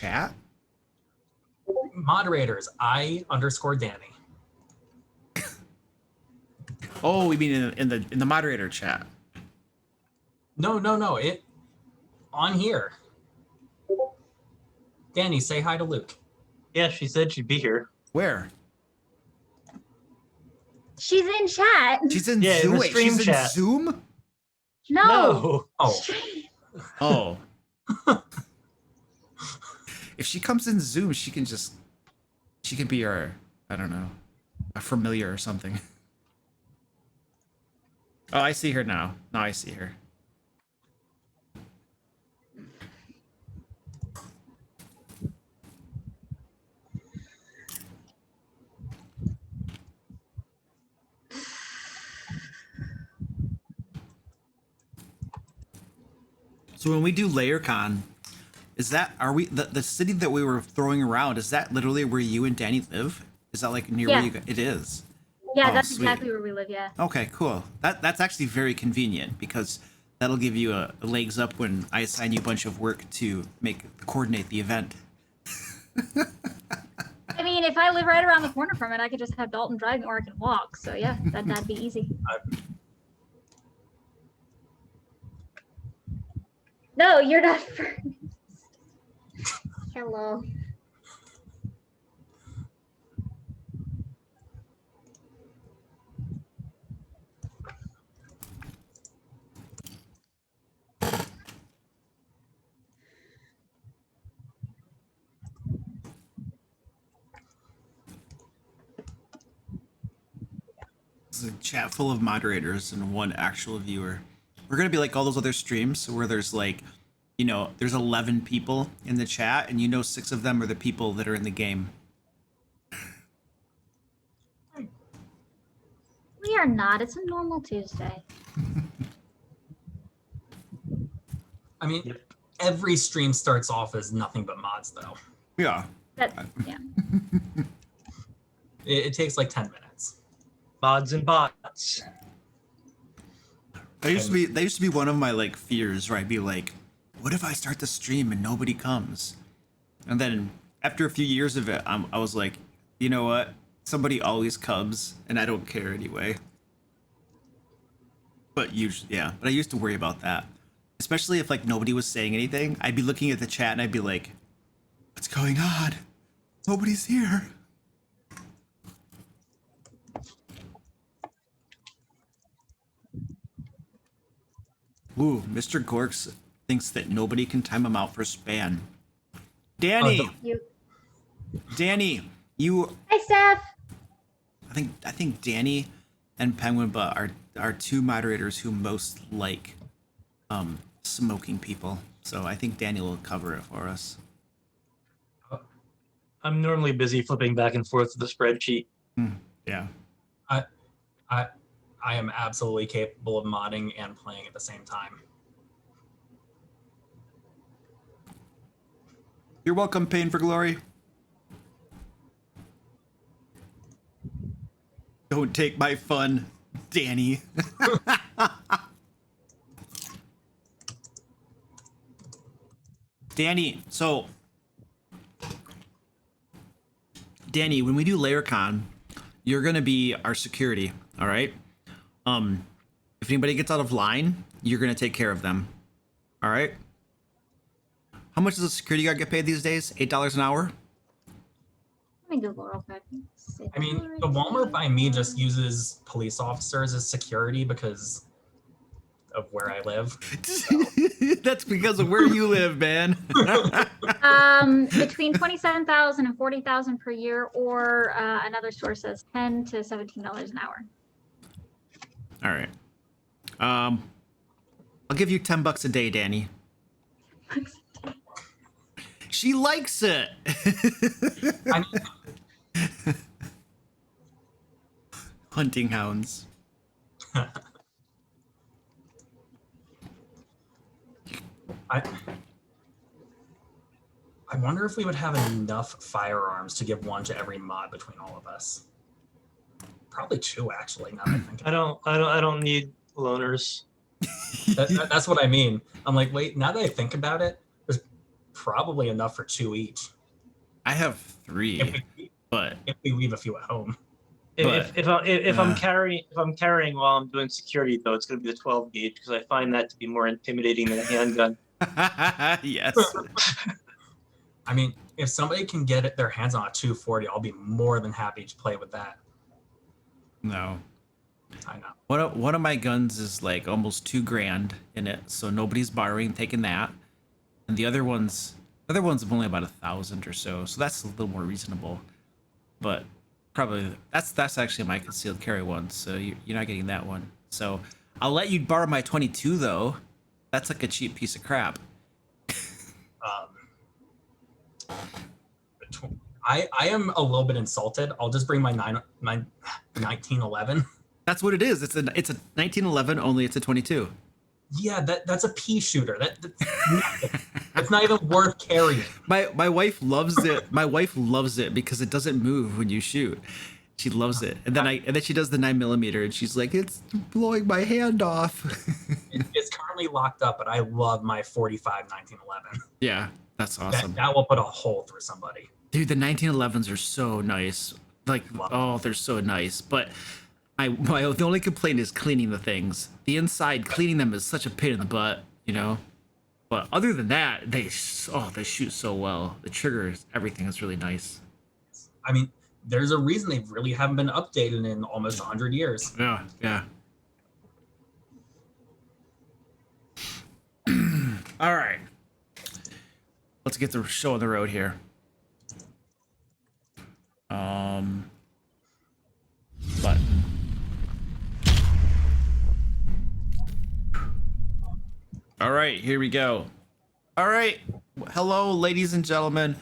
Chat? Moderators, I_Danny. Oh, we mean in the moderator chat. No. It on here. Danny, say hi to Luke. Yeah, she said she'd be here. Where? She's in chat. She's in Yeah, Zoom. in the Wait, stream she's chat. in Zoom? No. Oh. Oh. If she comes in Zoom, she can be our, I don't know, a familiar or something. Oh, I see her now. Now I see her. So when we do LayerCon, are we the city that we were throwing around? Is that literally where you and Danny live? Is that like near where you? It is. Yeah, Oh, that's sweet. exactly where we live. Yeah. Okay, cool. That's actually very convenient because that'll give you a legs up when I assign you a bunch of work to coordinate the event. I mean, if I live right around the corner from it, I could just have Dalton drive me, or I can walk. So yeah, that'd be easy. No, you're not first. Hello. This is a chat full of moderators and one actual viewer. We're gonna be like all those other streams where there's like, there's 11 people in the chat and 6 of them are the people that are in the game. We are not. It's a normal Tuesday. I mean, every stream starts off as nothing but mods, though. Yeah. Yeah. It takes like 10 minutes. Mods and bots. That used to be one of my like fears, where I'd be like, what if I start the stream and nobody comes? And then after a few years of it, I was like, you know what? Somebody always comes, and I don't care anyway. But but I used to worry about that, especially if like nobody was saying anything. I'd be looking at the chat and I'd be like, what's going on? Nobody's here. Ooh, Mr. Gorks thinks that nobody can time him out for span. Danny, Danny, you. Hi, Steph. I think Danny and Penguin Butt are two moderators who most like smoking people. So I think Danny will cover it for us. I'm normally busy flipping back and forth the spreadsheet. Yeah. I am absolutely capable of modding and playing at the same time. You're welcome, Pain for Glory. Don't take my fun, Danny. Danny, so Danny, when we do LayerCon, you're gonna be our security, all right? If anybody gets out of line, you're gonna take care of them. All right? How much does a security guard get paid these days? $8 an hour? Let me Google real quick. I mean, the Walmart by me just uses police officers as security because of where I live. So. That's because of where you live, man. Between $27,000 and $40,000 per year, or another source says $10 to $17 an hour. All right. I'll give you $10 a day, Danny. She likes it. I mean, Hunting hounds. I wonder if we would have enough firearms to give one to every mod between all of us. Probably 2, actually. Now that I think about I don't need loners. That's what I mean. I'm like, wait. Now that I think about it, there's probably enough for 2 each. I have 3, but If we leave a few at home. If I'm carrying while I'm doing security though, it's going to be the 12 gauge because I find that to be more intimidating than a handgun. yes. I mean, if somebody can get their hands on a 240, I'll be more than happy to play with that. No. I know. One of my guns is like almost $2,000 in it, so nobody's borrowing, taking that. And the other one's only about 1,000 or so, so that's a little more reasonable. But probably that's actually my concealed carry one, so you're not getting that one. So I'll let you borrow my 22 though. That's like a cheap piece of crap. I am a little bit insulted. I'll just bring my 1911. That's what it is. It's a 1911, only it's a 22. Yeah, that's a pea shooter. It's not even worth carrying. My wife loves it. My wife loves it because it doesn't move when you shoot. She loves it. And then she does the 9mm and she's like, it's blowing my hand off. It's currently locked up, but I love my 45 1911. Yeah, that's awesome. That will put a hole through somebody. Dude, the 1911s are so nice. Like, oh, they're so nice. But the only complaint is cleaning the things. The inside, cleaning them is such a pain in the butt, you know? But other than that, they shoot so well. The triggers, everything is really nice. I mean, there's a reason they really haven't been updated in almost 100 years. Yeah, yeah. All right. Let's get the show on the road here. Button. All right, here we go. All right. Hello, ladies and gentlemen.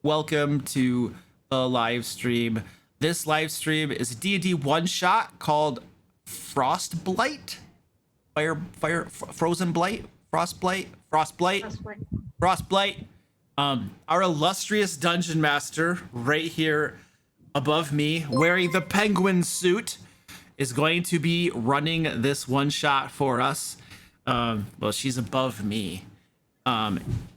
Welcome to the live stream. This live stream is a D&D one-shot called Frostblight. Frostblight. Our illustrious dungeon master right here above me, wearing the penguin suit, is going to be running this one-shot for us. Well, she's above me.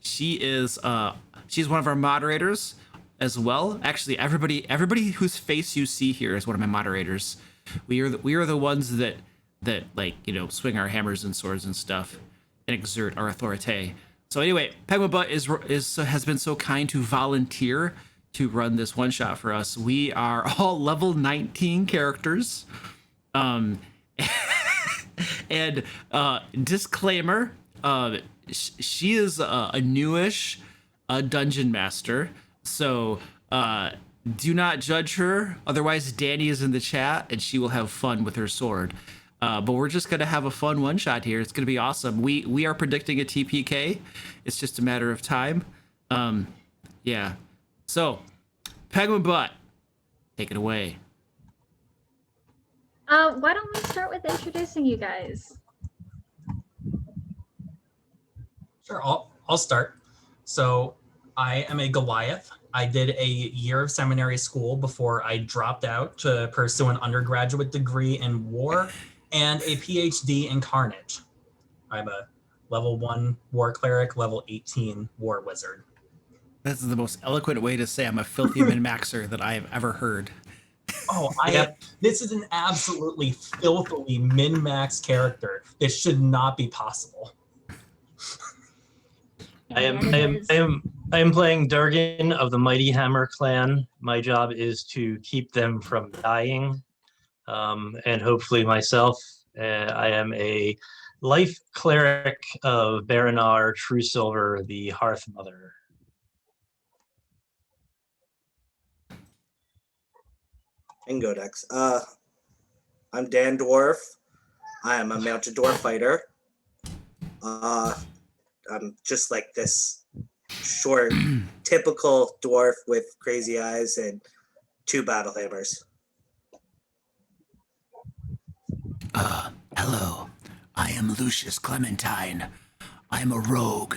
She's one of our moderators as well. Actually, everybody whose face you see here is one of my moderators. We are the ones that like, you know, swing our hammers and swords and stuff and exert our authority. So anyway, Penguin Butt has been so kind to volunteer to run this one shot for us. We are all level 19 characters. And disclaimer, she is a newish dungeon master, so do not judge her. Otherwise, Danny is in the chat and she will have fun with her sword. But we're just gonna have a fun one shot here. It's gonna be awesome. We are predicting a TPK. It's just a matter of time. Yeah. So, Penguin Butt, take it away. Why don't we start with introducing you guys? Sure, I'll start. So I am a Goliath. I did a year of seminary school before I dropped out to pursue an undergraduate degree in war and a PhD in Carnage. I'm a level 1 war cleric, level 18 war wizard. This is the most eloquent way to say I'm a filthy min-maxer that I have ever heard. Oh, this is an absolutely filthily min-max character. This should not be possible. I am playing Durgan of the Mighty Hammer clan. My job is to keep them from dying, and hopefully myself. I am a life cleric of Baranar True Silver, the Hearth Mother. And Godex. I'm Dan Dwarf. I am a mounted dwarf fighter. I'm just like this short, typical dwarf with crazy eyes and 2 battle hammers. Hello. I am Lucius Clementine. I am a rogue.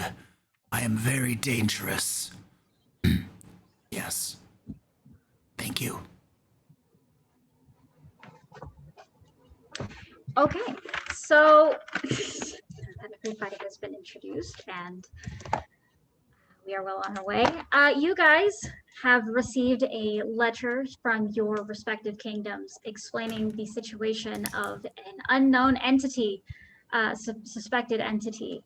I am very dangerous. Yes. Thank you. Okay, so everybody has been introduced, and We are well on our way. You guys have received a letter from your respective kingdoms explaining the situation of an unknown entity, suspected entity,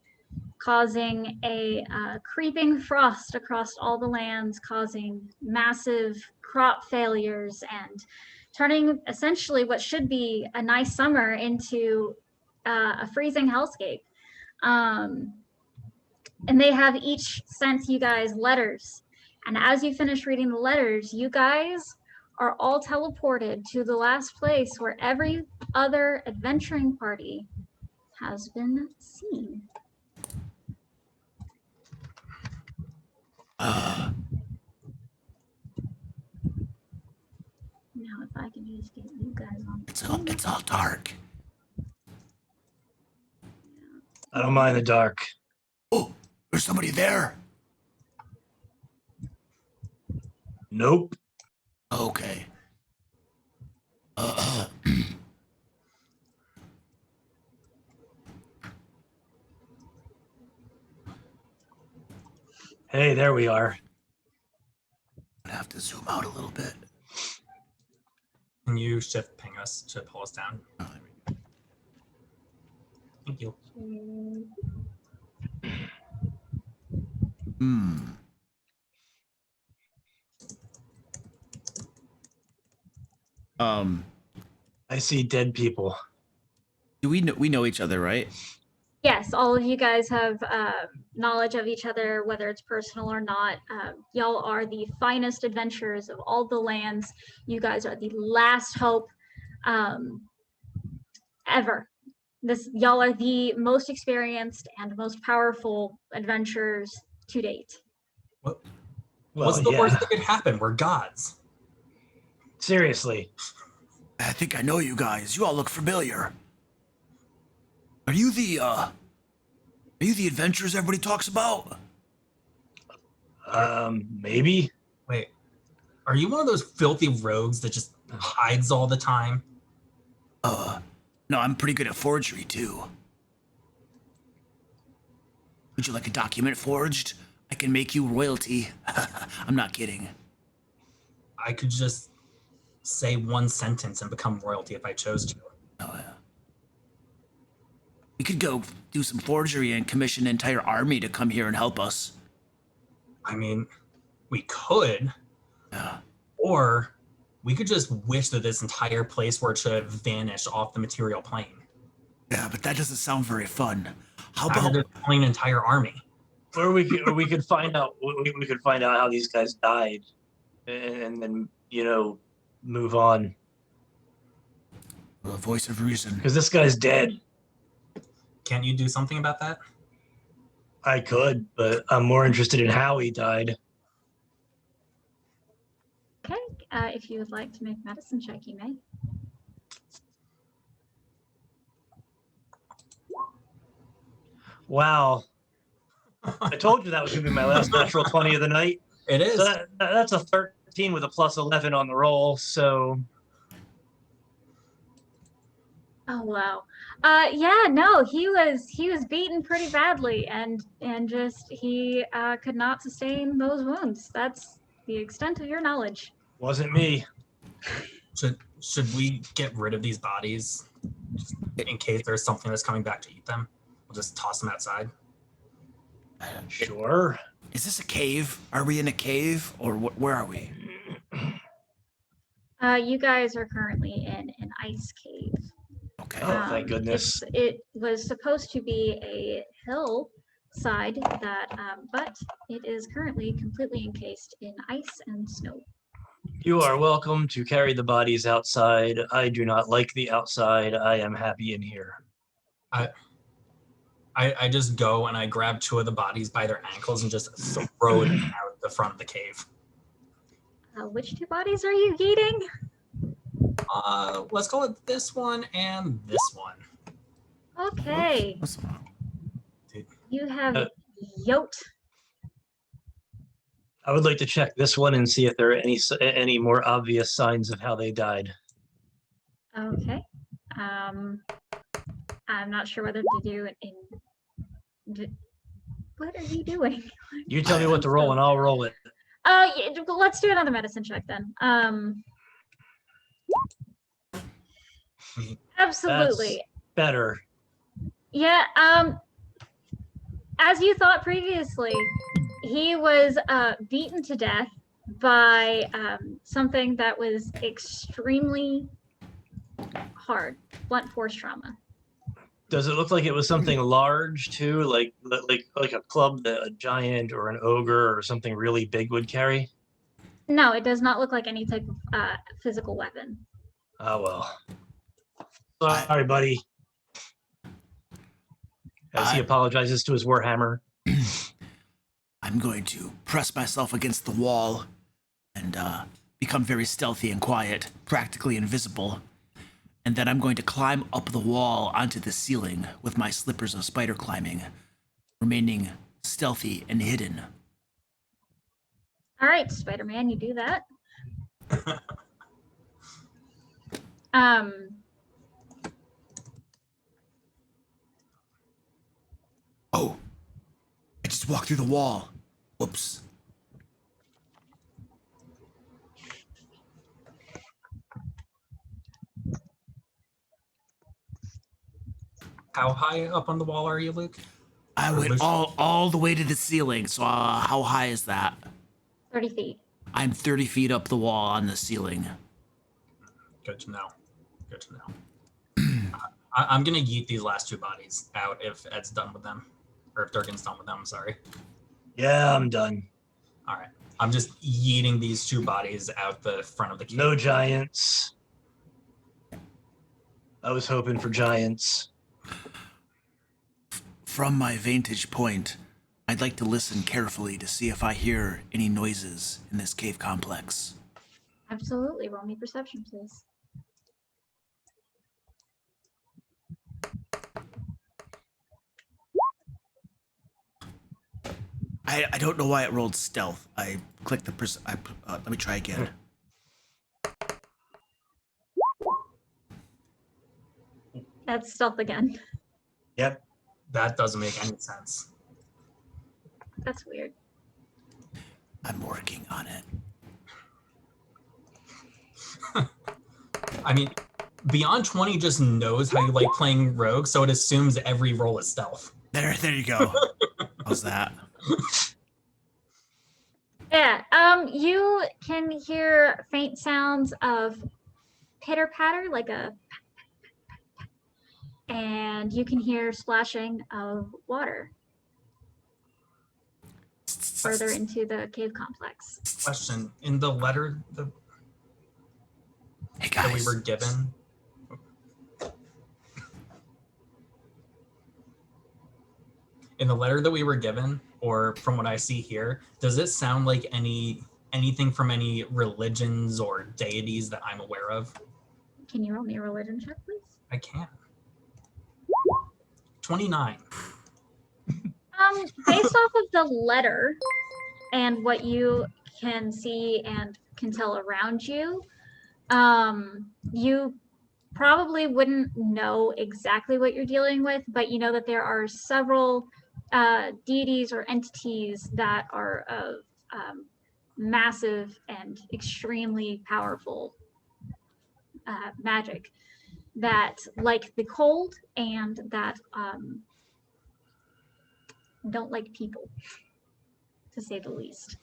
causing a creeping frost across all the lands, causing massive crop failures and turning essentially what should be a nice summer into a freezing hellscape. And they have each sent you guys letters. And as you finish reading the letters, you guys are all teleported to the last place where every other adventuring party has been seen. Now, if I can just get you guys on. It's all dark. I don't mind the dark. Oh, there's somebody there. Nope. Okay. Hey, there we are. I have to zoom out a little bit. Can you shift ping us to pull us down? Oh, there we go. Thank you. I see dead people. Do we know each other, right? Yes, all of you guys have knowledge of each other, whether it's personal or not. Y'all are the finest adventurers of all the lands. You guys are the last hope ever. Y'all are the most experienced and most powerful adventurers to date. What? Well, What's the yeah. worst that could happen? We're gods. Seriously. I think I know you guys. You all look familiar. Are you the adventurers everybody talks about? Maybe. Wait, are you one of those filthy rogues that just hides all the time? No, I'm pretty good at forgery too. Would you like a document forged? I can make you royalty. I'm not kidding. I could just say one sentence and become royalty if I chose to. Oh, yeah. We could go do some forgery and commission an entire army to come here and help us. I mean, we could, Yeah. or we could just wish that this entire place were to vanish off the material plane. Yeah, but that doesn't sound very fun. How How about about destroying an entire army? Or we could find out we could find out how these guys died, and then move on. the voice of reason? Because this guy's dead. Can't you do something about that? I could, but I'm more interested in how he died. Okay, if you would like to make a medicine check, you may. Wow. I told you that was going to be my last natural 20 of the night. It is. So that's a 13 with a plus 11 on the roll. So Oh wow. Yeah, no, he was beaten pretty badly, and just he could not sustain those wounds. That's the extent of your knowledge. wasn't me. Should we get rid of these bodies just in case there's something that's coming back to eat them? We'll just toss them outside. Sure. Is this a cave? Are we in a cave, or where are we? You guys are currently in an ice cave. Okay. Oh, thank goodness. It was supposed to be a hillside but it is currently completely encased in ice and snow. You are welcome to carry the bodies outside. I do not like the outside. I am happy in here. I just go and I grab two of the bodies by their ankles and just throw it out the front of the cave. Which two bodies are you eating? Let's go with this one and this one. Okay, What's wrong? you have Yote. I would like to check this one and see if there are any more obvious signs of how they died. Okay. I'm not sure whether to do it in. What are you doing? You tell me what to roll and I'll roll it. Yeah, let's do another medicine check then. Absolutely. That's better. Yeah, as you thought previously, he was beaten to death by something that was extremely hard, blunt force trauma. Does it look like it was something large too, like a club that a giant or an ogre or something really big would carry? No, it does not look like any type of physical weapon. Oh well. Sorry, buddy. As he apologizes to his warhammer. I'm going to press myself against the wall and become very stealthy and quiet, practically invisible. And then I'm going to climb up the wall onto the ceiling with my slippers of spider climbing, remaining stealthy and hidden. All right, Spider-Man, you do that. Oh, I just walked through the wall. Whoops. How high up on the wall are you, Luke? I went all the way to the ceiling, so how high is that? 30 feet. I'm 30 feet up the wall on the ceiling. Good to know. Good to know. I'm gonna yeet these last two bodies out if Ed's done with them, or if Durgan's done with them. I'm sorry. Yeah, I'm done. All right. I'm just yeeting these two bodies out the front of the cave. No giants. I was hoping for giants. From my vantage point, I'd like to listen carefully to see if I hear any noises in this cave complex. Absolutely. Roll me perception, please. I don't know why it rolled stealth. I clicked the let me try again. That's stealth again. Yep. That doesn't make any sense. That's weird. I'm working on it. I mean, Beyond 20 just knows how you like playing rogue, so it assumes every roll is stealth. There you go. How's that? Yeah, you can hear faint sounds of pitter patter, like a, and you can hear splashing of water further into the cave complex. Question: in the letter Hey that we guys. were given, or from what I see here, does it sound like anything from any religions or deities that I'm aware of? Can you roll me a religion check, please? I can. 29. Based off of the letter and what you can see and can tell around you, you probably wouldn't know exactly what you're dealing with, but you know that there are several deities or entities that are of massive and extremely powerful magic that like the cold and that don't like people, to say the least.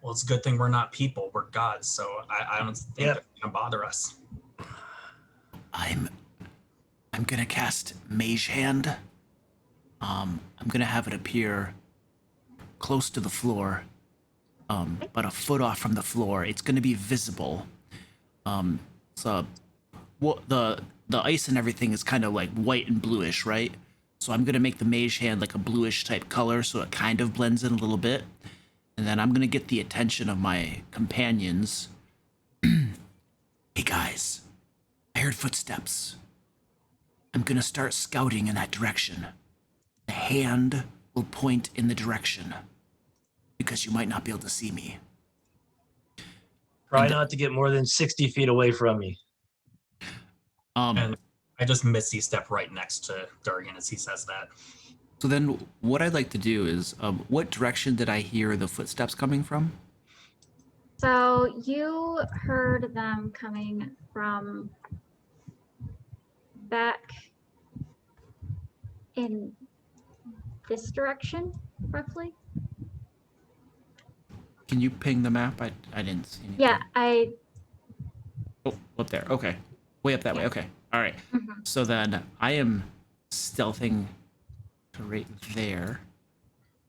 Well, it's a good thing we're not people, we're gods, so I don't think Yep. they're gonna bother us. I'm gonna cast Mage Hand. I'm gonna have it appear close to the floor, but a foot off from the floor. It's gonna be visible. So the ice and everything is kind of like white and bluish, right? So I'm gonna make the Mage Hand like a bluish type color, so it kind of blends in a little bit. And then I'm gonna get the attention of my companions. Hey guys, I heard footsteps. I'm gonna start scouting in that direction. The hand will point in the direction because you might not be able to see me. Try not to get more than 60 feet away from me. And I just misty step right next to Durgan as he says that. So then what I'd like to do is, what direction did I hear the footsteps coming from? So you heard them coming from back in this direction, roughly. Can you ping the map? I didn't see anything. Yeah, I. Oh, up there. Okay. Way up that way. Yeah. Okay. All right. Mhm. So then I am stealthing to right there.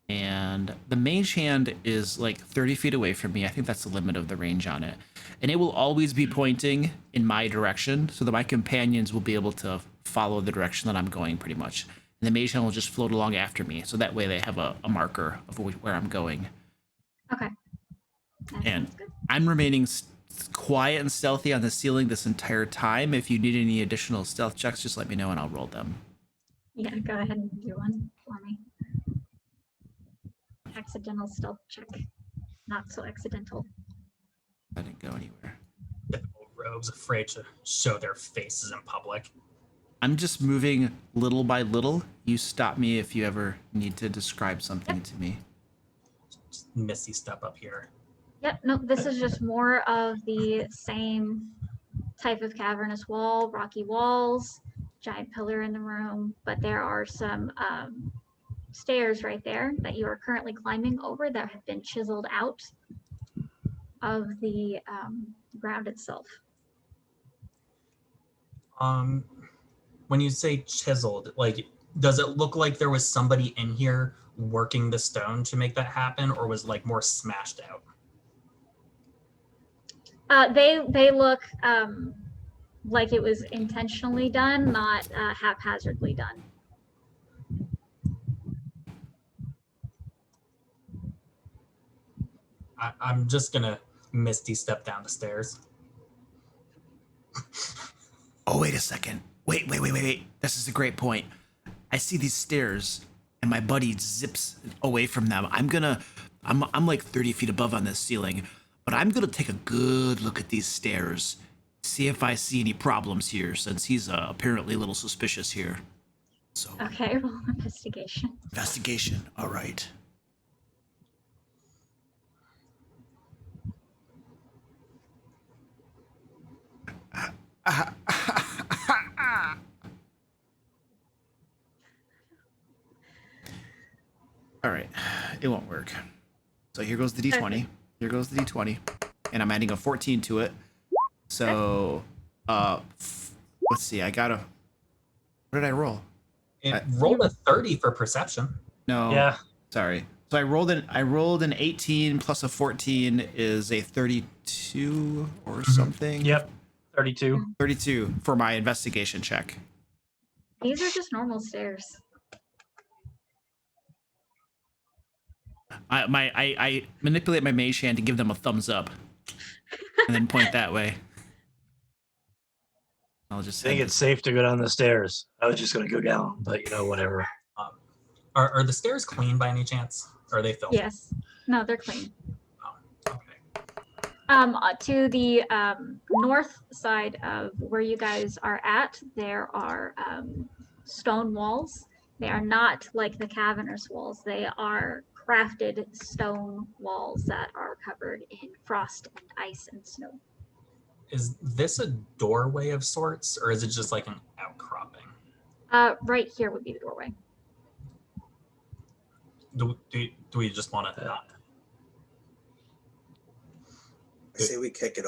And the mage hand is like 30 feet away from me. I think that's the limit of the range on it. And it will always be pointing in my direction so that my companions will be able to follow the direction that I'm going pretty much. And the mage hand will just float along after me. So that way they have a marker of where I'm going. Okay. That And sounds good. I'm remaining quiet and stealthy on the ceiling this entire time. If you need any additional stealth checks, just let me know and I'll roll them. Yeah, go ahead and do one for me. Accidental stealth check. Not so accidental. I didn't go anywhere. Typical rogues afraid to show their faces in public. I'm just moving little by little. You stop me if you ever need to describe something to me. Just misty step up here. Yep, no, this is just more of the same type of cavernous wall, rocky walls, giant pillar in the room, but there are some stairs right there that you are currently climbing over that have been chiseled out of the ground itself. When you say chiseled, like, does it look like there was somebody in here working the stone to make that happen, or was like more smashed out? They look like it was intentionally done, not haphazardly done. I'm just gonna misty step down the stairs. Oh, wait a second. Wait. This is a great point. I see these stairs and my buddy zips away from them. I'm like 30 feet above on this ceiling, but I'm gonna take a good look at these stairs, see if I see any problems here, since he's apparently a little suspicious here. So, Okay, roll investigation. investigation. All right. All right, it won't work. So here goes the d20. Okay. Here goes the d20, and I'm adding a 14 to it. So, let's see. I got a. What did I roll? It rolled a 30 for perception. No. Yeah. Sorry. So I rolled an 18 plus a 14 is a 32 or something. Yep. 32. 32 for my investigation check. These are just normal stairs. I manipulate my mage hand to give them a thumbs up, and then point that way. I'll just I think it's safe to go down the stairs. I was just going to go down, but whatever. Are the stairs clean by any chance? Or are they filthy? Yes. No, they're clean. Okay. To the north side of where you guys are at, there are stone walls. They are not like the cavernous walls. They are crafted stone walls that are covered in frost and ice and snow. Is this a doorway of sorts, or is it just like an outcropping? Right here would be the doorway. Do we just want to not? I say we kick it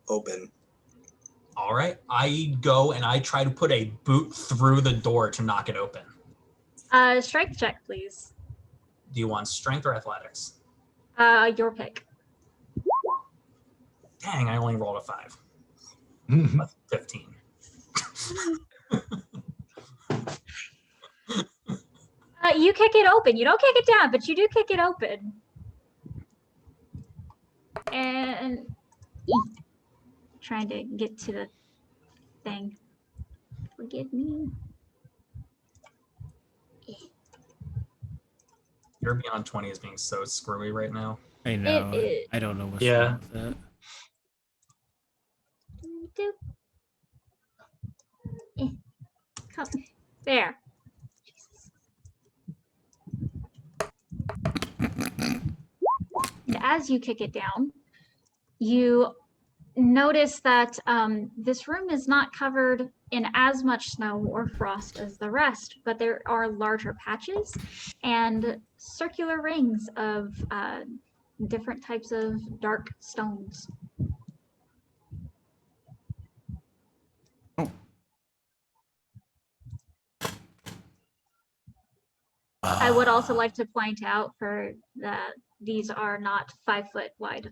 open. All right. I go and I try to put a boot through the door to knock it open. Strength check, please. Do you want strength or athletics? Your pick. Dang, I only rolled a 5. That's 15. You kick it open. You don't kick it down, but you do kick it open. And trying to get to the thing. Forgive me. Your Beyond 20 is being so screwy right now. I know. It- I don't know what's Yeah. wrong with that. Come there. As you kick it down, you notice that this room is not covered in as much snow or frost as the rest, but there are larger patches and circular rings of different types of dark stones. I would also like to point out for these are not 5 foot wide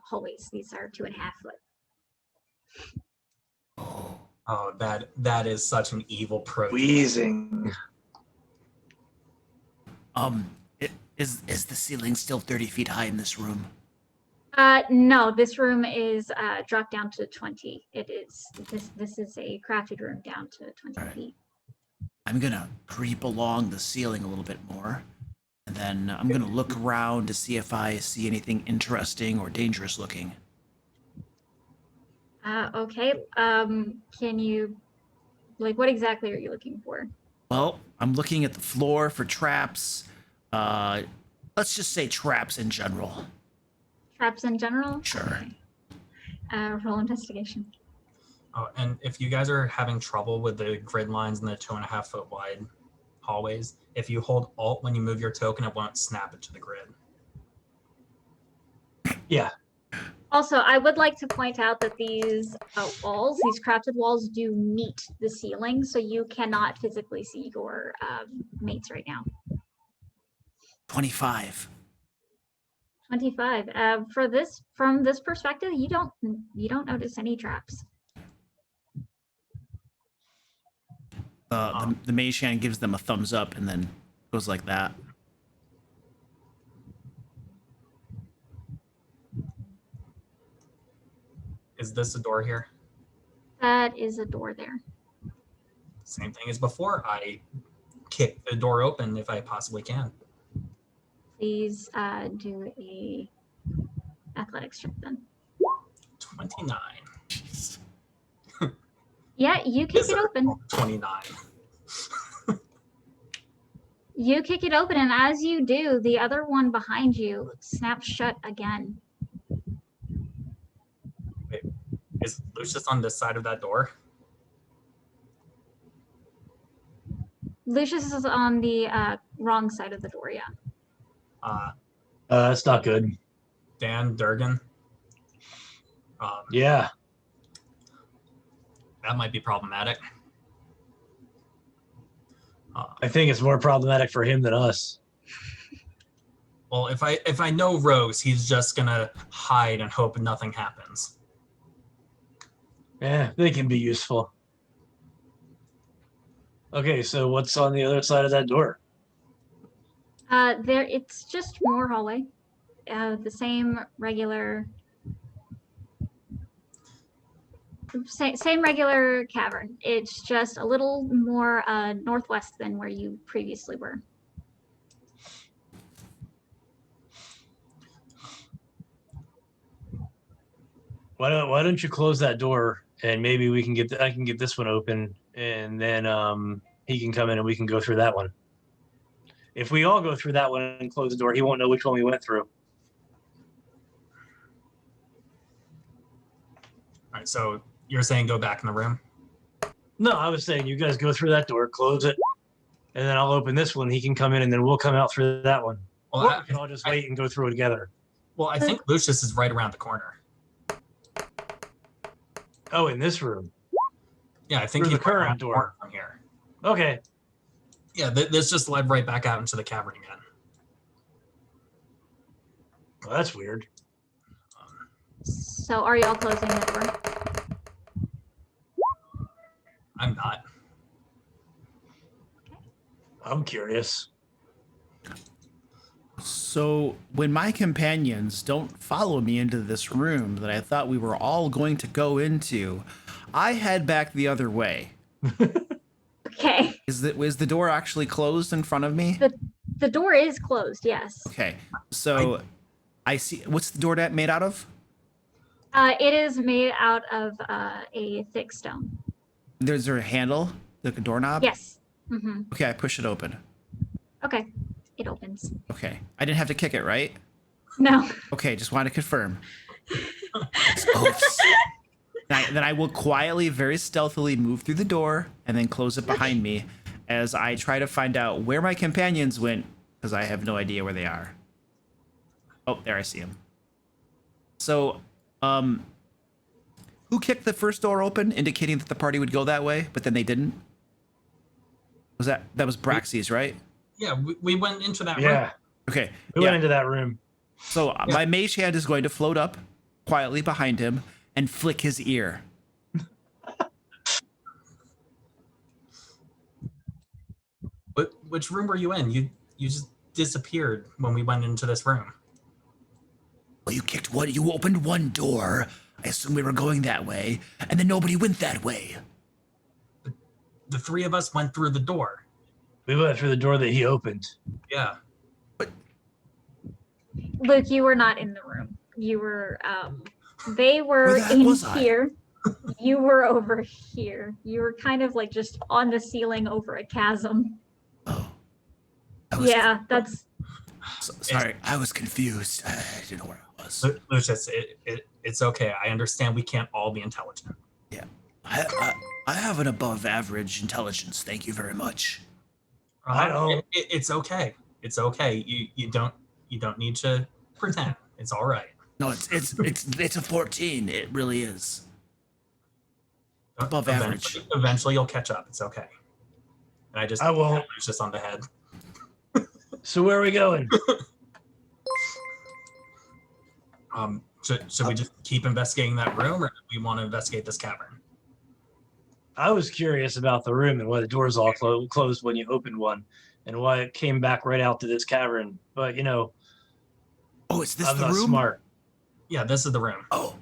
hallways. These are 2.5 foot. Oh, that is such an evil approach. Wheezing. Is the ceiling still 30 feet high in this room? No, this room is dropped down to 20. It is this is a crafted room down to 20 Alright. feet. I'm gonna creep along the ceiling a little bit more, and then I'm gonna look around to see if I see anything interesting or dangerous looking. Okay. Can you, like, what exactly are you looking for? Well, I'm looking at the floor for traps. Let's just say traps in general. Traps in general? Sure. Okay. Roll investigation. Oh, and if you guys are having trouble with the grid lines in the 2.5 foot wide hallways, if you hold Alt when you move your token, it won't snap it to the grid. Yeah. Also, I would like to point out that these walls, these crafted walls, do meet the ceiling, so you cannot physically see your mates right now. 25. 25. From this perspective, you don't notice any traps. The mage hand gives them a thumbs up and then goes like that. Is this a door here? That is a door there. Same thing as before. I kick the door open if I possibly can. Please do a athletics check then. 29. Jeez. Yeah, you kick it open. 29. You kick it open, and as you do, the other one behind you snaps shut again. Wait, is Lucius on this side of that door? Lucius is on the wrong side of the door, yeah. That's not good. Dan, Durgan. Yeah. That might be problematic. I think it's more problematic for him than us. Well, if I know Rose, he's just gonna hide and hope nothing happens. Yeah, they can be useful. Okay, so what's on the other side of that door? There, it's just more hallway. The same regular cavern. It's just a little more northwest than where you previously were. Why don't you close that door and maybe we can I can get this one open and then he can come in and we can go through that one. If we all go through that one and close the door, he won't know which one we went through. All right, so you're saying go back in the room? No, I was saying you guys go through that door, close it, and then I'll open this one. He can come in and then we'll come out through that one. Well, Or we can all just wait and go through it together. Well, I think Lucius is right around the corner. Oh, in this room. Yeah, I think Through he's the current right around the door. corner from here. Okay. Yeah, this just led right back out into the cavern again. Well, that's weird. So are y'all closing the door? I'm not. I'm curious. So when my companions don't follow me into this room that I thought we were all going to go into, I head back the other way. Okay. Is the door actually closed in front of me? The door is closed, yes. Okay. So I see. What's the door made out of? It is made out of a thick stone. Is there a handle, like a doorknob? Yes. Mm-hmm. Okay, I push it open. Okay. It opens. Okay. I didn't have to kick it, right? No. Okay, just want to confirm. Oofs. Then I will quietly, very stealthily move through the door and then close it behind me as I try to find out where my companions went, because I have no idea where they are. Oh, there, I see them. So, who kicked the first door open, indicating that the party would go that way, but then they didn't? That was Braxy's, right? Yeah, we went into that room. Yeah, Okay. we went into that room. So my mage hand is going to float up quietly behind him and flick his ear. Which room were you in? You just disappeared when we went into this room. Well, you opened one door. I assume we were going that way, and then nobody went that way. The three of us went through the door. We went through the door that he opened. Yeah. Luke, you were not in the room. You were, they were Where the heck in was I? here. You were over here. You were kind of like just on the ceiling over a chasm. Oh. Yeah, that's, Sorry, I was confused. I didn't know where I was. Lucius, it's okay. I understand we can't all be intelligent. Yeah. I have an above average intelligence. Thank you very much. I don't. It's okay. It's okay. You don't need to pretend. It's all right. No, it's a 14. It really is. Above average. Eventually you'll catch up. It's okay. And I won't. Lucius on the head. So where are we going? Should we just keep investigating that room, or do we want to investigate this cavern? I was curious about the room and why the doors all closed when you opened one, and why it came back right out to this cavern. But Oh, is this I'm the not room? smart. Yeah, this is the room. Oh.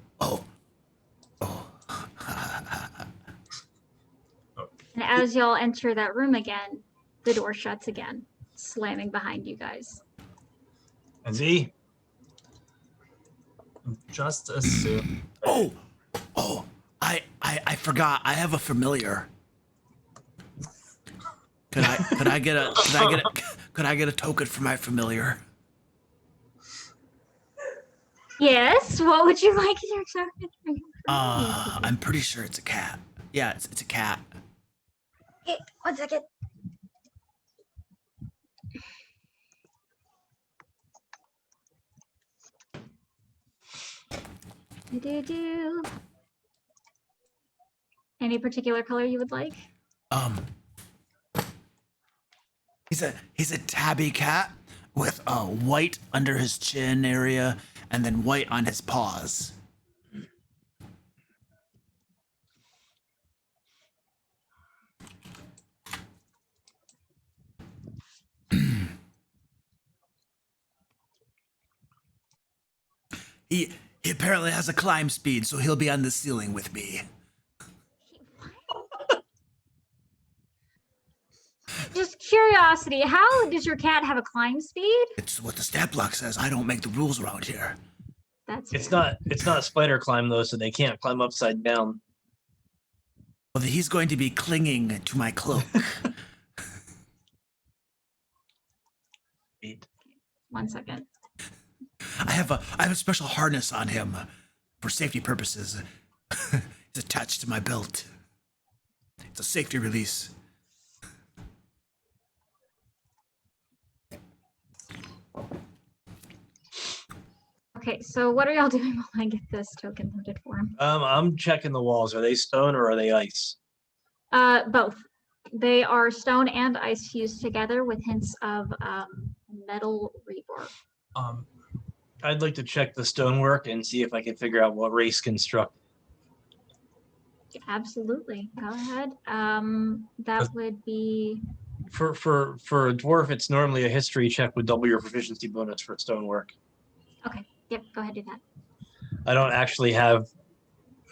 and as y'all enter that room again, the door shuts again, slamming behind you guys. And See, just assume. Oh. I forgot. I have a familiar. Could I get a token for my familiar? Yes, what would you like in your token? I'm pretty sure it's a cat. Yeah, it's a cat. Okay, 1 second. Do. Any particular color you would like? He's a tabby cat with white under his chin area and then white on his paws. He apparently has a climb speed, so he'll be on the ceiling with me. Just curiosity, how does your cat have a climb speed? It's what the stat block says. I don't make the rules around here. That's it's not a spider climb though, so they can't climb upside down. Well, he's going to be clinging to my cloak. 1 second. I have a special harness on him for safety purposes. It's attached to my belt. It's a safety release. Okay, so what are y'all doing while I get this token loaded for him? I'm checking the walls. Are they stone or are they ice? Both. They are stone and ice fused together with hints of metal rebar. I'd like to check the stonework and see if I can figure out what race construct. Absolutely. Go ahead. That would be For a dwarf, it's normally a history check with double your proficiency bonus for stonework. okay. Yep, go ahead, do that. I don't actually have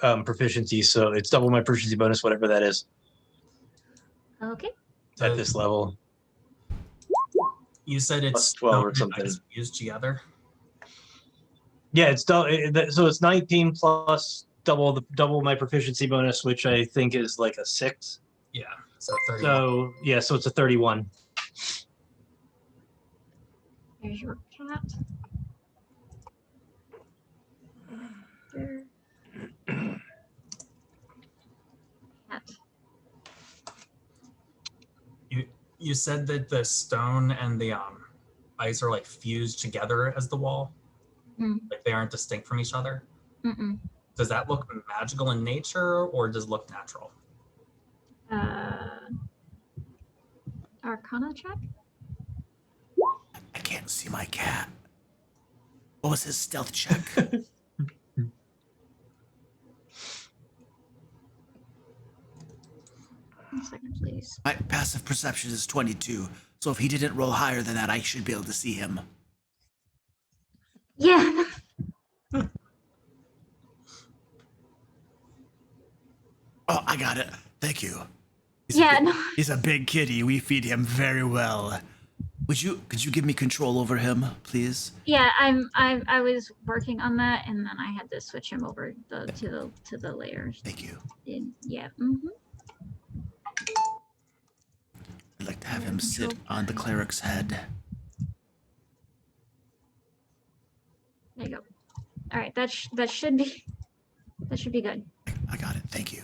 proficiency, so it's double my proficiency bonus, whatever that is, Okay. at this level. You said Plus it's 12 or something. Used together. Yeah, it's so it's 19 plus double my proficiency bonus, which I think is like a 6. Yeah. So 31. So yeah, so it's a 31. There's your cat. Here. Cat. You said that the stone and the ice are like fused together as the wall. Like they aren't distinct from each other. Mm-mm. Does that look magical in nature or does it look natural? Arcana check? I can't see my cat. What was his stealth check? 1 second, please. My passive perception is 22, so if he didn't roll higher than that, I should be able to see him. Yeah. Oh, I got it. Thank you. No. He's a big kitty. We feed him very well. Could you give me control over him, please? Yeah, I was working on that, and then I had to switch him over to the layers. Thank you. Yeah. I'd like to have him sit on the cleric's head. There you go. All right, that should be good. I got it. Thank you.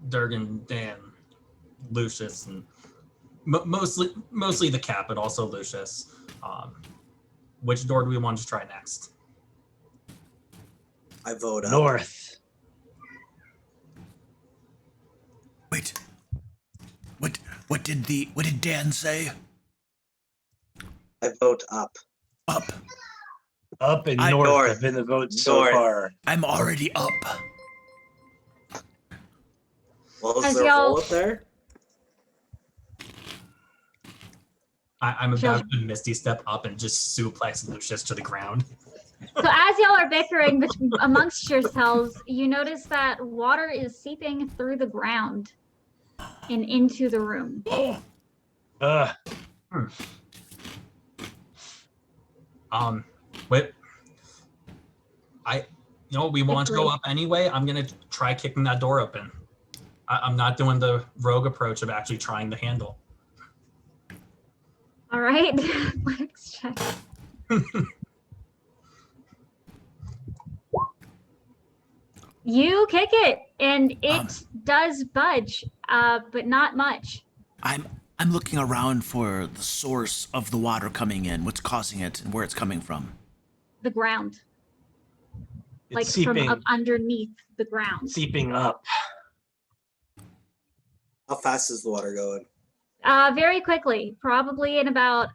Durgan, Dan, Lucius, and mostly the cat, but also Lucius. Which door do we want to try next? I vote up. North. Wait. What did Dan say? I vote up. Up. Up and I- north North. have been the votes so North. far. I'm already up. Well, is As there a y'all- hole up there? I'm about to Misty step up and just suplex Lucius to the ground. So as y'all are bickering amongst yourselves, you notice that water is seeping through the ground and into the room. Wait. We want to go Agree. up anyway. I'm gonna try kicking that door open. I'm not doing the rogue approach of actually trying the handle. All right, let's check. You kick it, and it does budge, but not much. I'm looking around for the source of the water coming in, what's causing it, and where it's coming from. The ground, It's like seeping, from up underneath the ground. seeping up. How fast is the water going? Very quickly, probably in about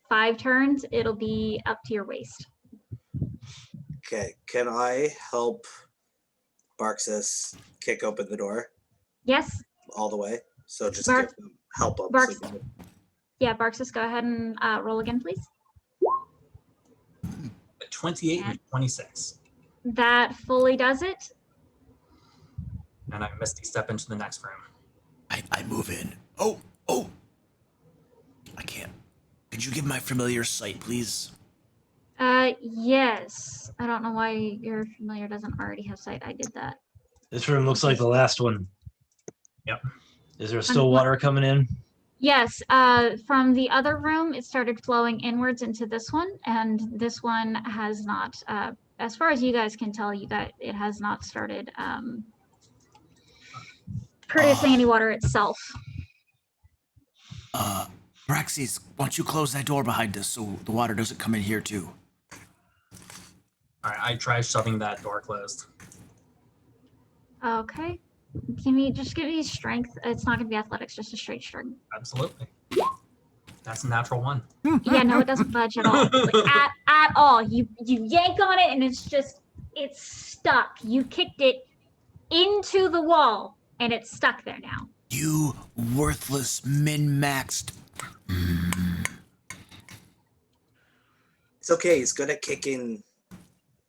5 turns, it'll be up to your waist. Okay, can I help Barxis kick open the door Yes, all the way? So just Bark- give them help up. Barks- so- yeah, Barxis, go ahead and roll again, please. 28 and 26. That fully does it. And I Misty step into the next room. I move in. Oh! I can't. Could you give my familiar sight, please? Yes. I don't know why your familiar doesn't already have sight. I did that. This room looks like the last one. Yep. Is there still water coming in? Yes, from the other room, it started flowing inwards into this one, and this one has not, as far as you guys can tell, it has not started producing any water itself. Braxis, why don't you close that door behind us so the water doesn't come in here too? All right, I try shoving that door closed. Okay. Give me strength. It's not gonna be athletics, just a straight strength. Absolutely. That's a natural one. Yeah, no, it doesn't budge at all. Like, at all. You yank on it and it's stuck. You kicked it into the wall and it's stuck there now. You worthless min-maxed. It's okay. He's good at kicking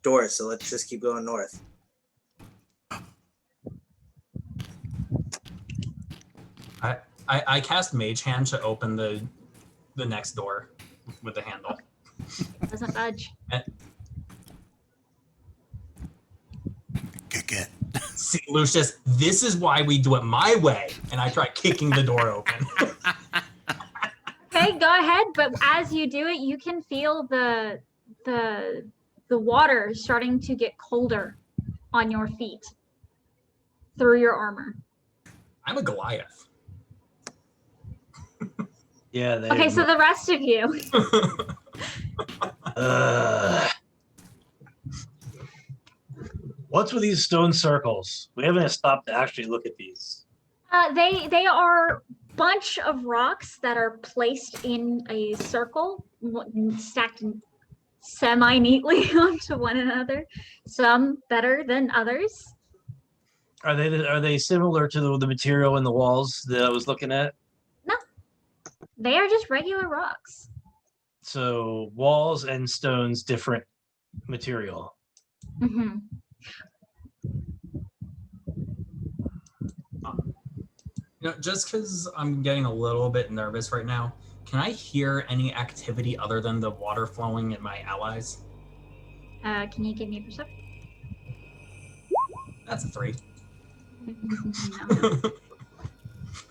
doors, so let's just keep going north. I cast Mage Hand to open the next door. with the handle. Doesn't budge. Kick it. See, Lucius, this is why we do it my way. And I try kicking the door open. Okay, go ahead. But as you do it, you can feel the water starting to get colder on your feet through your armor. I'm a Goliath. Yeah. Okay, so the rest of you. What's with these stone circles? We haven't stopped to actually look at these. They are bunch of rocks that are placed in a circle, stacked semi-neatly onto one another. Some better than others. Are they similar to the material in the walls that I was looking at? No, they are just regular rocks. So walls and stones, different material. Mm-hmm. Just because I'm getting a little bit nervous right now, can I hear any activity other than the water flowing in my allies? Can you give me a perception? That's a 3. No.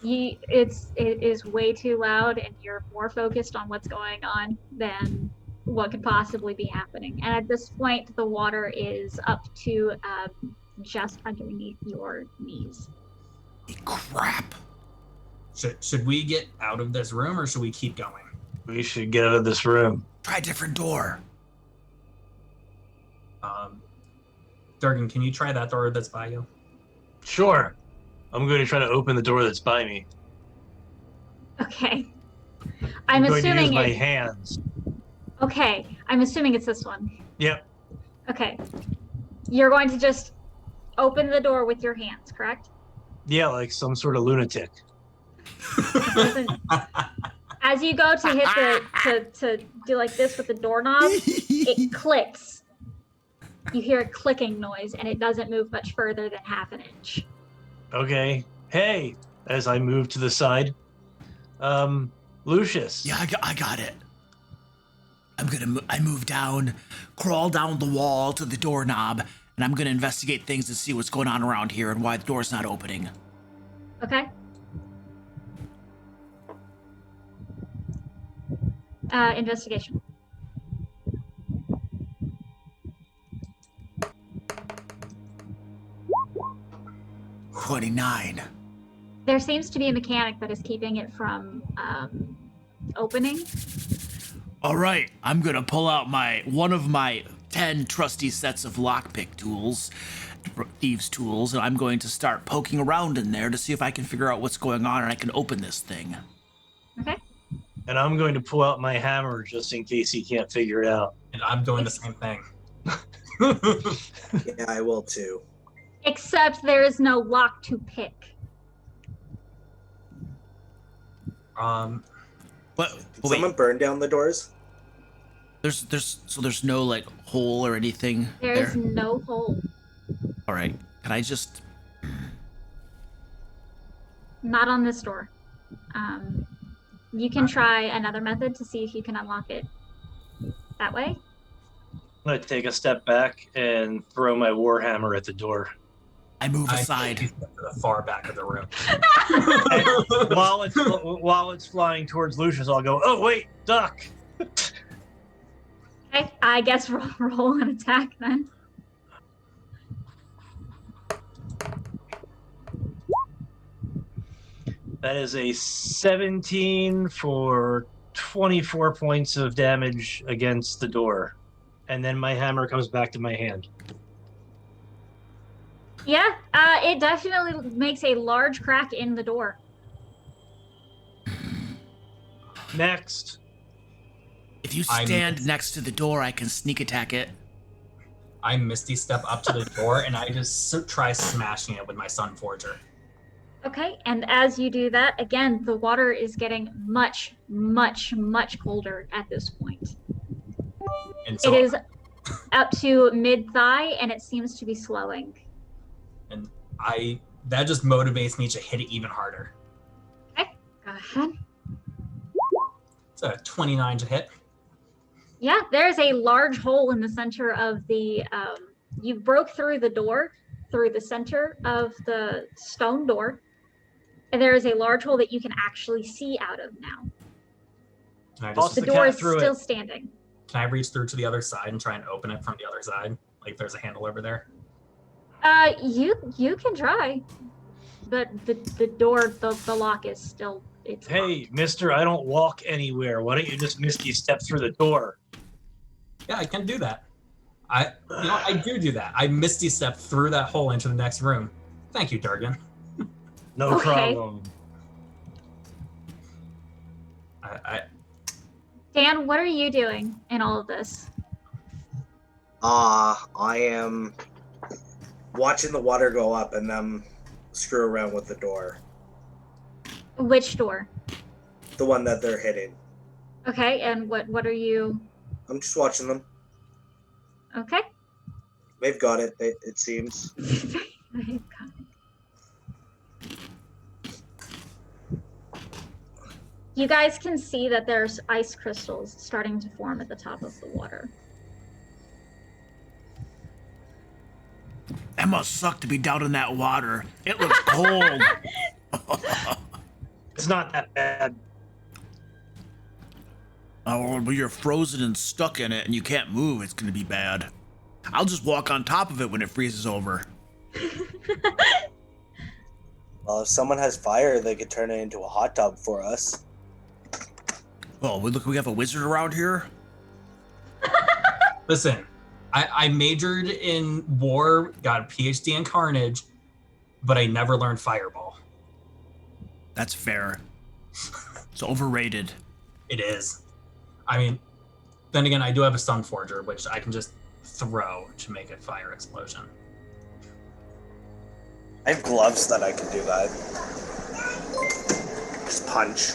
It is way too loud, and you're more focused on what's going on than what could possibly be happening. And at this point, the water is up to just underneath your knees. Crap. Should we get out of this room or should we keep going? We should get out of this room. Try a different door. Durgan, can you try that door that's by you? Sure. I'm going to try to open the door that's by me. Okay. I'm going to use assuming my hands. Okay, I'm assuming it's this one. Yep. Okay. You're going to just open the door with your hands, correct? Yeah, like some sort of lunatic. As you go to hit to do like this with the doorknob, it clicks. You hear a clicking noise, and it doesn't move much further than half an inch. Okay. Hey, as I move to the side. Lucius. Yeah, I got it. I move down, crawl down the wall to the doorknob, and I'm gonna investigate things to see what's going on around here and why the door's not opening. Okay. Investigation. $29. There seems to be a mechanic that is keeping it from opening. All right, I'm gonna pull out one of my 10 trusty sets of lockpick tools, thieves' tools, and I'm going to start poking around in there to see if I can figure out what's going on and I can open this thing. Okay. And I'm going to pull out my hammer just in case he can't figure it out. And I'm doing the same thing. Yeah, I will too. Except there is no lock to pick. But Did someone burn down the doors? there's no like hole or anything There is no hole. All right, can I just? Not on this door. You can try another method to see if you can unlock it that way. I'm going to take a step back and throw my warhammer at the door. I move I aside. take it to the far back of the room. While it's flying towards Lucius, I'll go, oh, wait, duck. Okay, I guess roll an attack then. That is a 17 for 24 points of damage against the door. And then my hammer comes back to my hand. Yeah, it definitely makes a large crack in the door. Next. If you stand next to the door, I can sneak attack it. I misty step up to the door and I just try smashing it with my Sun Forger. Okay, and as you do that, again, the water is getting much, much, much colder at this point. And so It is up to mid-thigh, and it seems to be slowing. and that just motivates me to hit it even harder. Okay, go ahead. It's a 29 to hit. Yeah, there's a large hole in the center of the, you broke through the door, through the center of the stone door. And there is a large hole that you can actually see out of now. Can I Toss just The the door cat is through still it. standing. can I reach through to the other side and try and open it from the other side? Like there's a handle over there. You can try, but the door, the lock is still, it's Hey, locked. mister, I don't walk anywhere. Why don't you just misty step through the door? Yeah, I can do that. I do that. I misty step through that hole into the next room. Thank you, Durgan. No Okay. problem. Dan, what are you doing in all of this? I am watching the water go up and then screw around with the door. Which door? The one that they're hitting. Okay, and what are you? I'm just watching them. Okay. They've got it, it seems. You guys can see that there's ice crystals starting to form at the top of the water. That must suck to be down in that water. It looks cold. It's not that bad. Oh, when you're frozen and stuck in it and you can't move, it's gonna be bad. I'll just walk on top of it when it freezes over. Well, if someone has fire, they could turn it into a hot tub for us. Oh, look, we have a wizard around here? Listen, I majored in war, got a PhD in carnage, but I never learned fireball. That's fair. It's overrated. It is. I mean, then again, I do have a stun forger, which I can just throw to make a fire explosion. I have gloves that I can do that. Just punch.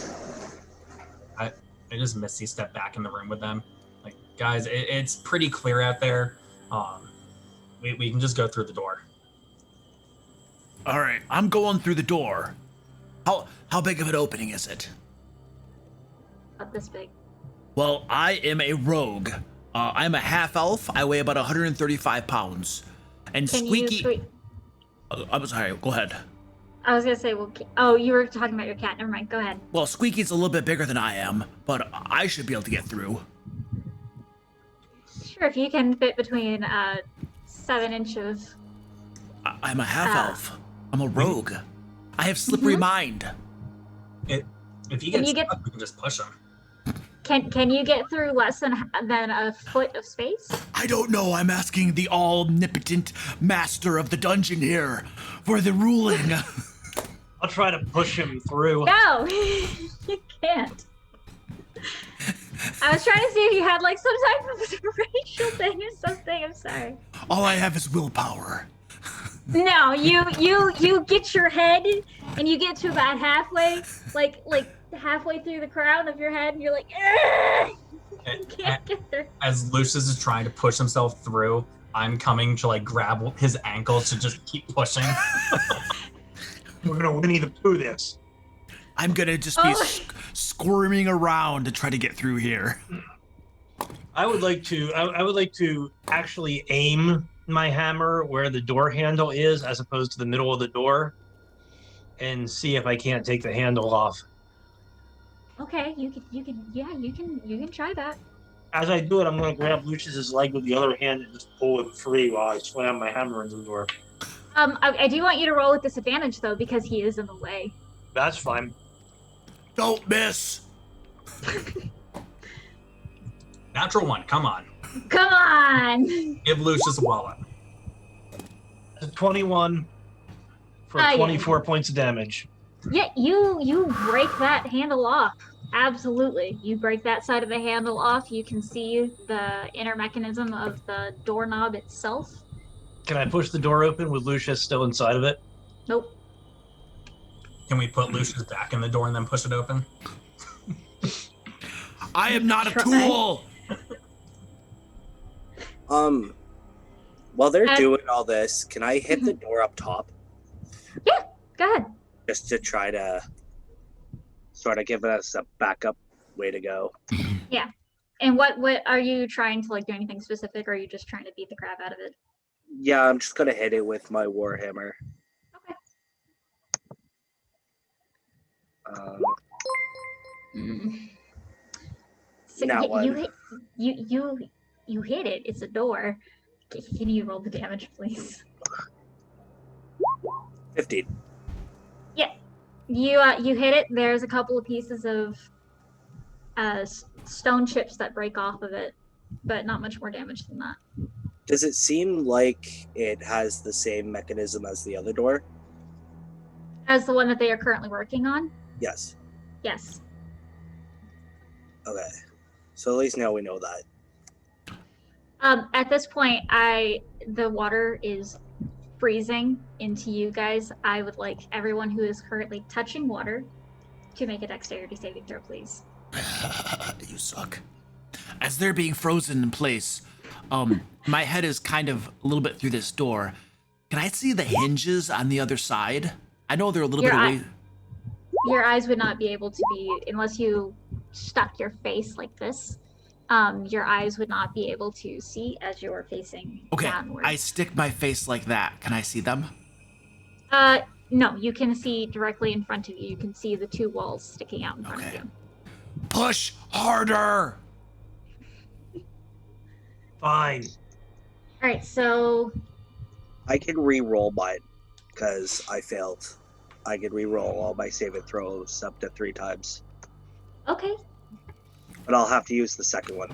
I just misty step back in the room with them. Like, guys, it's pretty clear out there. We can just go through the door. All right, I'm going through the door. How big of an opening is it? About this big. Well, I am a rogue. I'm a half elf. I weigh about 135 pounds. And Can Squeaky. you? I'm sorry. Go ahead. I was gonna say, well, oh, you were talking about your cat. Never mind. Go ahead. Well, Squeaky's a little bit bigger than I am, but I should be able to get through. Sure, if you can fit between 7 inches. I'm a half elf. I'm a rogue. I have slippery mind. If you Can get you stuck, we can just push them. Can you get through less than a foot of space? I don't know. I'm asking the omnipotent master of the dungeon here for the ruling. I'll try to push him through. No, you can't. I was trying to see if you had like some type of racial thing or something. I'm sorry. All I have is willpower. No, you get your head and you get to about halfway, like halfway through the crown of your head, and you're like, you can't get there. As Lucius is trying to push himself through, I'm coming to like grab his ankles to just keep pushing. We're gonna Winnie the Pooh this. I'm gonna just be squirming around to try to get through here. I would like to actually aim my hammer where the door handle is, as opposed to the middle of the door, and see if I can't take the handle off. Okay, you can try that. As I do it, I'm going to grab Lucius's leg with the other hand and just pull him free while I slam my hammer into the door. I do want you to roll with disadvantage though, because he is in the way. That's fine. Don't miss. Natural one, come on. Come on. Give Lucius a wallop. It's a 21 for Yeah. 24 points of damage. Yeah, you break that handle off. Absolutely. You break that side of the handle off. You can see the inner mechanism of the doorknob itself. Can I push the door open with Lucius still inside of it? Nope. Can we put Lucius back in the door and then push it open? I am not a Try. tool. While they're doing all this, can I hit the door up top Yeah, go ahead. just to try to sort of give us a backup way to go? And what are you trying to like do anything specific, or are you just trying to beat the crap out of it? Yeah, I'm just gonna hit it with my warhammer. Okay. So Now you what? hit you hit it. It's a door. Can you roll the damage, please? 15. Yeah, you hit it. There's a couple of pieces of stone chips that break off of it, but not much more damage than that. Does it seem like it has the same mechanism as the other door? As the one that they are currently working on? Yes. Yes. Okay. So at least now we know that. At this point, the water is freezing into you guys. I would like everyone who is currently touching water to make a dexterity saving throw, please. You suck. As they're being frozen in place, my head is kind of a little bit through this door. Can I see the hinges on the other side? I know they're a little bit away. Your eyes would not be able to be, unless you stuck your face like this, your eyes would not be able to see as you're facing downward. I stick my face like that. Can I see them? No, you can see directly in front of you. You can see the two walls sticking out in front of you. Push harder! Fine. All right, so I can re-roll mine because I failed. I can re-roll all my save and throws up to 3 times. okay. But I'll have to use the second one.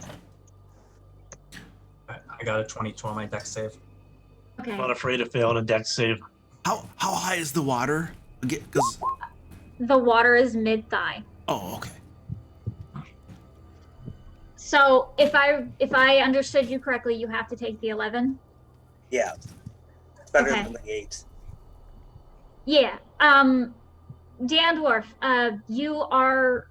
I got a 22 on my dex save. Okay. I'm not afraid to fail on a dex save. How high is the water? Because The water is mid-thigh. oh, okay. So if I understood you correctly, you have to take the 11. Yeah. Better Okay. than the 8. Yeah. Dandorf, you are.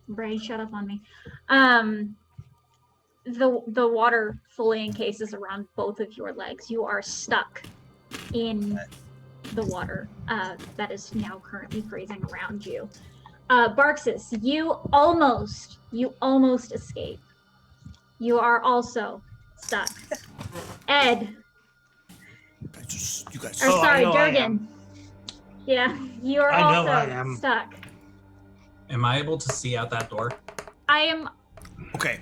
Brain, shut up on me. The water fully encases around both of your legs. You are stuck in the water that is now currently freezing around you. Barxis, you almost escape. You are also stuck. Ed, You guys. or Oh, I sorry, know I Durgan. am. Yeah, you are I know I also am. stuck. Am I able to see out that door? I am Okay.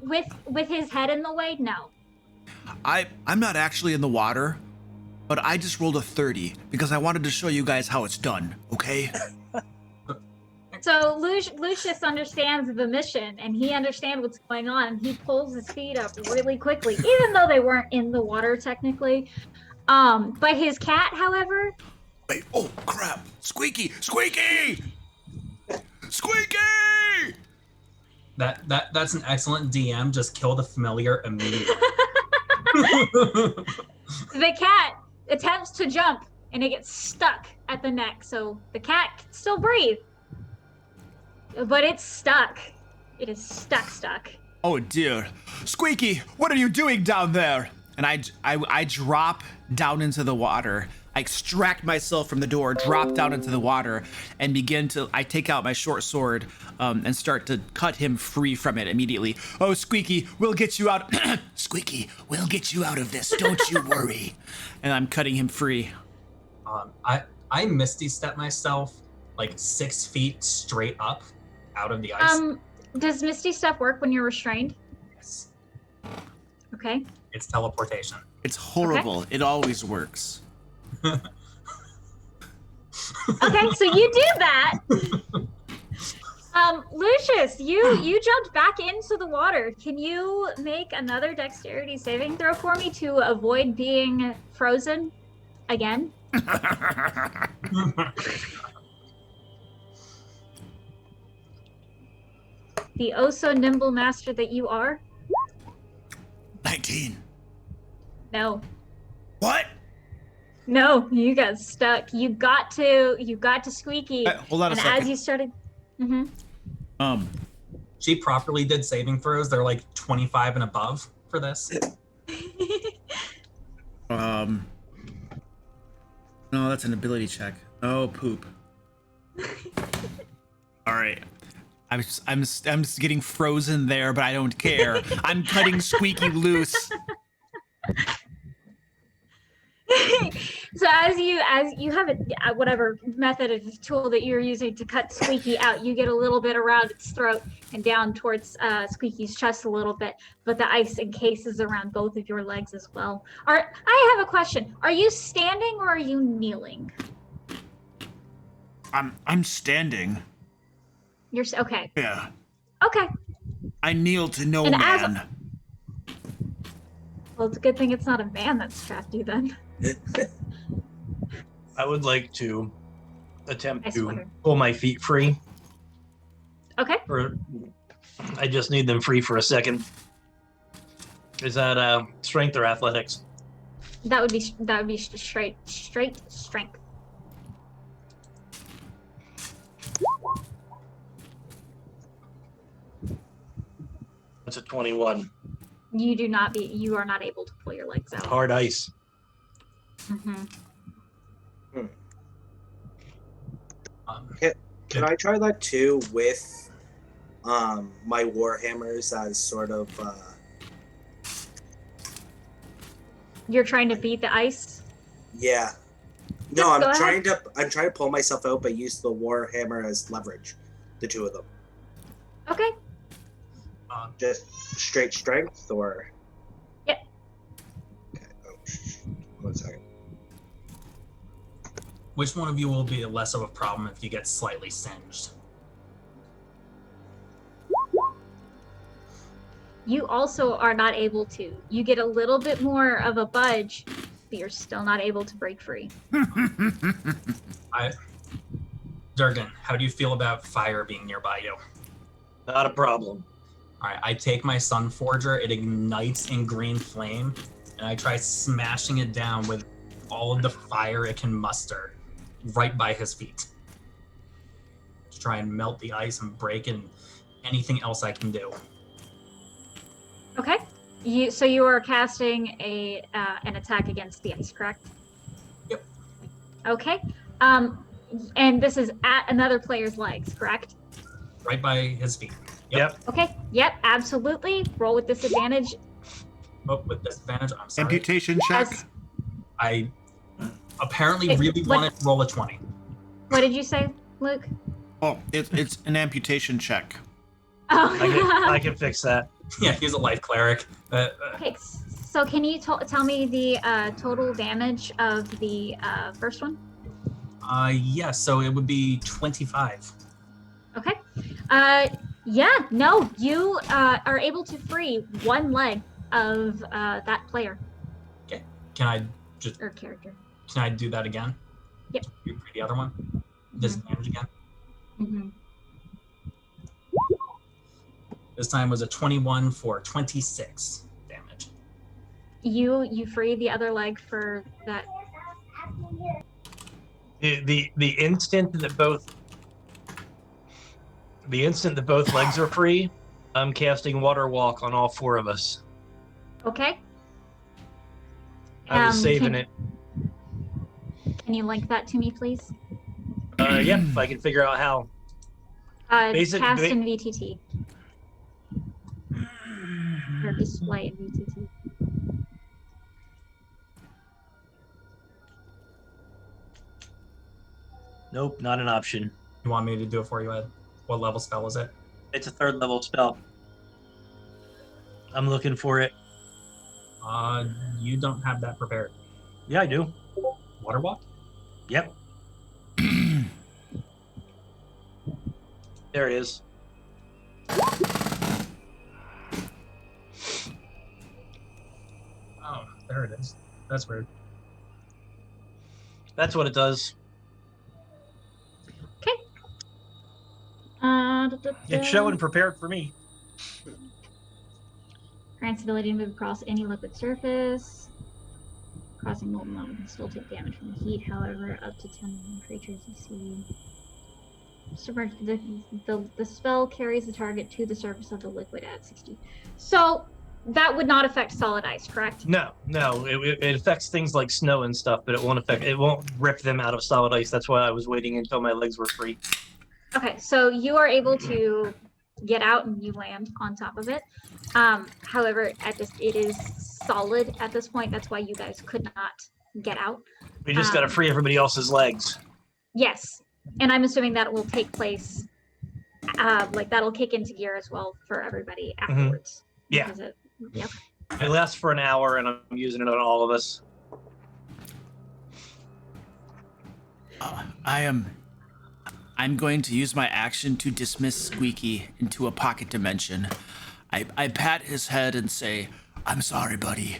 with his head in the way, no. I'm not actually in the water, but I just rolled a 30 because I wanted to show you guys how it's done. Okay. So Lucius understands the mission and he understands what's going on. He pulls his feet up really quickly, even though they weren't in the water technically. But his cat, however. Wait. Oh crap! Squeaky! Squeaky! Squeaky! That's an excellent DM. Just kill the familiar immediately. The cat attempts to jump and it gets stuck at the neck. So the cat can still breathe, but it's stuck. It is stuck. Oh dear. Squeaky, what are you doing down there? And I drop down into the water. I extract myself from the door, drop down into the water, and I take out my short sword and start to cut him free from it immediately. Oh, Squeaky, we'll get you out. Squeaky, we'll get you out of this. Don't you worry. And I'm cutting him free. I misty step myself like 6 feet straight up out of the ice. Does Misty Step work when you're restrained? Yes. Okay. It's teleportation. It's horrible. It always works. Okay, so you do that. Lucius, you jumped back into the water. Can you make another dexterity saving throw for me to avoid being frozen again? The oh so nimble master that you are? 19. No. What? No, you got stuck. You got to Squeaky. Hold on a and second. as you started She properly did saving throws. They're like 25 and above for this. No, that's an ability check. Oh, poop. All right. I'm getting frozen there, but I don't care. I'm cutting Squeaky loose. So as you have whatever method of tool that you're using to cut Squeaky out, you get a little bit around its throat and down towards Squeaky's chest a little bit, but the ice encases around both of your legs as well. I have a question. Are you standing or are you kneeling? I'm standing. You're okay. Yeah. Okay. I kneel to no And man. Well, it's a good thing it's not a man that's trapped you then. I would like to attempt I to swear. pull my feet free. Okay. Or I just need them free for a second. Is that strength or athletics? That would be straight strength. That's a 21. You are not able to pull your legs out. Hard ice. Mm-hmm. Can I try that too with my warhammers as sort of You're trying to beat the ice? yeah. No, Go I'm ahead. trying to pull myself out, but use the warhammer as leverage. The two of them. Okay. Just straight strength or Yep. Okay. Oh, 1 second. Which one of you will be less of a problem if you get slightly singed? You also are not able to. You get a little bit more of a budge, but you're still not able to break free. Durgan, how do you feel about fire being nearby you? Not a problem. All right, I take my Sun Forger, it ignites in green flame, and I try smashing it down with all of the fire it can muster right by his feet. To try and melt the ice and break it and anything else I can do. Okay. So you are casting an attack against the ice, correct? Yep. Okay. And this is at another player's legs, correct? Right by his feet. Yep. Okay. Yep. Absolutely. Roll with disadvantage. Oh, with disadvantage, I'm sorry. Amputation check. As, I apparently It- really what- wanted to roll a 20. what did you say, Luke? Oh, it's an amputation check. Oh. I can fix that. Yeah, he's a life cleric. Okay. So can you tell me the total damage of the first one? Yeah, so it would be 25. Okay. Yeah, no, you are able to free one leg of that player Can I just or character. can I do that again? Yep. You free the other one? Disadvantage again. Mm-hmm. This time was a 21 for 26 damage. You free the other leg for that. The instant that both legs are free, I'm casting Water Walk on all four of us. Okay. I was saving it. Can you link that to me, please? Yep, if I can figure out how. Basic- Cast ba- in VTT. Or display in VTT. Nope, not an option. You want me to do it for you, Ed? What level spell is it? It's a 3rd level spell. I'm looking for it. You don't have that prepared. Yeah, I do. Water walk? Yep. There it is. Oh, there it is. That's weird. That's what it does. It's showing prepared for me. Grants ability to move across any liquid surface. Crossing molten lava can still take damage from the heat, however, up to 10 creatures you see. Submerge the spell carries the target to the surface of the liquid at 60. So that would not affect solid ice, correct? No, it affects things like snow and stuff, but it won't rip them out of solid ice. That's why I was waiting until my legs were free. Okay, so you are able to get out and you land on top of it. However, it is solid at this point. That's why you guys could not get out. We just got to free everybody else's legs. Yes, and I'm assuming that will take place. Like that'll kick into gear as well for everybody afterwards. Yeah. Yep. It lasts for an hour, and I'm using it on all of us. I'm going to use my action to dismiss Squeaky into a pocket dimension. I pat his head and say, "I'm sorry, buddy,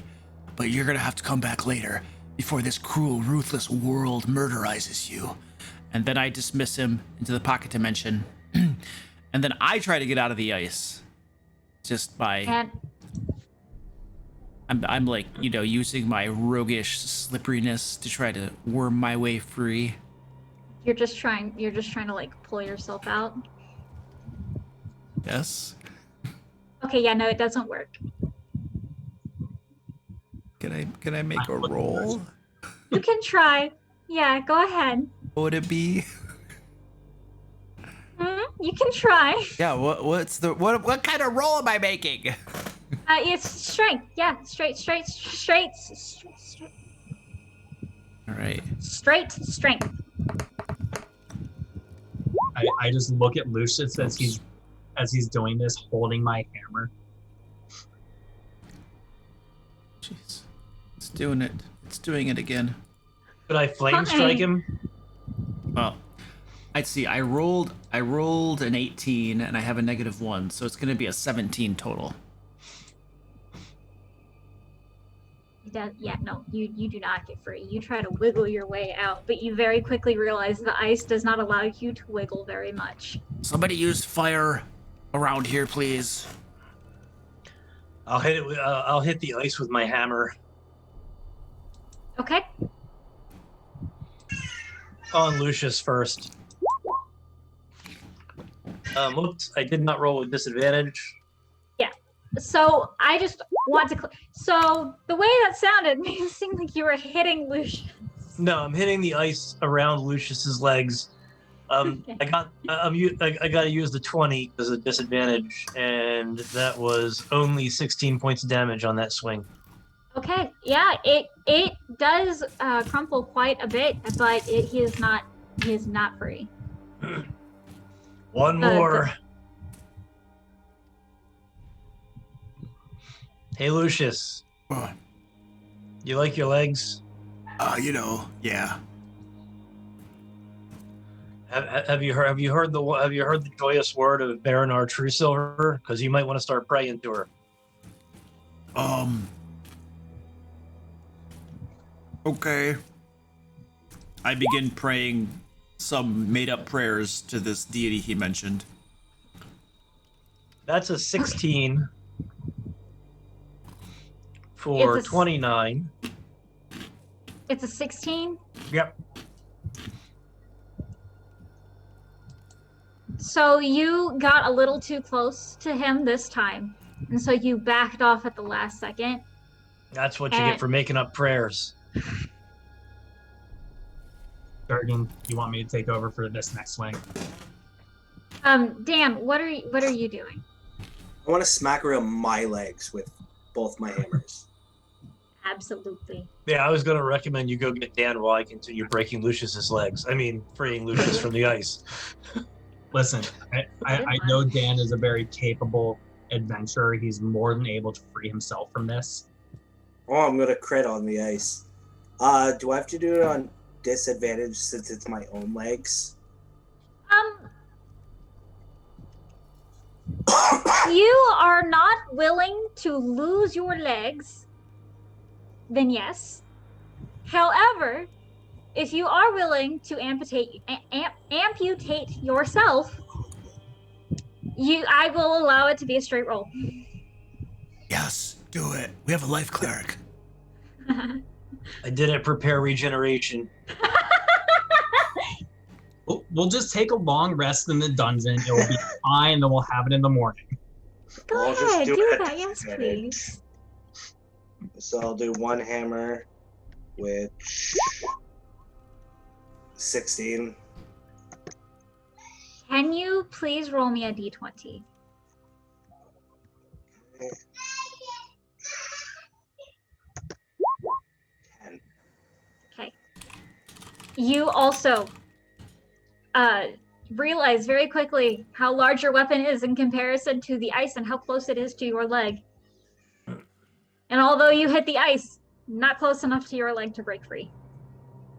but you're gonna have to come back later before this cruel, ruthless world murderizes you." And then I dismiss him into the pocket dimension. And then I try to get out of the ice. Just by... And I'm like, using my roguish slipperiness to try to worm my way free. you're just trying to like pull yourself out. Yes. Okay, yeah, no, it doesn't work. Can I make a roll? You can try. Yeah, go ahead. What would it be? You can try. Yeah, what kind of roll am I making? It's strength. Yeah, straight. All right. Straight strength. I just look at Lucius as he's doing this, holding my hammer. Jeez. It's doing it. It's doing it again. Could I flame strike him? Well, I'd see. I rolled an 18 and I have a -1, so it's going to be a 17 total. Yeah, no, you do not get free. You try to wiggle your way out, but you very quickly realize the ice does not allow you to wiggle very much. Somebody use fire around here, please. I'll hit it. I'll hit the ice with my hammer. Okay. On Lucius first. Whoops! I did not roll with disadvantage. So I just want to. So the way that sounded made it seem like you were hitting Lucius. No, I'm hitting the ice around Lucius's legs. Okay. I got to use the 20 as a disadvantage, and that was only 16 points of damage on that swing. Okay. Yeah, it does crumple quite a bit, but he is not free. One more. Hey, Lucius. What? You like your legs? Yeah. Have you heard the joyous word of Baron R. True Silver? Because you might want to start praying to her. Okay. I begin praying some made-up prayers to this deity he mentioned. That's a 16 for 29. It's a 16. Yep. So you got a little too close to him this time, and so you backed off at the last second. That's what you get for making up prayers. Durgan, you want me to take over for this next swing? Dan, what are you doing? I want to smack around my legs with both my hammers. Absolutely. Yeah, I was going to recommend you go get Dan while I continue breaking Lucius's legs. I mean, freeing Lucius from the ice. Listen, I know Dan is a very capable adventurer. He's more than able to free himself from this. Oh, I'm gonna crit on the ice. Do I have to do it on disadvantage since it's my own legs? You are not willing to lose your legs, then yes. However, if you are willing to amputate yourself, I will allow it to be a straight roll. Yes, do it. We have a life cleric. I didn't prepare regeneration. We'll just take a long rest in the dungeon. It will be fine, then we'll have it in the morning. Go I'll just ahead, do do it that, at yes, disadvantage. please. So I'll do one hammer with 16. Can you please roll me a d20? Okay. You also realize very quickly how large your weapon is in comparison to the ice and how close it is to your leg. And although you hit the ice, not close enough to your leg to break free.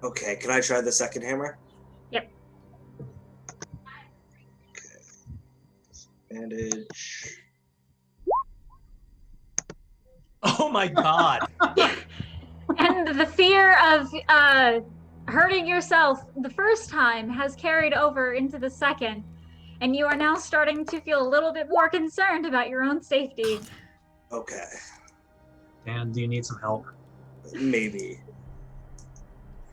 Okay, can I try the second hammer? Yep. Okay. Bandage. Oh my god. And the fear of hurting yourself the first time has carried over into the second. And you are now starting to feel a little bit more concerned about your own safety. Okay, Dan, do you need some help? maybe.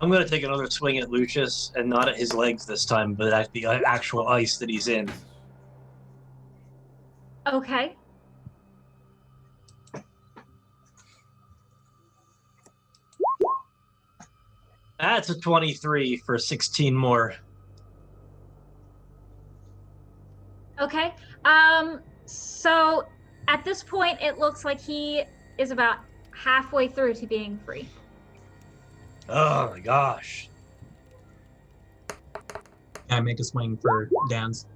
I'm gonna take another swing at Lucius, and not at his legs this time, but at the actual ice that he's in. Okay. That's a 23 for 16 more. Okay. So at this point, it looks like he is about halfway through to being free. Oh my gosh. Can I make a swing for Dan's?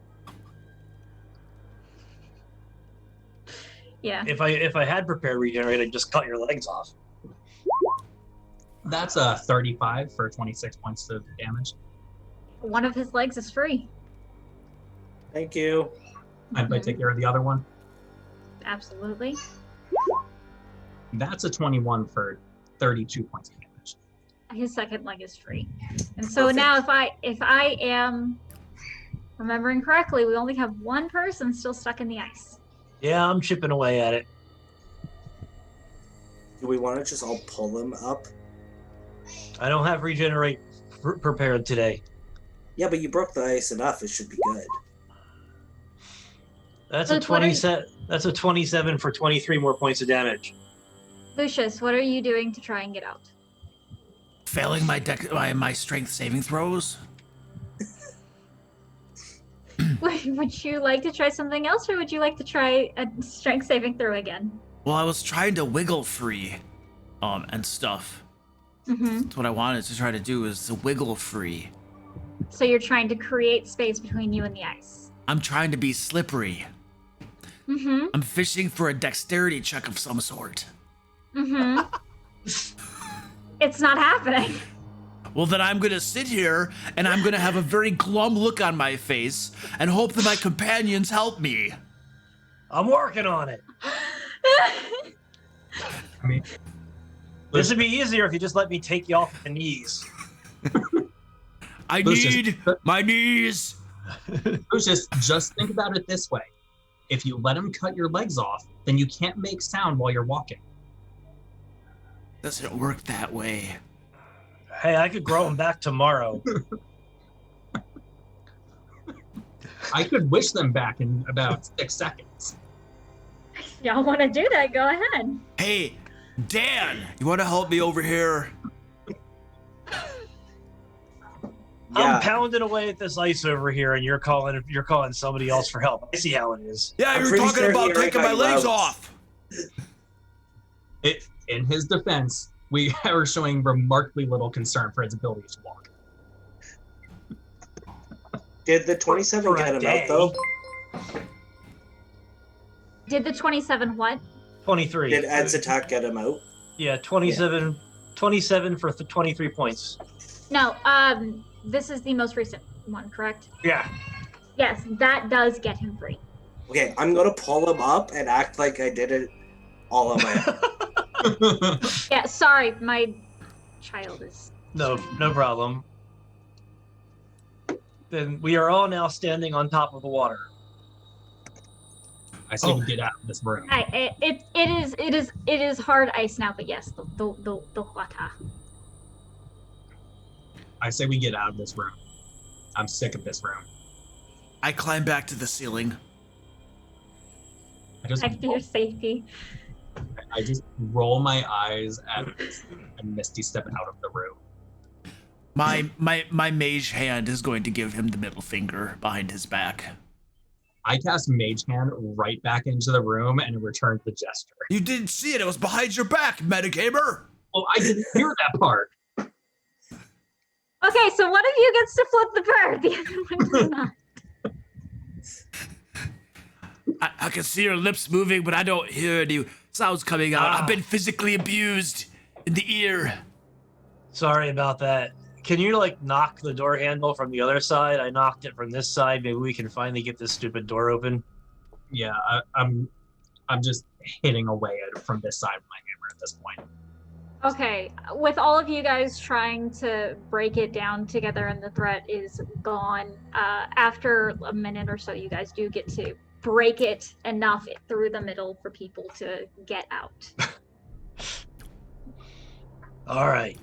Yeah. If I had prepared regenerate, I'd just cut your legs off. That's a 35 for 26 points of damage. One of his legs is free. Thank you. I'd like to take care of the other one. Absolutely. That's a 21 for 32 points of damage. His second leg is free. And so Perfect. now if I am remembering correctly, we only have one person still stuck in the ice. Yeah, I'm chipping away at it. Do we want to just all pull him up? I don't have regenerate prepared today. Yeah, but you broke the ice enough. It should be good. That's Luke, what are you- That's a 27 for 23 more points of damage. Lucius, what are you doing to try and get out? Failing my strength saving throws. Would you like to try something else, or would you like to try a strength saving throw again? Well, I was trying to wiggle free, and stuff. Mm-hmm. That's what I wanted to try to do is to wiggle free. So you're trying to create space between you and the ice. I'm trying to be slippery. Mm-hmm. I'm fishing for a dexterity check of some sort. Mm-hmm. It's not happening. Well, then I'm gonna sit here and I'm gonna have a very glum look on my face and hope that my companions help me. I'm working on it. I mean, This would be easier if you just let me take you off the knees. I Lucius, need my knees. Lucius, just think about it this way. If you let him cut your legs off, then you can't make sound while you're walking. Doesn't work that way. Hey, I could grow them back tomorrow. I could wish them back in about 6 seconds. Y'all want to do that? Go ahead. Hey, Dan, you want to help me over here? Yeah. I'm pounding away at this ice over here, and you're calling somebody else for help. I see how it is. Yeah, I'm you're pretty talking sure about he already taking got my you legs out. off. In his defense, we are showing remarkably little concern for his ability to walk. Did the 27 For a get him day. out, though? Did the 27 what? 23. Did Ed's attack get him out? Yeah, 27 for 23 points. No, this is the most recent one, correct? Yeah. Yes, that does get him free. Okay, I'm going to pull him up and act like I did it all on my own. Yeah, sorry, my child is... No problem. Then we are all now standing on top of the water. I say we get out of this room. It is hard ice now, but yes, the water. I say we get out of this room. I'm sick of this room. I climb back to the ceiling. Back to your safety. I just roll my eyes at this and Misty step out of the room. My mage hand is going to give him the middle finger behind his back. I cast Mage Hand right back into the room and returned the gesture. You didn't see it. It was behind your back, metagamer. Oh, I didn't hear that part. Okay, so one of you gets to flip the bird. The other one does not. I can see your lips moving, but I don't hear any sounds coming out. I've been physically abused in the ear. Sorry about that. Can you like knock the door handle from the other side? I knocked it from this side. Maybe we can finally get this stupid door open. Yeah, I'm just hitting away at it from this side with my hammer at this point. Okay, with all of you guys trying to break it down together and the threat is gone, after a minute or so, you guys do get to break it enough through the middle for people to get out. All right,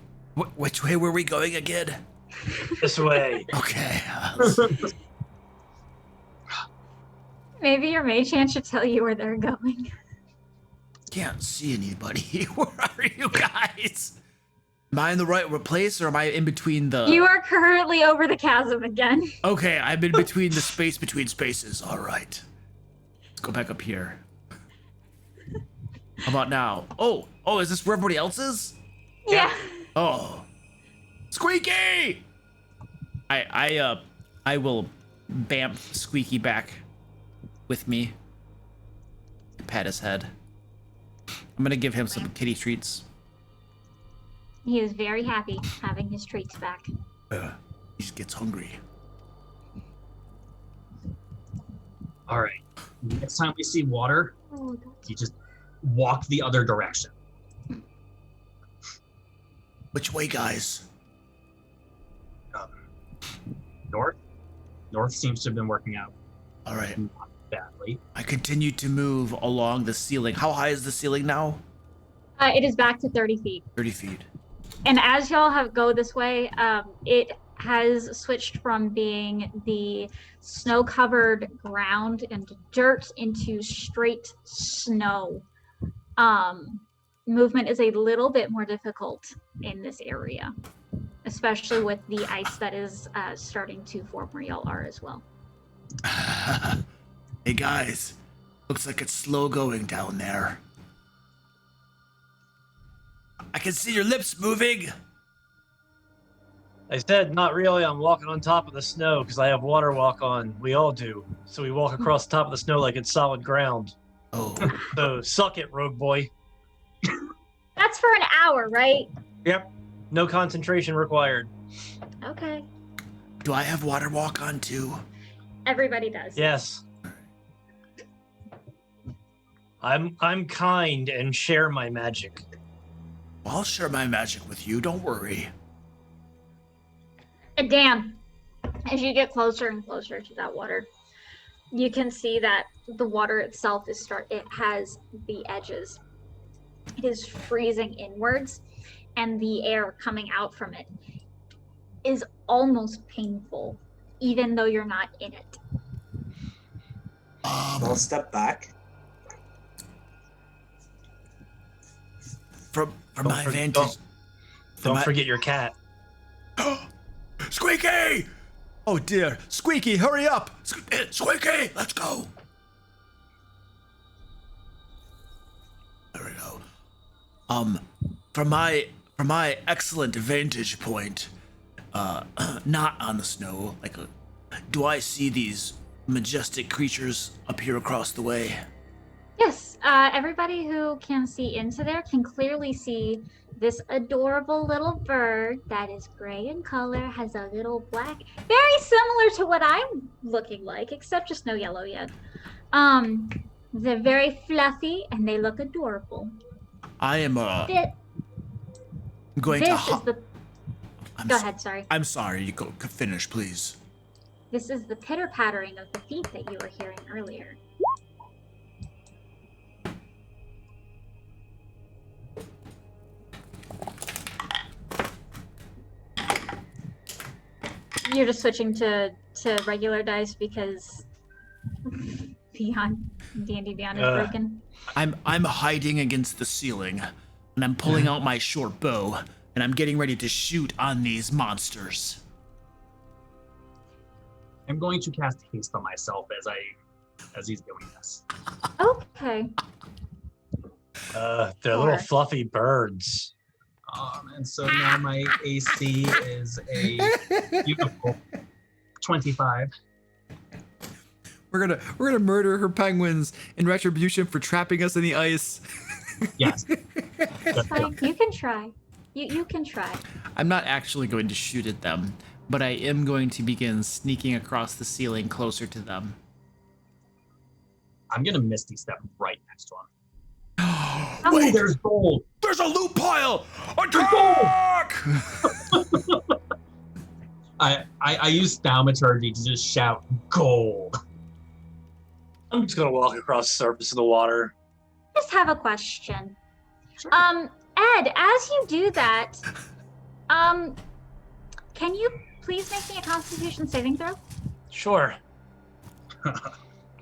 Which way were we going again? this way. Okay. Maybe your mage hand should tell you where they're going. Can't see anybody. Where are you guys? Am I in the right place or am I in between the... You are currently over the chasm again. Okay, I'm in between the space between spaces. All right. Let's go back up here. How about now? Oh, is this where everybody else is? Yeah. Oh. Squeaky! I will bamf Squeaky back with me. Pat his head. I'm gonna give him some kitty treats. He is very happy having his treats back. He just gets hungry. All right. Next time we see water, you just walk the other direction. Which way, guys? North. North seems to have been working out All right. not badly. I continue to move along the ceiling. How high is the ceiling now? It is back to 30 feet. 30 feet. And as y'all go this way, it has switched from being the snow-covered ground and dirt into straight snow. Movement is a little bit more difficult in this area, especially with the ice that is starting to form where y'all are as well. Hey guys, looks like it's slow going down there. I can see your lips moving. I said, not really. I'm walking on top of the snow because I have water walk on. We all do. So we walk across the top of the snow like it's solid ground. Oh, So suck it, rogue boy. That's for an hour, right? Yep. No concentration required. Okay. do I have water walk on too? Everybody does. Yes. I'm kind and share my magic. I'll share my magic with you, don't worry. And Dan, as you get closer and closer to that water, you can see that the water itself it has the edges. It is freezing inwards, and the air coming out from it is almost painful, even though you're not in it. I'll step back. From my for- vantage... Don't my- forget your cat. Squeaky! Oh dear. Squeaky, hurry up! Squeaky, let's go! There we go. From my excellent vantage point, not on the snow, do I see these majestic creatures appear across the way? Yes, everybody who can see into there can clearly see this adorable little bird that is gray in color, has a little black, very similar to what I'm looking like, except just no yellow yet. They're very fluffy and they look adorable. I am This, going this to. is the. I'm Go s- ahead, sorry. I'm sorry. You go finish, please. This is the pitter pattering of the feet that you were hearing earlier. You're just switching to regular dice because Beyond D&D Beyond is broken. I'm hiding against the ceiling, and I'm pulling out my short bow, and I'm getting ready to shoot on these monsters. I'm going to cast haste on myself as he's doing this. Okay. They're little Sure. fluffy birds. And so now my AC is a beautiful 25. We're gonna murder her penguins in retribution for trapping us in the ice. Yes. It's fine. You can try. You can try. I'm not actually going to shoot at them, but I am going to begin sneaking across the ceiling closer to them. I'm gonna Misty Step right next to him. Oh, Wait, There's gold. there's a loot pile! Attack! I use thaumaturgy to just shout gold. I'm just gonna walk across the surface of the water. just have a question. Sure. Ed, as you do that, can you please make me a Constitution saving throw? Sure.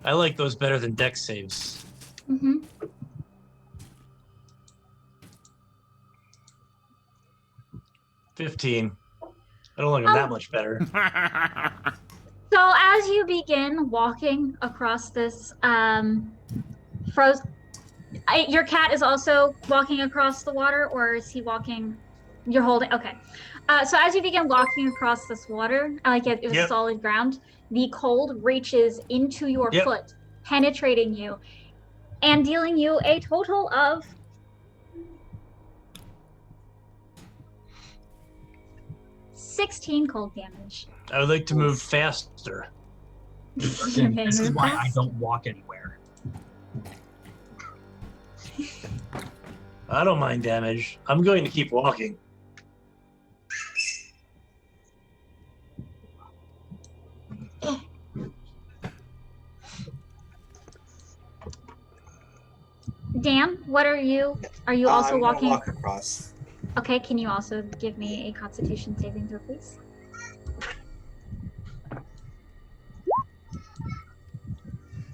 I like those better than deck saves. Mm-hmm. 15. I don't like them that much better. So as you begin walking across this your cat is also walking across the water, or is he walking? You're holding. Okay. So as you begin walking across this water, like it was Yep. solid ground, the cold reaches into your Yep. foot, penetrating you, and dealing you a total of 16 cold damage. I would like to move faster. Again, Okay, this is move why fast. I don't walk anywhere. I don't mind damage. I'm going to keep walking. Dan, what are you? Are you also I'm gonna walking? walk across. Okay, can you also give me a Constitution saving throw, please?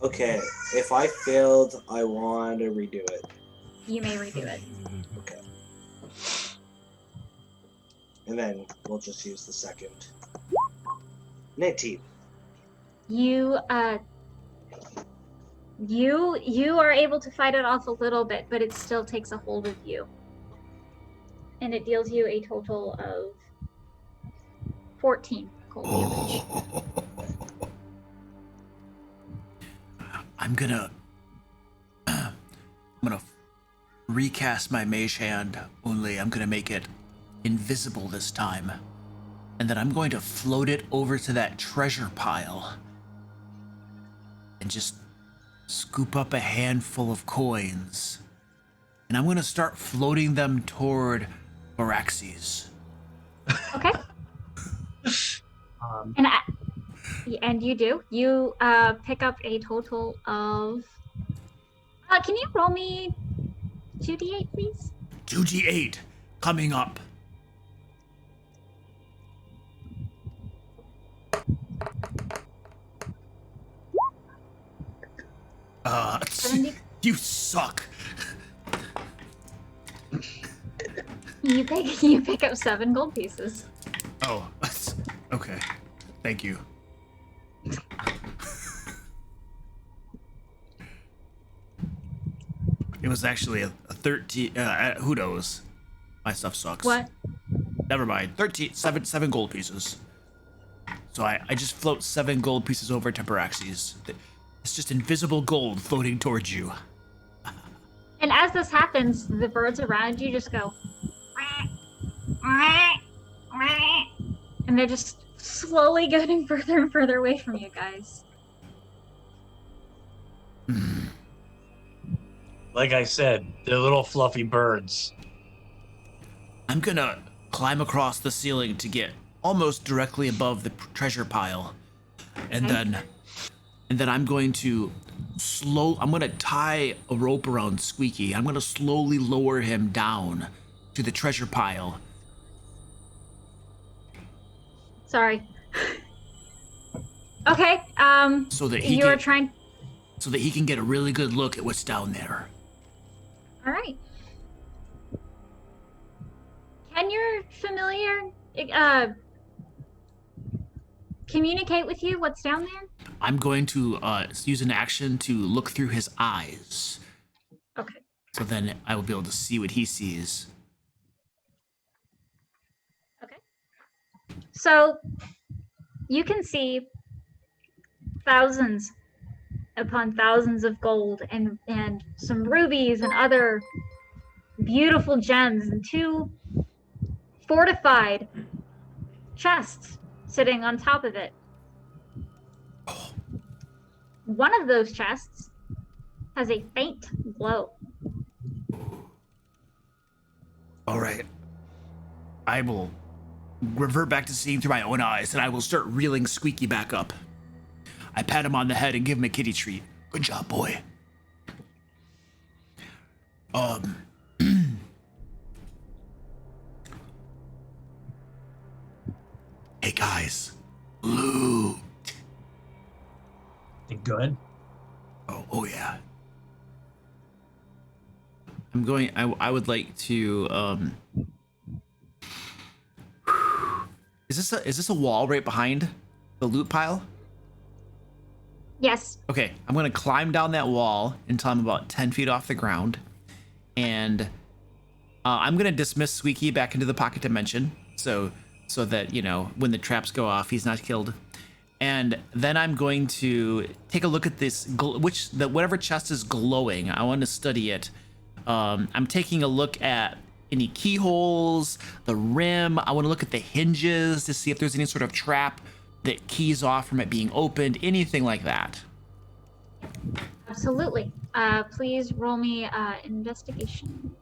Okay, if I failed, I want to redo it. You may redo it. Okay. And then we'll just use the second. 19. You are able to fight it off a little bit, but it still takes a hold of you. And it deals you a total of 14 cold damage. I'm gonna recast my mage hand, only I'm gonna make it invisible this time. And then I'm going to float it over to that treasure pile and just scoop up a handful of coins. And I'm gonna start floating them toward Varaxes. Okay. And you do. You pick up a total of. Can you roll me 2d8, please? 2d8 coming up. Uh, 70. you suck. You pick up 7 gold pieces. Oh, okay. Thank you. It was actually a 13. Who knows? My stuff sucks. What? Never mind. 7 gold pieces. So I just float 7 gold pieces over to Varaxes. It's just invisible gold floating towards you. And as this happens, the birds around you just go. And they're just slowly getting further and further away from you guys. Like I said, they're little fluffy birds. I'm gonna climb across the ceiling to get almost directly above the treasure pile. And Okay. then I'm going to I'm gonna tie a rope around Squeaky. I'm gonna slowly lower him down to the treasure pile. Sorry. Okay. So that You're trying. so that he can get a really good look at what's down there. All right. And your familiar communicate with you what's down there? I'm going to use an action to look through his eyes. Okay. So then I will be able to see what he sees. Okay. So you can see thousands upon thousands of gold and some rubies and other beautiful gems and 2 fortified chests sitting on top of it. One of those chests has a faint glow. All right. I will revert back to seeing through my own eyes, and I will start reeling Squeaky back up. I pat him on the head and give him a kitty treat. Good job, boy. Hey guys, loot. Good. Oh yeah. I'm going. I would like to. Is this a wall right behind the loot pile? Yes. Okay, I'm gonna climb down that wall until I'm about 10 feet off the ground, and I'm gonna dismiss Squeaky back into the pocket dimension, so that when the traps go off, he's not killed. And then I'm going to take a look at this, whatever chest is glowing. I want to study it. I'm taking a look at any keyholes, the rim. I want to look at the hinges to see if there's any sort of trap that keys off from it being opened, anything like that. Absolutely. Please roll me investigation.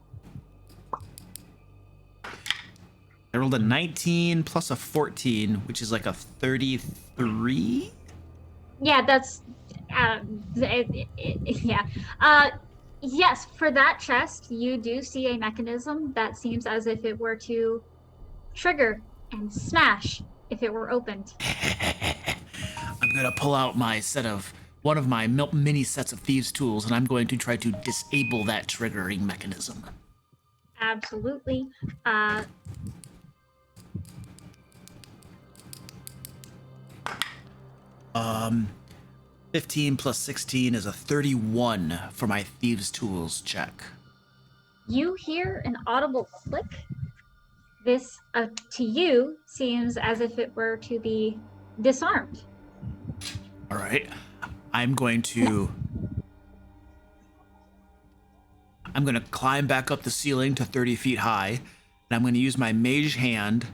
I rolled a 19 plus a 14, which is like a 33. Yeah, that's yeah. Yes, for that chest, you do see a mechanism that seems as if it were to trigger and smash if it were opened. I'm gonna pull out one of my mini sets of thieves' tools, and I'm going to try to disable that triggering mechanism. Absolutely. 15 plus 16 is a 31 for my thieves' tools check. You hear an audible click. This, to you, seems as if it were to be disarmed. All right, I'm going to climb back up the ceiling to 30 feet high, and I'm going to use my mage hand.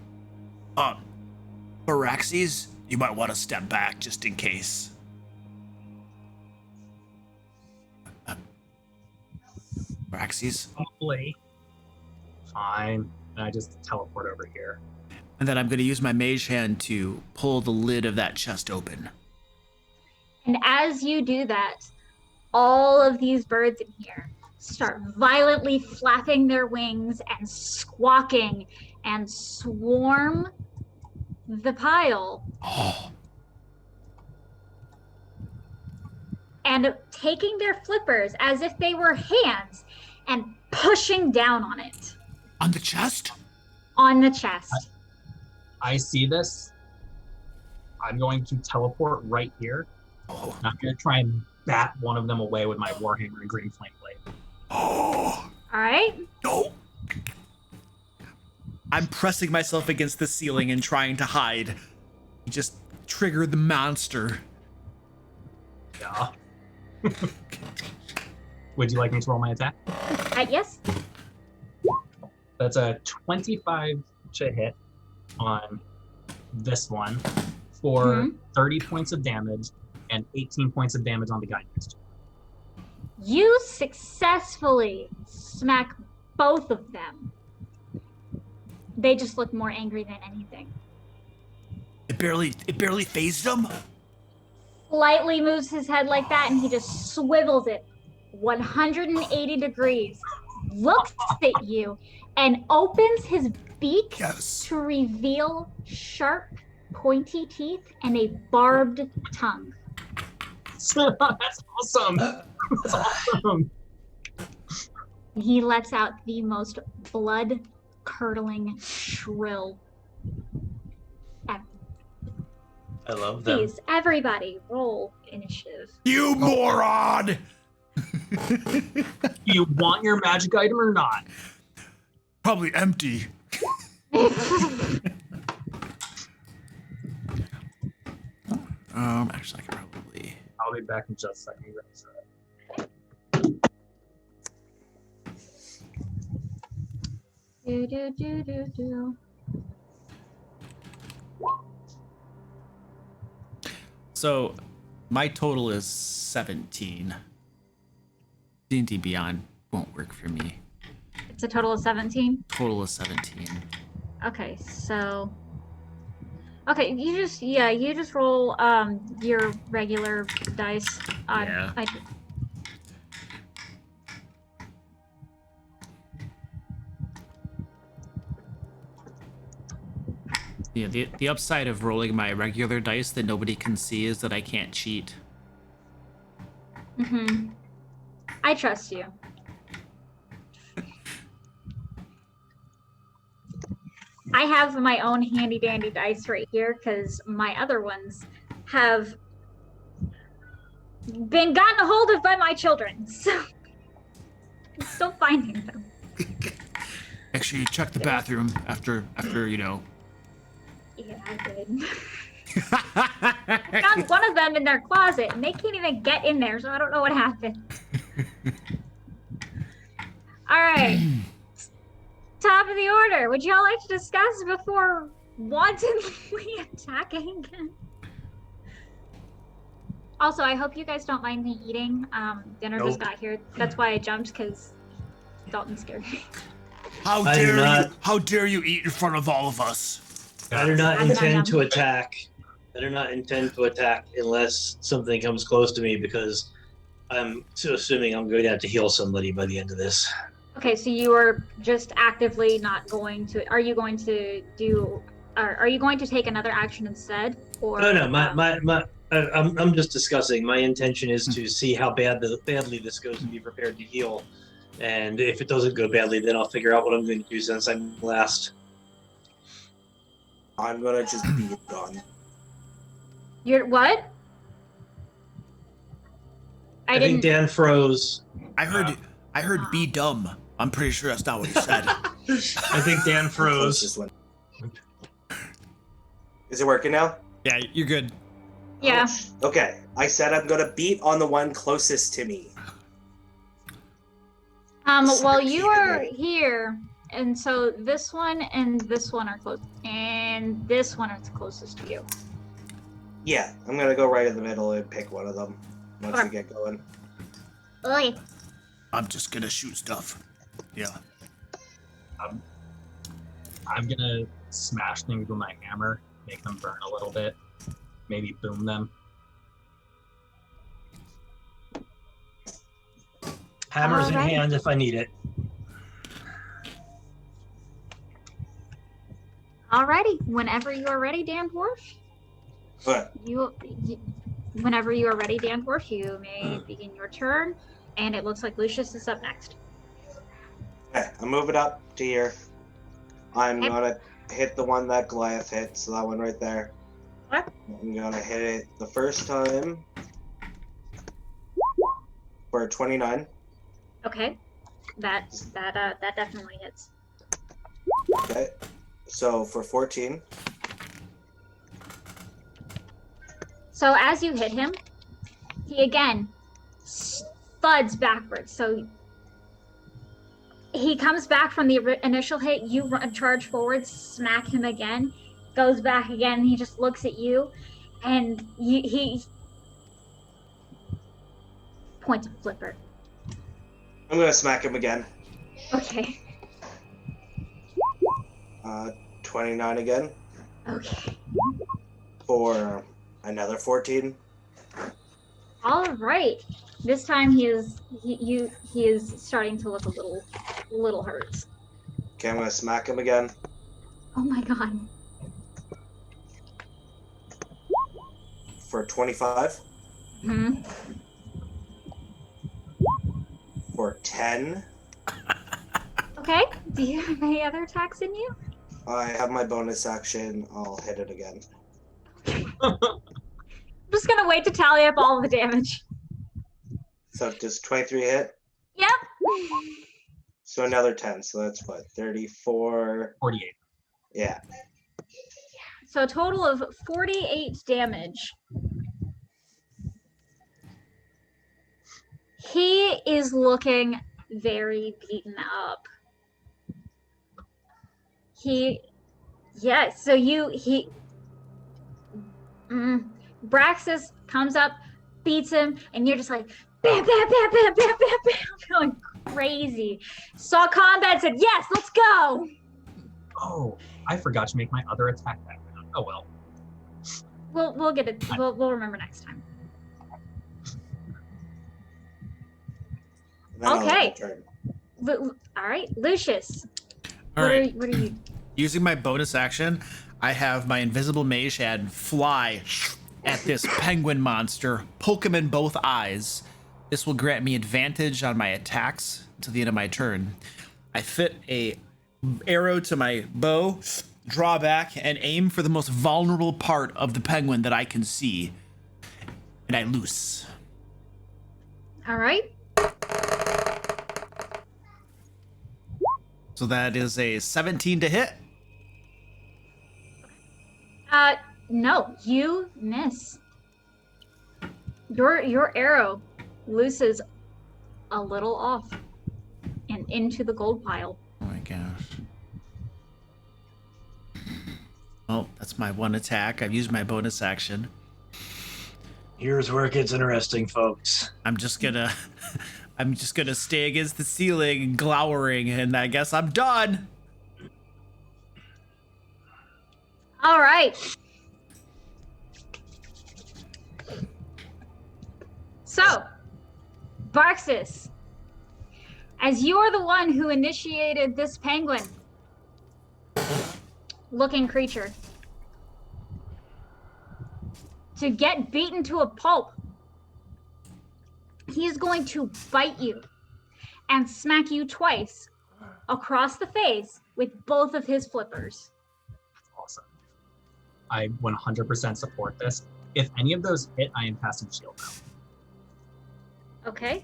Araxes, you might want to step back just in case. Araxes. Probably. Fine. And I just teleport over here. And then I'm going to use my mage hand to pull the lid of that chest open. And as you do that, all of these birds in here start violently flapping their wings and squawking and swarm the pile. Oh. And taking their flippers as if they were hands and pushing down on it. On the chest? On the chest. I see this. I'm going to teleport right here. Oh. And I'm going to try and bat one of them away with my Warhammer and Green Flame Blade. Oh. All right. No. I'm pressing myself against the ceiling and trying to hide. Just trigger the monster. Yeah. Would you like me to roll my attack? Yes. That's a 25 to hit on this one for 30 points of damage and 18 points of damage on the guy next to it. You successfully smack both of them. They just look more angry than anything. It barely phased him? Slightly moves his head like that, and he just swivels it 180 degrees, looks at you, and opens his beak to reveal sharp, pointy teeth and a barbed tongue. That's awesome. That's awesome. He lets out the most blood curdling shrill. I love them. Please, everybody, roll initiative. You moron! Do you want your magic item or not? Probably empty. Actually, I could probably. I'll be back in just a second. You guys, Do. So, my total is 17. D&D Beyond won't work for me. It's a total of 17. Total is 17. Okay, so. Okay, you just roll your regular dice. Yeah. Yeah, the upside of rolling my regular dice that nobody can see is that I can't cheat. I trust you. I have my own handy dandy dice right here because my other ones have been gotten a hold of by my children. So I'm still finding them. Actually, check the bathroom after you know. Yeah, I did. I found one of them in their closet and they can't even get in there, so I don't know what happened. All right. Top of the order. Would y'all like to discuss before wantonly attacking? Also, I hope you guys don't mind me eating. Dinner just got here. That's why I jumped, because Dalton scared me. How dare you eat in front of all of us? I do not intend to attack. I do not intend to attack unless something comes close to me, because I'm assuming I'm going to have to heal somebody by the end of this. Okay, so you are just actively not going to. Are you going to do? Are you going to take another action instead? Or No. I'm just discussing. My intention is to see how badly this goes and be prepared to heal. And if it doesn't go badly, then I'll figure out what I'm going to do since I'm last. I'm gonna just be done. You're what? I think Dan froze. I heard be dumb. I'm pretty sure that's not what he said. I think Dan froze. This one. Is it working now? Yeah, you're good. Yeah. Okay. I said I'm gonna beat on the one closest to me. Well, you are here, and so this one and this one are close, and this one is closest to you. Yeah, I'm gonna go right in the middle and pick one of them once we get going. Oi. I'm just gonna shoot stuff. Yeah. I'm gonna smash things with my hammer, make them burn a little bit, maybe boom them. Hammers in hand if I need it. Alrighty. Whenever you are ready, Dan Dwarf. What? Whenever you are ready, Dan Dwarf, you may begin your turn. And it looks like Lucius is up next. Okay, I'm moving up to here. I'm gonna hit the one that Goliath hit, so that one right there. What? I'm gonna hit it the first time for 29. Okay. That definitely hits. Okay, so for 14. So as you hit him, he again thuds backwards. So he comes back from the initial hit. You charge forward, smack him again, goes back again. And he just looks at you, and he points a flipper. I'm gonna smack him again. Okay. 29 again Okay. for another 14. All right. This time he is starting to look a little hurt. Okay, I'm gonna smack him again Oh my god. for 25. Hmm. For 10. Okay. Do you have any other attacks in you? I have my bonus action. I'll hit it again. I'm just gonna wait to tally up all of the damage. So does 23 hit? Yep. So another 10. So that's what? 34. 48. Yeah. So a total of 48 damage. He is looking very beaten up. Braxis comes up, beats him, and you're just like, bam, bam, bam, bam, bam, bam, bam, going crazy. Saw combat, said, yes, let's go. Oh, I forgot to make my other attack that round. Oh well. We'll get it. We'll remember next time. Then I'll Okay. return. All right, Lucius. All right. What are you? Using my bonus action, I have my invisible mage hand fly at this penguin monster, poke him in both eyes. This will grant me advantage on my attacks until the end of my turn. I fit a arrow to my bow, draw back, and aim for the most vulnerable part of the penguin that I can see. And I loose. All right. So that is a 17 to hit. No, you miss. Your arrow looses a little off and into the gold pile. Oh my gosh. Oh, that's my one attack. I've used my bonus action. Here's where it gets interesting, folks. I'm just gonna stay against the ceiling, glowering, and I guess I'm done. All right. So, Barxis, as you are the one who initiated this penguin-looking creature to get beaten to a pulp, he is going to bite you and smack you twice across the face with both of his flippers. Awesome. I 100% support this. If any of those hit, I am casting shield now. Okay.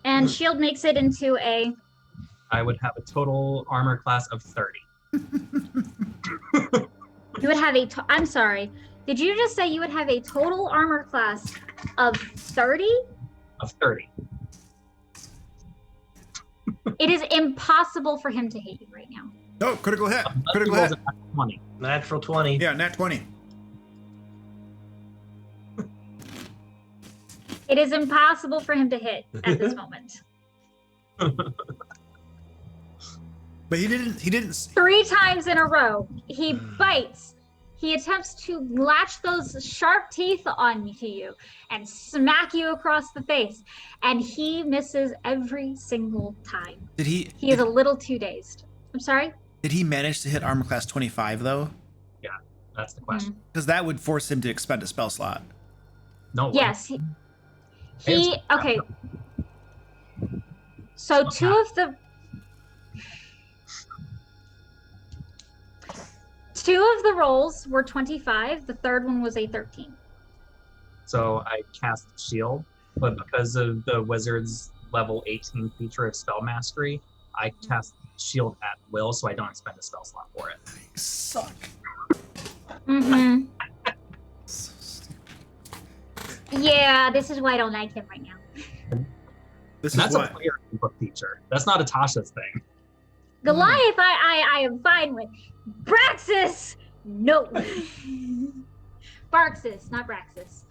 And shield makes it into a... I would have a total armor class of 30. You would have a... I'm sorry. Did you just say you would have a total armor class of 30? Of 30. It is impossible for him to hit you right now. Oh, critical hit. Unless he Critical rolls hit. a 20. Natural 20. Yeah, nat 20. It is impossible for him to hit at this moment. But he didn't 3 times in a row, he bites. He attempts to latch those sharp teeth onto you and smack you across the face. And he misses every single time. He is a little too dazed. I'm sorry? Did he manage to hit armor class 25 though? Yeah, that's the question. Because that would force him to expend a spell slot. No. Yes. He okay. So two of the rolls were 25. The third one was a 13. So I cast shield, but because of the wizard's level 18 feature of spell mastery, I cast shield at will, so I don't expend a spell slot for it. You suck. Mm-hmm. So stupid. Yeah, this is why I don't like him right now. This And is that's what a player book feature. That's not a Tasha's thing. Goliath, I am fine with. Braxis, no. Barxis, not Braxis.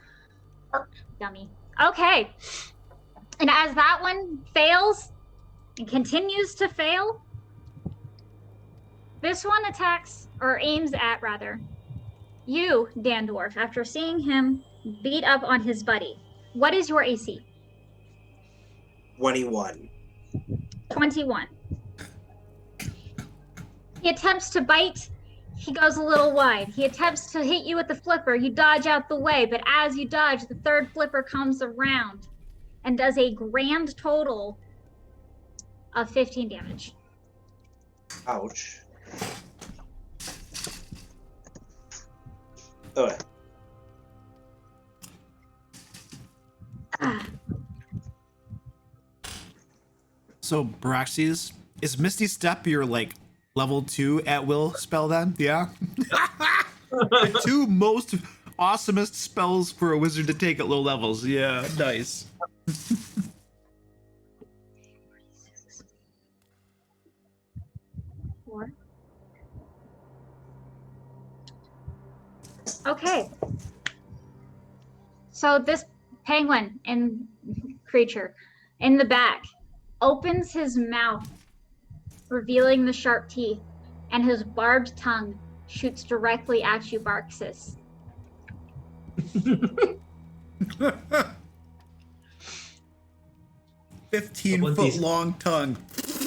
Dummy. Okay. And as that one fails and continues to fail, this one attacks, or aims at rather, you, Dandorf, after seeing him beat up on his buddy. What is your AC? 21. 21. He attempts to bite. He goes a little wide. He attempts to hit you with the flipper. You dodge out the way, but as you dodge, the third flipper comes around and does a grand total of 15 damage. Ouch. Oh, Ah, So, Baraxes, is Misty Step your, like, level 2 at will spell then? Yeah? The 2 most awesomest spells for a wizard to take at low levels. Yeah, nice. Four. Okay. So this penguin and creature in the back opens his mouth, revealing the sharp teeth, and his barbed tongue shoots directly at you, Barxis. 15-foot long tongue.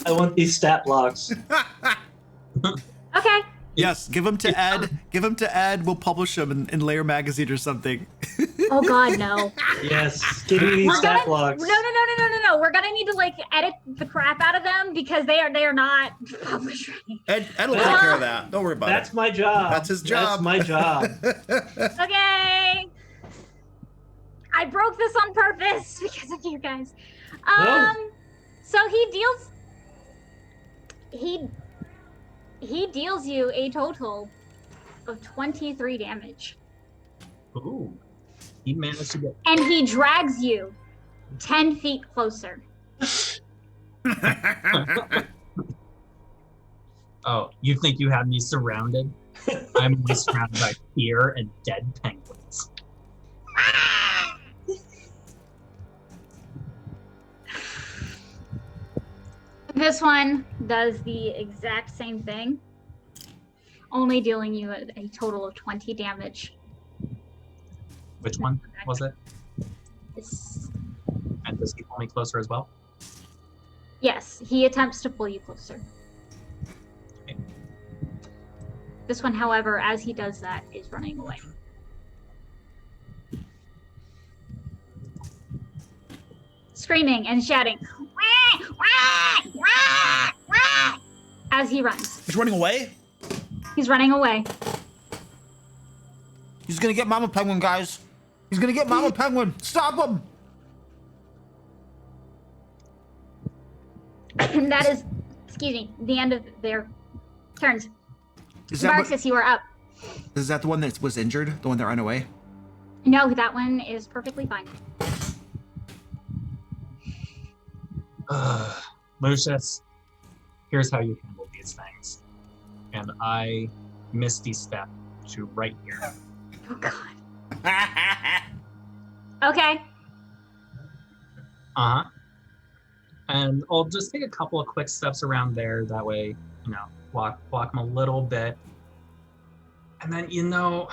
I want these stat blocks. Okay. Yes, give them to Ed. Give them to Ed. We'll publish them in Layer Magazine or something. Oh God, no. Yes, give me these stat blocks. No. We're gonna need to like edit the crap out of them because they are not published ready. Ed will take care of that. Don't worry about That's it. my job. That's his job. That's my job. Okay. I broke this on purpose because of you guys. No. So he deals you a total of 23 damage. Ooh. He managed to get. And he drags you 10 feet closer. Oh, you think you have me surrounded? I'm only surrounded by fear and dead penguins. This one does the exact same thing, only dealing you a total of 20 damage. Which one was it? This- And does he pull me closer as well? Yes, he attempts to pull you closer. Okay. This one, however, as he does that, is running away. Screaming and shouting, "Wah! Wah! Wah! Wah!" as he runs. He's running away. He's running away. He's gonna get Mama Penguin, guys. He's gonna get Mama Penguin. Stop him. And that is, excuse me, the end of their turns. Is that, Marcus, you are up. is that the one that was injured? The one that ran away? No, that one is perfectly fine. Lucius, here's how you handle these things. And I misty step to right here. Oh God. Okay. Uh-huh. And I'll just take a couple of quick steps around there. That way, you know, block him a little bit. And then, you know,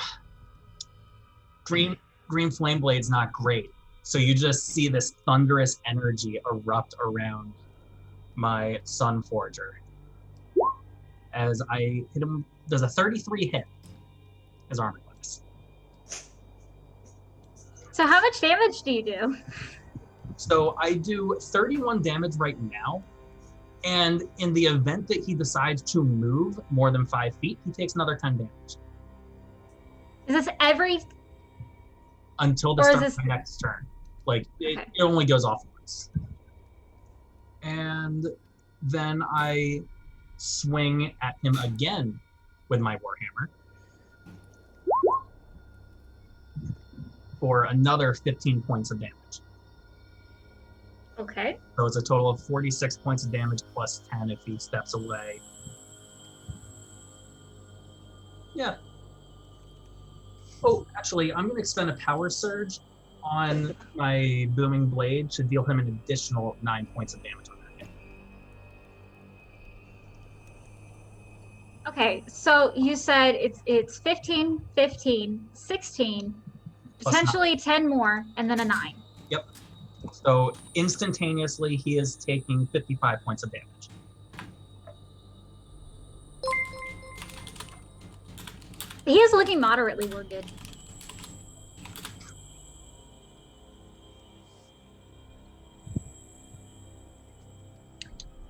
green flame blade's not great. So you just see this thunderous energy erupt around my Sun Forger. As I hit him, does a 33 hit his armor class. So how much damage do you do? So I do 31 damage right now. And in the event that he decides to move more than 5 feet, he takes another 10 damage Is this every? until the Or is start of this- my next turn. Like, Okay. it only goes off once. And then I swing at him again with my Warhammer for another 15 points of damage. Okay. So it's a total of 46 points of damage plus 10 if he steps away. Yeah. Oh, actually, I'm going to expend a power surge on my booming blade to deal him an additional 9 points of damage on that hit. Okay. So you said it's 15, 15, 16, Plus potentially 10 more, and then a 9. So instantaneously, he is taking 55 points of damage. He is looking moderately wounded.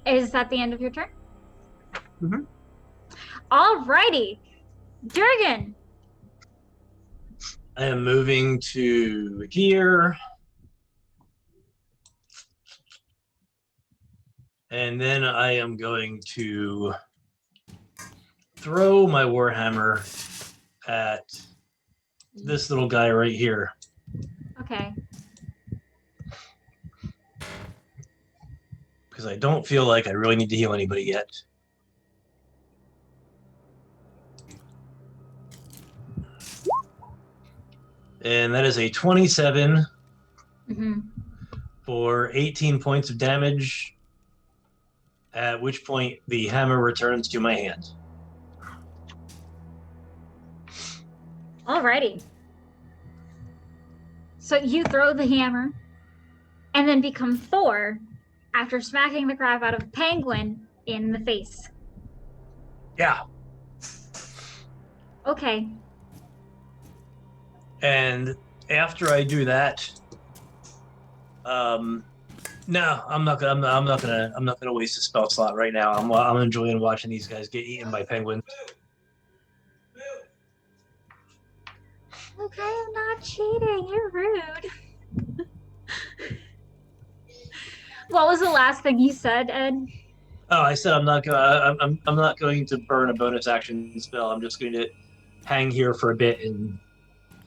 Is that the end of your turn? Mhm. Alrighty. Durgan. I am moving to here. And then I am going to throw my Warhammer at this little guy right here. Okay. Because I don't feel like I really need to heal anybody yet. And that is a 27 Mm-hmm. for 18 points of damage, at which point the hammer returns to my hand. Alrighty. So you throw the hammer and then become Thor after smacking the crap out of Penguin in the face. Yeah. Okay. And after I do that, no, I'm not gonna waste a spell slot right now. I'm enjoying watching these guys get eaten by penguins. Okay, I'm not cheating. You're rude. What was the last thing you said, Ed? Oh, I said I'm not going to burn a bonus action spell. I'm just going to hang here for a bit, and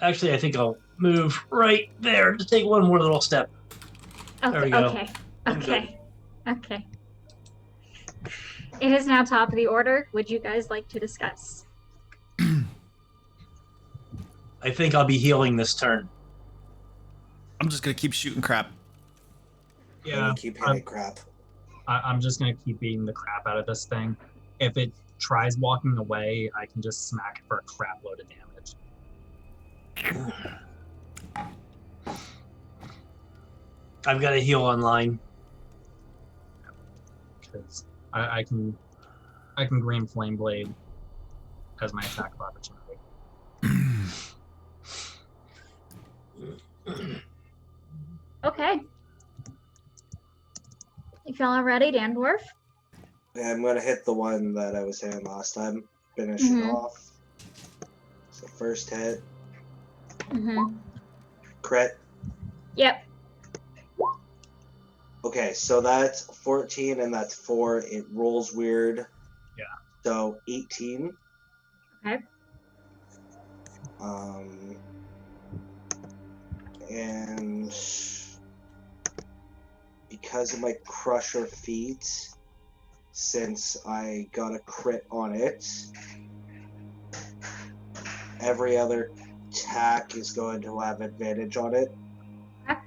actually, I think I'll move right there to take one more little step. There we go. Okay. I'm Okay. Okay. It is now top of the order. Would you guys like to discuss? I think I'll be healing this turn. I'm just gonna keep shooting crap. Yeah, Keep hitting crap. I'm just gonna keep beating the crap out of this thing. If it tries walking away, I can just smack it for a crap load of damage. I've got a heal online. Because I can green flame blade as my attack of opportunity. Okay. If y'all are ready, Dan Dwarf. Yeah, I'm gonna hit the one that I was hitting last time. Finish it Mhm. off. So first hit, Mm-hmm. crit. Yep. Okay, so that's 14 and that's 4. It rolls weird. Yeah. So 18. Okay. And because of my crusher feat, since I got a crit on it, every other attack is going to have advantage on it. Okay.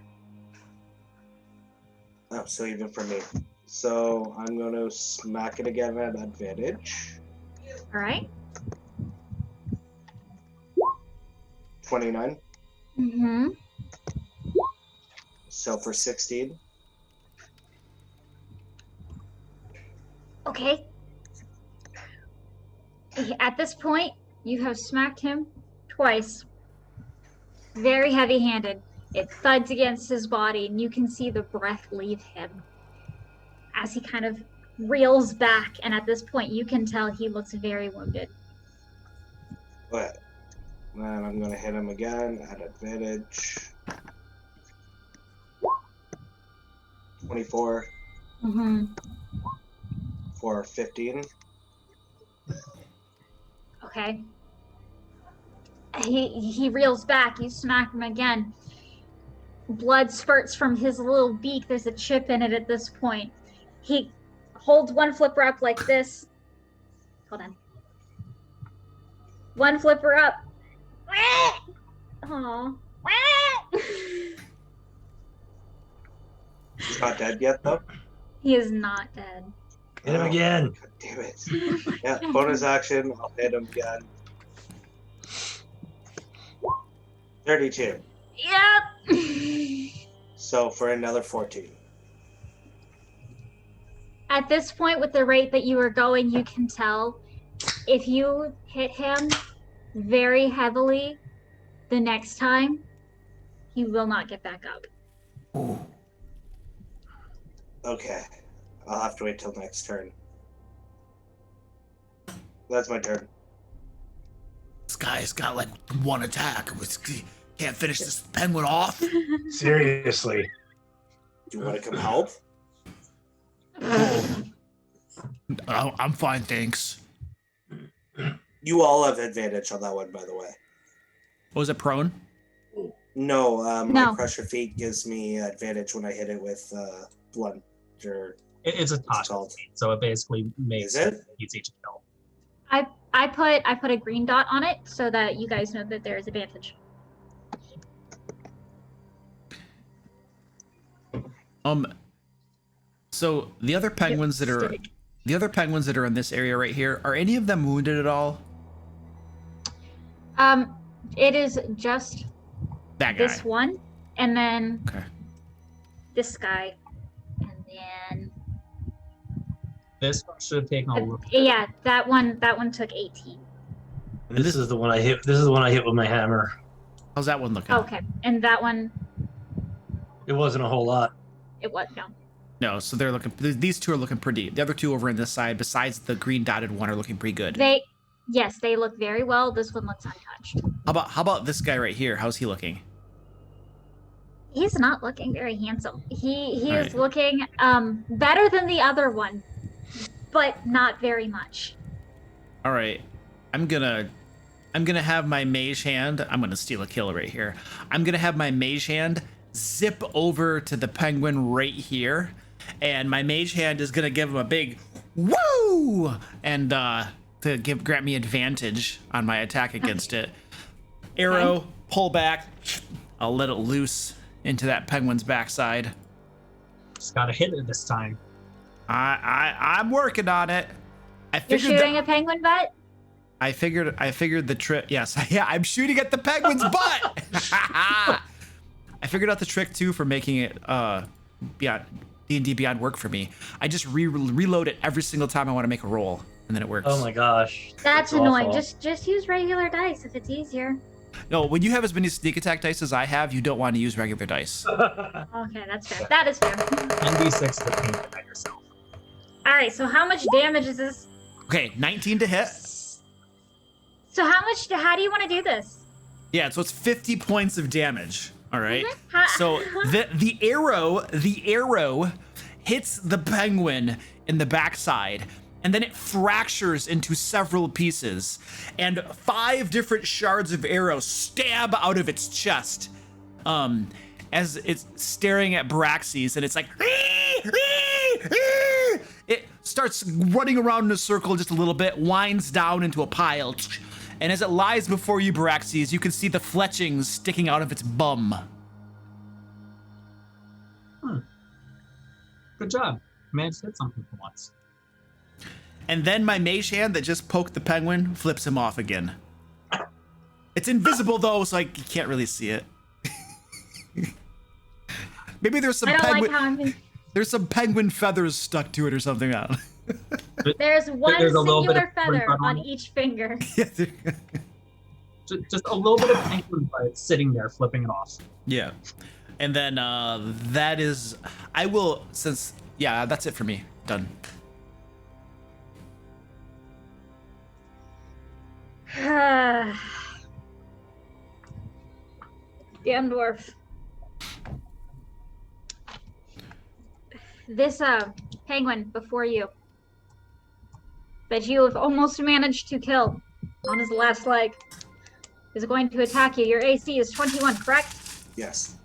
Oh, so even for me. So I'm going to smack it again at advantage. All right. 29. Mm-hmm. So for 16. Okay. At this point, you have smacked him twice. Very heavy-handed. It thuds against his body, and you can see the breath leave him as he kind of reels back. And at this point, you can tell he looks very wounded. But then I'm going to hit him again at advantage. 24 Mm-hmm. for 15. Okay. He reels back. You smack him again. Blood spurts from his little beak. There's a chip in it at this point. He holds one flipper up like this. Hold on. One flipper up. Aww. He's not dead yet, though. He is not dead. Hit him again. God damn it. Yeah, bonus action. I'll hit him again. 32. Yep. So for another 14. At this point, with the rate that you are going, you can tell if you hit him very heavily the next time, he will not get back up. Okay. I'll have to wait till next turn. That's my turn. This guy's got like one attack. Can't finish this penguin off. Seriously. Do you want to come help? Oh, I'm fine, thanks. You all have advantage on that one, by the way. Was it prone? No, No. my Crusher Feet gives me advantage when I hit it with blunt. Or It's a it's toss, called. so it basically makes Is it? easy to kill. I put a green dot on it so that you guys know that there is advantage. So the other penguins that are in this area right here, are any of them wounded at all? It is just That guy. this one, and then Okay. this guy, and then This one should have taken a look. yeah, that one took 18. And this is the one I hit. This is the one I hit with my hammer. How's that one looking? Okay, and that one It wasn't a whole lot. it was no. No, so they're looking. These two are looking pretty. The other two over on this side, besides the green dotted one, are looking pretty good. They look very well. This one looks untouched. How about this guy right here? How's he looking? He's not looking very handsome. He All is right. looking better than the other one, but not very much. All right, I'm gonna have my mage hand. I'm gonna steal a kill right here. I'm gonna have my mage hand zip over to the penguin right here, and my mage hand is gonna give him a big woo, and grant me advantage on my attack against it. Arrow, pull back. I'll let it loose into that penguin's backside. Just gotta hit it this time. I'm working on it. I You're figured shooting a penguin butt? I figured the trick. Yes, yeah, I'm shooting at the penguin's butt. I figured out the trick too for making it beyond D&D Beyond work for me. I just reload it every single time I want to make a roll, and then it works. Oh my gosh. That's annoying. awful. Just use regular dice if it's easier. No, when you have as many sneak attack dice as I have, you don't want to use regular dice. Okay, that's fair. That is fair. ND6 to paint it by yourself. All right, so how much damage is this? Okay, 19 to hit. So how do you want to do this? Yeah, so it's 50 points of damage. All right. How- So the arrow hits the penguin in the backside, and then it fractures into several pieces, and 5 different shards of arrow stab out of its chest, as it's staring at Braxis, and it's like it starts running around in a circle just a little bit, winds down into a pile, and as it lies before you, Braxis, you can see the fletchings sticking out of its bum. Good job. Managed to hit something for once. And then my mage hand that just poked the penguin flips him off again. It's invisible though, so you can't really see it. Maybe there's some I don't penguin. like how I'm. There's some penguin feathers stuck to it or something. I don't know. There's one There's a little bit singular of feather blood on on it. each finger. Just a little bit of penguin butt sitting there, flipping it off. Yeah. And then that is. I will since yeah, that's it for me. Done. Damn dwarf. This penguin before you that you have almost managed to kill on his last leg is going to attack you. Your AC is 21, correct? Yes.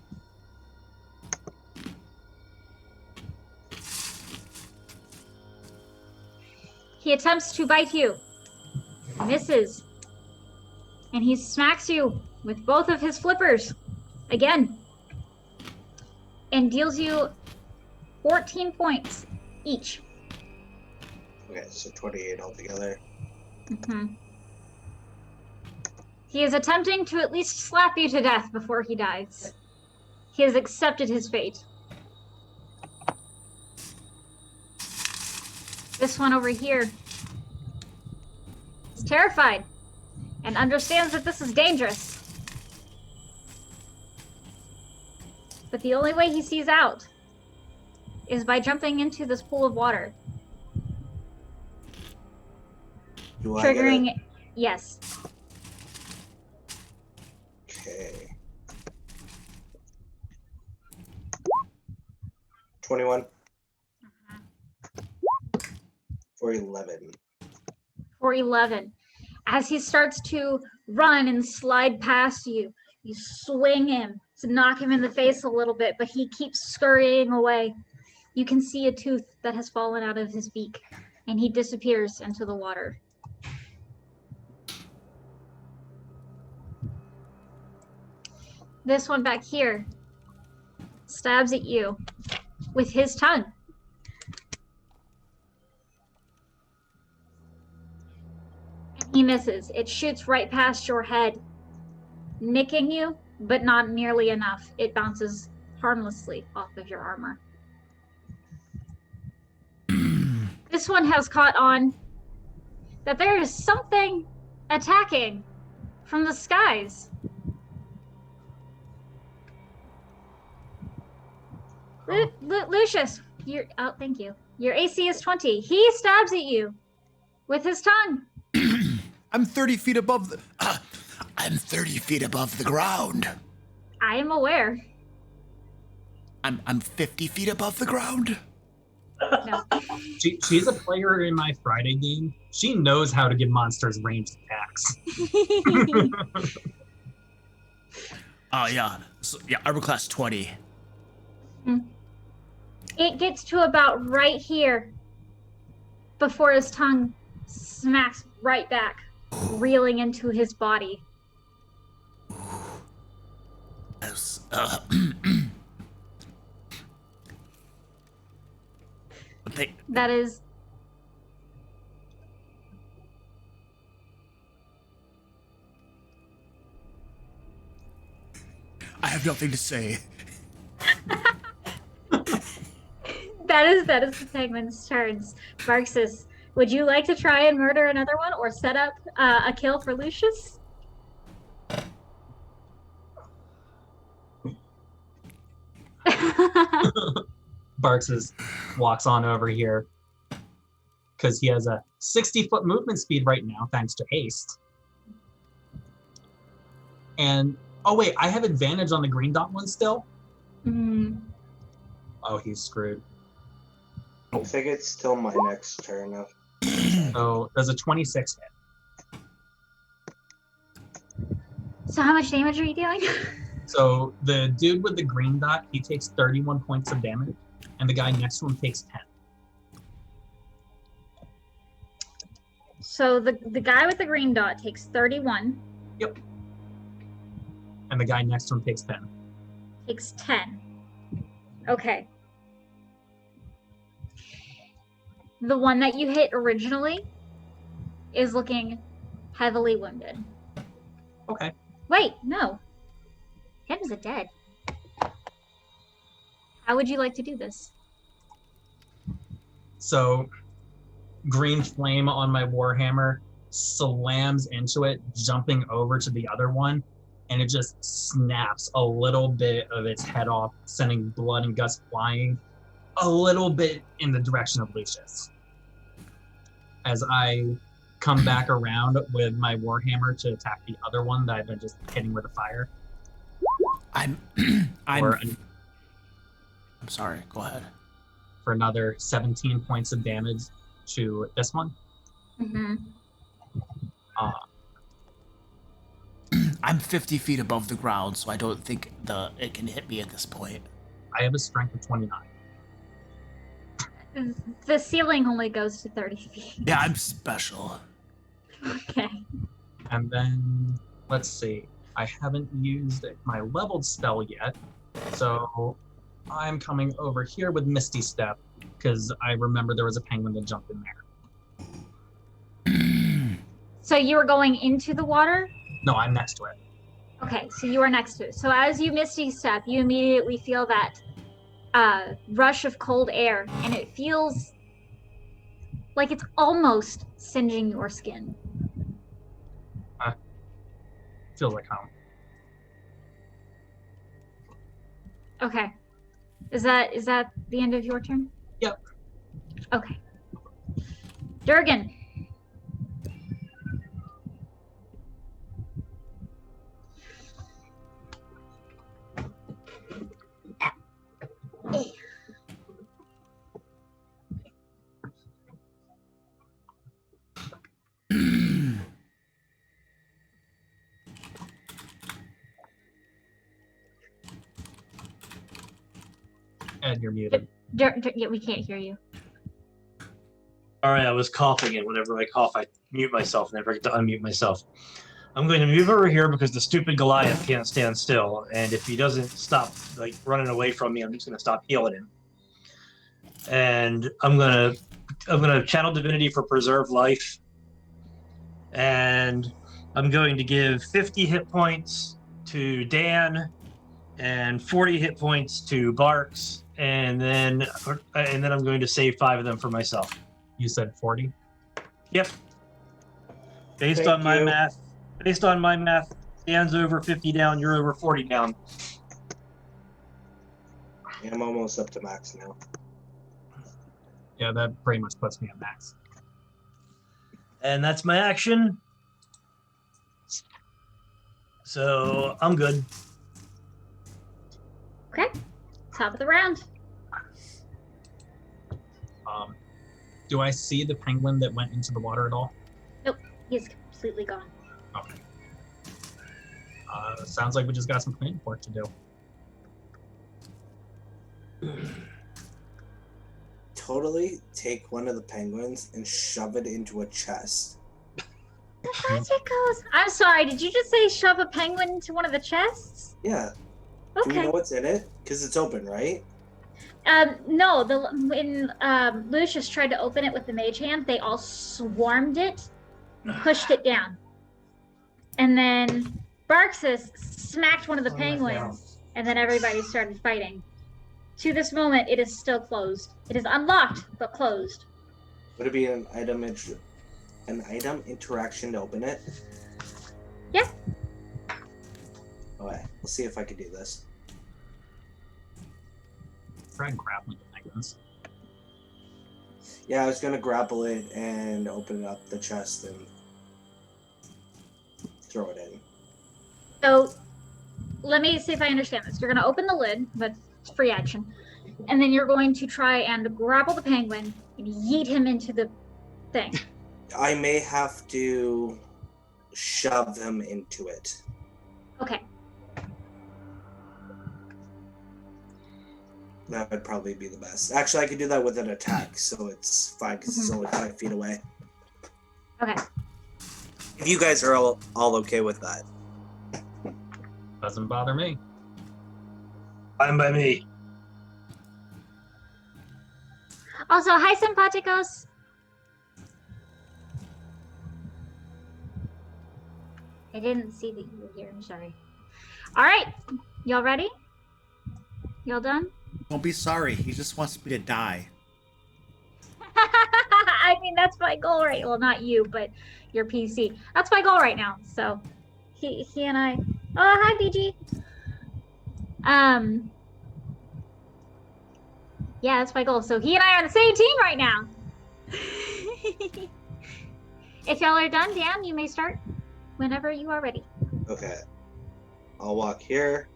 He attempts to bite you, misses, and he smacks you with both of his flippers again and deals you 14 points each. Okay, so 28 altogether. He is attempting to at least slap you to death before he dies. He has accepted his fate. This one over here is terrified and understands that this is dangerous. But the only way he sees out is by jumping into this pool of water. Do I get Triggering, it? yes. Okay. 21 for 11. For 11. As he starts to run and slide past you, you swing him to knock him in the face a little bit, but he keeps scurrying away. You can see a tooth that has fallen out of his beak, and he disappears into the water. This one back here stabs at you with his tongue. And he misses. It shoots right past your head, nicking you, but not nearly enough. It bounces harmlessly off of your armor. This one has caught on that there is something attacking from the skies. Lucius, thank you. Your AC is 20. He stabs at you with his tongue. I'm 30 feet above the. I'm 30 feet above the ground. I am aware. I'm 50 feet above the ground. No. She's a player in my Friday game. She knows how to give monsters ranged attacks. Oh yeah. So, yeah, armor class 20. It gets to about right here before his tongue smacks right back, reeling into his body. As, That is... I have nothing to say. That is the penguin's turns. Marxus, would you like to try and murder another one or set up a kill for Lucius? Barks walks on over here because he has a 60-foot movement speed right now, thanks to haste. And oh wait, I have advantage on the green dot one still. Oh, he's screwed. I think it's still my next turn. So there's a 26 hit. So how much damage are you dealing? So the dude with the green dot, he takes 31 points of damage, and the guy next to him takes 10. So the guy with the green dot takes 31. Yep. And the guy next to him takes 10. Takes 10. Okay. The one that you hit originally is looking heavily wounded. Okay. Wait, no. Him is dead. How would you like to do this? So green flame on my Warhammer slams into it, jumping over to the other one, and it just snaps a little bit of its head off, sending blood and guts flying a little bit in the direction of Lucius. As I come back around with my Warhammer to attack the other one that I've been just hitting with a fire. I'm Or sorry, go ahead. for another 17 points of damage to this one. Mm-hmm. I'm 50 feet above the ground, so I don't think it can hit me at this point. I have a strength of 29. The ceiling only goes to 30 feet. Yeah, I'm special. Okay. And then, let's see. I haven't used my leveled spell yet, so I'm coming over here with Misty Step, because I remember there was a penguin that jumped in there. So you were going into the water? No, I'm next to it. Okay, so you are next to it. So as you misty step, you immediately feel that rush of cold air, and it feels like it's almost singeing your skin. Feels like home. Okay. Is that the end of your turn? Yep. Okay. Durgan. Ed, you're muted. Yeah, we can't hear you. All right, I was coughing, and whenever I cough, I mute myself, and I forget to unmute myself. I'm going to move over here because the stupid Goliath can't stand still, and if he doesn't stop like running away from me, I'm just going to stop healing him. And I'm gonna channel divinity for preserve life, and I'm going to give 50 hit points to Dan and 40 hit points to Barks, and then I'm going to save 5 of them for myself. You said 40? Yep. Based Thank on my you. math, Dan's over 50 down, you're over 40 down. Yeah, I'm almost up to max now. Yeah, that pretty much puts me at max. And that's my action. So I'm good. Okay. Top of the round. Do I see the penguin that went into the water at all? He's completely gone. Okay. Sounds like we just got some cleaning work to do. Totally take one of the penguins and shove it into a chest. How's it goes? I'm sorry, did you just say shove a penguin into one of the chests? Yeah. Do we Okay. know what's in it? Because it's open, right? No, when Lucius tried to open it with the mage hand, they all swarmed it, pushed it down. And then Barxus smacked one of the penguins, and then everybody started fighting. To this moment, it is still closed. It is unlocked, but closed. Would it be an item interaction to open it? Yeah. Okay, let's see if I can do this. Try grappling the penguins. Yeah, I was gonna grapple it and open up the chest and throw it in. So, let me see if I understand this. You're going to open the lid, that's free action, and then you're going to try and grapple the penguin and yeet him into the thing. I may have to shove him into it. Okay. That would probably be the best. Actually, I could do that with an attack, so it's fine because it's only 5 feet away. Okay. If you guys are all okay with that. Doesn't bother me. Fine by me. Also, hi, simpaticos. I didn't see that you were here. I'm sorry. All right. Y'all ready? Y'all done? Don't be sorry. He just wants me to die. I mean, that's my goal right. Well, not you, but your PC. That's my goal right now. So, he and I. Oh, hi, BG. Yeah, that's my goal. So he and I are on the same team right now. If y'all are done, Dan, you may start whenever you are ready. Okay. I'll walk here,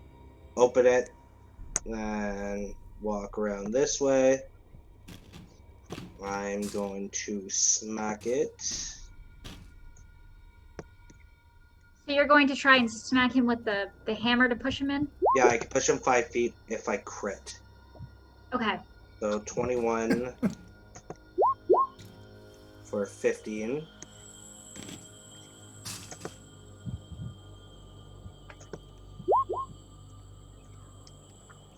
open it, then walk around this way. I'm going to smack it. So you're going to try and smack him with the hammer to push him in? Yeah, I can push him 5 feet if I crit. Okay. So 21 for 15.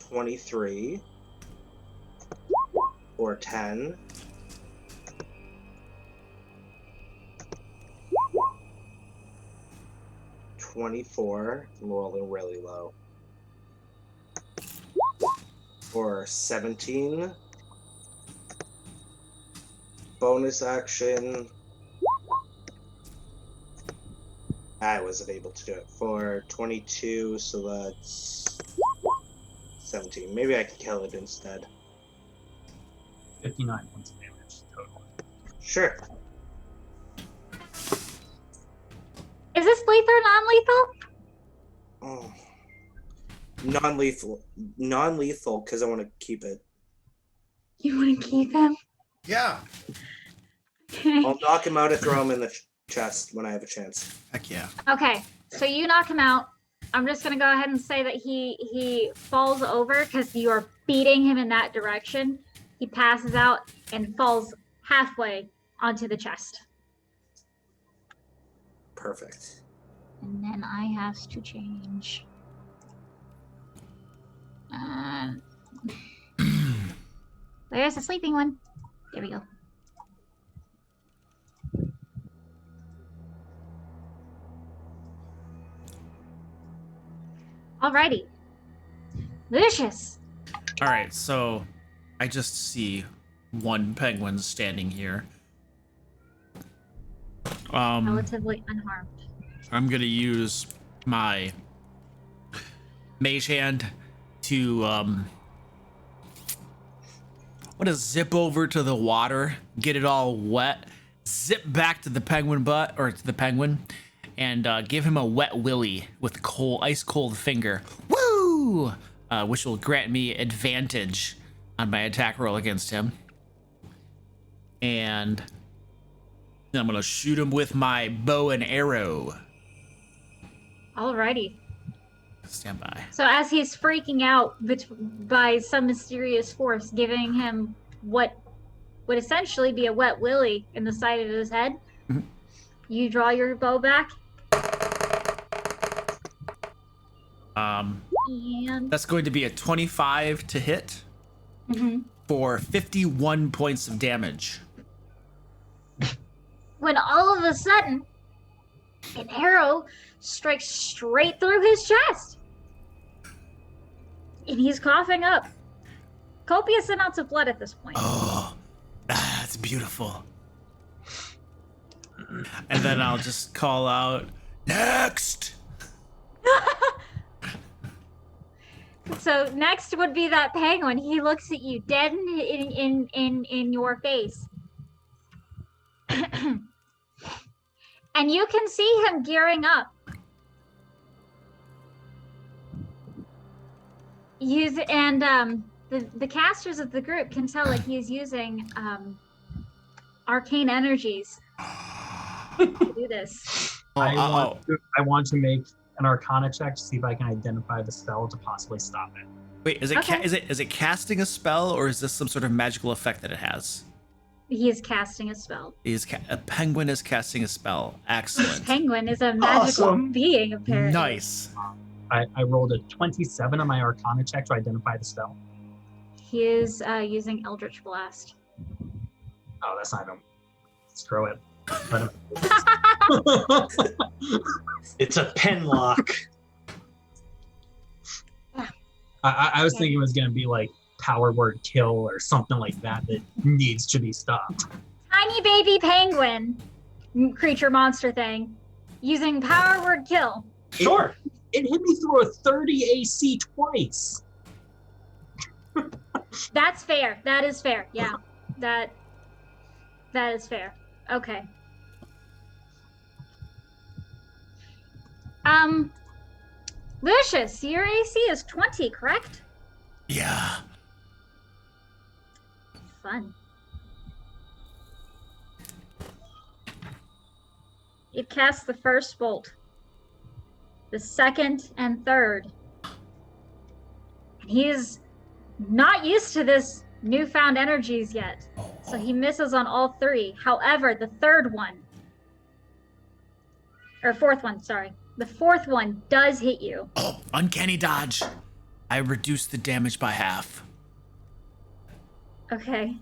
$23 or 10. $24. I'm rolling really low. For 17. Bonus action. I wasn't able to do it. For 22, so that's 17. Maybe I can kill it instead. 59 points of damage total. Sure. Is this lethal or non-lethal? Oh. Non-lethal, because I want to keep it. You want to keep him? Yeah. I'll knock him out and throw him in the chest when I have a chance. Heck yeah. Okay, so you knock him out. I'm just gonna go ahead and say that he falls over because you are beating him in that direction. He passes out and falls halfway onto the chest. Perfect. And then I have to change. There's the sleeping one. There we go. Alrighty. Lucius. All right, so I just see one penguin standing here. Relatively unharmed. I'm gonna use my mage hand to zip over to the water, get it all wet, zip back to the penguin butt or to the penguin, and give him a wet willy with ice cold finger. Woo! Which will grant me advantage on my attack roll against him. And then I'm gonna shoot him with my bow and arrow. Alrighty. Stand by. So as he's freaking out by some mysterious force, giving him what would essentially be a wet willy in the side of his head, Mhm. you draw your bow back. And That's going to be a 25 to hit for 51 points of damage. when all of a sudden, an arrow strikes straight through his chest. And he's coughing up copious amounts of blood at this point. Oh, that's beautiful. And then I'll just call out, next! So next would be that penguin. He looks at you dead in your face. And you can see him gearing up. The casters of the group can tell that he's using arcane energies to do this. I want to make an Arcana check to see if I can identify the spell to possibly stop it. Wait, is it Okay. is it casting a spell, or is this some sort of magical effect that it has? He is casting a spell. A penguin is casting a spell. Excellent. Penguin is a magical Awesome. being, apparently. Nice. I rolled a 27 on my Arcana check to identify the spell. He is using Eldritch Blast. Oh, that's not him. Screw it. Let him- It's a pen lock. I was thinking it was going to be like power word kill or something like that needs to be stopped. Tiny baby penguin creature monster thing using power word kill. Sure. It hit me through a 30 AC twice. That's fair. That is fair. Yeah. That is fair. Okay. Lucius, your AC is 20, correct? Yeah. Fun. It casts the first bolt, the second and third. He is not used to this newfound energies yet, so he misses on all three. However, the third one, or fourth one, sorry. The fourth one does hit you. Oh, uncanny dodge. I reduced the damage by half. Okay.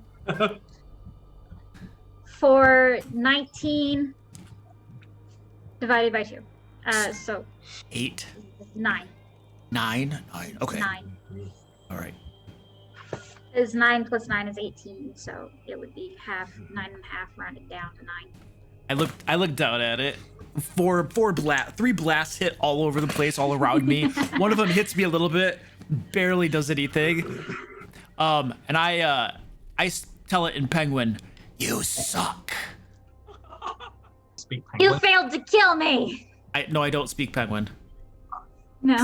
For 19 divided by 2. So 8, 9. 9. Okay. 9. All right. Is 9 plus 9 is 18, so it would be half, 9 and a half rounded down to 9. I looked down at it. Three blasts hit all over the place, all around me. One of them hits me a little bit, barely does anything. And I tell it in Penguin, "You suck." Speak You penguin. failed to kill me. No, I don't speak Penguin. No.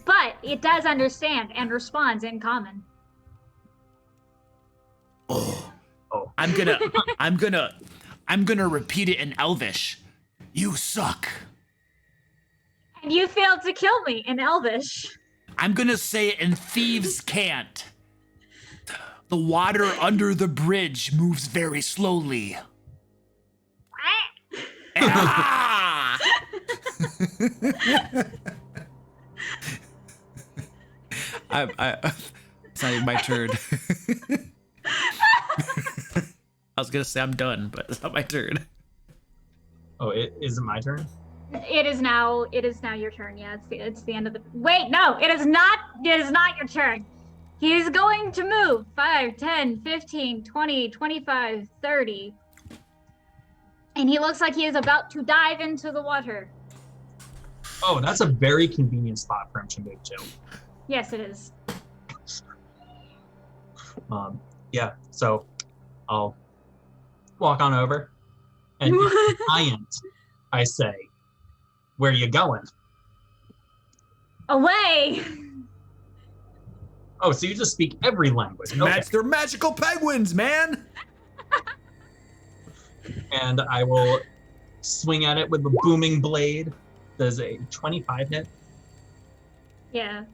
But it does understand and responds in common. I'm gonna repeat it in Elvish. You suck. And you failed to kill me in Elvish. I'm gonna say it in Thieves Can't. The water under the bridge moves very slowly. Ah! It's not even my turn. I was gonna say I'm done, but it's not my turn. Oh, is it my turn? It is now your turn. Yeah, it's the end of the Wait, no, it is not your turn. He's going to move 5, 10, 15, 20, 25, 30. And he looks like he is about to dive into the water. Oh, that's a very convenient spot for him to move to. Yes, it is. Yeah, so I'll walk on over and I say, "Where you going?" Away! Oh, so you just speak every language. Okay. They're magical penguins, man. And I will swing at it with the booming blade. Does a 25 hit? Yeah.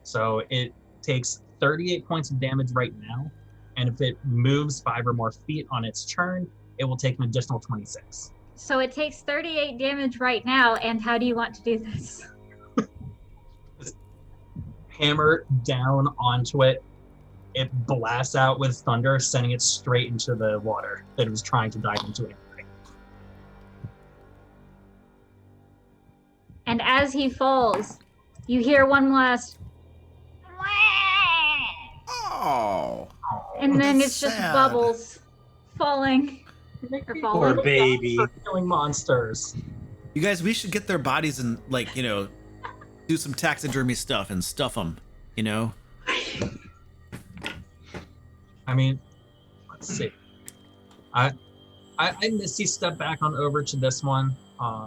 So it takes 38 points of damage right now. And if it moves 5 or more feet on its turn, it will take an additional 26. So it takes 38 damage right now, and how do you want to do this? Hammer down onto it. It blasts out with thunder, sending it straight into the water that it was trying to dive into anyway. And as he falls, you hear one last Oh. and then it's just sad. bubbles falling. Or Poor falling. baby. For killing monsters. You guys, we should get their bodies and do some taxidermy stuff and stuff them. I mean, let's see. I misty step back on over to this one,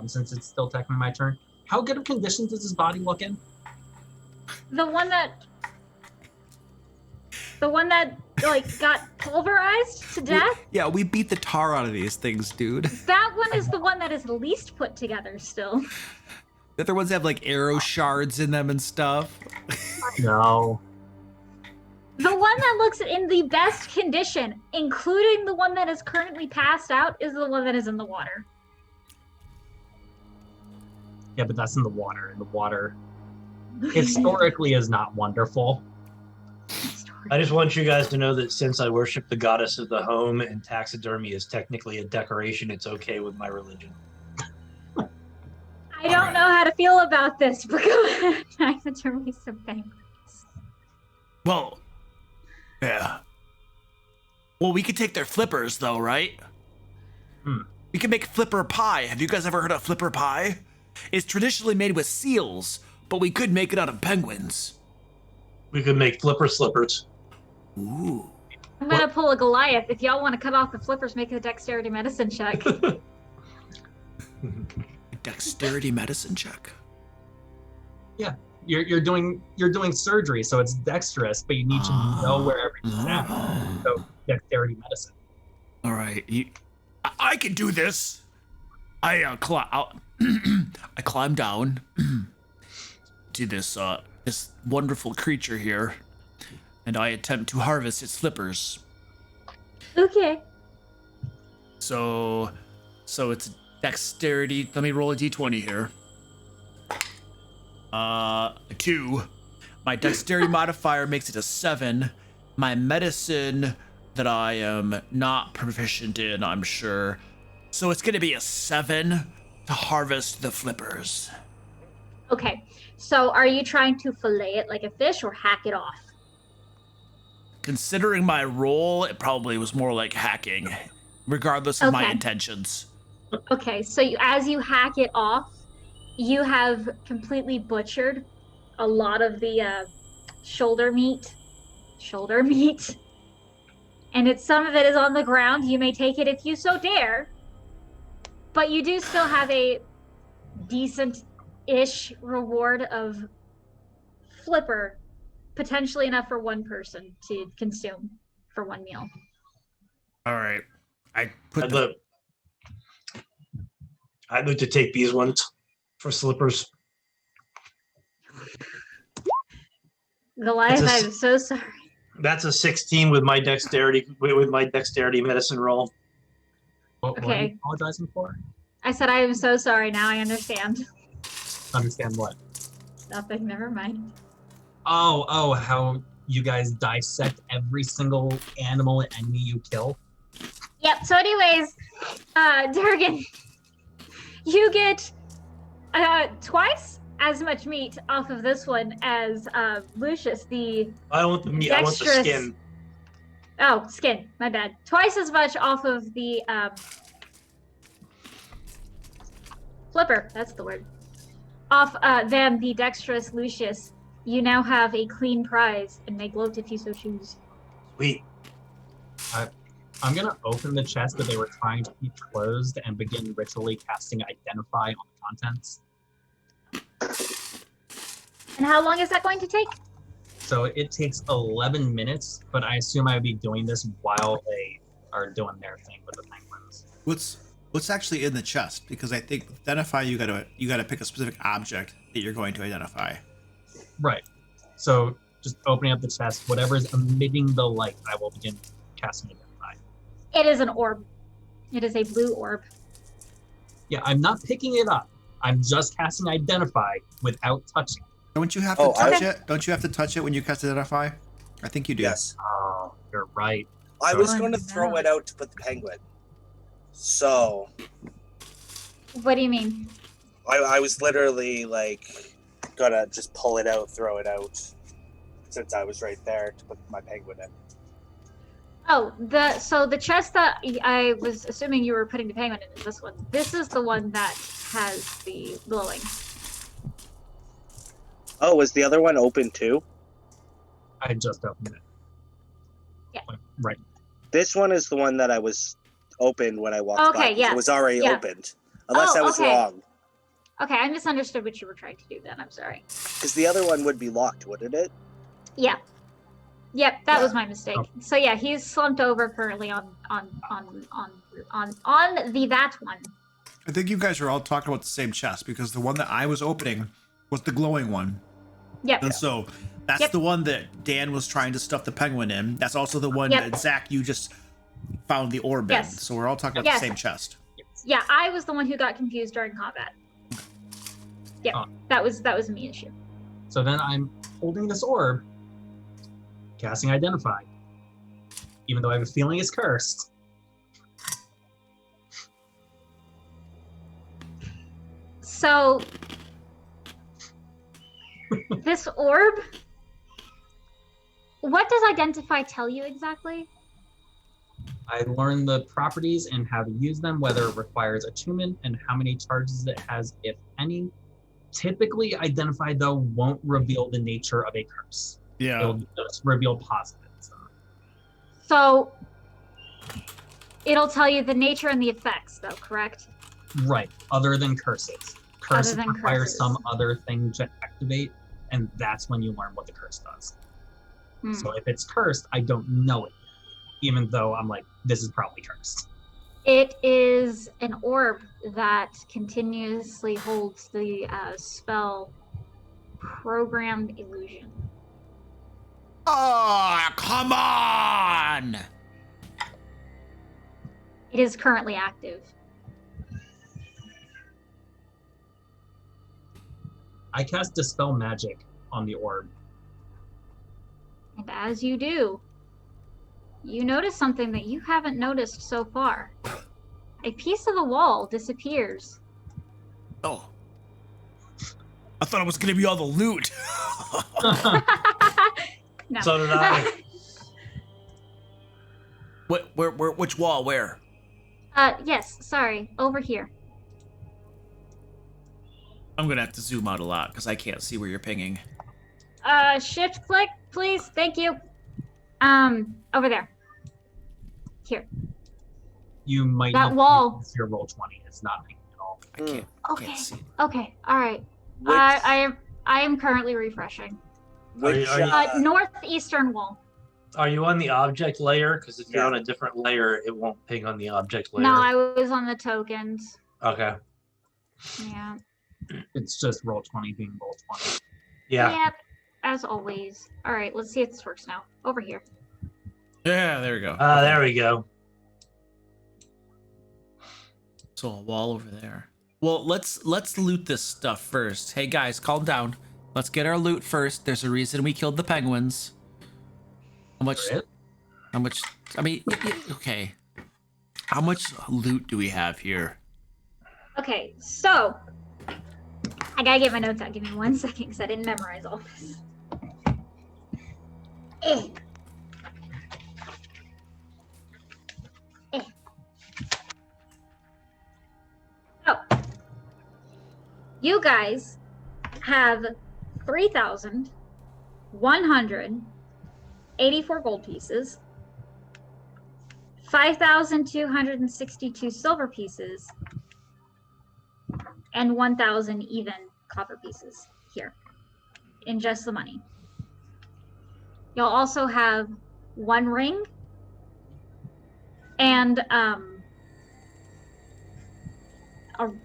since it's still technically my turn. How good of conditions does his body look in? The one that got pulverized to death? Yeah, we beat the tar out of these things, dude. That one is the one that is least put together still. The other ones have arrow shards in them and stuff. No. The one that looks in the best condition, including the one that is currently passed out, is the one that is in the water. Yeah, but that's in the water. And the water historically is not wonderful. I just want you guys to know that since I worship the goddess of the home and taxidermy is technically a decoration, it's okay with my religion. I don't know how to feel about this, but go ahead. I have to release some penguins. Well, yeah. Well, we could take their flippers, though, right? We can make flipper pie. Have you guys ever heard of flipper pie? It's traditionally made with seals, but we could make it out of penguins. We could make flipper slippers. Ooh. I'm gonna pull a Goliath. If y'all want to cut off the flippers, make a dexterity medicine check. Dexterity medicine check. Yeah. You're doing surgery, so it's dexterous, but you need to know where everything's at. So dexterity medicine. All right, I can do this. I climb down to this wonderful creature here, and I attempt to harvest its flippers. Okay. So it's dexterity. Let me roll a d20 here. 2. My dexterity modifier makes it a 7. My medicine that I am not proficient in, I'm sure. So it's gonna be a 7 to harvest the flippers. Okay. So are you trying to fillet it like a fish or hack it off? Considering my role, it probably was more like hacking, regardless of my Okay. intentions. Okay, so as you hack it off, you have completely butchered a lot of the shoulder meat. Shoulder meat. And some of it is on the ground. You may take it if you so dare. But you do still have a decent-ish reward of flipper, potentially enough for one person to consume for one meal. All right. I put I'd like to take these ones for slippers. Goliath, That's I'm so sorry. That's a 16 with my dexterity medicine roll. What are you Okay. apologizing for? I said I am so sorry. Now I understand. Understand what? Nothing. Never mind. Oh, how you guys dissect every single animal and enemy you kill. Yep. So, anyways, Durgan, you get twice as much meat off of this one as Lucius, the I don't want the meat. I want the dexterous- skin. Oh, skin. My bad. Twice as much off of the flipper. That's the word. Off than the dexterous Lucius. You now have a clean prize and may gloat if you so choose. Sweet. I'm gonna open the chest that they were trying to keep closed and begin ritually casting Identify on the contents. And how long is that going to take? So it takes 11 minutes, but I assume I would be doing this while they are doing their thing with the penguins. what's actually in the chest, because I think with identify you gotta pick a specific object that you're going to identify. Right. So just opening up the chest, whatever is emitting the light, I will begin casting Identify. It is an orb. It is a blue orb. Yeah, I'm not picking it up. I'm just casting Identify without touching. Don't you have to Oh, touch it? Don't you have to touch it when you cast identify? I think you do. Yes. Oh, you're right. I was Oh, going to throw it out to put the penguin. So What do you mean? I was literally like gonna just pull it out, throw it out, since I was right there to put my penguin in. Oh, the chest that I was assuming you were putting the penguin in is this one. This is the one that has the glowing. Oh, was the other one open too? I just opened it. Yeah. Right. This one is the one that I was opened when I walked by. Okay, 'Cause yeah. It was already Yeah. opened. Unless Oh, I was okay. wrong. Okay, I misunderstood what you were trying to do then. I'm sorry. Because the other one would be locked, wouldn't it? Yeah. Yep, that Yeah. was my mistake. Oh. So yeah, he's slumped over currently on the that one. I think you guys are all talking about the same chest, because the one that I was opening was the glowing one. Yep. And so that's Yep. the one that Dan was trying to stuff the penguin in. That's also the one Yep. that Zack, you just found the orb in. Yes. So we're all talking about Yes. the same chest. Yeah, I was the one who got confused during combat. Yep. Oh. That was a me issue. So then I'm holding this orb, casting Identify. Even though I have a feeling it's cursed. So this orb, what does identify tell you exactly? I learned the properties and how to use them, whether it requires attunement and how many charges it has, if any. Typically, Identify, though, won't reveal the nature of a curse. Yeah. It'll just reveal positives. So it'll tell you the nature and the effects, though, correct? Right, other than curses. Curses than require curses. some other thing to activate, and that's when you learn what the curse does. Hmm. So if it's cursed, I don't know it, even though I'm like, this is probably cursed. It is an orb that continuously holds the spell Programmed Illusion. Oh, come on! It is currently active. I cast Dispel Magic on the orb. And as you do, you notice something that you haven't noticed so far. A piece of the wall disappears. Oh. I thought it was going to be all the loot. No. So did I. Which wall? Where? Yes, sorry, over here. I'm gonna have to zoom out a lot because I can't see where you're pinging. Shift click, please. Thank you. Over there. Here. You might That need wall. to use your roll 20. It's not pinging at all. I can't. Okay. Can't see. Okay. All right. Which, I am currently refreshing. which, are you- Northeastern wall. Are you on the object layer? Because if you're Yeah. on a different layer, it won't ping on the object layer. No, I was on the tokens. Okay. Yeah. It's just roll 20 being roll 20. Yeah. Yep. As always. All right. Let's see if this works now. Over here. Yeah, there we go. There we go. So a wall over there. Well, let's loot this stuff first. Hey guys, calm down. Let's get our loot first. There's a reason we killed the penguins. How much? Right? How much? I mean, okay. How much loot do we have here? Okay. So I gotta get my notes out. Give me 1 second because I didn't memorize all this. Eh. Oh. You guys have 3,184 gold pieces, 5,262 silver pieces, and 1,000 even copper pieces here in just the money. You'll also have 1 ring and a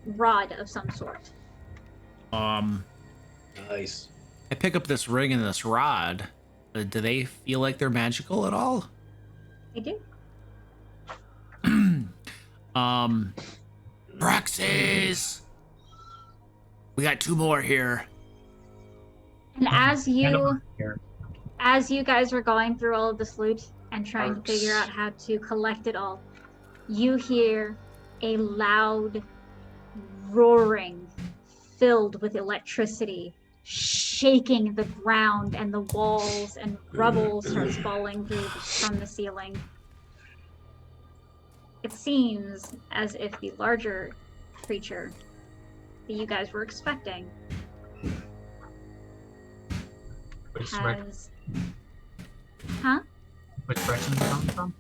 rod of some sort. Nice. I pick up this ring and this rod. Do they feel like they're magical at all? They do. Praxis! We got 2 more here. And as you Here. guys were going through all of this loot and trying to figure out how to collect it all, you hear a loud roaring filled with electricity shaking the ground and the walls, and rubble starts falling from the ceiling. It seems as if the larger creature that you guys were expecting Which direction, has... Huh? which direction is it coming from?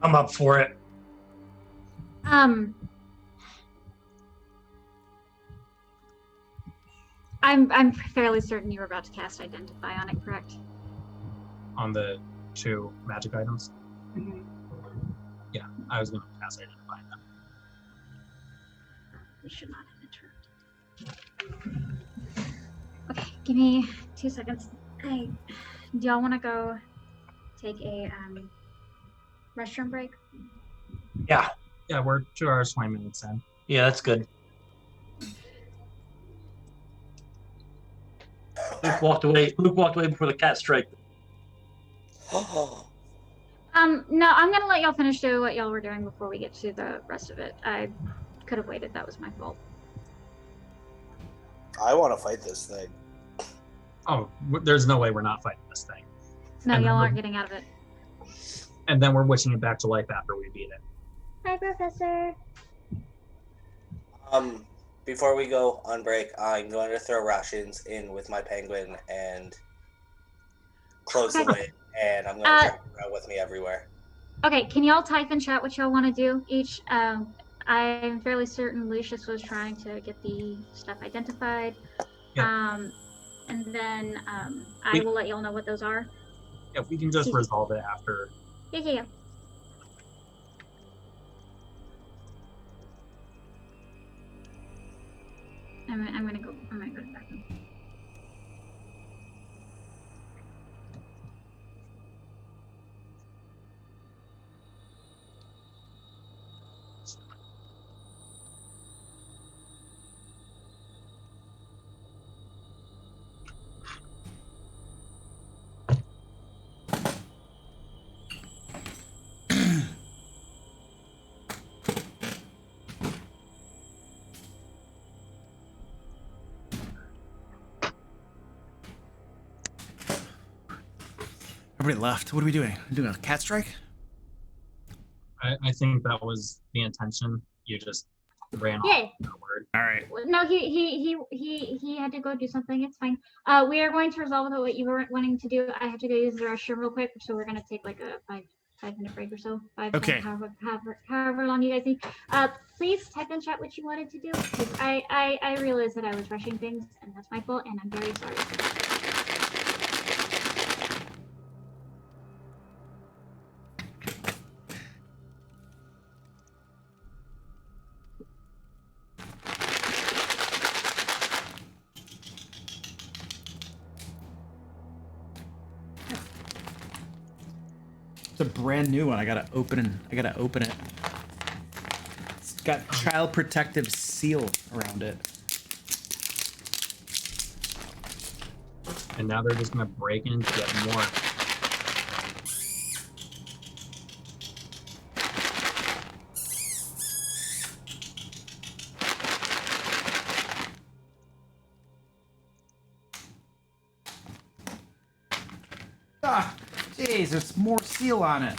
I'm up for it. I'm fairly certain you were about to cast Identify on it, correct? On the 2 magic items? Yeah, I was going to cast Identify on them. We should not have interrupted. Okay, give me 2 seconds. Hey, do y'all want to go take a restroom break? Yeah. Yeah, we're 2 hours, 20 minutes in. Yeah, that's good. Luke walked away. Luke walked away before the cat strike. oh, No, I'm gonna let y'all finish doing what y'all were doing before we get to the rest of it. I could have waited. That was my fault. I want to fight this thing. Oh, there's no way we're not fighting this thing. No, And y'all then aren't getting out of it. And then we're wishing it back to life after we beat it. Hi, Professor. Before we go on break, I'm going to throw rations in with my penguin and close the Okay. lid, and I'm going to drag it around with me everywhere. Okay, can y'all type in chat what y'all want to do each? I'm fairly certain Lucius was trying to get the stuff identified. Yeah. And then I will let y'all know what those are. Yeah, we can just resolve it after. Yeah. I'm gonna go to the bathroom. Everybody left. What are we doing? We're doing a cat strike? I think that was the intention. You just ran Yeah. off that word. All right. No, he had to go do something. It's fine. We are going to resolve what you were wanting to do. I have to go use the restroom real quick, so we're gonna take like a 5 minute break or so. 5 Okay. minutes, however long you guys need. Please type in chat what you wanted to do, because I realized that I was rushing things, and that's my fault, and I'm very sorry. It's a brand new one. I gotta open it. It's got child protective seal around it. And now they're just gonna break in to get more. Ah, jeez, there's more seal on it.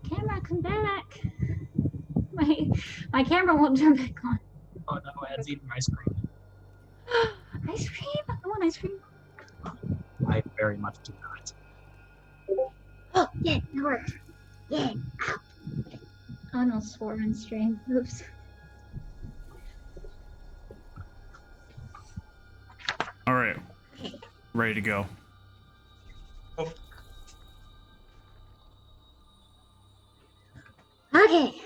Camera, come back. My camera won't turn back on. Oh no, Ed's eating ice cream. Ice cream? I want ice cream. I very much do not. Oh, yeah, it worked. Yeah. Ow. I almost swore on stream. Oops. All right. Ready to go. Okay.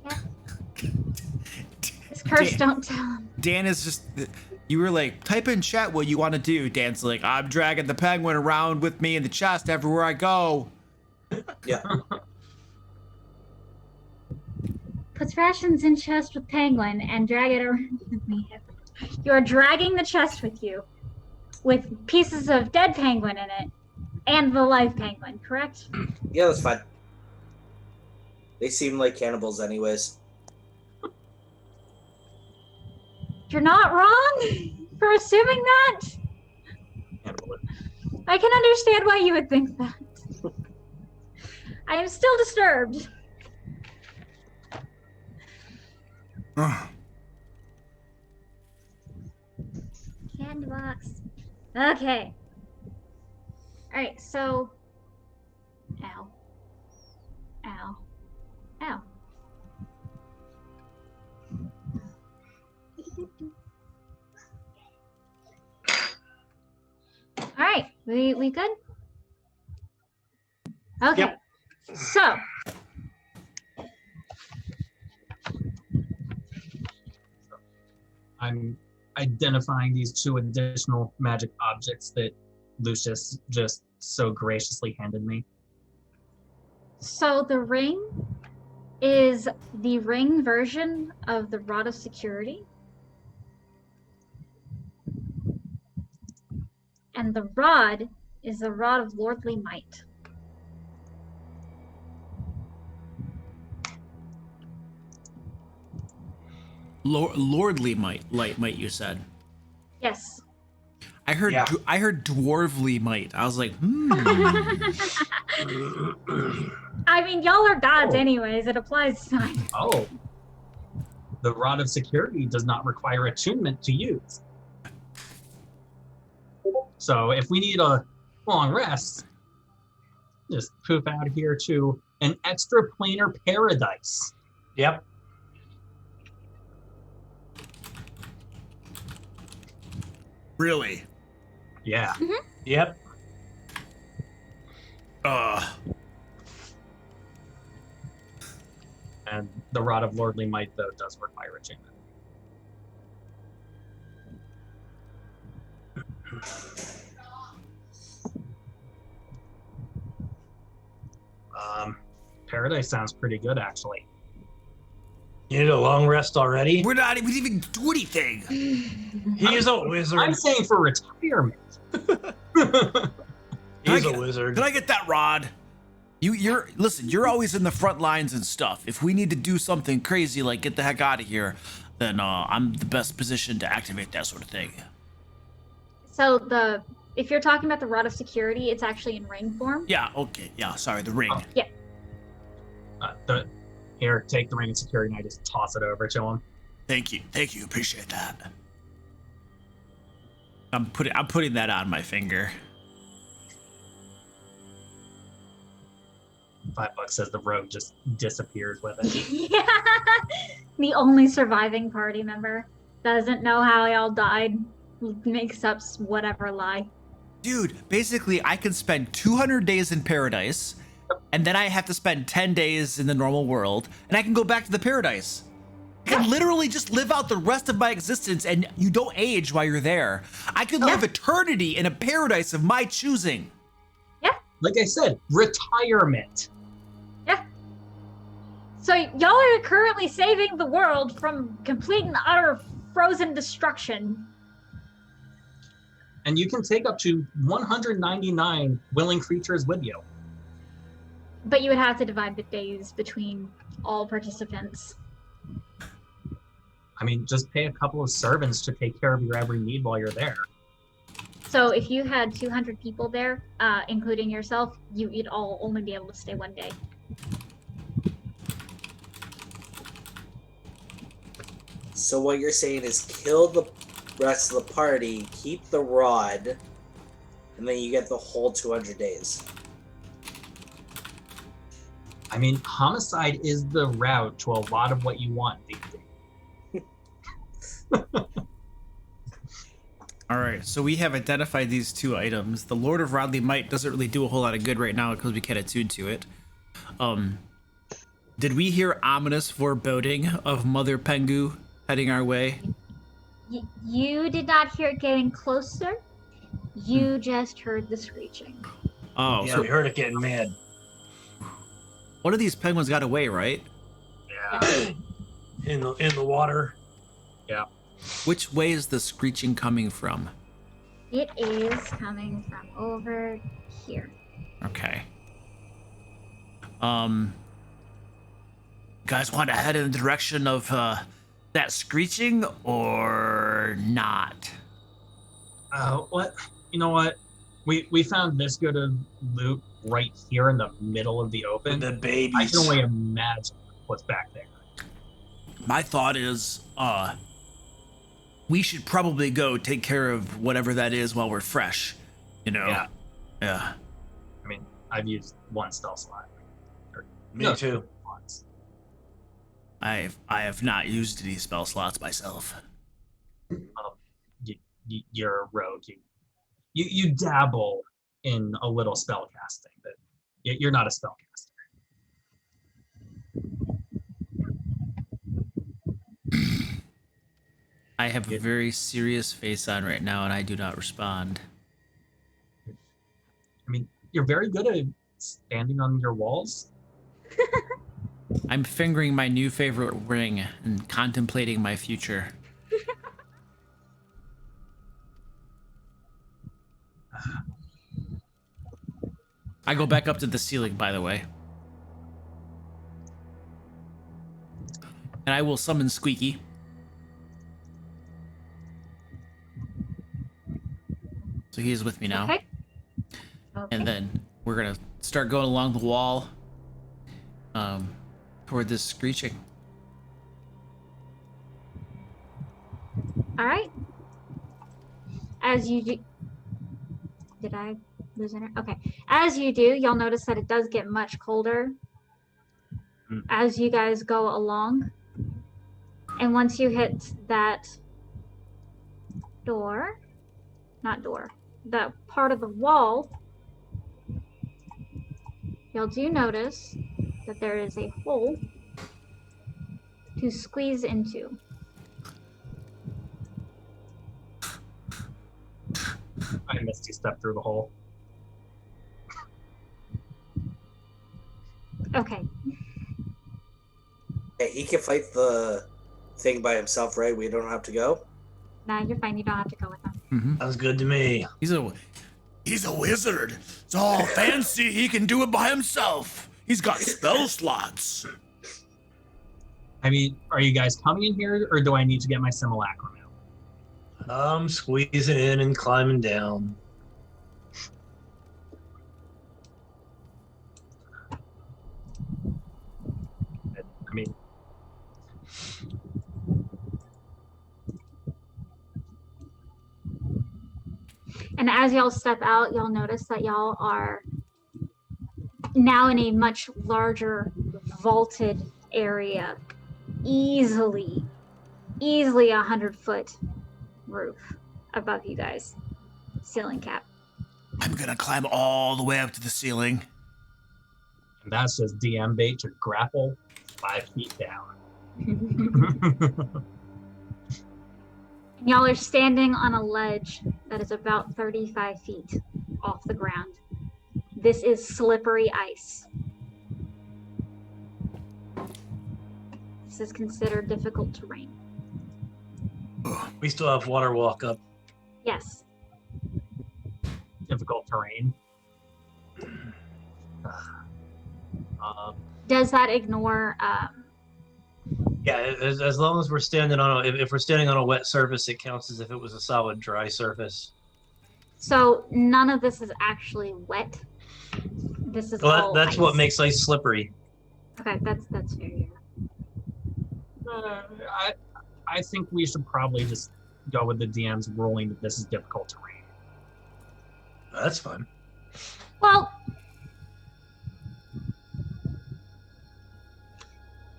Yeah. This curse, don't tell him. Dan is just. You were like, type in chat what you want to do. Dan's like, I'm dragging the penguin around with me in the chest everywhere I go. Yeah. Puts rations in chest with penguin and drag it around with me. You're dragging the chest with you, with pieces of dead penguin in it, and the live penguin, correct? Yeah, that's fine. They seem like cannibals anyways. You're not wrong for assuming that. Handle it. I can understand why you would think that. I am still disturbed. Candy box. Okay. All right, so. Ow. Ow. Oh. All right, we good? Okay. Yep. So, I'm identifying these 2 additional magic objects that Lucius just so graciously handed me. so the ring is the ring version of the Rod of Security. And the rod is the Rod of Lordly Might. Lordly might, you said. Yes. I heard Yeah. I heard dwarvely might. I was like, I mean, y'all are gods Oh. anyways. It applies to time. Oh. The Rod of Security does not require attunement to use. So if we need a long rest, just poof out here to an extraplanar paradise. Yep. really? Yeah. Yep. And the Rod of Lordly Might, though, does require attunement. Paradise sounds pretty good, actually. You need a long rest already? we didn't even do anything. He's a wizard. I'm saying for retirement. He's Can a wizard. I get that rod? Listen, you're always in the front lines and stuff. If we need to do something crazy like get the heck out of here, then I'm the best position to activate that sort of thing. So if you're talking about the Rod of Security, it's actually in ring form. Yeah, okay. Yeah, sorry, the ring. Here, take the ring of security, and I just toss it over to him. Thank you. Appreciate that. I'm putting that on my finger. $5 says the rogue just disappears with it. Yeah. The only surviving party member doesn't know how y'all died. Makes up whatever lie. Dude, basically, I can spend 200 days in paradise, and then I have to spend 10 days in the normal world, and I can go back to the paradise. I can literally just live out the rest of my existence, and you don't age while you're there. I could live eternity in a paradise of my choosing. Like I said, retirement. Yeah. So y'all are currently saving the world from complete and utter frozen destruction. And you can take up to 199 willing creatures with you. But you would have to divide the days between all participants. I mean, just pay a couple of servants to take care of your every need while you're there. So if you had 200 people there, including yourself, you'd all only be able to stay one day. So what you're saying is kill the rest of the party, keep the rod, and then you get the whole 200 days. I mean, homicide is the route to a lot of what you want these days. All right, so we have identified these 2 items. The Lord of Rodley Might doesn't really do a whole lot of good right now because we can't attune to it. Did we hear ominous foreboding of Mother Pengu heading our way? You did not hear it getting closer. You just heard the screeching. Oh, Yeah, so we heard it getting mad. one of these penguins got away, right? Yeah. In the water. Yeah. Which way is the screeching coming from? It is coming from over here. Okay. Guys want to head in the direction of that screeching or not? What? You know what? We found this good of loot right here in the middle of the open. The I babies. can only imagine what's back there. My thought is, we should probably go take care of whatever that is while we're fresh. You know? Yeah. Yeah. I mean, I've used one stealth slot. Me too. Once. I have not used any spell slots myself. You're a rogue. You dabble in a little spell casting, but you're not a spellcaster. I have a very serious face on right now, and I do not respond. I mean, you're very good at standing on your walls. I'm fingering my new favorite ring and contemplating my future. I go back up to the ceiling, by the way. And I will summon Squeaky. So he is with me now. Okay. And then we're gonna start going along the wall toward this screeching. All right. As you do, did I lose internet? Okay. As you do, you'll notice that it does get much colder as you guys go along. And once you hit that door, not door, that part of the wall, you'll do notice that there is a hole to squeeze into. I missed you step through the hole. Okay. Hey, he can fight the thing by himself, right? We don't have to go. Nah, you're fine. You don't have to go with them. Sounds good to me. He's a wizard. It's all fancy. He can do it by himself. He's got spell slots. I mean, are you guys coming in here, or do I need to get my simulacrum out? I'm squeezing in and climbing down. I mean, And as y'all step out, y'all notice that y'all are now in a much larger vaulted area. Easily 100-foot roof above you guys. Ceiling cap. I'm gonna climb all the way up to the ceiling. and that's just DM bait to grapple 5 feet down. Y'all are standing on a ledge that is about 35 feet off the ground. This is slippery ice. This is considered difficult terrain. We still have water walk up. Yes. Difficult terrain. Does that ignore? Yeah, as long as we're standing on if we're standing on a wet surface, it counts as if it was a solid dry surface. So none of this is actually wet. This is Well, all that's ice. what makes ice slippery. Okay, that's fair. Yeah. I think we should probably just go with the DM's ruling that this is difficult terrain. That's fun. Well,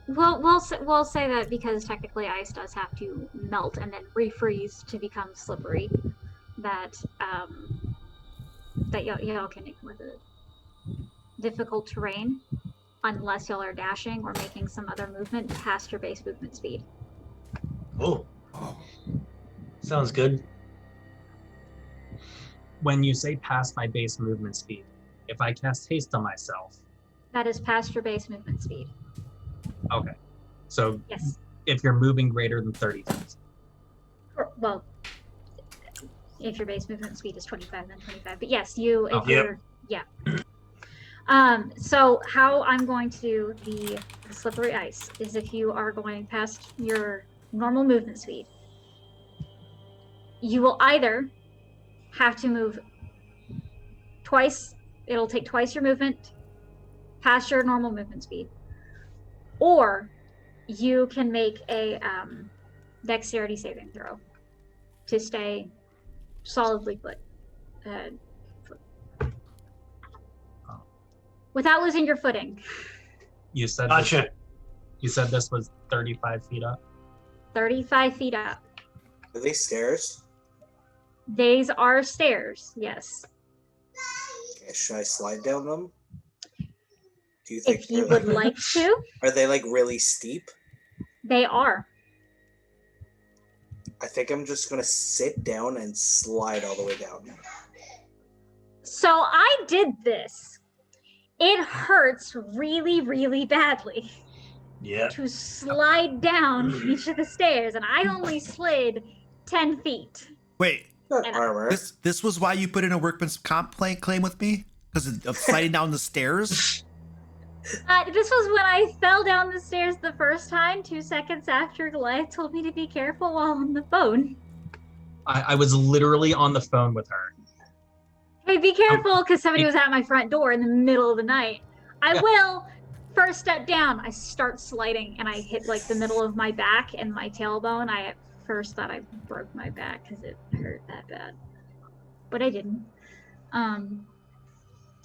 we'll say that because technically ice does have to melt and then refreeze to become slippery. That y'all can ignore the difficult terrain unless y'all are dashing or making some other movement past your base movement speed. Oh, sounds good. When you say past my base movement speed, if I cast haste on myself, That is past your base movement speed. okay. So Yes. if you're moving greater than 30 feet. Well, if your base movement speed is 25, then 25. But yes, you, if Oh. you're, yeah. So how I'm going to do the slippery ice is if you are going past your normal movement speed, you will either have to move twice, it'll take twice your movement past your normal movement speed, or you can make a dexterity saving throw to stay solidly put without losing your footing. You said Gotcha. You said this was 35 feet up? 35 feet up. Are they stairs? These are stairs, yes. Okay, should I slide down them? Do you think If you they're, would like to, are they like really steep? they are. I think I'm just gonna sit down and slide all the way down. So I did this. It hurts really, really badly Yeah. to slide down each of the stairs, and I only slid 10 feet. Wait, Got And- armor. this was why you put in a workman's comp claim with me? Because of sliding down the stairs? This was when I fell down the stairs the first time, 2 seconds after Goliath told me to be careful while on the phone. I was literally on the phone with her. Hey, be careful, because somebody was at my front door in the middle of the night. I Yeah. will. First step down, I start sliding, and I hit like the middle of my back and my tailbone. I at first thought I broke my back because it hurt that bad, but I didn't.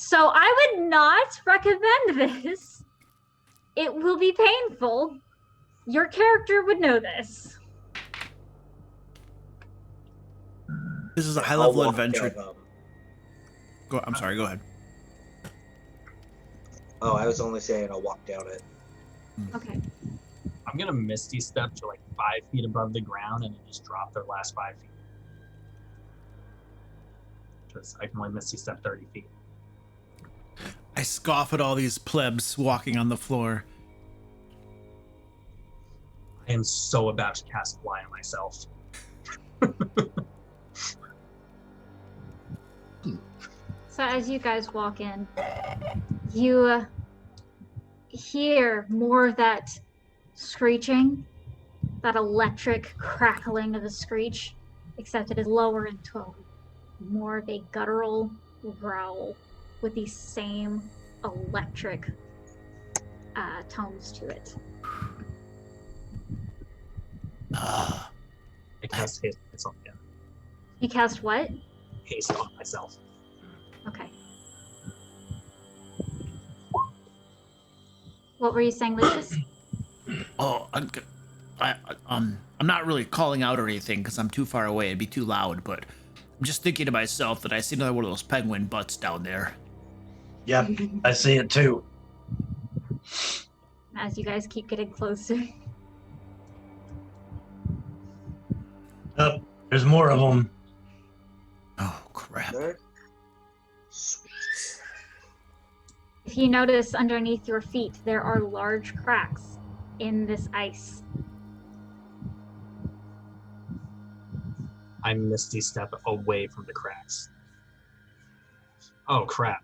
So I would not recommend this. It will be painful. Your character would know this. This is a high I'll level walk adventure. down them. I'm sorry, go ahead. Oh, I was only saying I'll walk down it. Okay. I'm gonna Misty step to like 5 feet above the ground and then just drop their last 5 feet. Because I can only Misty step 30 feet. I scoff at all these plebs walking on the floor. I am so about to cast Fly on myself. So as you guys walk in, you hear more of that screeching, that electric crackling of the screech, except it is lower in tone, more of a guttural growl with these same electric tones to it. I cast haste on myself again. You cast what? Haste on myself. Okay. What were you saying, Lucius? Oh, I'm not really calling out or anything because I'm too far away. It'd be too loud. But I'm just thinking to myself that I see another one of those penguin butts down there. Yep, I see it too. As you guys keep getting closer. Oh, there's more of them. Oh crap! There. Sweet. If you notice underneath your feet, there are large cracks in this ice. I Misty step away from the cracks. Oh crap.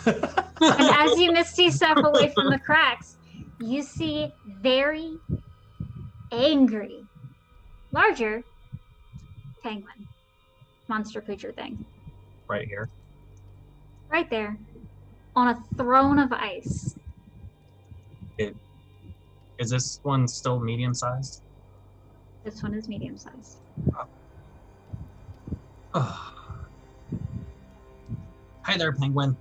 And as you misty step away from the cracks, you see very angry, larger penguin, monster creature thing, Right here. right there, on a throne of ice. Is this one still medium sized? This one is medium sized. Oh. Hi there, penguin.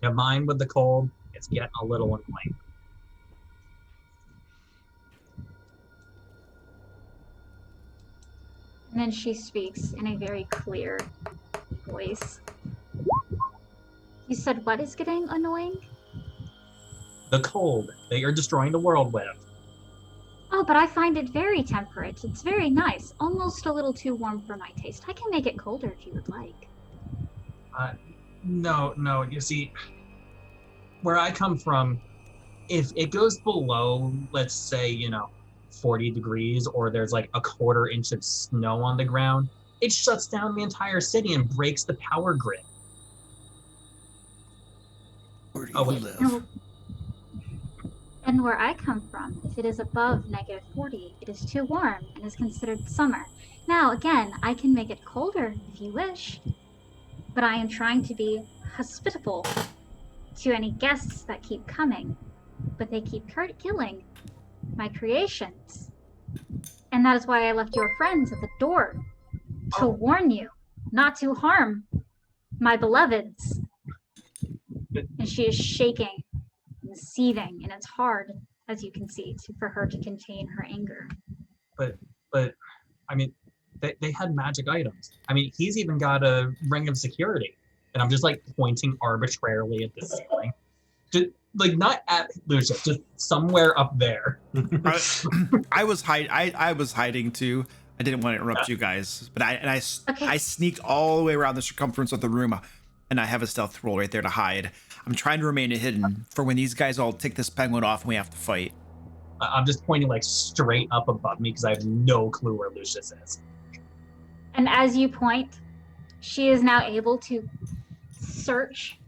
You mind with the cold? It's getting a little annoying. And then she speaks in a very clear voice. You said what is getting annoying? The cold that you're destroying the world with. Oh, but I find it very temperate. It's very nice. Almost a little too warm for my taste. I can make it colder if you would like. No, you see, where I come from, if it goes below, let's say, 40 degrees, or there's like a quarter inch of snow on the ground, it shuts down the entire city and breaks the power grid. Where do Oh, you wait. live? No. And where I come from, if it is above -40, it is too warm and is considered summer. Now, again, I can make it colder if you wish, but I am trying to be hospitable to any guests that keep coming, but they keep killing my creations. And that is why I left your friends at the door to warn you not to harm my beloveds. And she is shaking and seething, and it's hard, as you can see, for her to contain her anger. But I mean, they had magic items. I mean, he's even got a ring of security, and I'm just like pointing arbitrarily at the ceiling, just like not at Lucius, just somewhere up there. I was hiding too. I didn't want to interrupt you guys, but I sneaked all the way around the circumference of the room, and I have a stealth roll right there to hide. I'm trying to remain hidden for when these guys all take this penguin off and we have to fight. I'm just pointing like straight up above me because I have no clue where Lucius is. And as you point, she is now able to search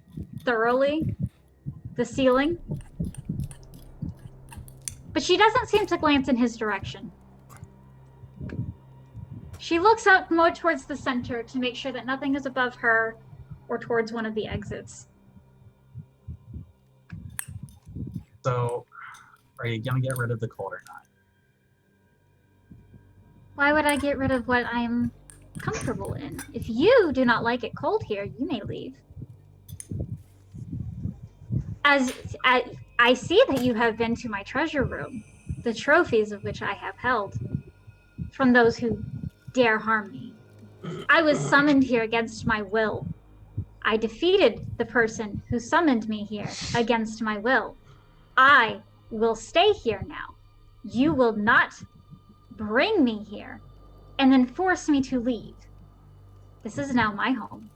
thoroughly the ceiling. But she doesn't seem to glance in his direction. She looks up more towards the center to make sure that nothing is above her or towards one of the exits. So, are you gonna get rid of the cold or not? Why would I get rid of what I'm comfortable in? If you do not like it cold here, you may leave. As I see that you have been to my treasure room, the trophies of which I have held from those who dare harm me. I was summoned here against my will. I defeated the person who summoned me here against my will. I will stay here now. You will not bring me here and then force me to leave. This is now my home.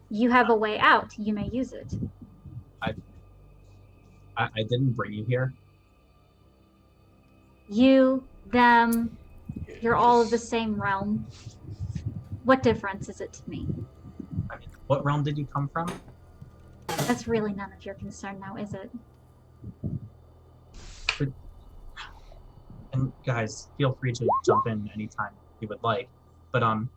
You have a way out. You may use it. I didn't bring you here. You, them, you're all of the same realm. What difference is it to me? I mean, what realm did you come from? That's really none of your concern now, is it? And guys, feel free to jump in anytime you would like. But I'm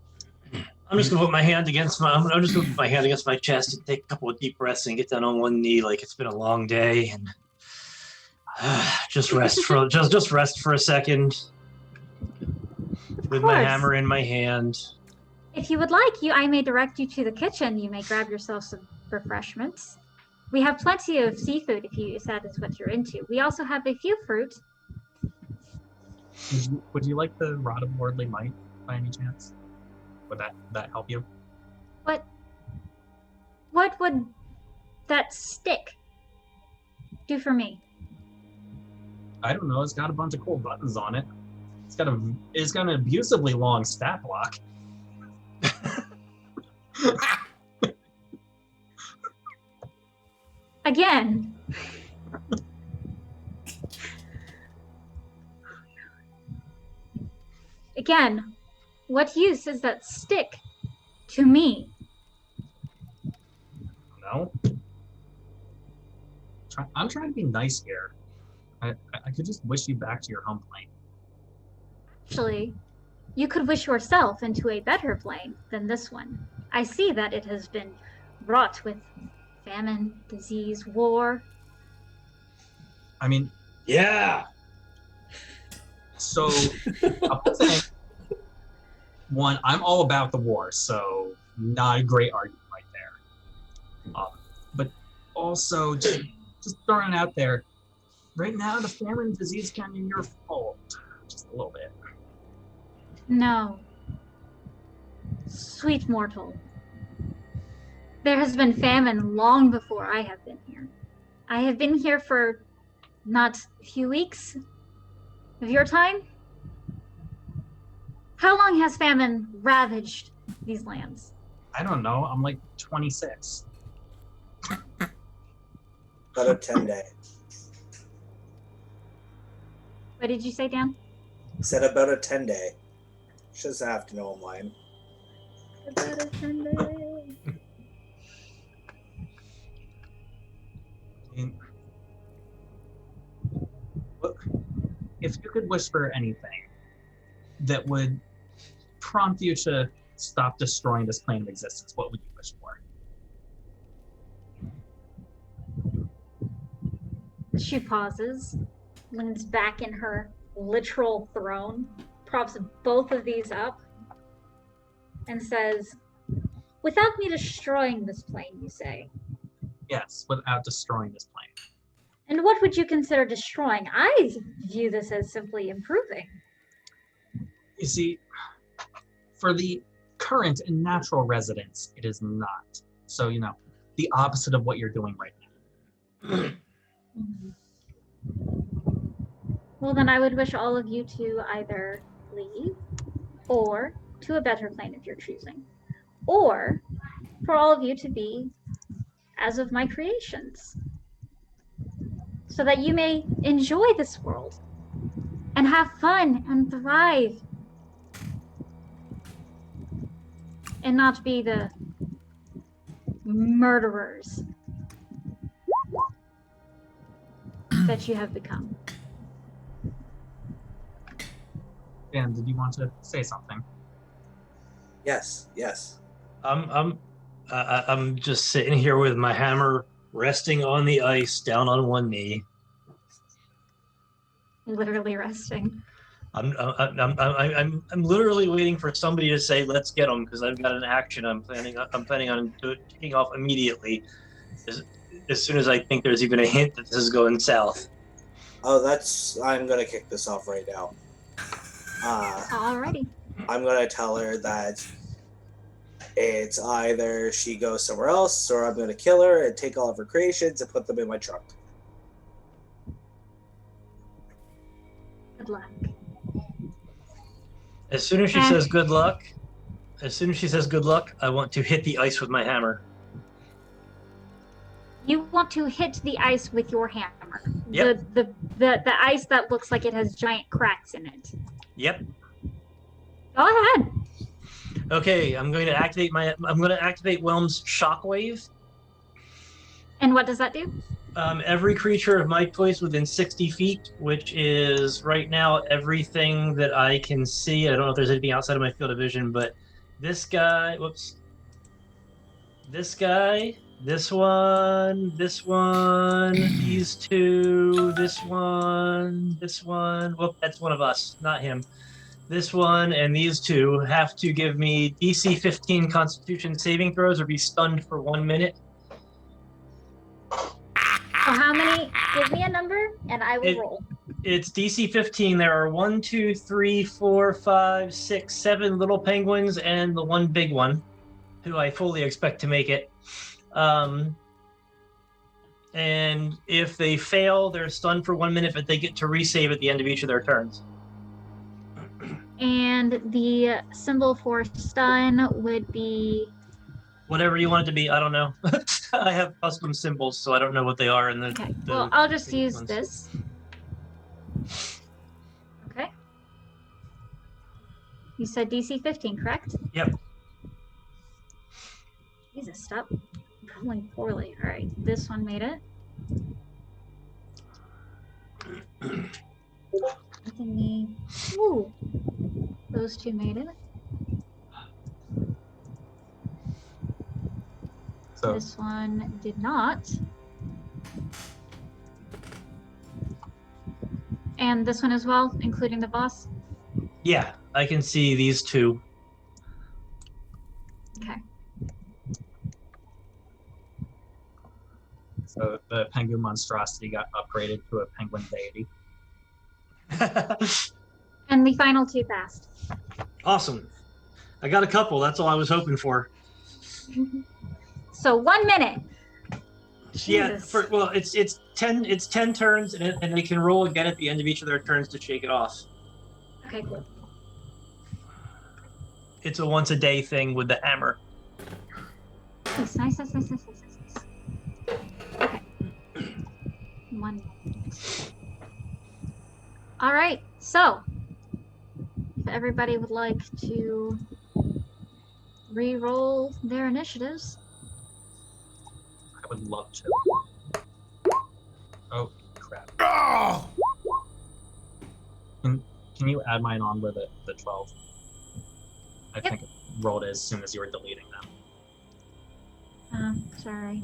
just gonna put my hand against my. I'm just gonna put my hand against my chest and take a couple of deep breaths and get down on one knee, like it's been a long day, and just rest for a second. With my hammer in my hand. If you would like, I may direct you to the kitchen. You may grab yourself some refreshments. We have plenty of seafood if that is what you're into. We also have a few fruit. Would you like the Rod of Lordly Might by any chance? Would that help you? What would that stick do for me? I don't know. It's got a bunch of cool buttons on it. It's got an abusively long stat block. Again. Again, what use is that stick to me? No. I'm trying to be nice here. I could just wish you back to your home plane. Actually, you could wish yourself into a better plane than this one. I see that it has been wrought with famine, disease, war. I mean, Yeah. so I'll say, one, I'm all about the war, so not a great argument right there. But also, just throwing it out there, right now the famine and disease can be your fault, just a little bit. No. Sweet mortal. There has been famine long before I have been here. I have been here for not a few weeks of your time. How long has famine ravaged these lands? I don't know. I'm like 26. About a 10-day. What did you say, Dan? Said about a 10-day. She doesn't have to know I'm lying. About a 10-day. If you could wish for anything that would prompt you to stop destroying this plane of existence, what would you wish for? She pauses, leans back in her literal throne, props both of these up, and says, "Without me destroying this plane, you say? Yes, without destroying this plane. And what would you consider destroying? I view this as simply improving." You see, for the current and natural residents, it is not. So, the opposite of what you're doing right now. Well, then I would wish all of you to either leave or to a better plane if you're choosing, or for all of you to be as of my creations, so that you may enjoy this world and have fun and thrive and not be the murderers that you have become. Dan, did you want to say something? Yes. I'm just sitting here with my hammer resting on the ice, down on one knee. Literally resting. I'm literally waiting for somebody to say, "Let's get them," because I've got an action I'm planning on taking off immediately, as soon as I think there's even a hint that this is going south. Oh, I'm gonna kick this off right now. Alrighty. I'm gonna tell her that it's either she goes somewhere else or I'm gonna kill her and take all of her creations and put them in my trunk. Good luck. As soon as she says good luck, I want to hit the ice with my hammer. You want to hit the ice with your hammer. Yep. The ice that looks like it has giant cracks in it. Yep. Go ahead. Okay, I'm going to activate Whelm's Shockwave. And what does that do? Every creature of my choice within 60 feet, which is right now everything that I can see. I don't know if there's anything outside of my field of vision, but this guy, this guy, this one, these two, this one. Whoop, that's one of us, not him. This one and these two have to give me DC 15 Constitution saving throws or be stunned for 1 minute. So how many? Give me a number and I will roll. It's DC 15. There are 1, 2, 3, 4, 5, 6, 7 little penguins and the one big one, who I fully expect to make it. And if they fail, they're stunned for 1 minute, but they get to resave at the end of each of their turns. And the symbol for stun would be Whatever you want it to be, I don't know. I have custom symbols, so I don't know what they are. okay. Well, I'll just use this. Okay. You said DC 15, correct? Yep. Jesus, stop rolling poorly. All right, this one made it. Anthony. Ooh. Those two made it. So This one did not. And this one as well, including the boss? Yeah, I can see these two. Okay. So the penguin monstrosity got upgraded to a penguin deity. And the final two passed. Awesome. I got a couple. That's all I was hoping for. So 1 minute. Yeah. Jesus. It's 10 turns, and they can roll again at the end of each of their turns to shake it off. Okay, cool. It's a once a day thing with the hammer. Nice. Okay. 1 minute. All right. So, if everybody would like to re-roll their initiatives. I would love to. Oh, crap. Oh! Can you add mine on with the 12? I Yep. think it rolled as soon as you were deleting them. Sorry.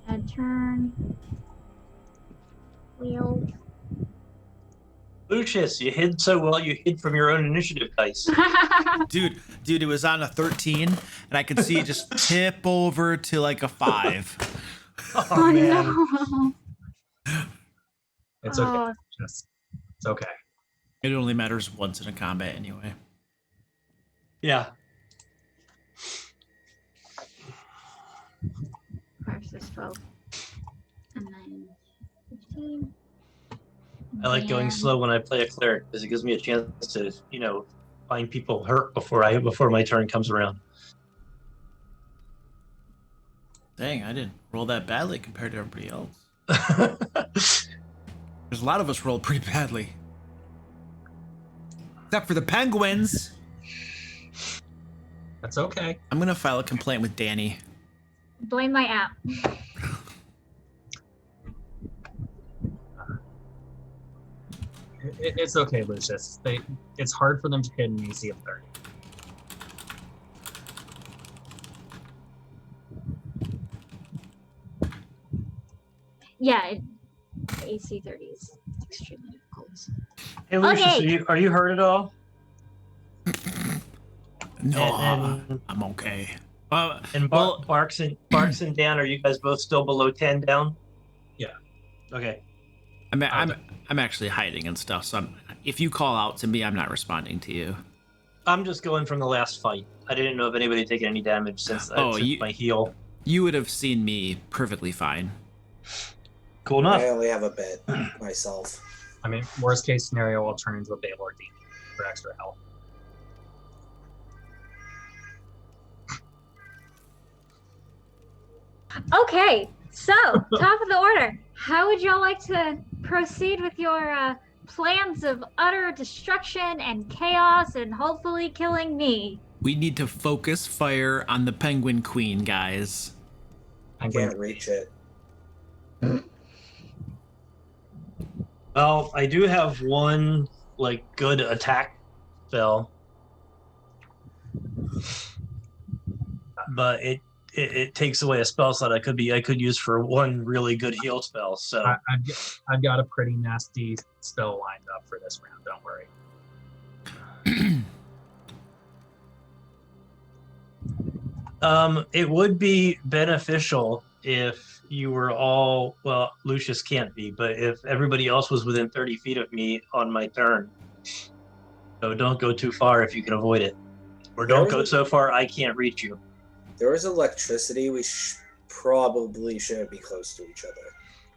Add turn. Wheel. Lucius, you hid so well, you hid from your own initiative dice. Dude, it was on a 13, and I could see it just tip over to like a 5. Oh, man. no. It's okay. Oh, Just, it's okay. It only matters once in a combat anyway. Yeah. 5, 6, 12. And then 15. I like going And- slow when I play a cleric because it gives me a chance to, find people hurt before my turn comes around. Dang, I didn't roll that badly compared to everybody else. There's a lot of us rolled pretty badly. Except for the penguins. That's okay. I'm gonna file a complaint with Danny. Blame my app. It's okay, Lucius. It's hard for them to hit an AC of 30. Yeah, AC 30 is extremely difficult. Hey, Lucius, Okay. are you hurt at all? No, And- I'm okay. And Well- Barks and Dan, are you guys both still below 10 down? Yeah. Okay. I'm actually hiding and stuff. So if you call out to me, I'm not responding to you. I'm just going from the last fight. I didn't know if anybody had taken any damage since my heal. You would have seen me perfectly fine. Cool enough. I only have a bit myself. I mean, worst case scenario, I'll turn into a Baylor demon for extra health. Okay, so top of the order. How would y'all like to proceed with your plans of utter destruction and chaos and hopefully killing me? We need to focus fire on the Penguin Queen, guys. I can't reach it. Well, I do have one good attack spell, but it takes away a spell slot I could use for one really good heal spell. So I've got a pretty nasty spell lined up for this round. Don't worry. It would be beneficial if you were all, well, Lucius can't be, but if everybody else was within 30 feet of me on my turn. So don't go too far if you can avoid it. Or don't go so far I can't reach you. There was electricity. We probably shouldn't be close to each other.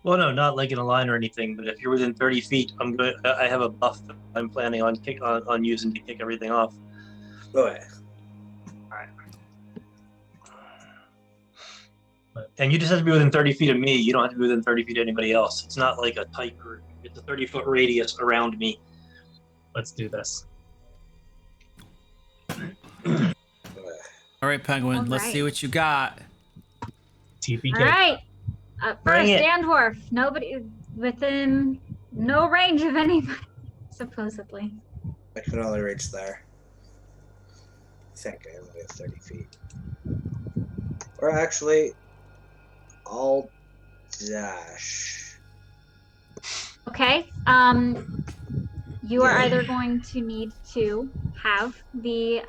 Well, no, not like in a line or anything, but if you're within 30 feet, I have a buff that I'm planning on using to kick everything off. Okay. And you just have to be within 30 feet of me. You don't have to be within 30 feet of anybody else. It's not like a tight group. It's a 30-foot radius around me. Let's do this. All right, Penguin, All let's right. see what you got. TPK. All right. Up Bring first, it. Dan Dwarf. Nobody within no range of anybody, supposedly. I can only reach there. I think I only have 30 feet. Or actually, I'll dash. Okay. You are either going to need to have the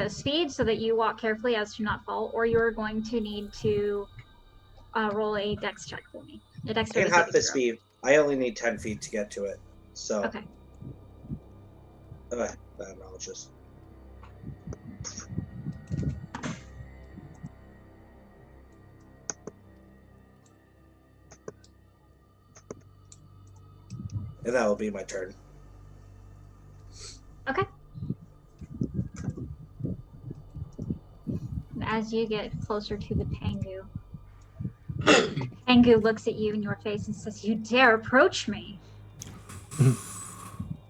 speed so that you walk carefully as to not fall, or you're going to need to roll a dex check for me. A I dexterity can have the saving speed. I only need 10 feet to get to it. So. throw. Okay. Then I'll just. And that will be my turn. Okay. And as you get closer to the Pangu, Pangu looks at you in your face and says, "You dare approach me?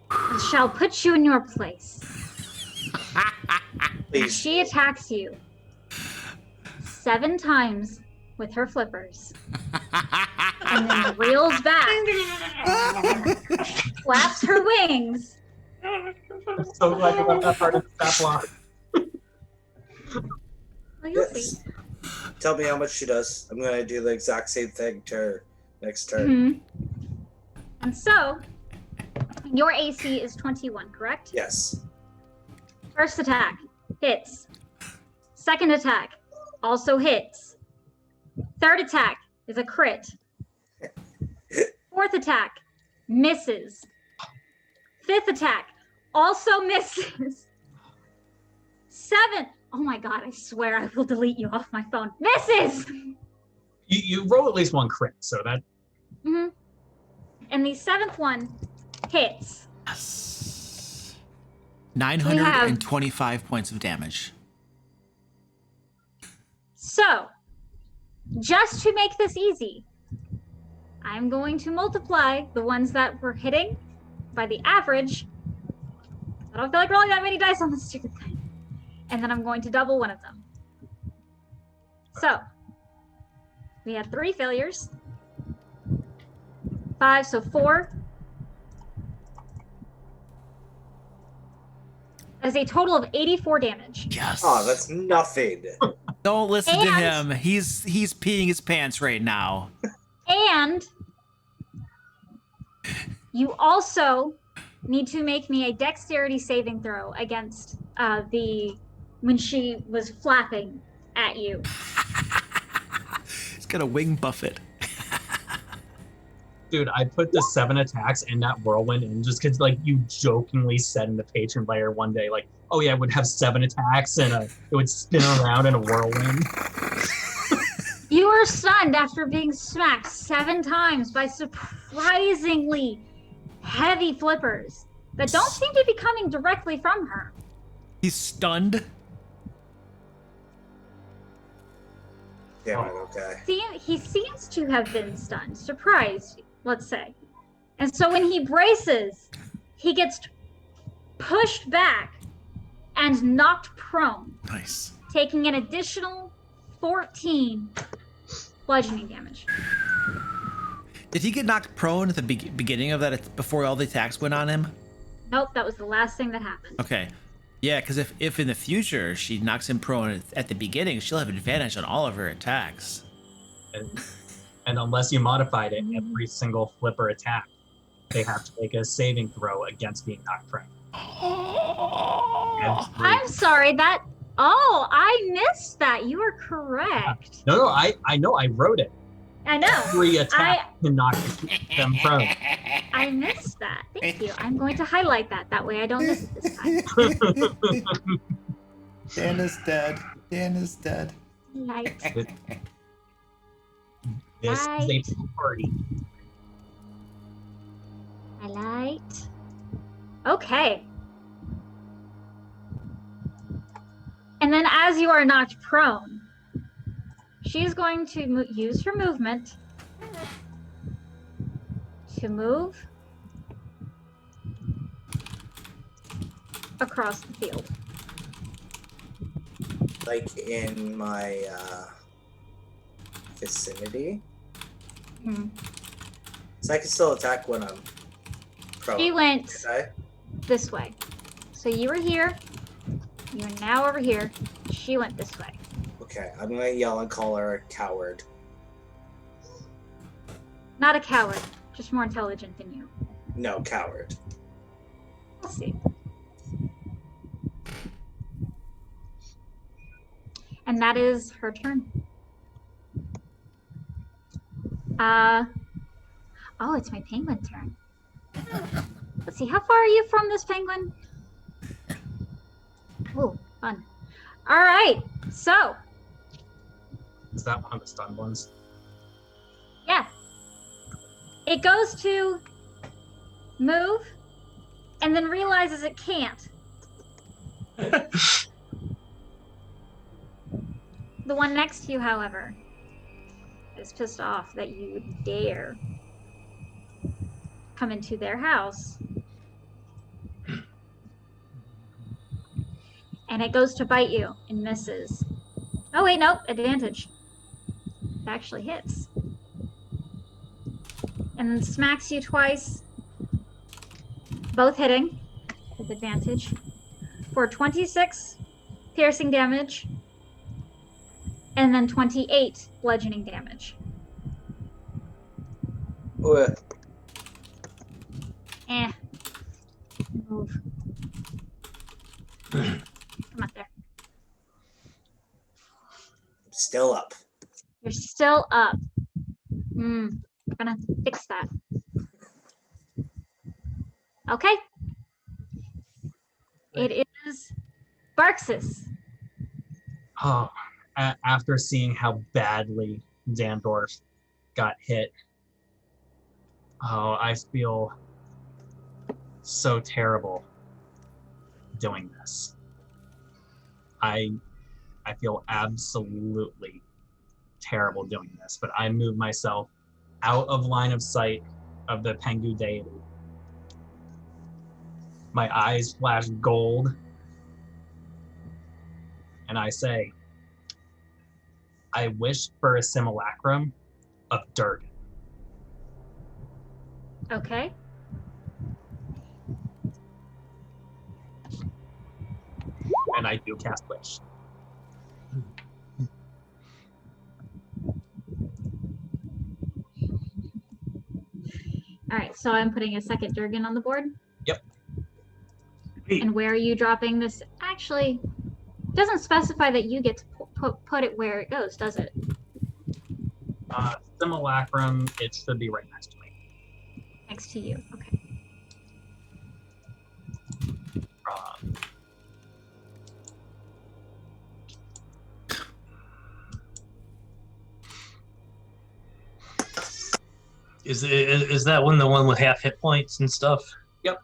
I shall put you in your place." And Please. she attacks you 7 times with her flippers, and then reels back, flaps her wings. I'm so glad you left that part of the stat block. Well, you'll Yes. see. Tell me how much she does. I'm gonna do the exact same thing to her next turn. And so, your AC is 21, correct? Yes. First attack, hits. Second attack, also hits. Third attack is a crit. Fourth attack, misses. Fifth attack, also misses. Seventh, oh my god, I swear I will delete you off my phone. Misses! You roll at least one crit, so that Mm-hmm. And the seventh one hits. Yes. 925 points of damage. So, just to make this easy, I'm going to multiply the ones that were hitting by the average. I don't feel like rolling that many dice on this stupid thing. And then I'm going to double one of them. So, we had 3 failures. 5, so 4. That is a total of 84 damage. Yes. Oh, that's nothing. Don't listen to And- him. He's peeing his pants right now. And you also need to make me a dexterity saving throw against when she was flapping at you. He's got a wing buffet. dude, I put the 7 attacks in that whirlwind in just because, like, you jokingly said in the patron layer one day, like, oh yeah, it would have 7 attacks and it would spin around in a whirlwind. You were stunned after being smacked 7 times by surprisingly heavy flippers that don't seem to be coming directly from her. He's stunned. Damn it, okay. He seems to have been stunned, surprised, let's say. And so when he braces, he gets pushed back and knocked prone, Nice. taking an additional 14 bludgeoning damage. Did he get knocked prone at the beginning of that before all the attacks went on him? Nope, that was the last thing that happened. Okay. Yeah, because if in the future she knocks him prone at the beginning, she'll have advantage on all of her attacks. And unless you modified it, every single flipper attack, they have to make a saving throw against being knocked prone. I'm sorry, I missed that. You are correct. No, I know, I wrote it. I know. Every attack can knock them prone. I missed that. Thank you. I'm going to highlight that. That way I don't miss it this time. Dan is dead. Dan is dead. Light. This is a party. Highlight. Okay. And then as you are knocked prone, she's going to use her movement to move across the field. Like in my vicinity. Hmm. So I can still attack when I'm prone. She went Okay. this way. So you were here. You're now over here. She went this way. Okay, I'm gonna yell and call her a coward. Not a coward, just more intelligent than you. No, coward. We'll see. And that is her turn. Oh, it's my penguin turn. Let's see, how far are you from this penguin? Oh, fun. All right, so, Is that one of the stun ones? yeah. It goes to move and then realizes it can't. The one next to you, however, is pissed off that you would dare come into their house. And it goes to bite you and misses. Oh, wait, nope, advantage. It actually hits. And then smacks you twice, both hitting with advantage, for 26 piercing damage, and then 28 bludgeoning damage. Ooh, Move. Come up there. Still up. You're still up. We're gonna fix that. Okay. It is Barxis. Oh, after seeing how badly Xandorf got hit, oh, I feel so terrible doing this. I feel absolutely terrible doing this, but I move myself out of line of sight of the Pengu deity. My eyes flash gold, and I say, I wish for a simulacrum of Durgan. Okay. And I do cast Wish. All right, so I'm putting a second Durgan on the board. Yep. And where are you dropping this? Actually, it doesn't specify that you get to put it where it goes, does it? Simulacrum, it should be right next to me. Next to you. Okay. Is that one the one with half hit points and stuff? Yep.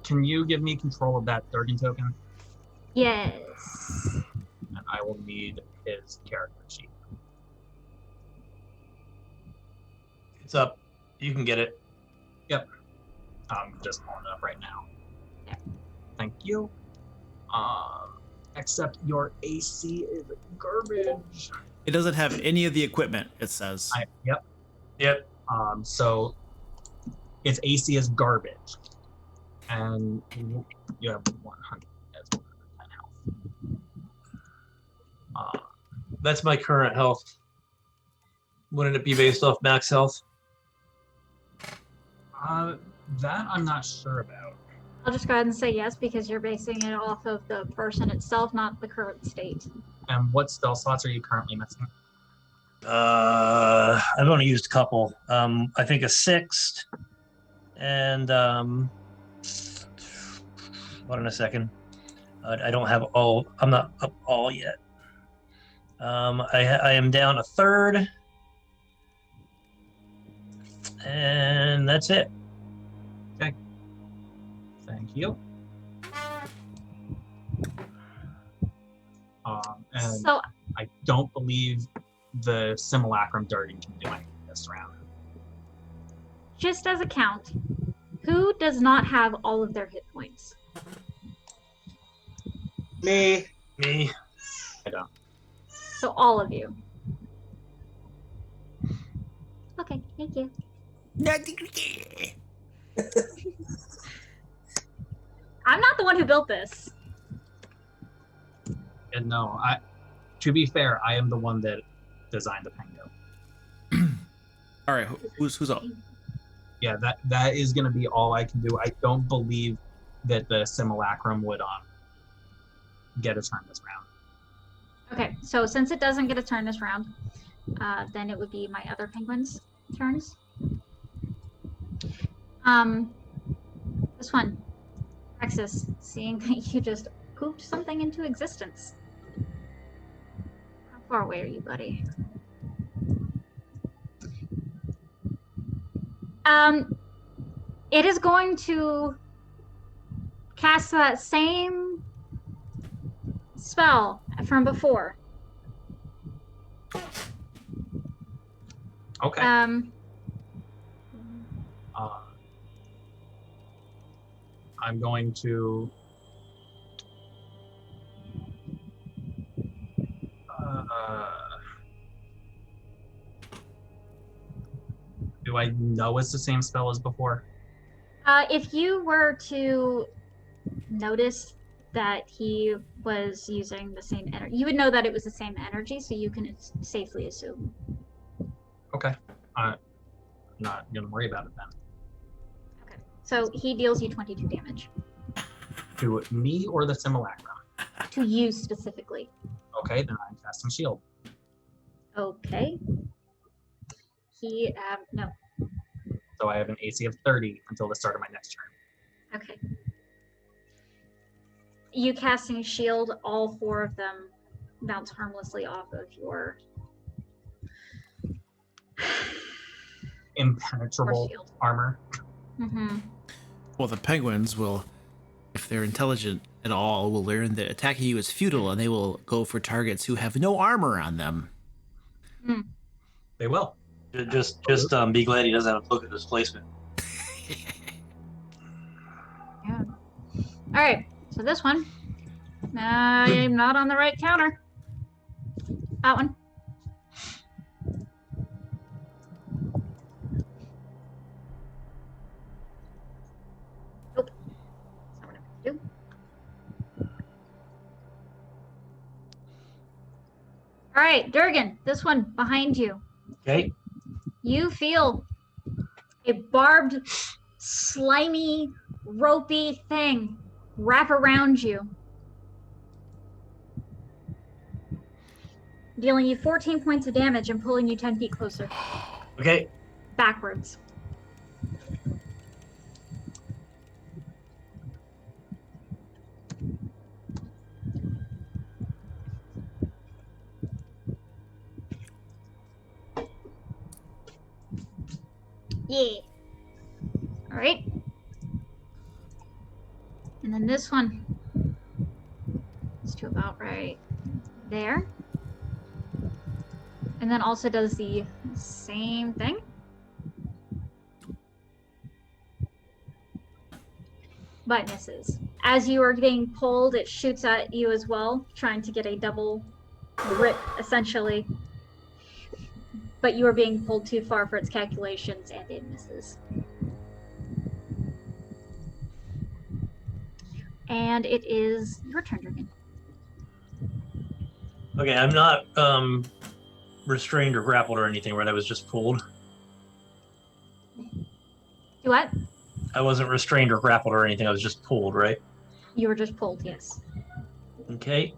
Can you give me control of that Durgan token? Yes. And I will need his character sheet. It's up. You can get it. Yep. I'm just pulling it up right now. Yeah. Thank you. Except your AC is garbage. It doesn't have any of the equipment, it says. Yep. So its AC is garbage. And you have 100 as 110 health. That's my current health. Wouldn't it be based off max health? That I'm not sure about. I'll just go ahead and say yes because you're basing it off of the person itself, not the current state. And what spell slots are you currently missing? I've only used a couple. I think a sixth, and hold on a second. I don't have all. I'm not up all yet. I am down a third, and that's it. Okay. Thank you. And So I don't believe the Simulacrum Durgan can do anything this round. just as a count, who does not have all of their hit points? Me. Me. I don't. So all of you. Okay, thank you. I'm not the one who built this. And no, to be fair, I am the one that designed the Pengu. All right, who's up? Yeah, that is going to be all I can do. I don't believe that the Simulacrum would get a turn this round. Okay, so since it doesn't get a turn this round, then it would be my other penguins' turns. This one, Alexis, seeing that you just pooped something into existence. How far away are you, buddy? It is going to cast that same spell from before. Okay. I'm going to do I know it's the same spell as before? If you were to notice that he was using the same energy, you would know that it was the same energy, so you can safely assume. Okay. I'm not gonna worry about it then. So he deals you 22 damage. To me or the simulacrum? To you specifically. Okay, then I'm casting shield. Okay. He, no. So I have an AC of 30 until the start of my next turn. Okay. You casting shield, all 4 of them bounce harmlessly off of your Impenetrable shield. armor. Mm-hmm. Well, the penguins will, if they're intelligent at all, will learn that attacking you is futile, and they will go for targets who have no armor on them. They will. Just be glad he doesn't have a book of displacement. Yeah. All right. So this one, I'm not on the right counter. That one. Nope. That's not what I'm gonna do. All right, Durgan, this one behind you. Okay. You feel a barbed, slimy, ropey thing wrap around you, dealing you 14 points of damage and pulling you 10 feet closer, Okay. backwards. Yeah. All right. And then this one is to about right there. And then also does the same thing. But misses. As you are being pulled, it shoots at you as well, trying to get a double rip, essentially. But you are being pulled too far for its calculations, and it misses. And it is your turn, Dragon. Okay, I'm not restrained or grappled or anything, right? I was just pulled. Do what? I wasn't restrained or grappled or anything. I was just pulled, right? You were just pulled, yes. Okay.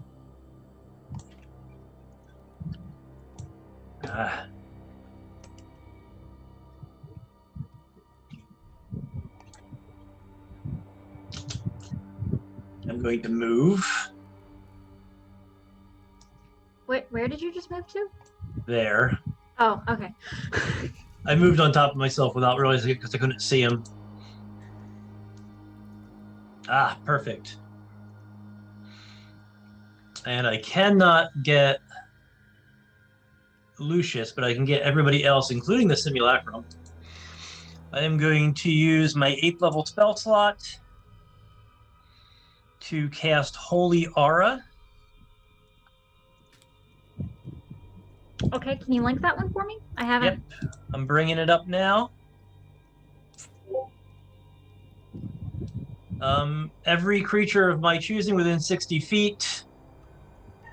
Ah. I'm going to move Where did you just move to? there. Oh, okay. I moved on top of myself without realizing it because I couldn't see him. Ah, perfect. And I cannot get Lucius, but I can get everybody else, including the simulacrum. I am going to use my 8th level spell slot to cast Holy Aura. Okay, can you link that one for me? I haven't. Yep, I'm bringing it up now. Every creature of my choosing within 60 feet.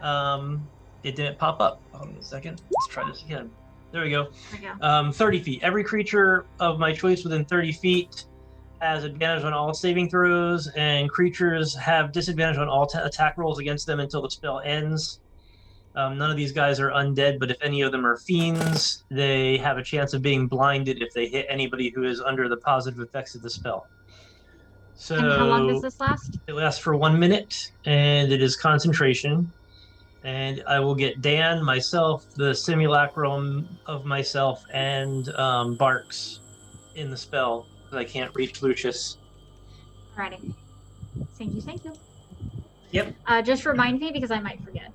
It didn't pop up. Hold on a second. Let's try this again. There we go. There we go. 30 feet. Every creature of my choice within 30 feet has advantage on all saving throws, and creatures have disadvantage on all attack rolls against them until the spell ends. None of these guys are undead, but if any of them are fiends, they have a chance of being blinded if they hit anybody who is under the positive effects of the spell. So And how long does this last? it lasts for 1 minute, and it is concentration. And I will get Dan, myself, the simulacrum of myself, and Barks in the spell, because I can't reach Lucius. Alrighty. Thank you, thank you. Yep. Just remind me because I might forget.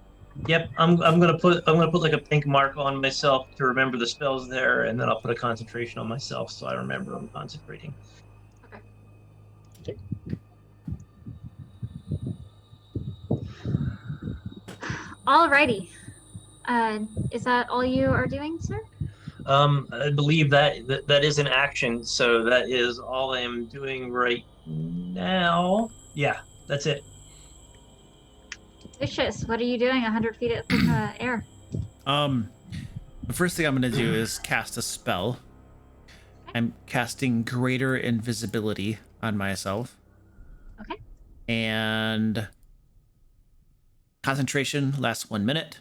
Yep, I'm gonna put like a pink mark on myself to remember the spells there, and then I'll put a concentration on myself so I remember I'm concentrating. Okay. Alrighty. Is that all you are doing, sir? I believe that is an action, so that is all I am doing right now. Yeah, that's it. Vicious, what are you doing 100 feet up in the air? The first thing I'm gonna do is cast a spell. I'm casting Greater Invisibility on myself. Okay. And concentration lasts 1 minute.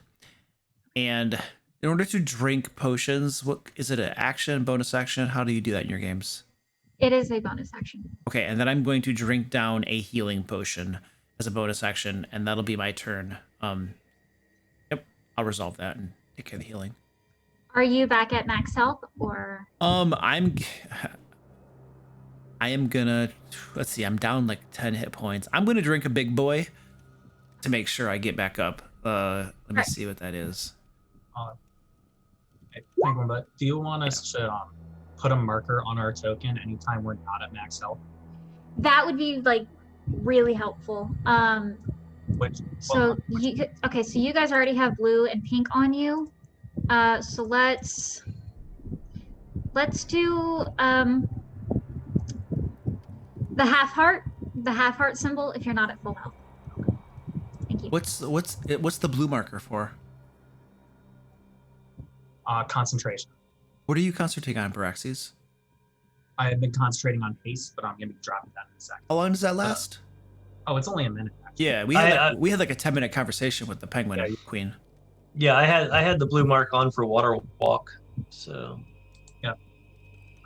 And in order to drink potions, what is it? An action, bonus action? How do you do that in your games? It is a bonus action. Okay, and then I'm going to drink down a healing potion as a bonus action, and that'll be my turn. Yep, I'll resolve that and take care of the healing. Are you back at max health or? I am gonna, let's see, I'm down like 10 hit points. I'm gonna drink a big boy to make sure I get back up. Let me Right. see what that is. But do you want us to put a marker on our token anytime we're not at max health? That would be like really helpful. Which So okay, so you guys already have blue and pink on you. So let's do the half heart symbol if you're not at full health. Thank you. What's the blue marker for? concentration. What are you concentrating on, Paraxes? I have been concentrating on pace, but I'm gonna be dropping that in a second. How long does that last? Oh, it's only a minute. Actually. Yeah, we had like a 10-minute conversation with the penguin Yeah, queen. Yeah, I had the blue mark on for water walk, so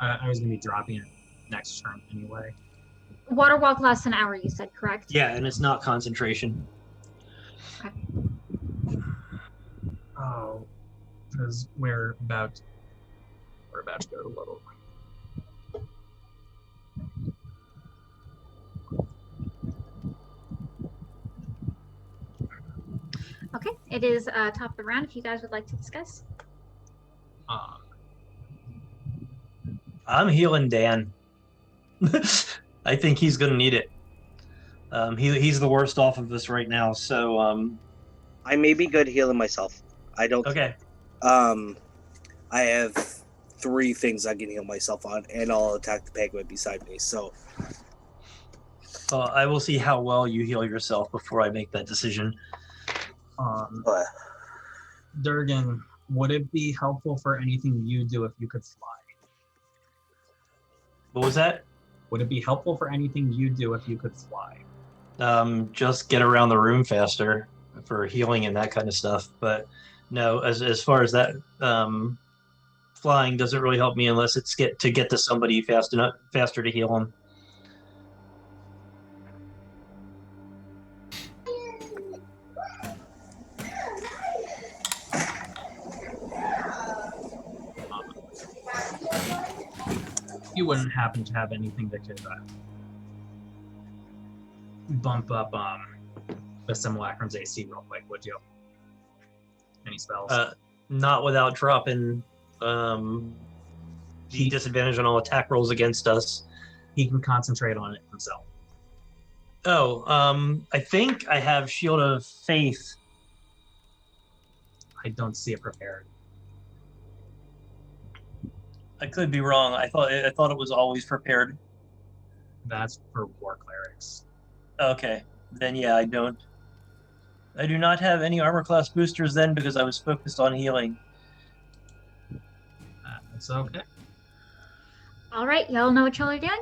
I was gonna be dropping it next turn anyway. Water walk lasts an hour, you said, correct? yeah, and it's not concentration. Oh, because we're about to go to level. Okay, it is top of the round if you guys would like to discuss. I'm healing Dan. I think he's gonna need it. He's the worst off of us right now, so I may be good healing myself. I don't. okay. I have 3 things I can heal myself on, and I'll attack the penguin beside me. So I will see how well you heal yourself before I make that decision. but Durgan, would it be helpful for anything you do if you could fly? What was that? Would it be helpful for anything you do if you could fly? Just get around the room faster for healing and that kind of stuff. But no, as far as that, flying doesn't really help me unless it's get to somebody faster to heal them. You wouldn't happen to have anything that could bump up the simulacrum's AC real quick, would you? Any spells? Not without dropping the disadvantage on all attack rolls against us. He can concentrate on it himself. Oh, I think I have Shield of Faith. I don't see it prepared. I could be wrong. I thought it was always prepared. That's for war clerics. Okay, then yeah, I do not have any armor class boosters then because I was focused on healing. That's okay. All right, y'all know what y'all are doing?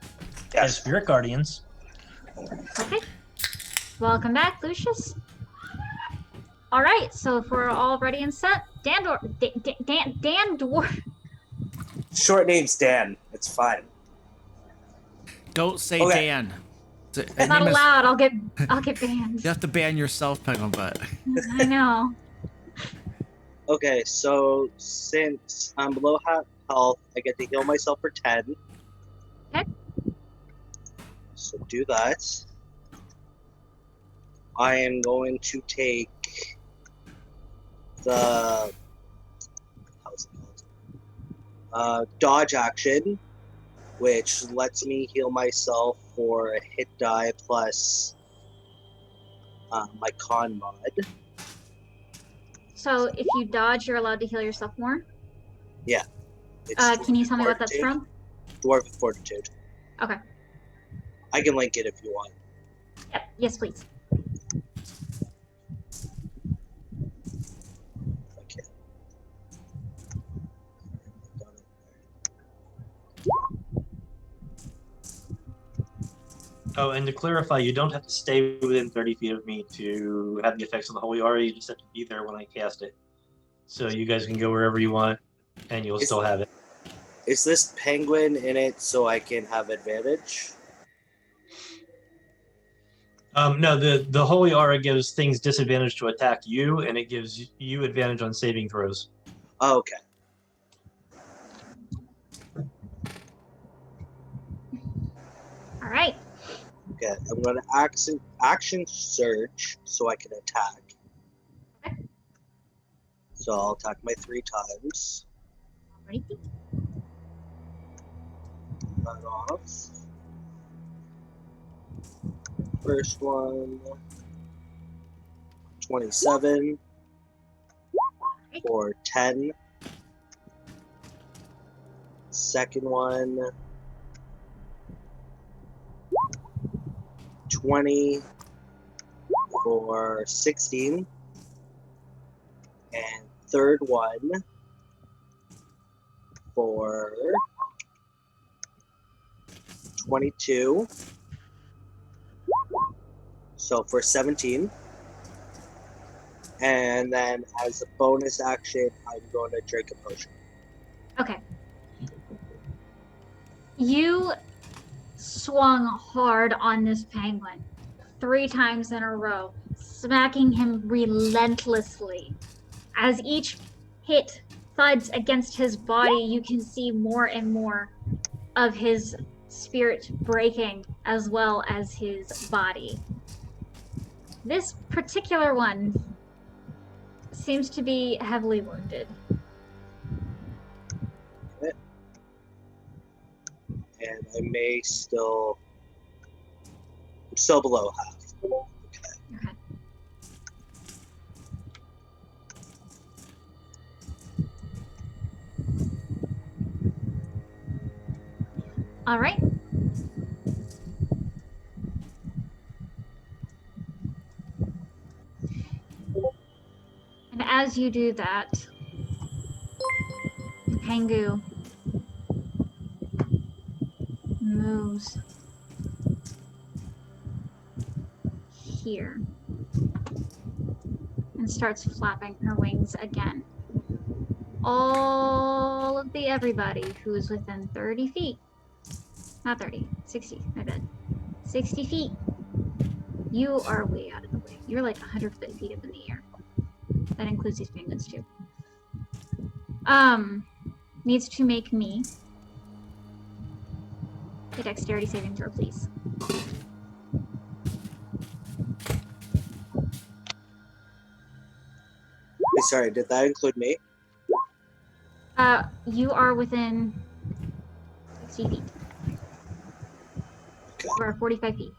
As yes, Spirit Guardians. Okay. Welcome back, Lucius. All right, so if we're all ready and set, Dan Dwarf. short name's Dan. It's fine. Don't say Okay. Dan. It's not allowed. I'll get banned. You have to ban yourself, penguin butt. I know. Okay, so since I'm below half health, I get to heal myself for 10. Okay. So do that. I am going to take the how's it called? Dodge action, which lets me heal myself for a hit die plus my con mod. So if you dodge, you're allowed to heal yourself more. It's Can you tell me what that's Fortitude. from? Dwarven Fortitude. Okay. I can link it if you want. Yep. Yes, please. Okay. Oh, and to clarify, you don't have to stay within 30 feet of me to have the effects of the holy aura. You just have to be there when I cast it. So you guys can go wherever you want, and you'll still have it. Is this penguin in it so I can have advantage? No, the holy aura gives things disadvantage to attack you, and it gives you advantage on saving throws. Oh, okay. All right. Okay, I'm going to action search so I can attack. Okay. So I'll attack my 3 times. Alrighty. That off. First one, 27 for 10. Second one, 20 for 16. And third one for 22. So for 17. And then as a bonus action, I'm going to drink a potion. Okay. You swung hard on this penguin 3 times in a row, smacking him relentlessly. As each hit thuds against his body, you can see more and more of his spirit breaking as well as his body. This particular one seems to be heavily wounded. And I may still... I'm still below half. Okay. All right. And as you do that, Pengu moves here and starts flapping her wings again. All of the everybody who is within 30 feet, not 30, 60, my bad, 60 feet, you are way out of the way. You're like 100 feet up in the air. That includes these penguins too. Needs to make me a dexterity saving throw, please. Sorry, did that include me? You are within 60 feet. Okay. Or 45 feet.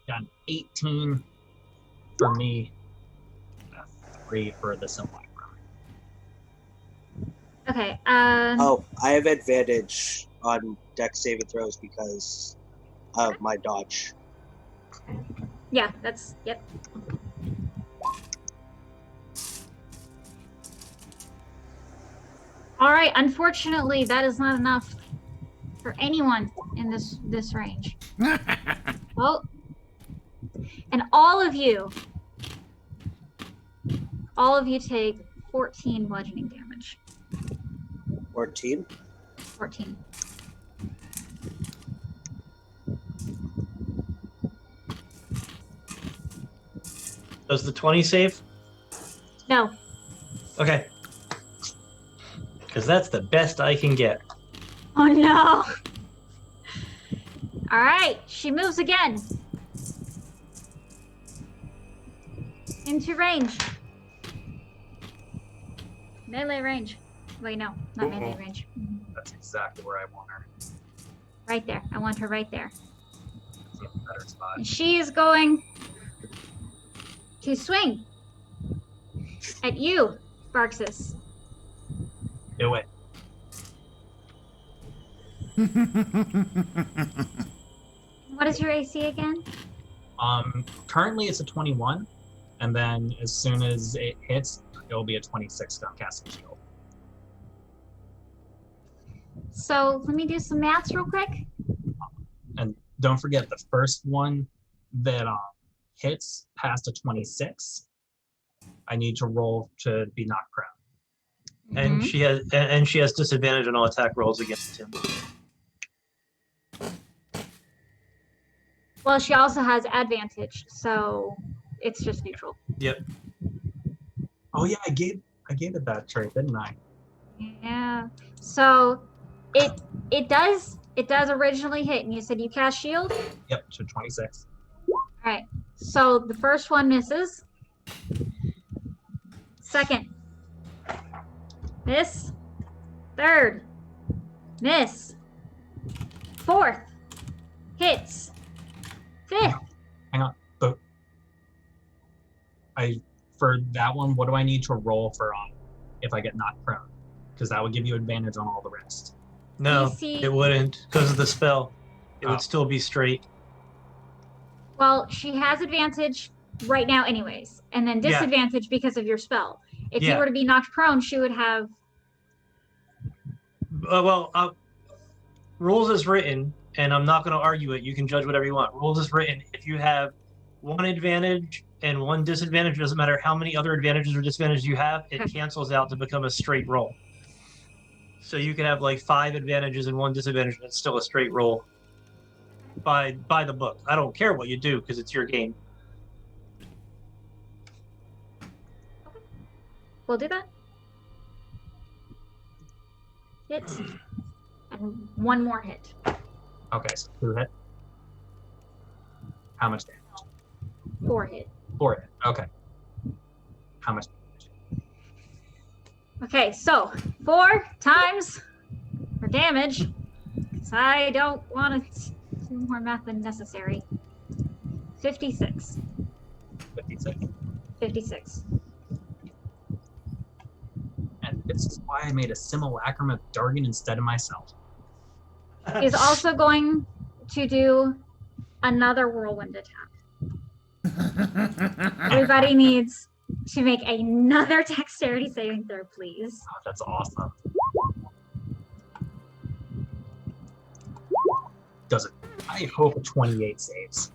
Got an 18 for me, 3 for the simulacrum. Okay, Oh, I have advantage on dex saving throws because of my dodge. yeah, that's, yep. All right, unfortunately, that is not enough for anyone in this range. Well, and all of you take 14 bludgeoning damage. 14? 14. Does the 20 save? No. Okay. Because that's the best I can get. Oh no. All right, she moves again. Into range. Melee range. Wait, no, not melee range. That's exactly where I want her. Right there. I want her right there. It's a better spot. And she is going to swing at you, Barxus. Do it. What is your AC again? Currently it's a 21, and then as soon as it hits, it'll be a 26 casting skill. So let me do some maths real quick. And don't forget the first one that hits past a 26. I need to roll to be knocked prone. And Mhm. she has disadvantage on all attack rolls against him. Well, she also has advantage, so it's just neutral. Yep. Oh yeah, I gave it that trait, didn't I? Yeah. So it does originally hit, and you said you cast shield. Yep, to 26. All right. So the first one misses. Second, miss. Third, miss. Fourth, hits. Fifth. Hang on. But for that one, what do I need to roll for if I get knocked prone? Because that would give you advantage on all the rest. No, DC. it wouldn't because of the spell. It Oh. would still be straight. Well, she has advantage right now anyways, and then Yeah. disadvantage because of your spell. If you Yeah. were to be knocked prone, she would have. Rules is written, and I'm not going to argue it. You can judge whatever you want. Rules is written. If you have one advantage and one disadvantage, it doesn't matter how many other advantages or disadvantages you have, it cancels out to become a straight roll. So you can have like 5 advantages and 1 disadvantage, and it's still a straight roll by the book. I don't care what you do because it's your game. We'll do that. Hit. And one more hit. Okay, so 2 hit. How much damage? 4 hit. 4 hit. Okay. How much damage? Okay, so 4 times for damage. Because I don't want to do more math than necessary. 56. 56. 56. And this is why I made a simulacrum of Dargan instead of myself. He's also going to do another whirlwind attack. Everybody needs to make another dexterity saving throw, please. Oh, that's awesome. Does it? I hope a 28 saves.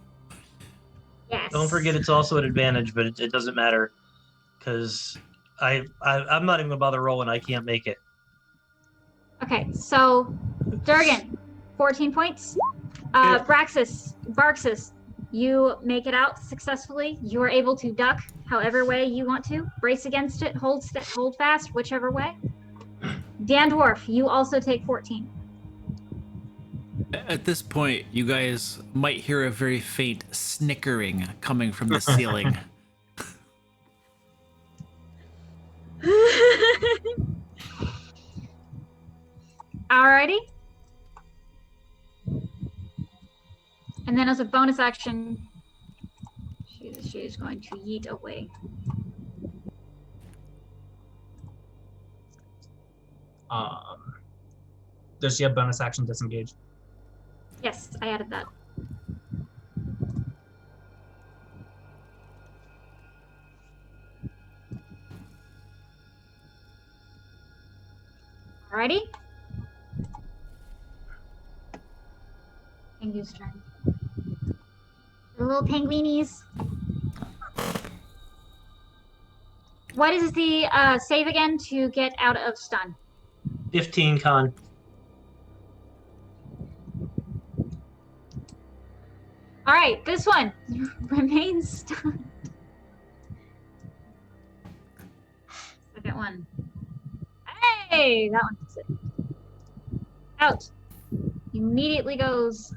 Yes. Don't forget it's also an advantage, but it doesn't matter because I'm not even going to bother rolling. I can't make it. Okay, so Durgan, 14 points. Barxis, you make it out successfully. You are able to duck however way you want to, brace against it, hold fast, whichever way. Dan Dwarf, you also take 14. At this point, you guys might hear a very faint snickering coming from the ceiling. Alrighty. And then as a bonus action, she is going to yeet away. Does she have bonus action disengage? Yes, I added that. Alrighty. Penguin's turn. The little penguinies. What is the save again to get out of stun? 15 con. All right, this one remains stunned. Second one. Hey, that one hits it. Out. Immediately goes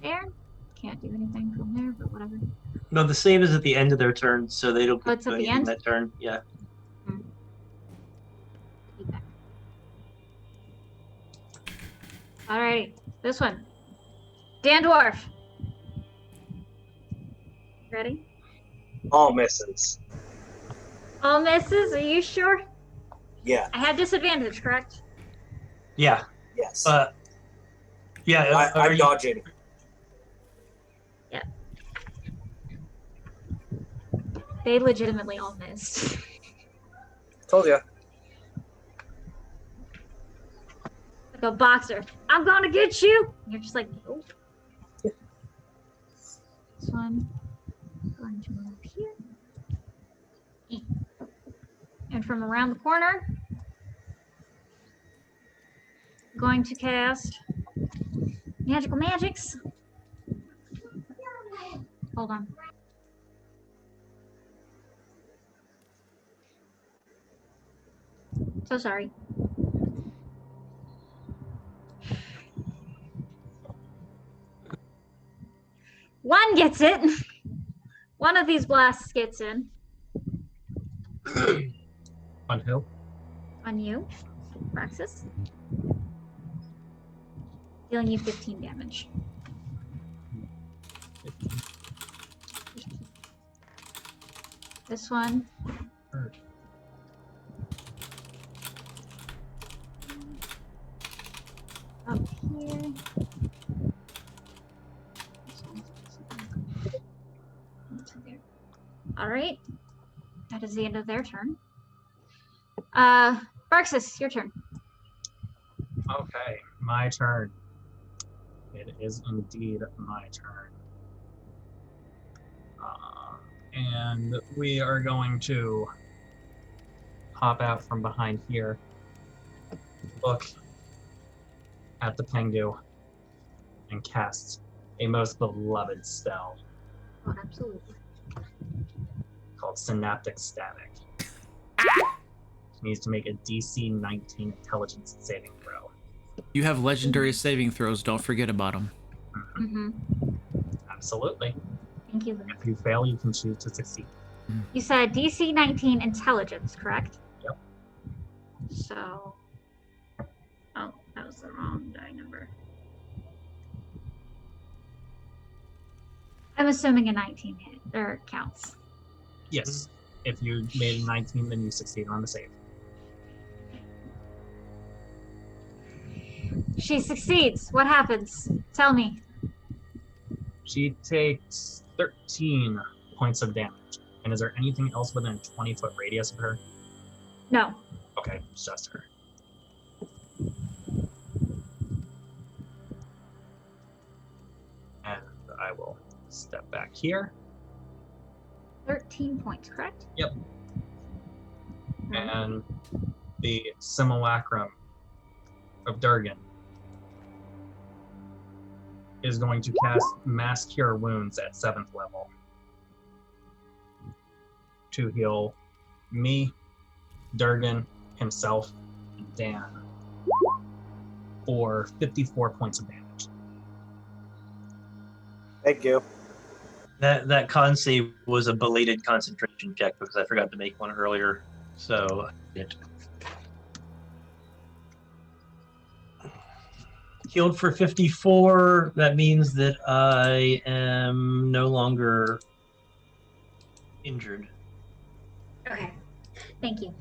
there. Can't do anything from there, but whatever. No, the save is at the end of their turn, so they don't Oh, it's do at the anything end? that turn. Yeah. Feedback. Alrighty, this one. Dan Dwarf. Ready? All misses. All misses, are you sure? Yeah. I have disadvantage, correct? Yeah. Yes. Yeah. I'm dodging. Yeah. They legitimately all missed. Told ya. Go boxer. I'm gonna get you. And you're just like, nope. This one. Going to move here. And from around the corner, going to cast magical magics. Hold on. So sorry. One gets it. One of these blasts gets in. On who? On you, Praxis. Dealing you 15 damage. This one. Hurt. Up here. All right. That is the end of their turn. Praxis, your turn. Okay, my turn. It is indeed my turn. And we are going to hop out from behind here, look at the Pengu, and cast a most beloved spell Oh, absolutely. called Synaptic Static. Needs to make a DC 19 intelligence saving throw. You have legendary saving throws. Don't forget about them. Mm-hmm. Absolutely. Thank you. If you fail, you can choose to succeed. You said DC 19 intelligence, correct? Yep. So, oh, that was the wrong die number. I'm assuming a 19 hit or counts. Yes. If you made a 19, then you succeed on the save. She succeeds. What happens? Tell me. She takes 13 points of damage. And is there anything else within a 20-foot radius of her? No. Okay, it's just her. And I will step back here. 13 points, correct? Yep. Right. And the simulacrum of Durgan is going to cast Mass Cure Wounds at 7th level to heal me, Durgan, himself, and Dan for 54 points of damage. Thank you. That con save was a belated concentration check because I forgot to make one earlier. So it healed for 54. That means that I am no longer injured. Okay. Thank you.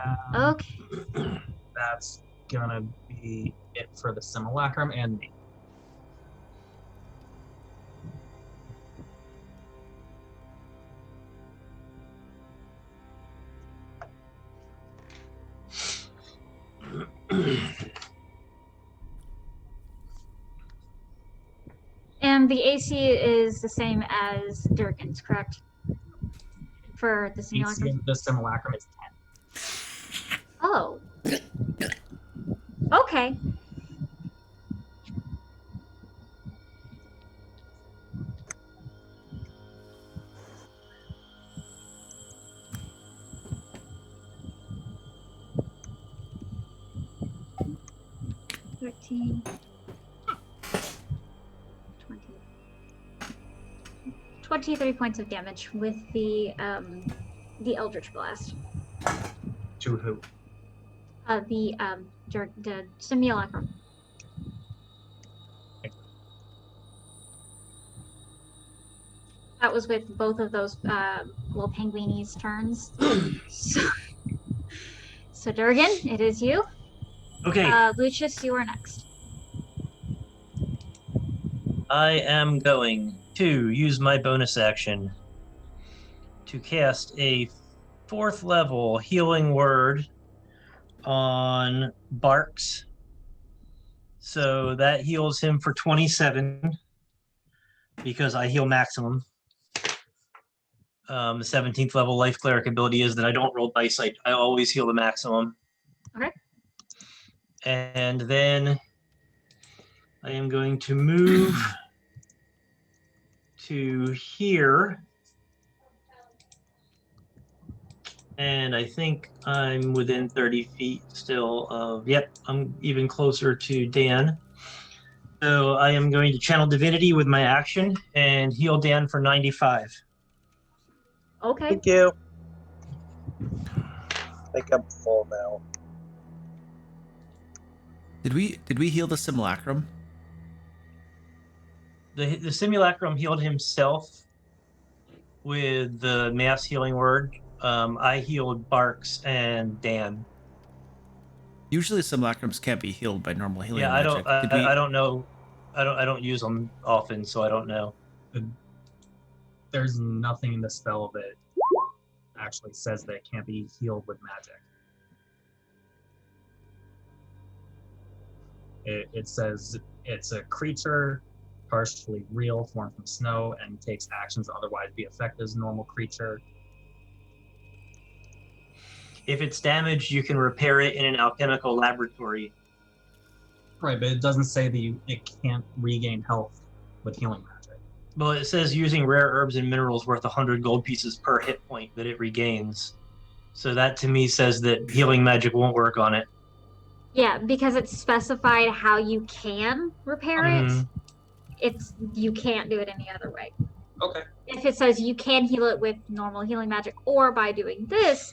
Um, Okay. That's gonna be it for the simulacrum and me. And the AC is the same as Durgan's, correct? For the DC simulacrum? of the simulacrum is 10. Oh. Okay. $13. 20. 23 points of damage with the Eldritch Blast. To who? The simulacrum. That was with both of those little penguinies' turns. So Durgan, it is you. Okay, Lucius, you are next. I am going to use my bonus action to cast a 4th level healing word on Barks. So that heals him for 27 because I heal maximum. The 17th level life cleric ability is that I don't roll dice. I always heal the maximum. Okay. And then I am going to move to here. And I think I'm within 30 feet still of, yep, I'm even closer to Dan. So I am going to channel divinity with my action and heal Dan for 95. Okay. Thank you. I think I'm full now. Did we heal the simulacrum? The simulacrum healed himself with the mass healing word. I healed Barks and Dan. Usually simulacrums can't be healed by normal healing Yeah, magic. I don't know. I don't use them often, so I don't know. There's nothing in the spell that actually says that it can't be healed with magic. It says it's a creature, partially real, formed from snow, and takes actions otherwise be affected as a normal creature. If it's damaged, you can repair it in an alchemical laboratory. Right, but it doesn't say that it can't regain health with healing magic. Well, it says using rare herbs and minerals worth 100 gold pieces per hit point that it regains. So that to me says that healing magic won't work on it. Yeah, because it's specified how you can repair it. You can't do it any other way. Okay. If it says you can heal it with normal healing magic or by doing this,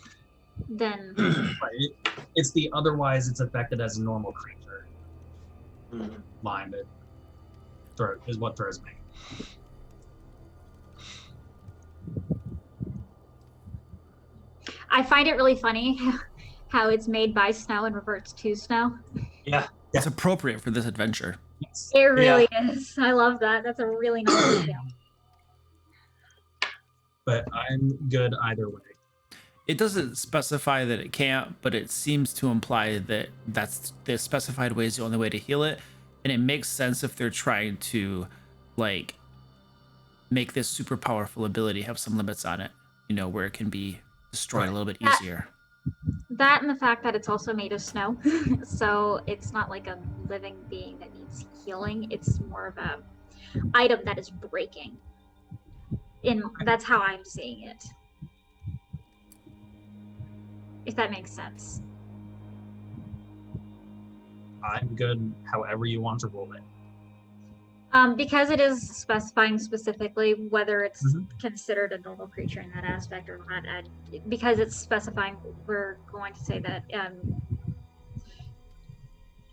then Right. It's the otherwise it's affected as a normal creature line that is what throws me. I find it really funny how it's made by snow and reverts to snow. Yeah. It's appropriate for this adventure. Yes. It really is. I love that. That's a really nice detail. But I'm good either way. It doesn't specify that it can't, but it seems to imply that that's the specified way is the only way to heal it. And it makes sense if they're trying to, like, make this super powerful ability have some limits on it, you know, where it can be destroyed a little bit easier. That and the fact that it's also made of snow. So it's not like a living being that needs healing. It's more of a item that is breaking. That's how I'm seeing it. If that makes sense. I'm good however you want to roll it. Because it is specifying specifically whether it's considered a normal creature in that aspect or not, and because it's specifying, we're going to say that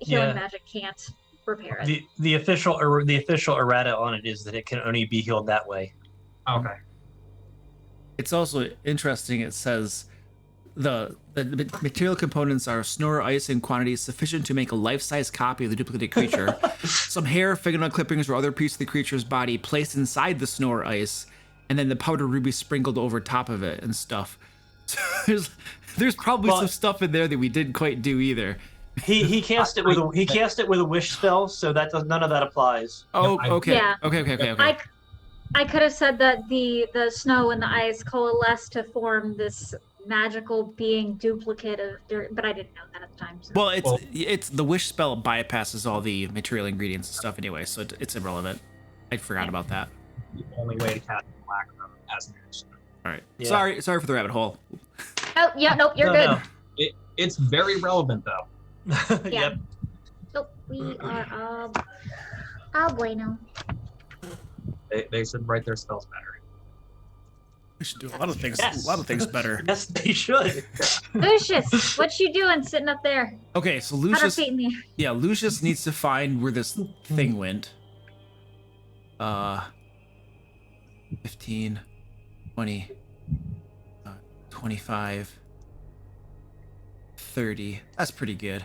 healing magic can't repair it. The official errata on it is that it can only be healed that way. Okay. It's also interesting. It says the material components are snow or ice in quantities sufficient to make a life-size copy of the duplicated creature, some hair, fingernail clippings, or other piece of the creature's body placed inside the snow or ice, and then the powdered ruby sprinkled over top of it and stuff. So there's probably some stuff in there that we didn't quite do either. He cast it with a wish spell, so none of that applies. Oh, okay. Yeah. Okay. I could have said that the snow and the ice coalesce to form this magical being duplicate of dirt, but I didn't know that at the time. So. Well, it's the wish spell bypasses all the material ingredients and stuff anyway, so it's irrelevant. I forgot about that. The only way to cast black room as an action. All right. Yeah. Sorry for the rabbit hole. Oh yeah, nope, you're good. No. It's very relevant though. Yeah. Yep. Nope, we are al bueno. They should write their spells better. We should do a lot of things. Yes. A lot of things better. Yes, they should. Lucius, what you doing sitting up there? Okay, so 100 Lucius. feet in the air. Yeah, Lucius needs to find where this thing went. 15, 20, 25, 30. That's pretty good.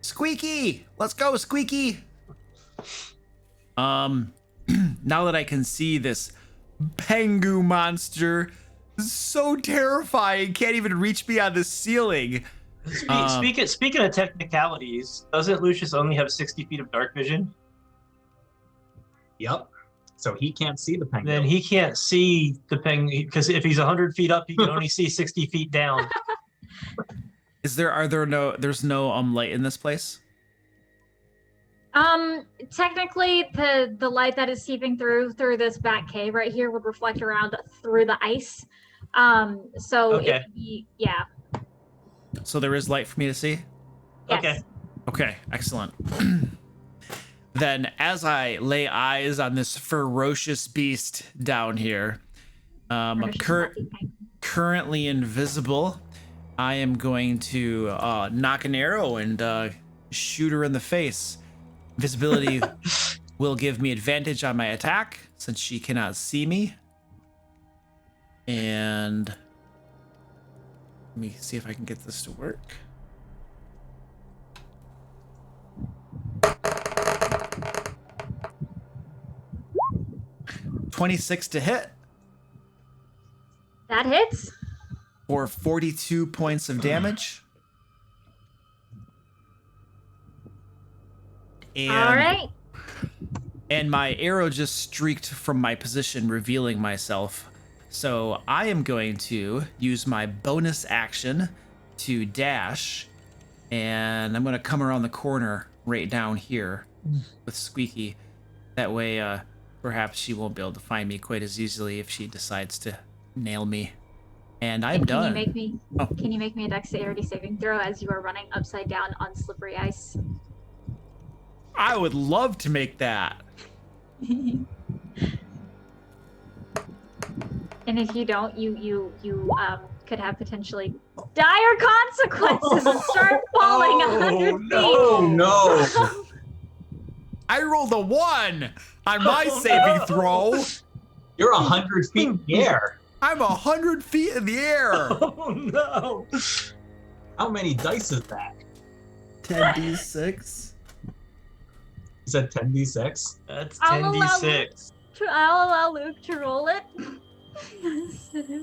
Squeaky! Let's go, Squeaky! Now that I can see this Pengu monster, so terrifying, can't even reach me on the ceiling. Speaking of technicalities, doesn't Lucius only have 60 feet of dark vision? Yep. So he can't see the penguin. Then he can't see the penguin because if he's 100 feet up, he can only see 60 feet down. There's no light in this place? Technically, the light that is seeping through this back cave right here would reflect around through the ice. So Okay. yeah. So there is light for me to see? Yes. Okay. Okay, excellent. Then, as I lay eyes on this ferocious beast down here, currently invisible, I am going to knock an arrow and shoot her in the face. Visibility will give me advantage on my attack since she cannot see me. And let me see if I can get this to work. $26 to hit That hits. for 42 points of damage. And, All right. and my arrow just streaked from my position, revealing myself. So I am going to use my bonus action to dash, and I'm going to come around the corner right down here with Squeaky. That way, perhaps she won't be able to find me quite as easily if she decides to nail me. And I'm Can done. Can you make me a dexterity saving throw as you are running upside down on slippery ice? I would love to make that. And if you don't, you could have potentially dire consequences and start falling 100 feet. Oh no! I rolled a 1 on my saving throw. You're 100 feet in the air. I'm 100 feet in the air. Oh no! How many dice is that? 10d6. You said 10d6? That's I'll allow 10d6. I'll allow Luke to roll it.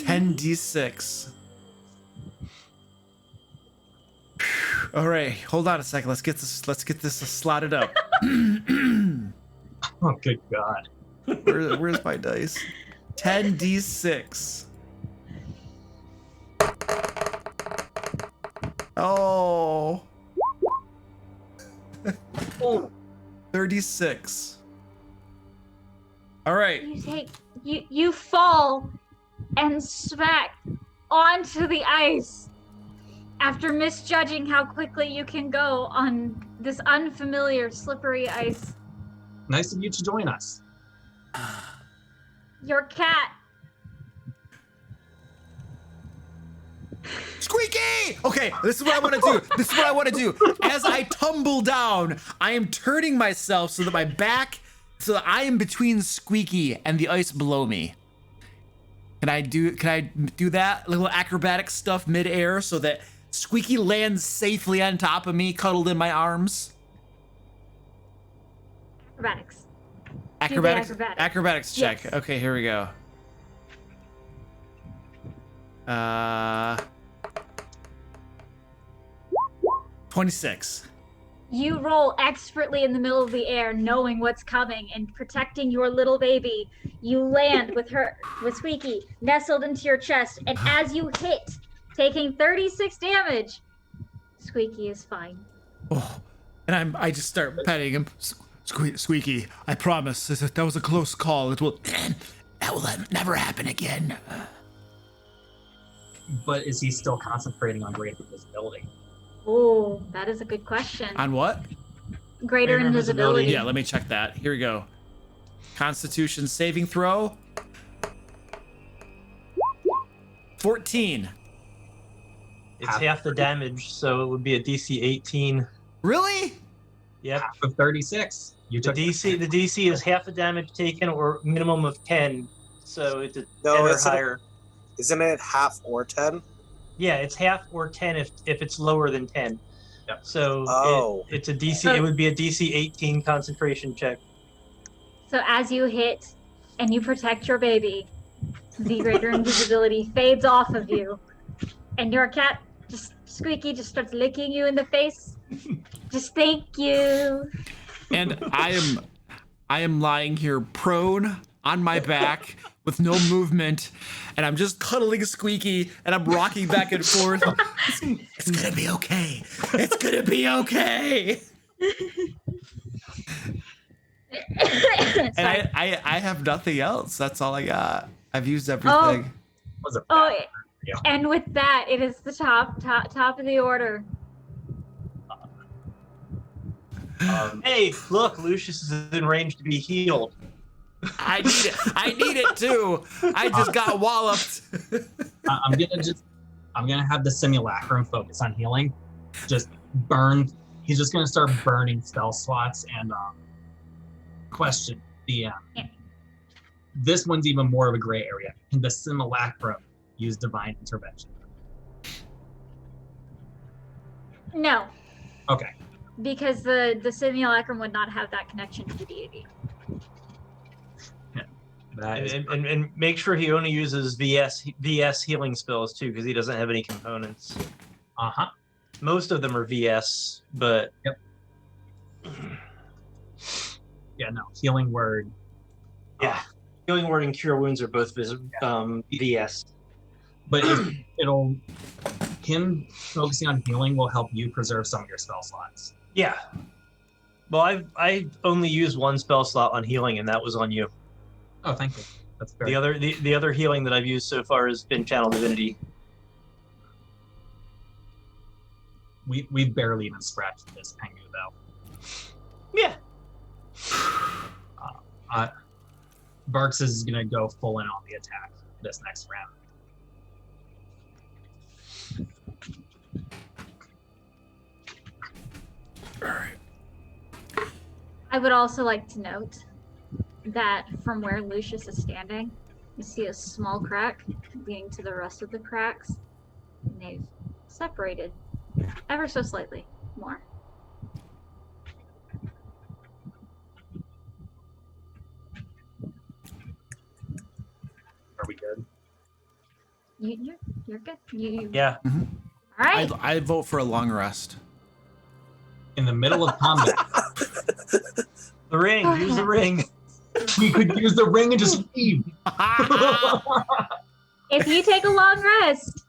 10d6. All right, hold on a second. Let's get this slotted up. Oh, good God. Where's my dice? 10d6. Oh. Oh, 36. All right. You fall and smack onto the ice after misjudging how quickly you can go on this unfamiliar slippery ice. nice of you to join us. Your cat. Squeaky! Okay, this is what I want to do. As I tumble down, I am turning myself so that I am between Squeaky and the ice below me. Can I do that little acrobatic stuff midair so that Squeaky lands safely on top of me, cuddled in my arms? Acrobatics. Acrobatics check. Yes. Okay, here we go. 26. You roll expertly in the middle of the air, knowing what's coming and protecting your little baby. You land with Squeaky nestled into your chest, and as you hit, taking 36 damage, Squeaky is fine. Oh, and I just start petting him. Squeaky, I promise that was a close call. That will never happen again. But is he still concentrating on greater visibility? Oh, that is a good question. On what? Greater invisibility. Yeah, let me check that. Here we go. Constitution saving throw. 14. It's half the damage, so it would be a DC 18. Really? Yep. Half of 36. You The took DC is half the damage taken or minimum of 10. So it's a 10 No, or higher. Isn't it half or 10? Yeah, it's half or 10 if it's lower than 10. Yep. So it's a DC. It would be a DC 18 concentration check. So as you hit and you protect your baby, the greater invisibility fades off of you, and your cat just Squeaky just starts licking you in the face. Just thank you. And I am lying here prone on my back with no movement, and I'm just cuddling Squeaky, and I'm rocking back and forth. It's gonna be okay. It's gonna be okay. And I have nothing else. That's all I got. I've used everything. Was a Oh, bad yeah. and with that, it is the top of the order. Hey, look, Lucius is in range to be healed. I need it. I need it too. I just got walloped. I'm gonna have the simulacrum focus on healing. Just burn. He's just gonna start burning spell slots and question the this one's even more of a gray area. Can the simulacrum use divine intervention? No. Okay. Because the simulacrum would not have that connection to the deity. That is And make sure he only uses VS healing spells too, because he doesn't have any components. uh-huh. Most of them are VS, but Yep. Yeah, no. Healing word. yeah, healing word and cure wounds are both VS. But it'll him focusing on healing will help you preserve some of your spell slots. Yeah. Well, I only used one spell slot on healing, and that was on you. Oh, thank you. That's very The other healing that I've used so far has been Channel Divinity. we barely even scratched this Pengu though. Yeah. Barks is gonna go full in on the attack this next round. All right. I would also like to note that from where Lucius is standing, you see a small crack leading to the rest of the cracks. And they've separated ever so slightly more. Are we good? You're good. You Yeah. all right? I vote for a long rest. In the middle of combat, The ring. Use the ring. we could use the ring and just leave. If you take a long rest,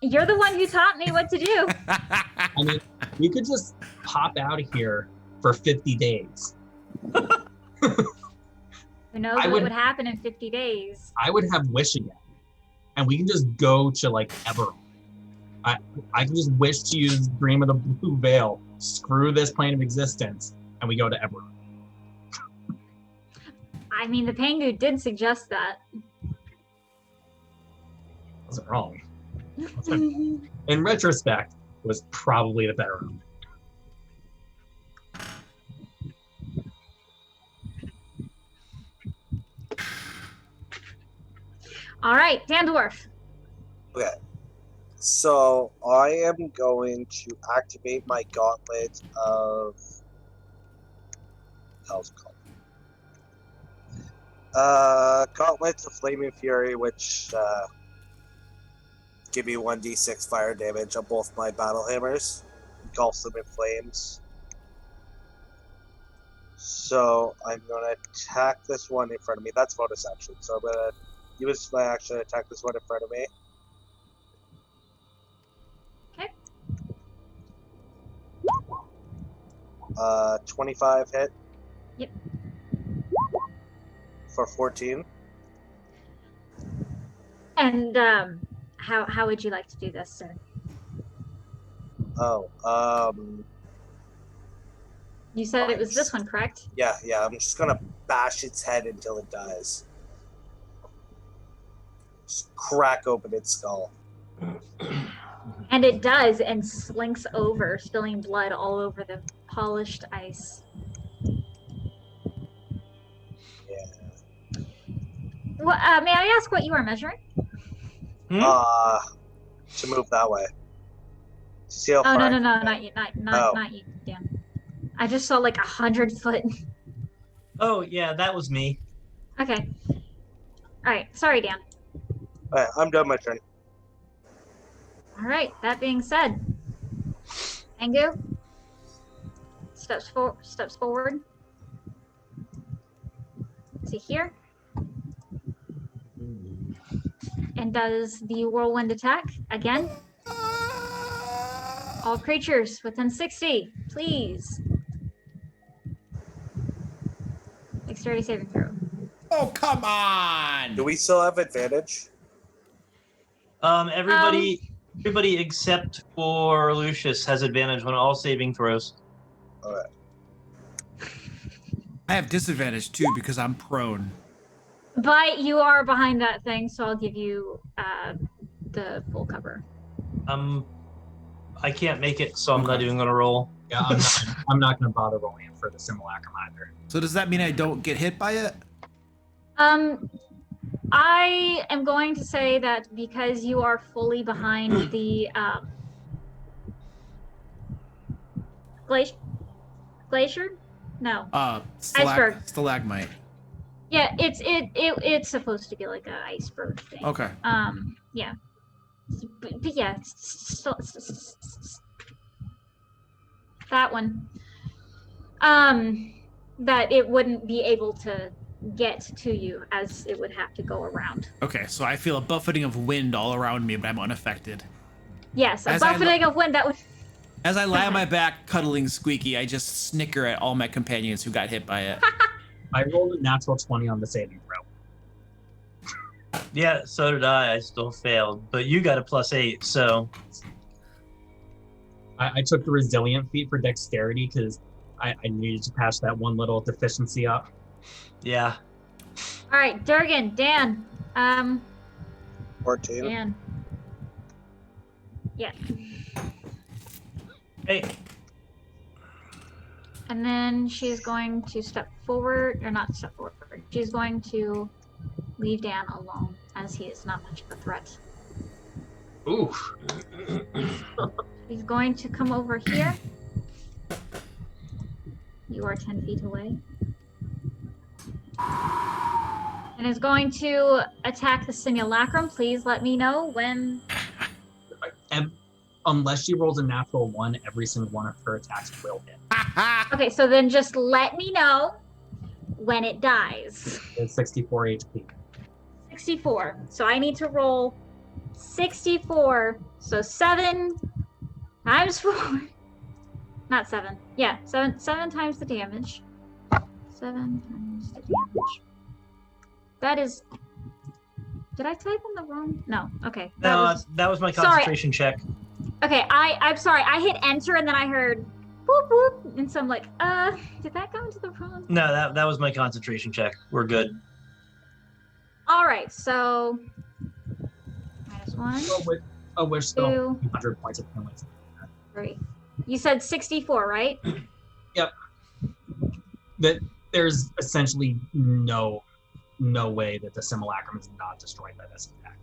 you're the one who taught me what to do. I mean, we could just pop out of here for 50 days. Who knows what would- would happen in 50 days? I would have wish again, and we can just go to like Eberron. I can just wish to use Dream of the Blue Veil, screw this plane of existence, and we go to Eberron. I mean, the Pengu did suggest that. Wasn't wrong. In retrospect, it was probably the better one. All right, Dan Dwarf. Okay. So I am going to activate my gauntlet of how's it called? Gauntlets of Flaming Fury, which give me 1d6 fire damage on both my battle hammers, engulfs them in flames. So I'm gonna attack this one in front of me. That's bonus action. So I'm gonna use my action to attack this one in front of me. Okay. 25 hit. Yep. For 14. And how would you like to do this, sir? You said it was this one, correct? Yeah, I'm just gonna bash its head until it dies. Just crack open its skull. And it does, and slinks over, spilling blood all over the polished ice. Yeah. Well, may I ask what you are measuring? To move that way. See how Oh far no, I no, can no, get. not you, not Oh. not you, Dan. I just saw like 100 foot. Oh yeah, that was me. Okay. All right, sorry, Dan. Alright, I'm done my turn. All right. That being said, Angu steps forward to here and does the whirlwind attack again. All creatures within 60, please. Dexterity saving throw. Oh, come on! Do we still have advantage? Everybody except for Lucius has advantage on all saving throws. Alright. I have disadvantage too because I'm prone. But you are behind that thing, so I'll give you the full cover. I can't make it, so I'm not Okay. even gonna roll. Yeah, I'm not going to bother rolling for the simulacrum either. So does that mean I don't get hit by it? I am going to say that because you are fully behind the glacier? No. Iceberg. Stalagmite. Yeah, it's supposed to be like an iceberg thing. Okay. Yeah. But yeah, that one. That it wouldn't be able to get to you as it would have to go around. Okay, so I feel a buffeting of wind all around me, but I'm unaffected. Yes, a As I buffeting of wind that would. As I lie on my back, cuddling Squeaky, I just snicker at all my companions who got hit by it. I rolled a natural 20 on the saving throw. Yeah, so did I. I still failed, but you got a +8, so I took the resilient feat for dexterity because I needed to patch that one little deficiency up. yeah. All right, Durgan, Dan. 14. Dan. Yeah. Hey, And then she's going to step forward, or not step forward. She's going to leave Dan alone, as he is not much of a threat. Ooh. He's going to come over here. You are 10 feet away. And is going to attack the simulacrum. Please let me know when. Unless she rolls a natural 1, every single one of her attacks will hit. Okay, so then just let me know when it dies. It's 64 HP. 64. So I need to roll 64. So 7 times 4. Not 7. Yeah, 7 times the damage. 7 times the damage. That is. Did I type in the wrong? No. Okay. that was my Sorry. concentration check. Okay, I'm sorry. I hit enter and then I heard boop boop, and so I'm like, did that go into the wrong? No, that was my concentration check. We're good. All right, so -1, Oh, we're still 2, 100 points of penalty. 3. You said 64, right? That there's essentially no way that the simulacrum is not destroyed by this attack.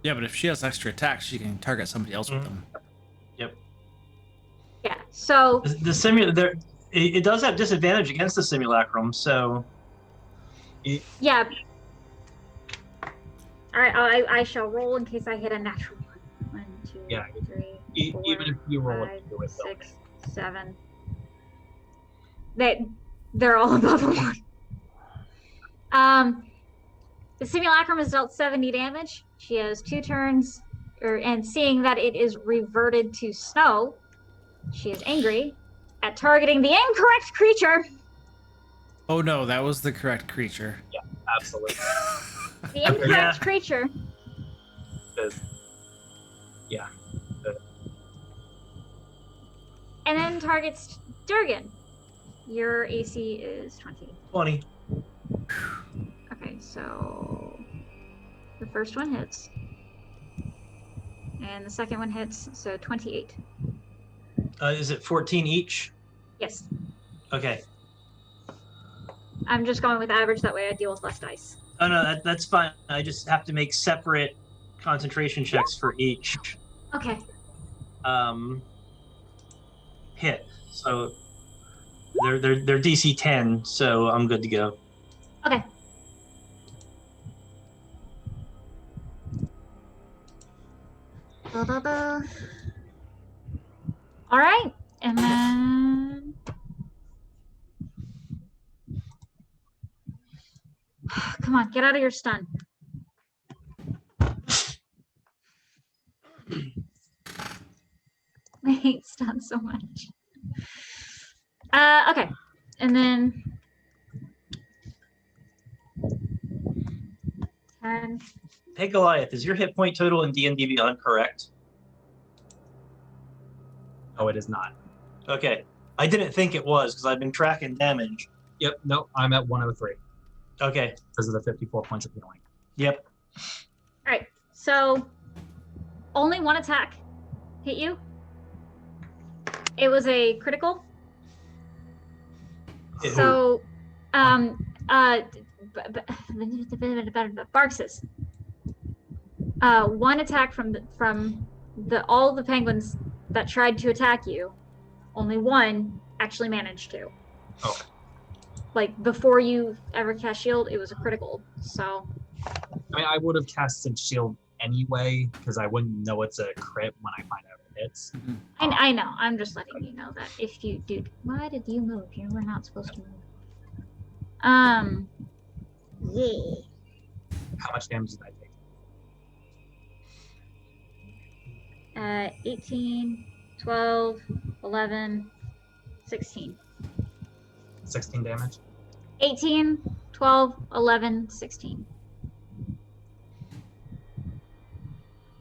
Yeah, but if she has extra attacks, she can target somebody else with them. Yep. Yeah. So It does have disadvantage against the simulacrum, so yeah. All right, I shall roll in case I hit a natural 1. 1, 2, Yeah. 3, Even if you roll 5, it, do it. 6, 7. They're all above a 1. The simulacrum has dealt 70 damage. She has 2 turns, and seeing that it is reverted to snow, she is angry at targeting the incorrect creature. Oh no, that was the correct creature. Absolutely. The incorrect Yeah. creature. Yeah. And then targets Durgan. Your AC is 20. 20. Okay, so the first one hits. And the second one hits, so 28. Is it 14 each? Yes. Okay. I'm just going with average, that way I deal with less dice. Oh no, that's fine. I just have to make separate concentration checks for each Okay. hit. So they're DC 10, so I'm good to go. Okay. All right, and then come on, get out of your stun. I hate stun so much. Okay, and then 10. Hey Goliath, is your hit point total in D&D Beyond correct? No, it is not. Okay. I didn't think it was because I've been tracking damage. Yep, no, I'm at 103 Okay. because of the 54 points of healing. Yep. All right, so only one attack hit you. It was a critical. So, Barxus. One attack from all the penguins that tried to attack you. Only one actually managed to. Okay. Like before you ever cast shield, it was a critical. So. I mean, I would have casted shield anyway because I wouldn't know it's a crit when I find out it hits. I know. I'm just letting you know that if you dude, why did you move? You were not supposed to move. Yeah. How much damage did I take? 18, 12, 11, 16. 16 damage. 18, 12, 11, 16.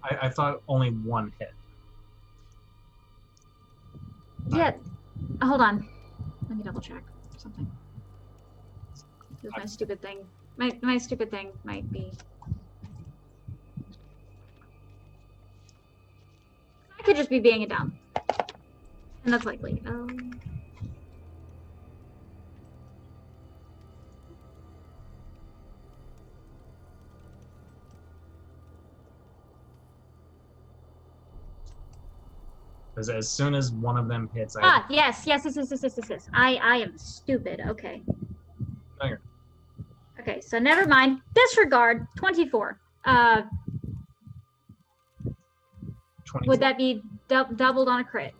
I thought only one hit. Yeah. Hold on. Let me double check something. Because my stupid thing. My stupid thing might be. I could just be being it down. And that's likely. Because as soon as one of them hits, Yes. I am stupid. Okay. No, you're Okay, so never mind. Disregard. 24. 24. Would that be doubled on a crit?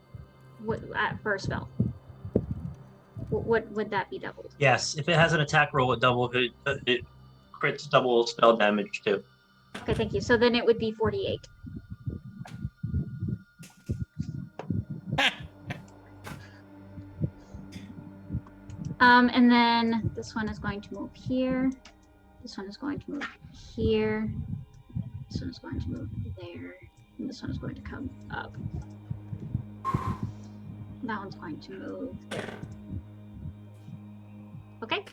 For a spell? Would that be doubled? Yes. If it has an attack roll, it crits double spell damage too. Okay, thank you. So then it would be 48. And then this one is going to move here. This one is going to move here. This one is going to move there. And this one is going to come up. That one's going to move there. Okay.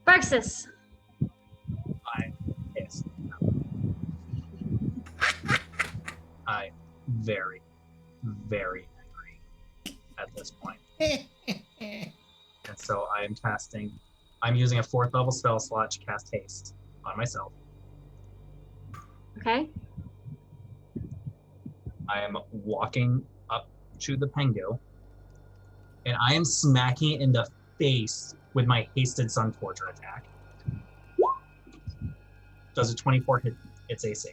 Barxus. I'm pissed. I'm very, very angry at this point. And so I'm using a 4th level spell slot to cast haste on myself. Okay. I am walking up to the pengu, and I am smacking it in the face with my hasted Sun Torture attack. Does a 24 hit its AC?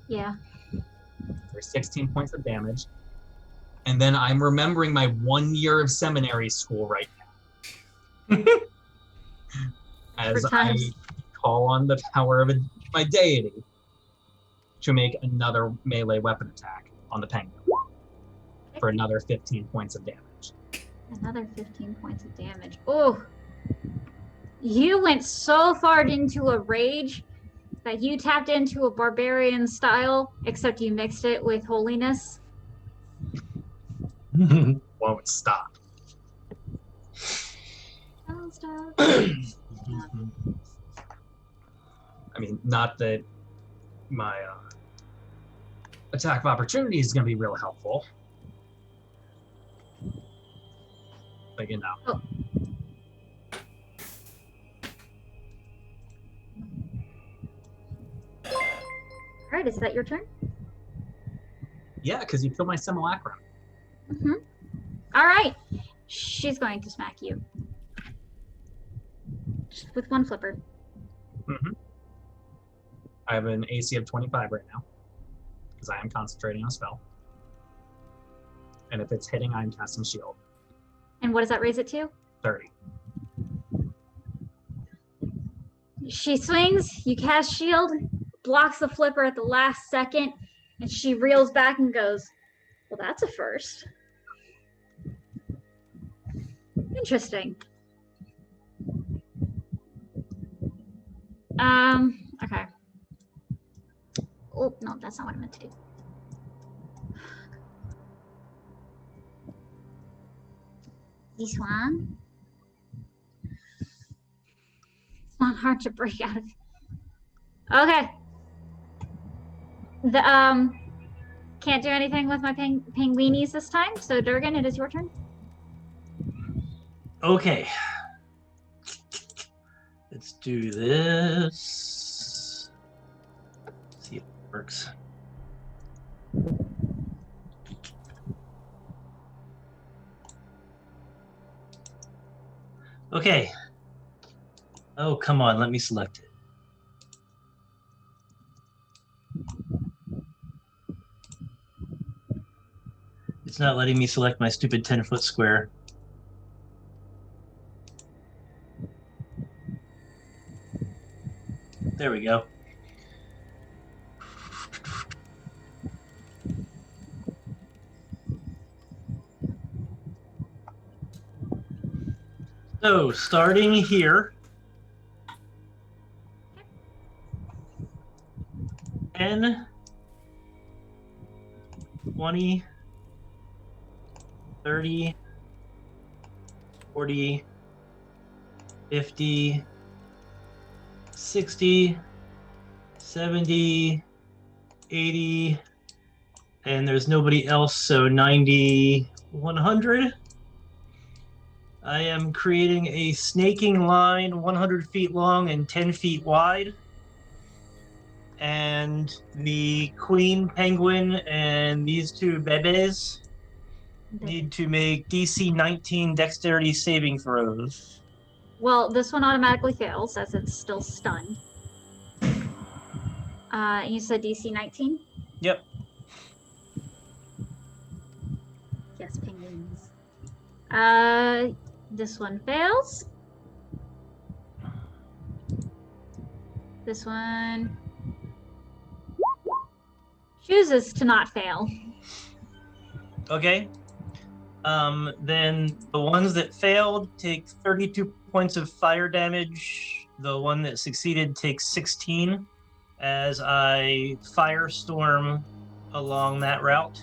Yeah. For 16 points of damage. And then I'm remembering my 1 year of seminary school right now. As I call on the power of my deity to make another melee weapon attack on the penguin for another 15 points of damage. Another 15 points of damage. Oh, you went so far into a rage that you tapped into a barbarian style, except you mixed it with holiness. Won't stop. Don't stop. I mean, not that my attack of opportunity is going to be real helpful. But you know. Oh. All right, is that your turn? Yeah, because you killed my simulacrum. Mm-hmm. All right. She's going to smack you. Just with one flipper. Mm-hmm. I have an AC of 25 right now because I am concentrating on a spell. And if it's hitting, I'm casting shield. And what does that raise it to? 30. She swings, you cast shield, blocks the flipper at the last second, and she reels back and goes, well, that's a first. Interesting. Okay. Oh, no, that's not what I meant to do. This one. It's not hard to break out of. Okay. The can't do anything with my penguinies this time. So Durgan, it is your turn. Okay. Let's do this. See if it works. Okay. Oh, come on, let me select it. It's not letting me select my stupid 10-foot square. There we go. So, starting here, 10, 20, 30, 40, 50, 60, 70, 80, and there's nobody else, so 90, 100. I am creating a snaking line 100 feet long and 10 feet wide. And the queen penguin and these two bebes need to make DC 19 dexterity saving throws. Well, this one automatically fails as it's still stunned. You said DC 19? Yep. Yes, penguins. This one fails. This one chooses to not fail. Okay. Then the ones that failed take 32 points of fire damage. The one that succeeded takes 16 as I firestorm along that route.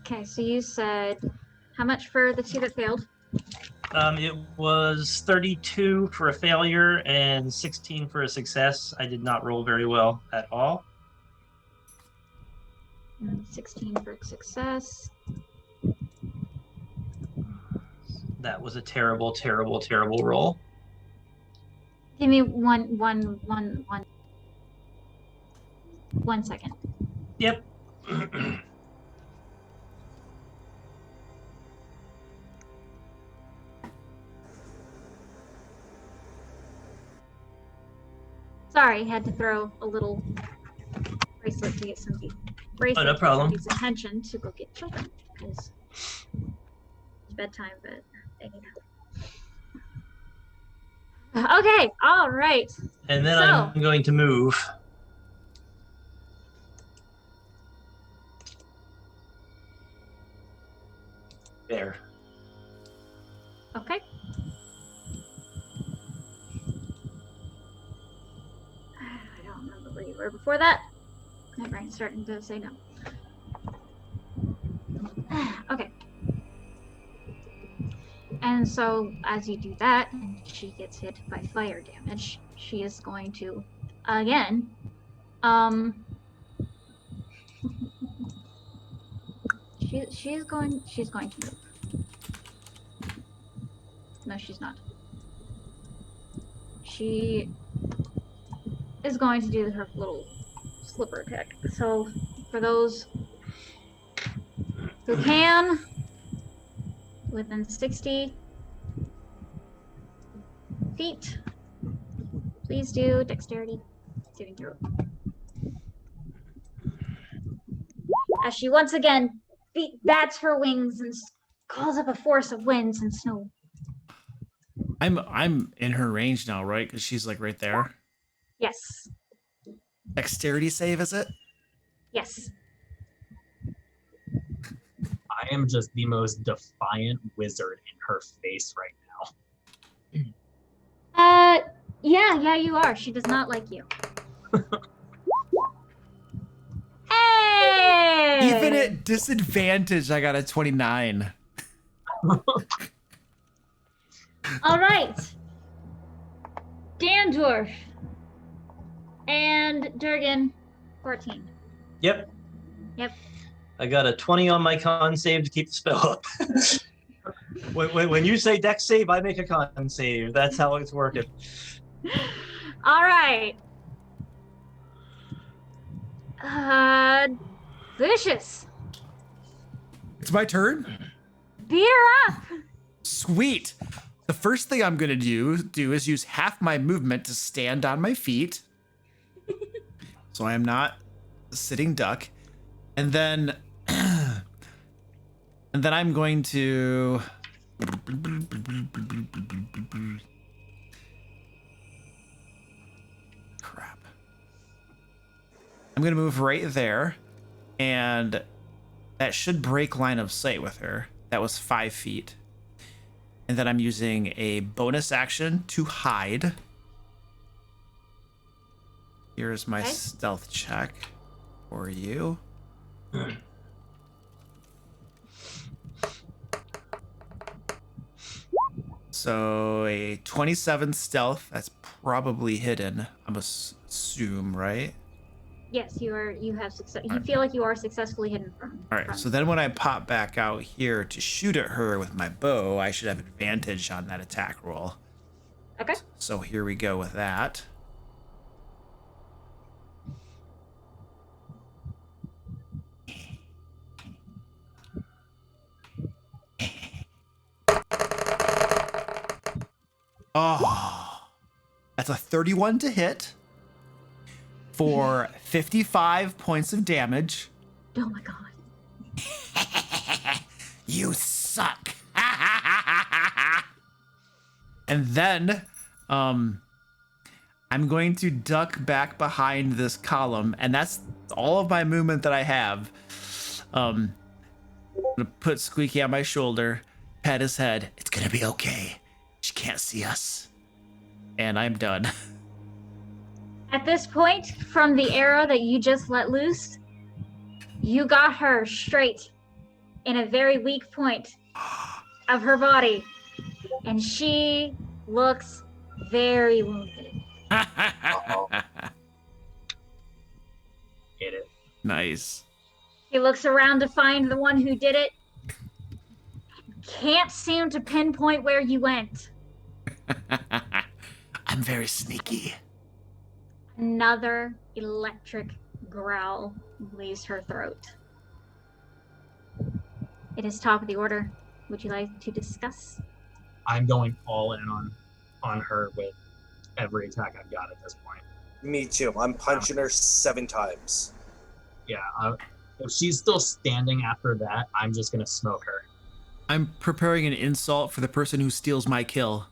Okay, so you said how much for the two that failed? It was 32 for a failure and 16 for a success. I did not roll very well at all. 16 for success. That was a terrible, terrible, terrible roll. Give me one second. Yep. Sorry, had to throw a little bracelet to get somebody bracelet no problem. to get somebody's attention to go get children because it's bedtime, but anyhow. Okay, all right. And then So- I'm going to move. There. Okay. I don't remember where you were before that. My brain's starting to say no. Okay. And so as you do that, and she gets hit by fire damage, she is going to again she's going to move. No, she's not. She is going to do her little slipper attack. So for those who can, within 60, feet. Please do dexterity saving throw. As she once again bats her wings and calls up a force of winds and snow. I'm in her range now, right? Because she's like right there. Yes. Dexterity save, is it? Yes. I am just the most defiant wizard in her face right now. Yeah, you are. She does not like you. Hey! Even at disadvantage, I got a 29. All right. Dandorf and Durgan, 14. Yep. Yep. I got a 20 on my con save to keep the spell up. when you say dex save, I make a con save. That's how it's working. All right. Lucius, It's my turn. beer up. Sweet. The first thing I'm gonna do is use half my movement to stand on my feet, so I am not a sitting duck, and then I'm going to. Crap. I'm gonna move right there, and that should break line of sight with her. That was 5 feet. And then I'm using a bonus action to hide. Here's my Okay. stealth check for you. So a 27 stealth, that's probably hidden, I'm assume, right? Yes, you have success. You Alright. feel like you are successfully hidden from. All right, so then when I pop back out here to shoot at her with my bow, I should have advantage on that attack roll. Okay. So here we go with that. Oh, that's a 31 to hit for 55 points of damage. Oh my god. You suck. And then I'm going to duck back behind this column, and that's all of my movement that I have. I'm gonna put Squeaky on my shoulder, pat his head. It's gonna be okay. She can't see us. And I'm done. At this point, from the arrow that you just let loose, you got her straight in a very weak point of her body, and she looks very wounded. Hit it. Nice. He looks around to find the one who did it. Can't seem to pinpoint where you went. I'm very sneaky. Another electric growl leaves her throat. It is top of the order. Would you like to discuss? I'm going all in on her with every attack I've got at this point. Me too. I'm punching her 7 times. Yeah, if she's still standing after that, I'm just gonna smoke her. I'm preparing an insult for the person who steals my kill.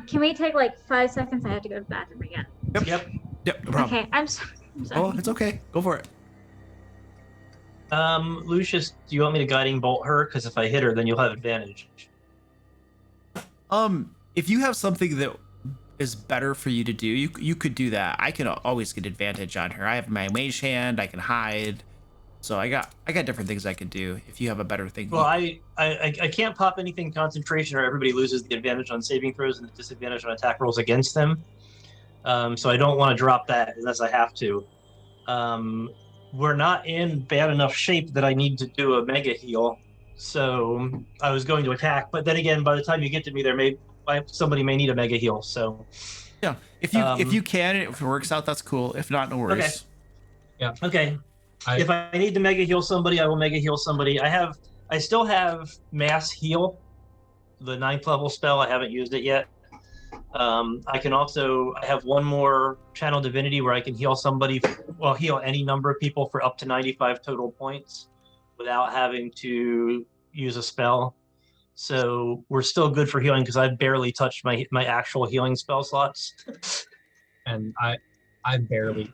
Can we take like 5 seconds? I have to go to the bathroom again. Yep. Yep, no problem. Okay, I'm sorry. Oh, it's okay. Go for it. Lucius, do you want me to guiding bolt her? Because if I hit her, then you'll have advantage. If you have something that is better for you to do, you could do that. I can always get advantage on her. I have my mage hand. I can hide. So I got different things I could do. If you have a better thing. Well, I can't pop anything concentration, or everybody loses the advantage on saving throws and the disadvantage on attack rolls against them. So I don't want to drop that unless I have to. We're not in bad enough shape that I need to do a mega heal. So I was going to attack, but then again, by the time you get to me, somebody may need a mega heal. So yeah, if you can, if it works out, that's cool. If not, no worries. Okay. Yeah. Okay. If I need to mega heal somebody, I will mega heal somebody. I still have mass heal, the 9th level spell. I haven't used it yet. I have one more channel divinity where I can heal heal any number of people for up to 95 total points without having to use a spell. So we're still good for healing because I've barely touched my actual healing spell slots. And I barely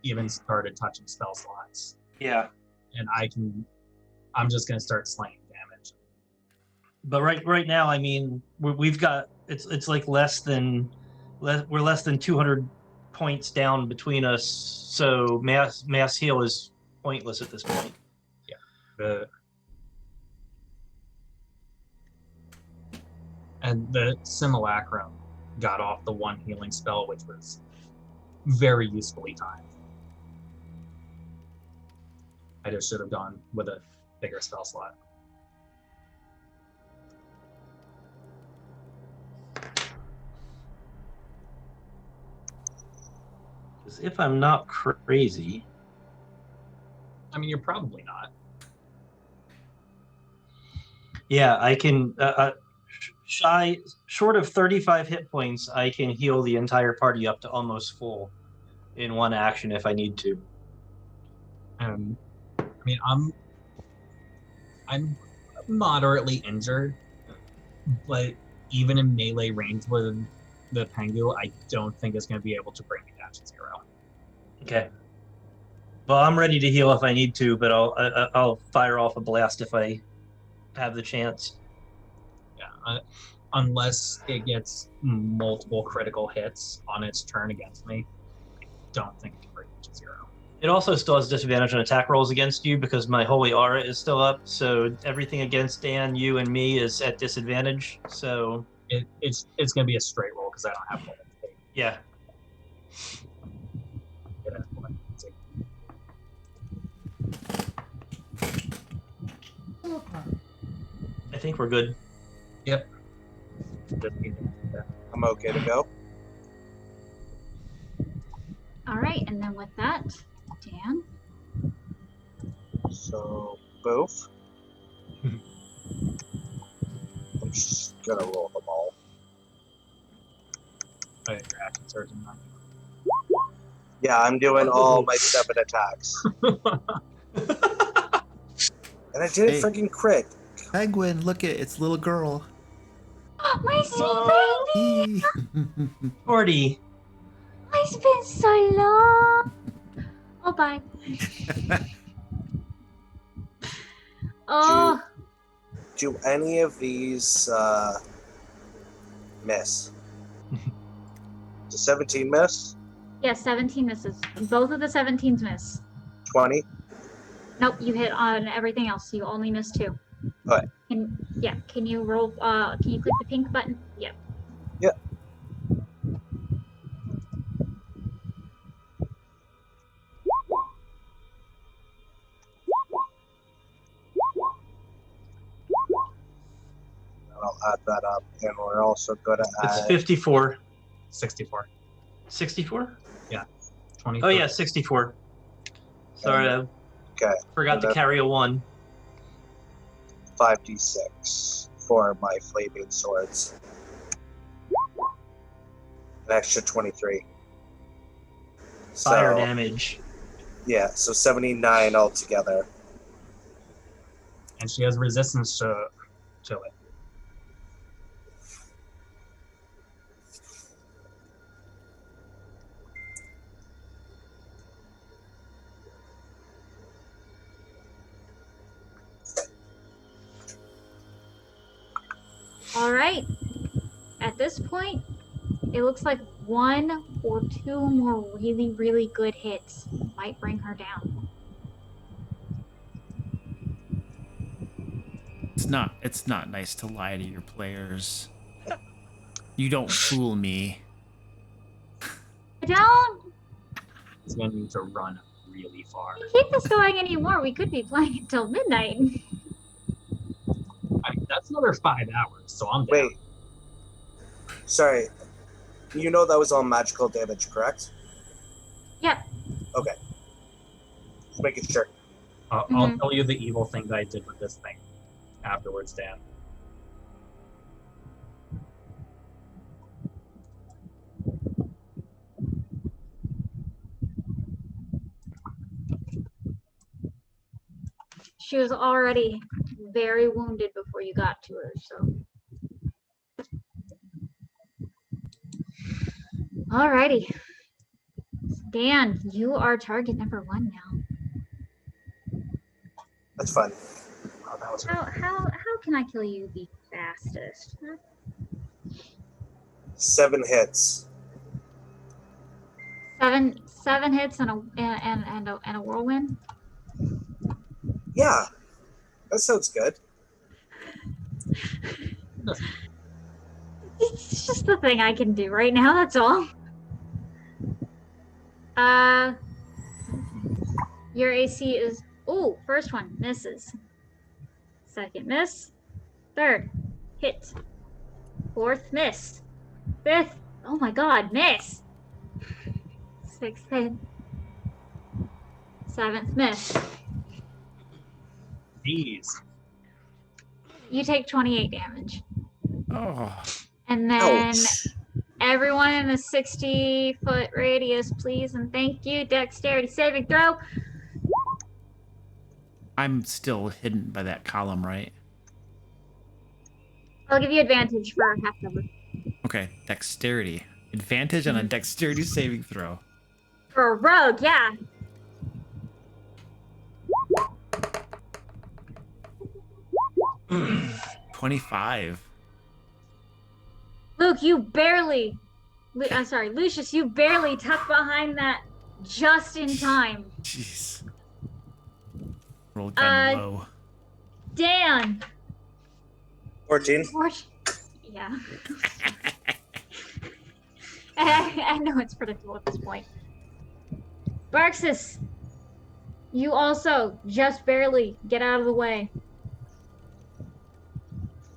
even started touching spell slots. Yeah. And I'm just gonna start slaying damage. But right now, I mean, we've got it's like we're less than 200 points down between us, so mass heal is pointless at this point. And the simulacrum got off the one healing spell, which was very usefully timed. I just should have gone with a bigger spell slot. Because if I'm not crazy, I mean, you're probably not. yeah, I can. Short of 35 hit points, I can heal the entire party up to almost full in one action if I need to. I mean, I'm moderately injured, but even in melee range with the Pengu, I don't think it's going to be able to bring me down to 0. Okay. Well, I'm ready to heal if I need to, but I'll fire off a blast if I have the chance. Yeah, unless it gets multiple critical hits on its turn against me, I don't think it can bring me to 0. It also still has disadvantage on attack rolls against you because my Holy Aura is still up, so everything against Dan, you, and me is at disadvantage, so... It's going to be a straight roll because I don't have Holy State. Yeah. I think we're good. Yep. I'm okay to go. All right, and then with that, Dan. So, boof. I'm just gonna roll them all. Oh, yeah, your action surge in 9. Yeah, I'm doing all my 7 attacks. And I did Hey. freaking crit. Penguin, look at it's little girl. My sweet baby! 40. It's been so long. Oh, bye. Oh, Do any of these miss? Does 17 miss? yeah, 17 misses. Both of the 17s miss. 20? Nope, you hit on everything else. You only missed 2. Okay. Can you roll? Can you click the pink button? Yep. Yep. I'll add that up, and we're also going to It's add 54. 64. 64? 20. Oh, yeah, 64. Sorry, I okay, forgot to carry a 1. 5d6 for my flaming swords. An extra 23. Fire So, damage. yeah, so 79 altogether. And she has resistance to it. All right. At this point, it looks like 1 or 2 more really, really good hits might bring her down. It's not nice to lie to your players. You don't fool me. I don't It's going to need to run really far. keep this going anymore. We could be playing until midnight. I mean, that's another 5 hours, so I'm down. Wait. Sorry. You know that was all magical damage, correct? Yep. Okay. Just making sure. I'll tell you the evil thing that I did with this thing afterwards, Dan. She was already very wounded before you got to her, so. Alrighty. Dan, you are target number 1 now. That's fun. Oh, that was How can I kill you the fastest? Huh? 7 hits. Seven hits and a whirlwind. Yeah, that sounds good. It's just the thing I can do right now. That's all. Your AC is first one misses. Second miss. Third hit. Fourth miss. Fifth. Oh my God, miss. Sixth hit. Seventh miss. Jeez. You take 28 damage. Oh. And then Ouch. everyone in a 60-foot radius, please, and thank you. Dexterity saving throw. I'm still hidden by that column, right? I'll give you advantage for half cover. Okay, dexterity. Advantage on a dexterity saving throw. For a rogue, yeah. Hmm. 25. Luke, you barely. I'm sorry, Lucius, you barely tuck behind that just in time. Jeez. Rolled kind of low. Dan. 14. Yeah. I know it's predictable at this point. Barxis, you also just barely get out of the way.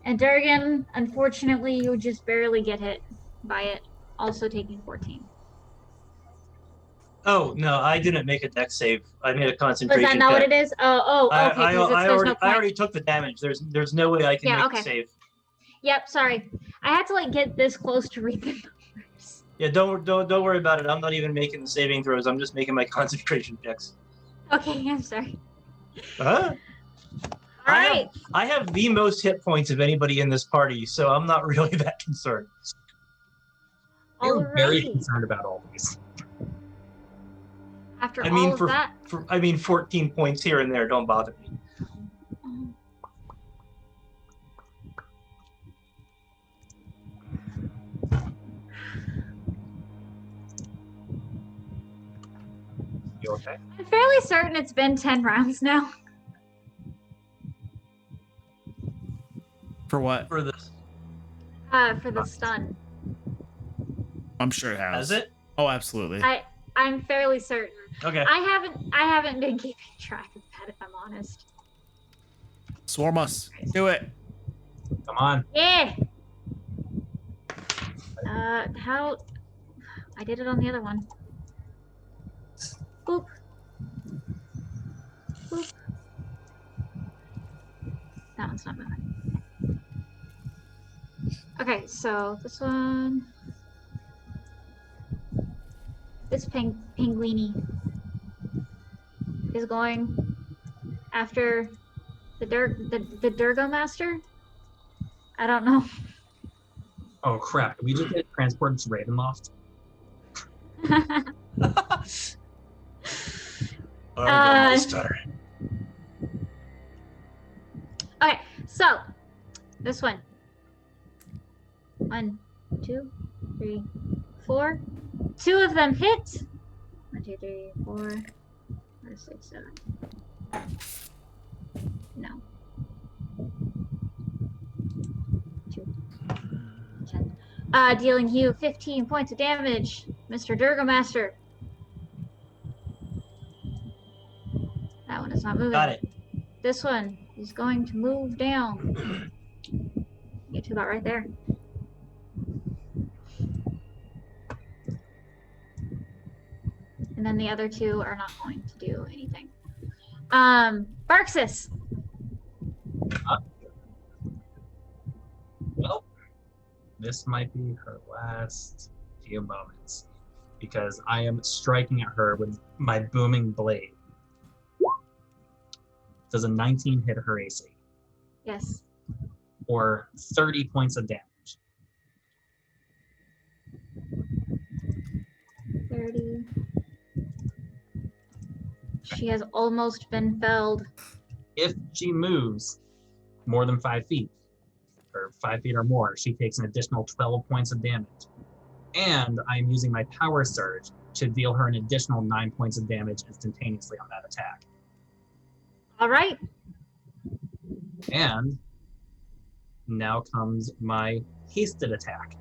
And Durgan, unfortunately, you just barely get hit by it, also taking 14. Oh no, I didn't make a dex save. I made a Was concentration. that not check. what it is? Oh, okay. I There's no I point. already took the damage. There's no way I can Yeah, make okay. a save. Yep, sorry. I had to like get this close to read the numbers. Yeah, don't worry about it. I'm not even making the saving throws. I'm just making my concentration checks. Okay, I'm sorry. Huh? All right. I have the most hit points of anybody in this party, so I'm not really that concerned. You're very Alrighty. concerned about all these. After I mean, all of that, 14 points here and there don't bother me. You okay? I'm fairly certain it's been 10 rounds now. For what? For this, For the stun. I'm sure it has. has it? Oh, absolutely. I'm fairly certain. Okay. I haven't been keeping track of that, if I'm honest. Swarm us. Do it. Come on. Yeah. How? I did it on the other one. Boop. Boop. That one's not moving. Okay, so this one. This penguini is going after the Durgo Master. I don't know. Oh crap! Did we just get transported to Ravenloft? Okay, so this one. 1, 2, 3, 4. 2 of them hit. 1, 2, 3, 4, 5, 6, 7. No. 2, 10. Dealing you 15 points of damage, Mr. Durgomaster. That one is not moving. Got it. This one is going to move down. Get to about right there. And then the other 2 are not going to do anything. Barxis. Well, this might be her last few moments because I am striking at her with my booming blade. Does a 19 hit her AC? Yes. Or 30 points of damage? 30. She has almost been felled. If she moves more than 5 feet, or 5 feet or more, she takes an additional 12 points of damage. And I'm using my power surge to deal her an additional 9 points of damage instantaneously on that attack. All right. And now comes my hasted attack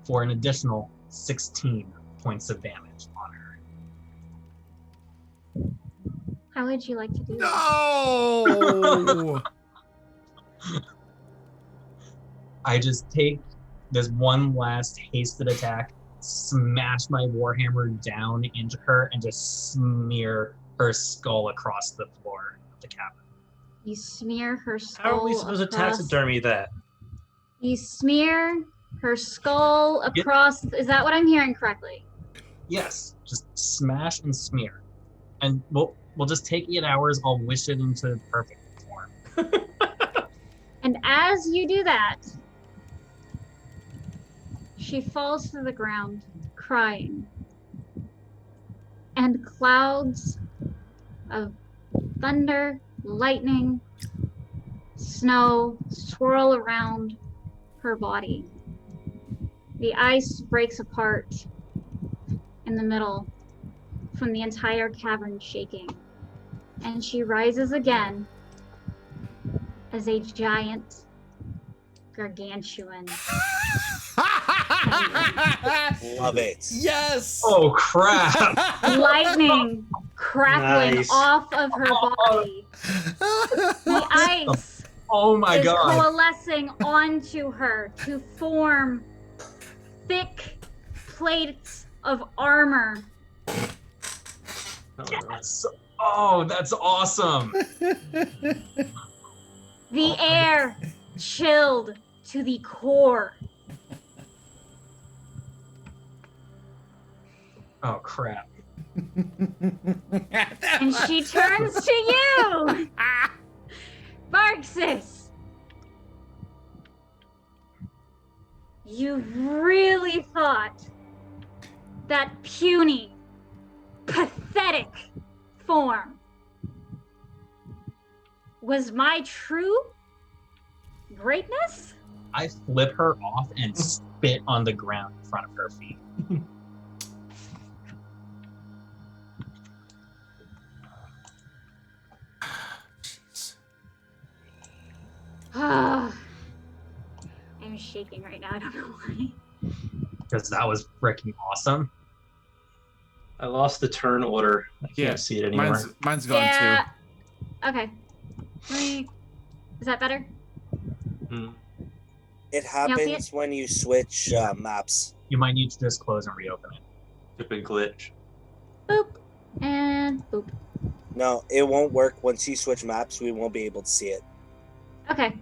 for an additional 16 points of damage on her. How would you like to do that? No. I just take this one last hasted attack, smash my warhammer down into her, and just smear her skull across the floor of the cavern. You smear her skull. How are we supposed to across- taxidermy that? You smear her skull across. Is that what I'm hearing correctly? Yes, just smash and smear. And we'll just take 8 hours, I'll wish it into perfect form. And as you do that, she falls to the ground, crying. And clouds of thunder, lightning, snow swirl around her body. The ice breaks apart in the middle from the entire cavern shaking. And she rises again as a giant gargantuan. Love it. Yes. Oh crap! Lightning crackling Nice. off of her body. The ice Oh my is god! coalescing onto her to form thick plates of armor. Yes! Oh, that's awesome! The air chilled to the core. Oh crap! And she turns to you, Barxis. You really thought that puny, pathetic form was my true greatness? I flip her off and spit on the ground in front of her feet. I'm shaking right now. I don't know why. Because that was freaking awesome. I lost the turn order. I can't Yeah, see it anymore. Mine's gone Yeah. Okay. Is that better? Hmm. It see happens when you switch maps. You might need to just close and reopen it. Stupid glitch. Boop. And boop. No, it won't work. Once you switch maps, we won't be able to see it. Okay.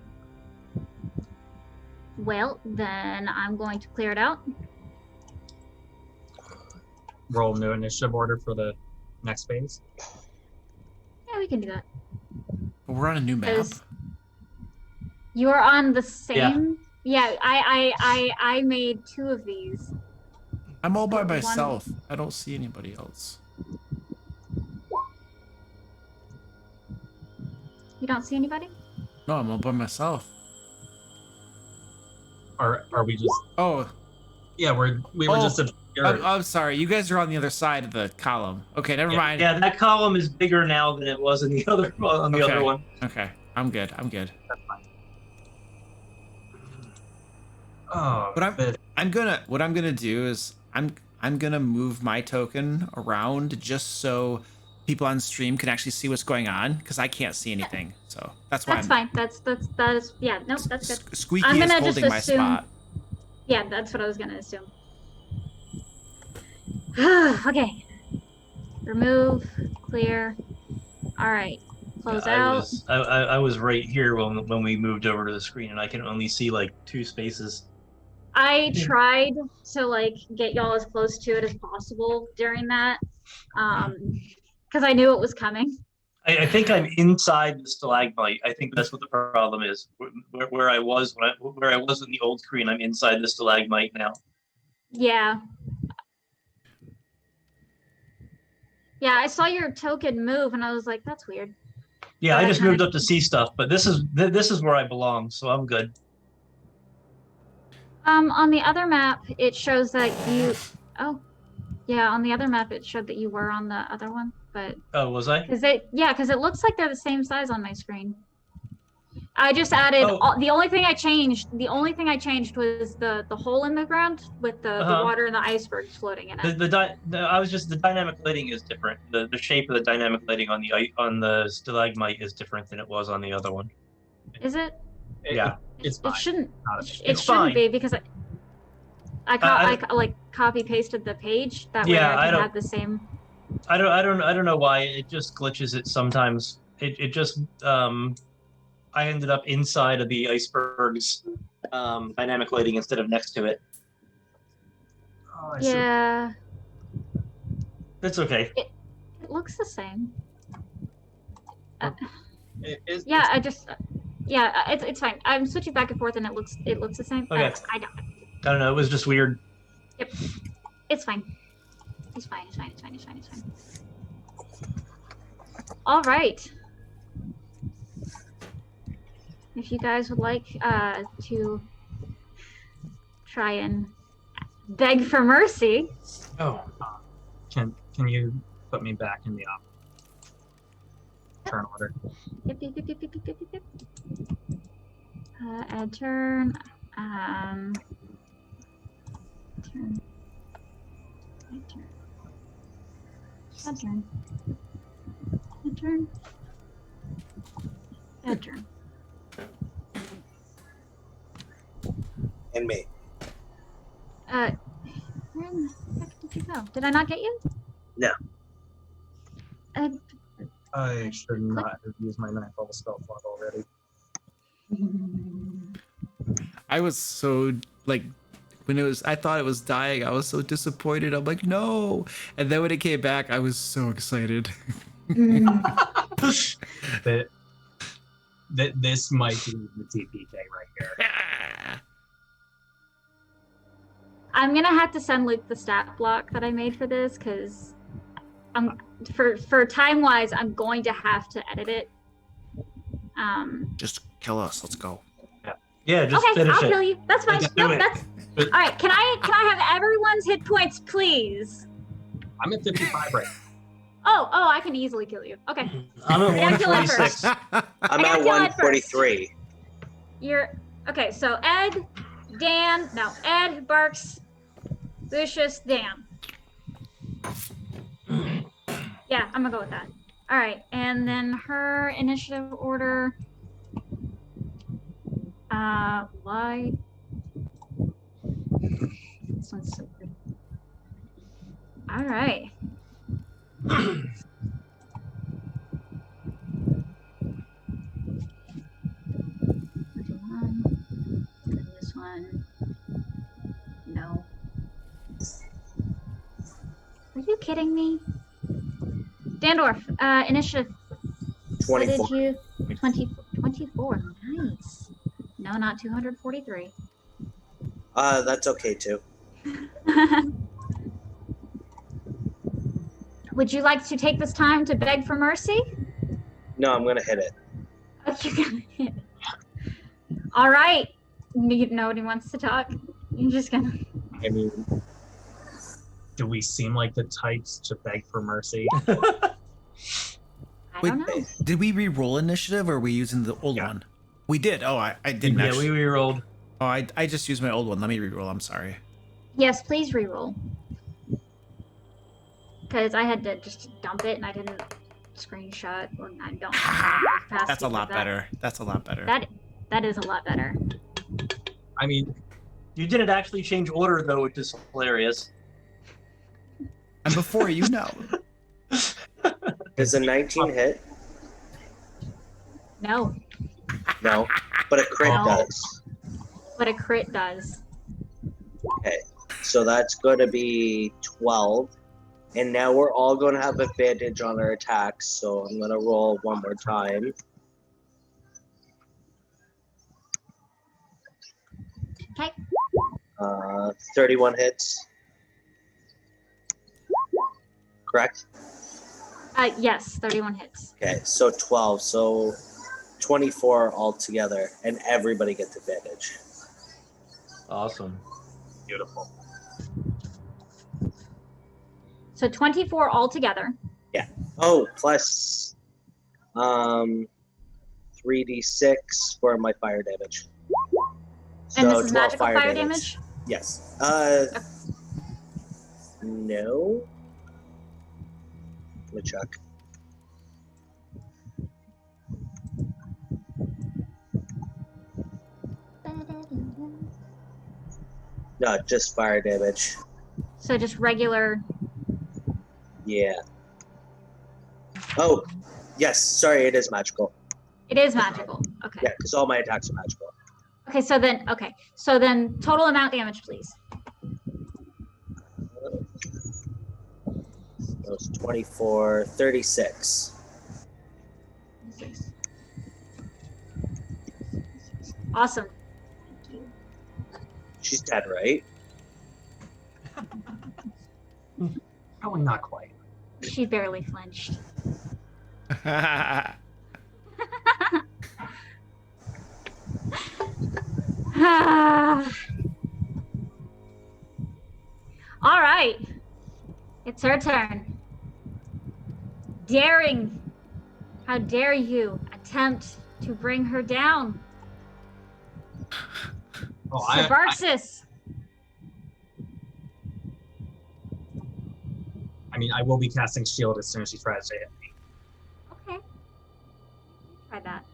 Well, then I'm going to clear it out. Roll new initiative order for the next phase. Yeah, we can do that. We're on a new map. 'Cause you are on the same. Yeah, I made 2 of these. I'm all by One- myself. I don't see anybody else. You don't see anybody? No, I'm all by myself. Or are we just? Oh, Yeah, we were Oh, just obscured. I'm sorry. You guys are on the other side of the column. Okay, never mind. Yeah, that column is bigger now than it was in the other Okay. other one. Okay, I'm good. I'm good. Oh, But what I'm gonna do is I'm gonna move my token around just so people on stream can actually see what's going on because I can't see anything. So that's why That's fine. That is yeah. Nope, that's good. Squeaky I'm is gonna just holding my assume- spot. Yeah, that's what I was gonna assume. Okay. Remove. Clear. All right. Close out. I was right here when we moved over to the screen, and I can only see like 2 spaces. I tried to like get y'all as close to it as possible during that. because I knew it was coming. I think I'm inside the stalagmite. I think that's what the problem is. Where I was where I was in the old screen, I'm inside the stalagmite now. Yeah. Yeah, I saw your token move, and I was like, "That's weird." Yeah, But I I just kinda- moved up to see stuff, but this is where I belong, so I'm good. On the other map, it shows that you. Oh, yeah. On the other map, it showed that you were on the other one, but Oh, was I? because it looks like they're the same size on my screen. I just added Oh. the only thing I changed. The only thing I changed was the hole in the ground with the water and the icebergs floating in it. The dynamic lighting is different. The shape of the dynamic lighting on the stalagmite is different than it was on the other one. Is it? Yeah. It's It fine. shouldn't. Not a It big It's shouldn't fine. be because I like copy pasted the page that way Yeah, I I could don't- have the same. I don't know why it just glitches it sometimes. It just I ended up inside of the iceberg's dynamic lighting instead of next to it. Oh, I see. Yeah, It's okay. it looks the same. It is. Yeah, it's fine. I'm switching back and forth, and it looks the same. Okay. I don't. I don't know. It was just weird. It's fine. It's fine. All right. If you guys would like to try and beg for mercy, Oh. Can you put me back in the turn order? yep. Add turn. Turn. Add turn. Add turn. Add turn. Add turn. And me. Where in the heck did you go? Did I not get you? No. I should not have used my 9th level spell slot already. I was so like when I thought it was dying, I was so disappointed. I'm like, no. And then when it came back, I was so excited. This might be the TPK right here. I'm gonna have to send Luke the stat block that I made for this because I'm for time wise I'm going to have to edit it. Just kill us. Let's go. Yeah, just Okay, finish I'll it. kill you. That's fine. Just do Nope, it. that's all right. Can I have everyone's hit points, please? I'm at 55 right now. Oh, I can easily kill you. Okay, I'm at gotta kill it 146. I'm I at gotta kill Ed first. 143. you're okay. So Ed, Barks, Lucius, Dan. Yeah, I'm gonna go with that. All right, and then her initiative order. Why? This one's so good. All right. This one. No. Are you kidding me? Dandorf, initiative. What 24. did you? 24. Nice. No, not 243. That's okay too. Would you like to take this time to beg for mercy? No, I'm gonna hit it. Oh, you're gonna hit it. All right. Nobody wants to talk. You're just gonna. I mean, do we seem like the types to beg for mercy? I don't know. Did we re-roll initiative or are we using the old one? We did. Oh, I didn't Yeah, actually. we rerolled. Oh, I just used my old one. Let me re-roll. I'm sorry. Yes, please reroll. Because I had to just dump it and I didn't screenshot or I don't. pass That's a it lot that. better. That's a lot better. That is a lot better. I mean, You didn't actually change order though, which is hilarious. And before you know. Does a 19 hit? No, No, but a crit No. does. but a crit does. So that's going to be 12. And now we're all going to have advantage on our attacks. So I'm going to roll one more time. Okay. 31 hits. Correct? Yes, 31 hits. Okay, so 12. So 24 altogether. And everybody gets advantage. Awesome. Beautiful. So 24 altogether. Oh, plus 3d6 for my fire damage. And So this is 12 magical fire damage? Yes. No. Let me check. No, just fire damage. So just regular. Yeah. Oh, yes. Sorry, it is magical. It is magical. Okay. Yeah, because all my attacks are magical. Okay, so then total amount damage, please. That was 24, 36. Awesome. She's dead, right? Probably not quite. She barely flinched. All right. It's her turn. Daring. How dare you attempt to bring her down? Oh, Subarxis. I mean, I will be casting shield as soon as she tries to hit me. Okay. Try that.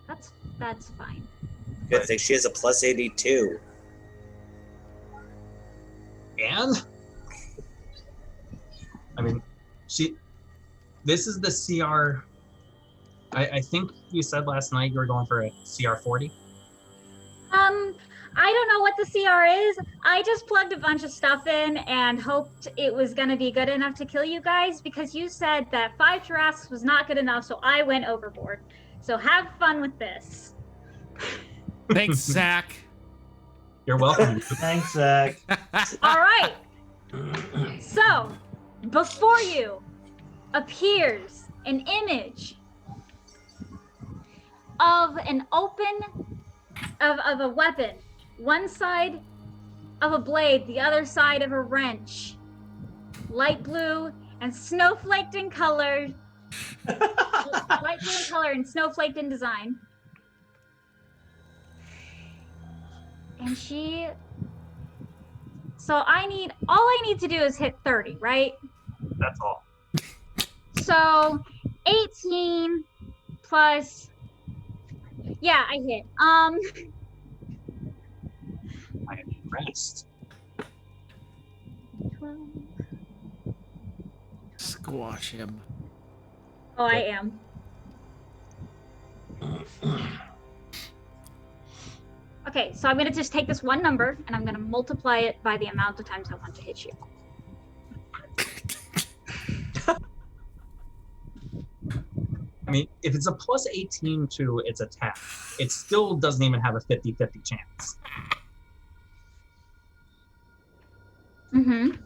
That's fine. Good thing she has a plus 82. And I mean, this is the CR. I think you said last night you were going for a CR 40. I don't know what the CR is. I just plugged a bunch of stuff in and hoped it was going to be good enough to kill you guys because you said that 5 Jurassics was not good enough, so I went overboard. So have fun with this. Thanks, Zack. You're welcome. Thanks, Zach. All right. So, before you appears an image of an of a weapon. One side of a blade, the other side of a wrench. Light blue and snowflaked in color. Light blue in color and snowflaked in design. And so all I need to do is hit 30, right? That's all. So 18 plus, yeah, I hit. I am impressed. 12. Squash him. Oh, I am. Okay, so I'm gonna just take this one number and I'm gonna multiply it by the amount of times I want to hit you. I mean, if it's a plus 18 to its attack, it still doesn't even have a 50-50 chance. Mm-hmm.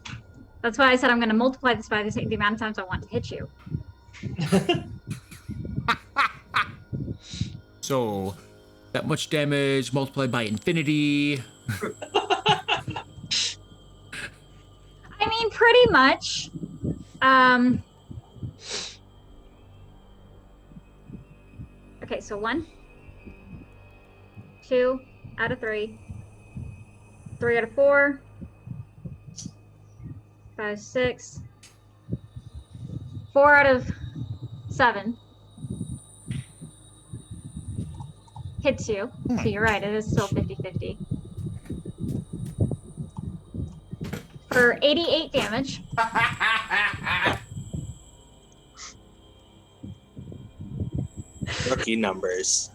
That's why I said I'm gonna multiply this by the amount of times I want to hit you. So, that much damage multiplied by infinity. I mean, pretty much. Okay, so 1, 2 out of 3, 3 out of 4, 5, 6, 4 out of 7 hits you. So you're right, it is still 50-50. For 88 damage. Rookie numbers.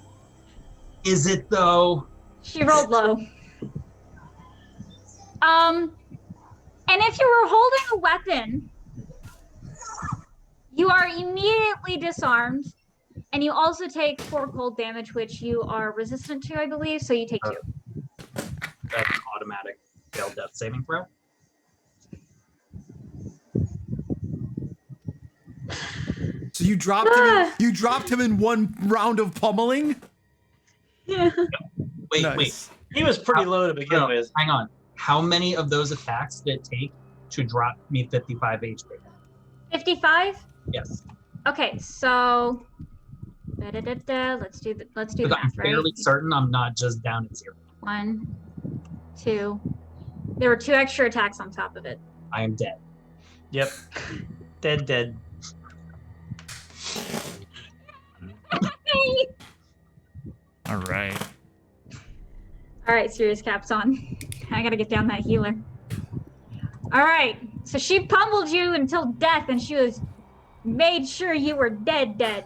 Is it though? She rolled low. And if you were holding a weapon, You are immediately disarmed, and you also take 4 cold damage, which you are resistant to, I believe. So you take 2. That's an automatic failed death saving throw. So you dropped him. You dropped him in one round of pummeling. Yeah. Wait, Nice. wait. He was pretty low to begin with. Hang on. How many of those attacks did it take to drop me 55 HP? 55. Yes. Okay, so let's do the Because math, I'm right? fairly certain I'm not just down at 0. 1, 2. There were 2 extra attacks on top of it. I am dead. Yep. Dead. All right. All right, serious caps on. I gotta get down that healer. All right, so she pummeled you until death, and she was made sure you were dead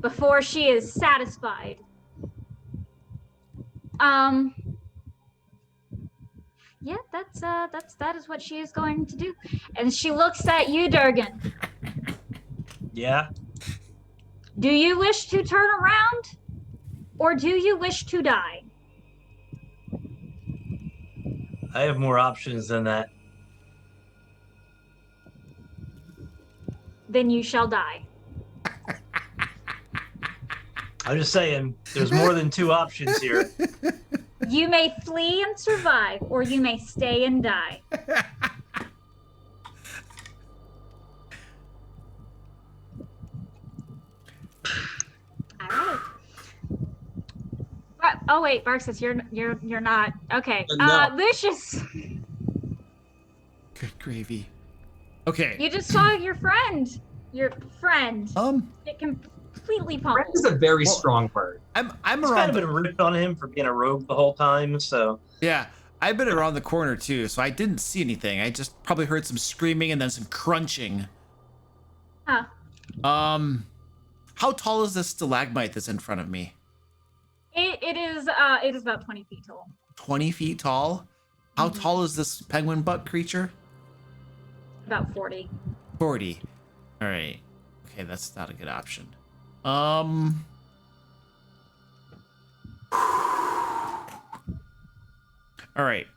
before she is satisfied. Yeah, that is what she is going to do, and she looks at you, Durgan. Yeah. Do you wish to turn around, or do you wish to die? I have more options than that. Then you shall die. I'm just saying, there's more than 2 options here. You may flee and survive, or you may stay and die. All right. Oh wait, Barksas, you're not okay. No. Lucius, Good gravy. Okay. you just saw your friend. Your friend. It completely Friend pummeled. is a very Well- strong word. I'm It's around. kind of been ripped on him for being a rogue the whole time, so Yeah, I've been around the corner too, so I didn't see anything. I just probably heard some screaming and then some crunching. Huh. How tall is this stalagmite that's in front of me? It is about 20 feet tall. 20 feet tall? How Mhm. tall is this penguin butt creature? About 40. 40. All right. Okay, that's not a good option. All right.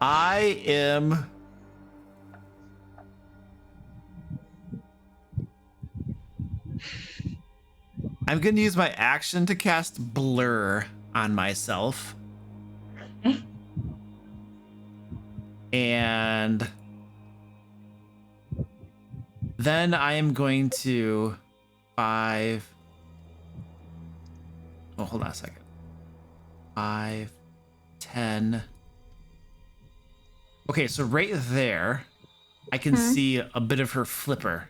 I am I'm going to use my action to cast blur on myself. And then I am going to 5. Oh, hold on a second. 5, 10. Okay, so right there, I can see a bit of her flipper.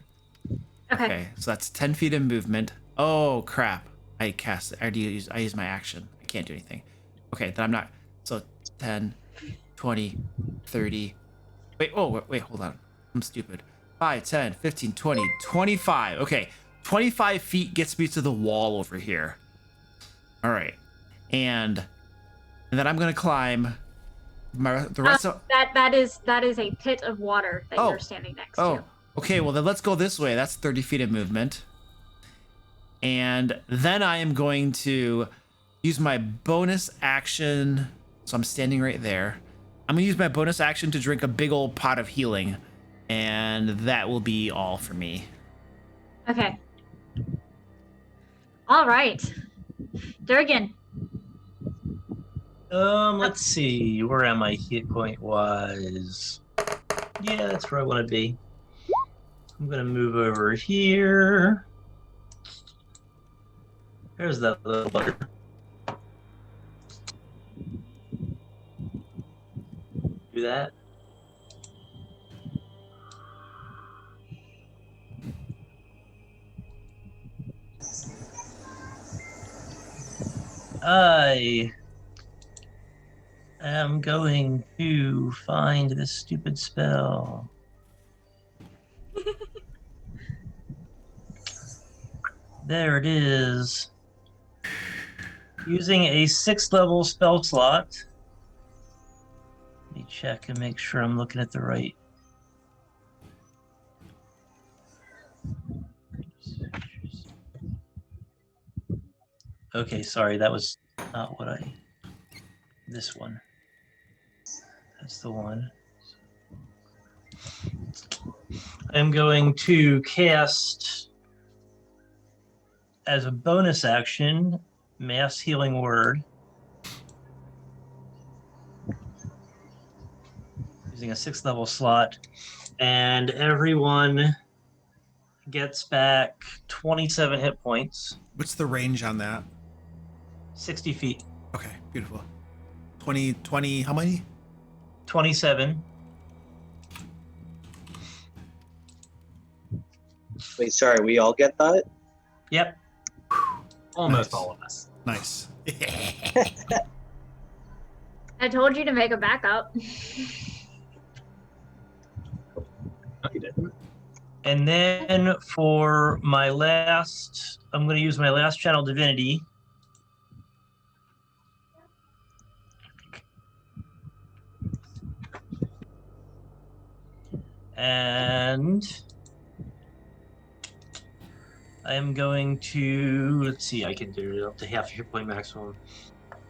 Okay, so that's 10 feet of movement. Oh crap! I use my action. I can't do anything. Okay, then I'm not. So 10, 20, 30. Wait, hold on. I'm stupid. 5, 10, 15, 20, 25. Okay, 25 feet gets me to the wall over here. All right, and then I'm gonna climb. The rest of that is a pit of water that Oh. you're standing next Oh, to. okay. Well, then let's go this way. That's 30 feet of movement. And then I am going to use my bonus action. So I'm standing right there. I'm going to use my bonus action to drink a big old pot of healing. And that will be all for me. Okay. All right. Durgan. let's see, where am I hit point wise? Yeah, that's where I want to be. I'm gonna move over here. There's that little butter. Do that. I am going to find this stupid spell. There it is. Using a 6th level spell slot. Let me check and make sure I'm looking at the right Okay, sorry, that was not what I. This one. That's the one. I'm going to cast as a bonus action, Mass Healing Word. Using a 6th level slot. And everyone gets back 27 hit points. What's the range on that? 60 feet. Okay, beautiful. 20, how many? 27. Wait, sorry, we all get that? Yep. Almost Nice. all of us. Nice. I told you to make a backup. No, you didn't. And then for my last, I'm going to use my last channel divinity. And I am going to, let's see, I can do it up to half hit point maximum.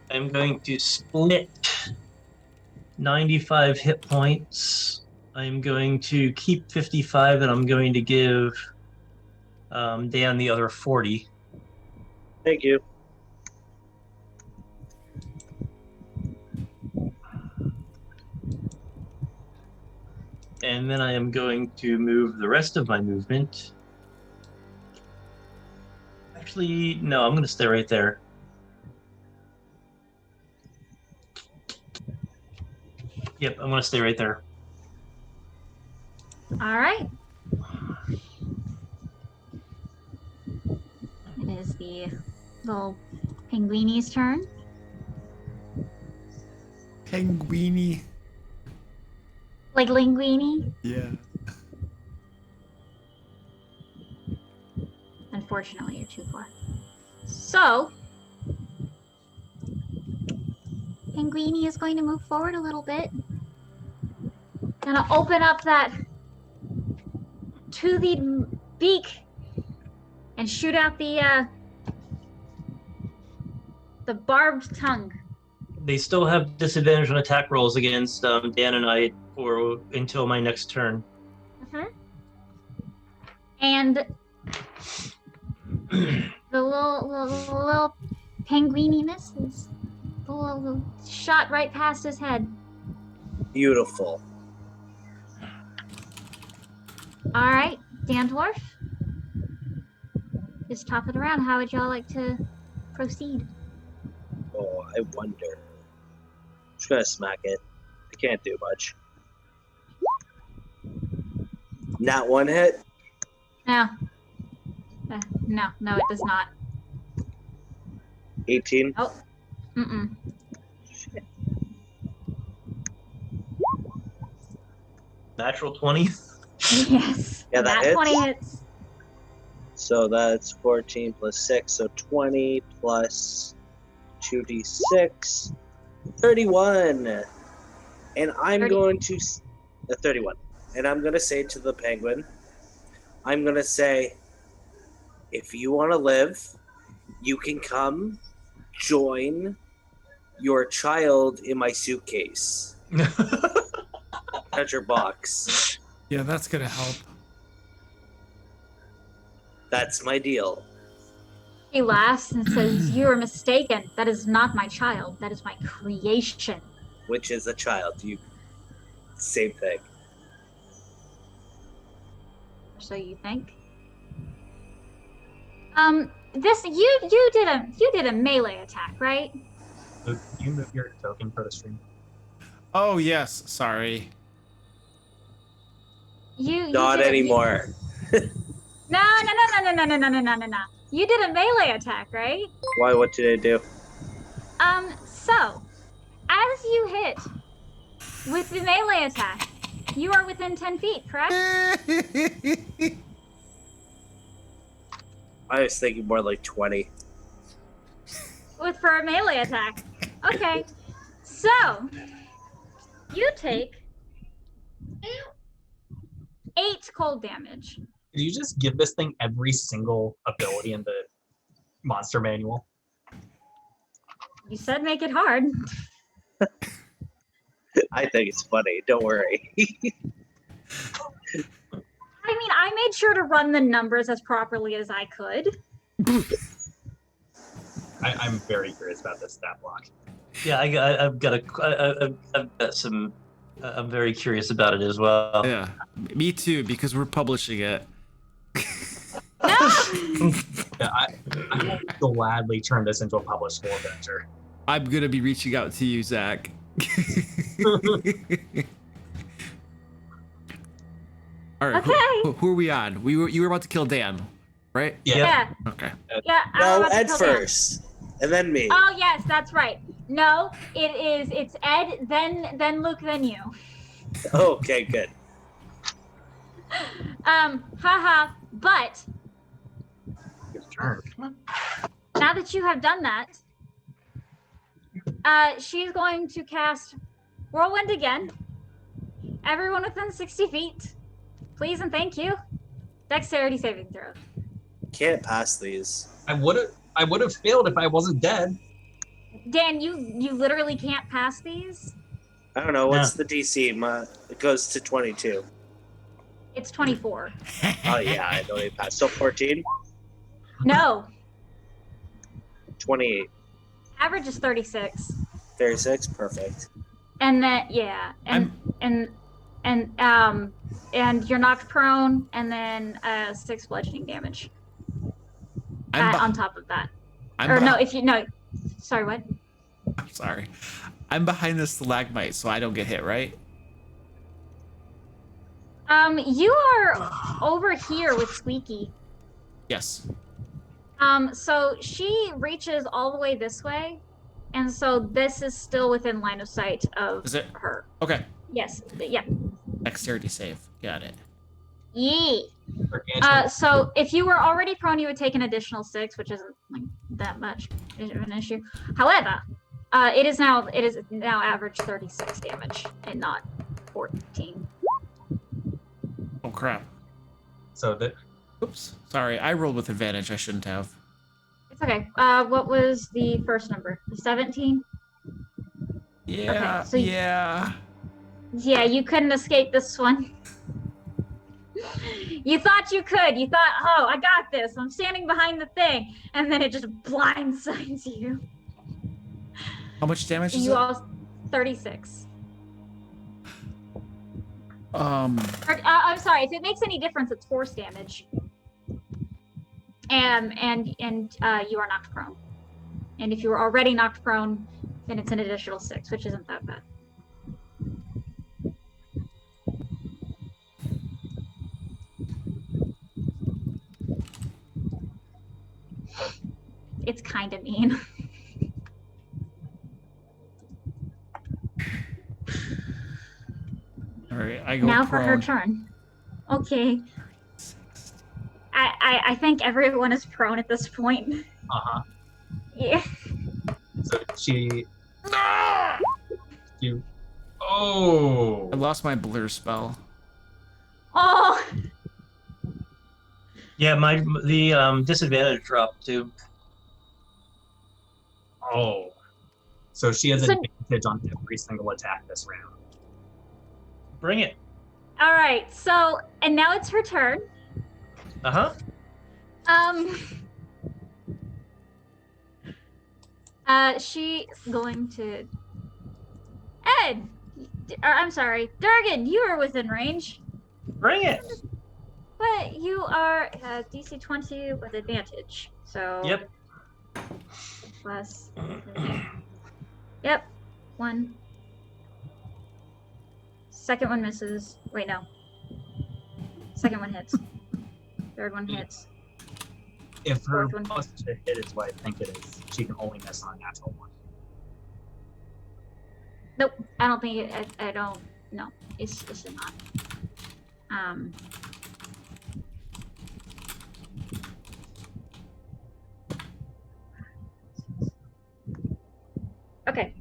I'm going to split 95 hit points. I'm going to keep 55 and I'm going to give Dan the other 40. Thank you. And then I am going to move the rest of my movement. Actually, no, I'm going to stay right there. Yep, I'm going to stay right there. All right. It is the little penguini's turn. Penguini. Like linguini. Yeah. Unfortunately, you're too far. So, Penguini is going to move forward a little bit. Gonna open up that toothy beak and shoot out the barbed tongue. They still have disadvantage on attack rolls against Dan and I for until my next turn. And the little penguini misses. The little shot right past his head. Beautiful. All right, Dan Dwarf. Just top it around. How would y'all like to proceed? Oh, I wonder. Just gonna smack it. I can't do much. Not one hit. No. No, it does not. 18. Oh. Mm-mm. Natural 20. Yes. Yeah, that Nat 20 hits. hits. So that's 14 plus 6. So 20 plus 2d6. 31. And I'm 30. going to... 31. And I'm going to say to the penguin, I'm going to say, if you want to live, you can come join your child in my suitcase. Treasure box. Yeah, that's gonna help. That's my deal. He laughs and says, "You are mistaken. That is not my child. That is my creation." Which is a child. Same thing. So you think? This you did a melee attack, right? Luke, you move your token for the stream. Oh yes, sorry. You Not did anymore. No. You did a melee attack, right? Why? What did I do? So as you hit with the melee attack, you are within 10 feet, correct? I was thinking more like 20. For a melee attack. Okay. So you take 8 cold damage. Did you just give this thing every single ability in the monster manual? You said make it hard. I think it's funny. Don't worry. I mean, I made sure to run the numbers as properly as I could. I'm very curious about this stat block. Yeah, I've got some. I'm very curious about it as well. Yeah, me too, because we're publishing it. No! Yeah, I will gladly turn this into a publishable adventure. I'm gonna be reaching out to you, Zach. All right, Okay. who are we on? You were about to kill Dan, right? Yeah. Okay. Yeah. I'm No, about to Ed kill Dan. first, and then me. Oh yes, that's right. No, it's Ed, then Luke, then you. Okay, good. Haha. But Your turn. now that you have done that, she's going to cast Whirlwind again. Everyone within 60 feet, please and thank you. Dexterity saving throw. Can't pass these. I would have failed if I wasn't dead. Dan, you literally can't pass these. I don't know. What's the DC? It goes to 22. It's 24. Oh, yeah, I don't even pass. So 14? No, 28. average is 36. 36? Perfect. And then and you're knocked prone, and then 6 bludgeoning damage on top of that. Sorry, what? I'm sorry. I'm behind the stalagmite, so I don't get hit, right? You are over here with Squeaky. Yes. So she reaches all the way this way, and so this is still within line of sight of Is it? her. Okay. Yes. Yeah. Dexterity save. Got it. Yee. Gargantuan. So if you were already prone, you would take an additional 6, which isn't like that much of an issue. However, it is now average 36 damage and not 14. Oh crap. So that Oops. Sorry, I rolled with advantage. I shouldn't have. It's okay. What was the first number? 17? Yeah. so yeah. Yeah, you couldn't escape this one. You thought you could. You thought, oh, I got this. I'm standing behind the thing. And then it just blindsides you. How much damage is You it? all 36. I'm sorry. If it makes any difference, it's force damage. And you are knocked prone. And if you were already knocked prone, then it's an additional 6, which isn't that bad. It's kind of mean. All right, I go Now prone. for her turn. Okay. I think everyone is prone at this point. uh-huh. Yeah. So you oh I lost my blur spell. Oh, Yeah, the disadvantage dropped too. oh. So she has So- advantage on every single attack this round. Bring it. all right. So, and now it's her turn. Uh-huh. She's going to Ed. Or, I'm sorry, Durgan. You are within range, Bring it. but you are DC 20 with advantage. So Yep. plus. Yep. 1. Second one misses. Wait, no. Second one hits. Third one hits. If her Fourth one. plus to hit is what I think it is, she can only miss on a natural 1. Nope. I don't think it. I don't. No. It's not. Okay.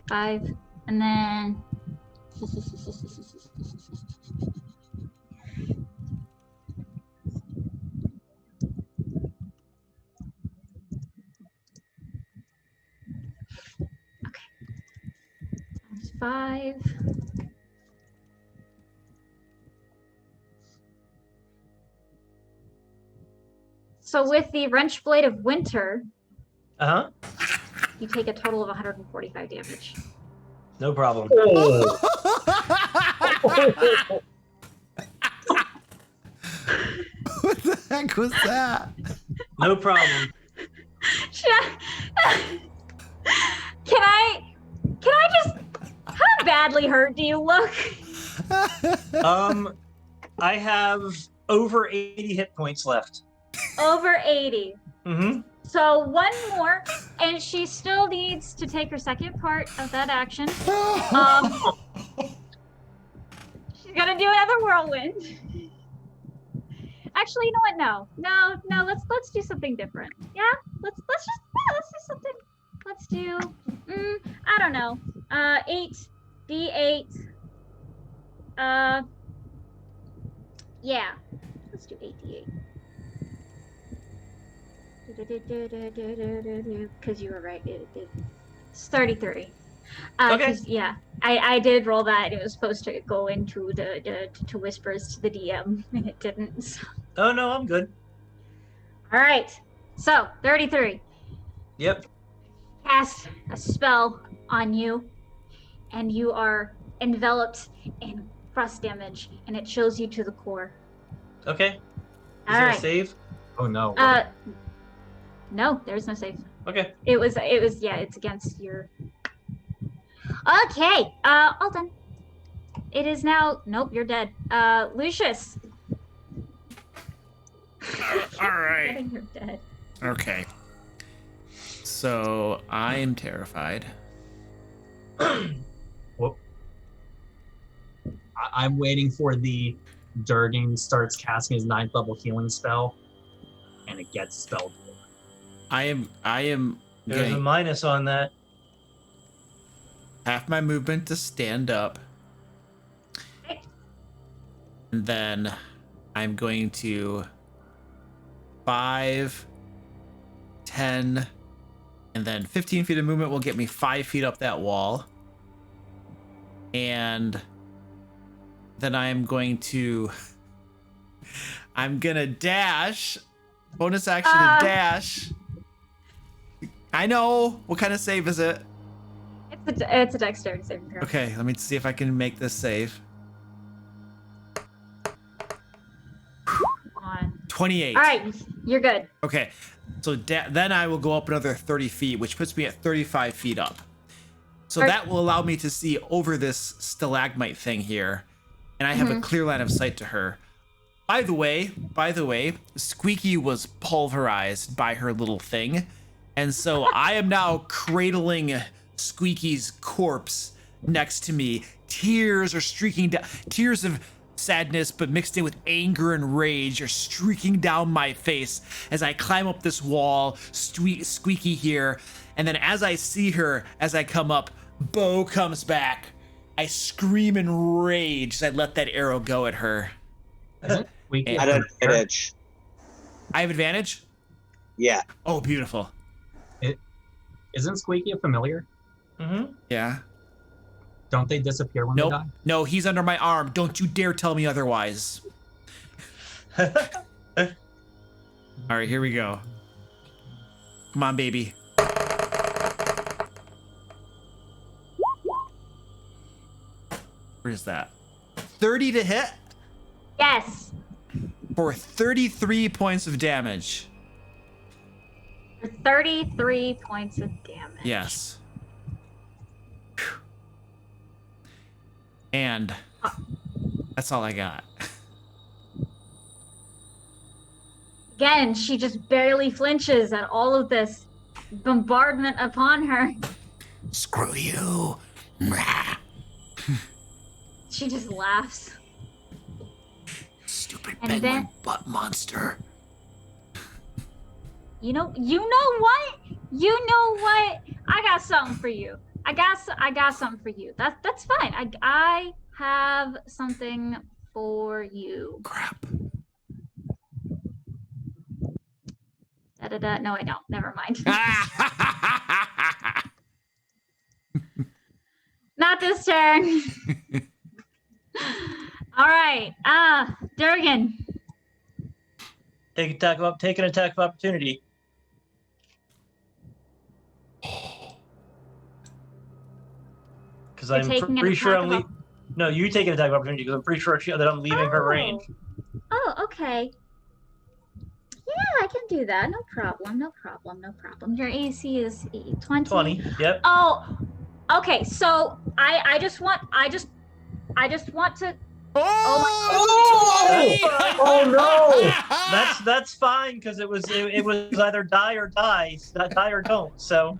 5, and then. 5. So with the Wrench Blade of Winter, Uh-huh. you take a total of 145 damage. No problem. What the heck was that? No problem. Can I just, how badly hurt do you look? I have over 80 hit points left. Over 80. Mm-hmm. So one more, and she still needs to take her second part of that action. She's gonna do another whirlwind. Actually, you know what? No. Let's do something different. Yeah, let's do something. Let's do. I don't know. 8d8. Yeah. Let's do 8d8. Because you were right. It's 33. Okay. 'Cause, yeah, I did roll that. It was supposed to go into to whispers to the DM, and it didn't. So. Oh, no, I'm good. All right. So 33. Yep. Cast a spell on you, and you are enveloped in frost damage, and it chills you to the core. Okay. Is All there right. a save? Oh no. No, there's no save. Okay. It was yeah, it's against your. Okay, all done. It is now. Nope, you're dead. Lucius. All right. Getting her dead. Okay. So I'm terrified. Whoop. I'm waiting for the Durgan starts casting his 9th level healing spell, and it gets spelled. I am There's a getting minus on that. half my movement to stand up. And then I'm going to 5, 10, and then 15 feet of movement will get me 5 feet up that wall. And then I'm gonna dash. Bonus action to dash. I know. What kind of save is it? It's a dexterity saving throw. Okay, let me see if I can make this save. On. 28. All right, you're good. Okay, so then I will go up another 30 feet, which puts me at 35 feet up. So that will allow me to see over this stalagmite thing here, and I have a clear line of sight to her. By the way, Squeaky was pulverized by her little thing, and so I am now cradling Squeaky's corpse next to me. Tears are streaking down, tears of sadness, but mixed in with anger and rage, are streaking down my face as I climb up this wall, Squeaky here. And then as I see her, as I come up, Bo comes back. I scream in rage as I let that arrow go at her. Squeaky At an advantage. I have advantage? Yeah. Oh, beautiful. Isn't Squeaky a familiar? Mm-hmm. Yeah. Don't they disappear when Nope. they die? No, he's under my arm. Don't you dare tell me otherwise. All right, here we go. Come on, baby. Where is that? 30 to hit Yes. for 33 points of damage. For 33 points of damage. Yes. Whew. And that's all I got. Again, she just barely flinches at all of this bombardment upon her. Screw you. Mwah. She just laughs. Stupid And penguin then- butt monster. You know what? I got something for you. I got something for you. That's fine. I have something for you. Crap. Da. No, I don't. Never mind. Not this Joe's turn. All right. Durgan. Take an attack of opportunity. Because You're I'm taking an pretty sure attack I'm of leaving. No, you take an attack of opportunity because I'm pretty sure that I'm leaving her range. Oh, okay. Yeah, I can do that. No problem. No problem. No problem. Your AC is 20. 20. Yep. Oh, okay. So I just want to. That's fine because it was either die or die, not die or don't. So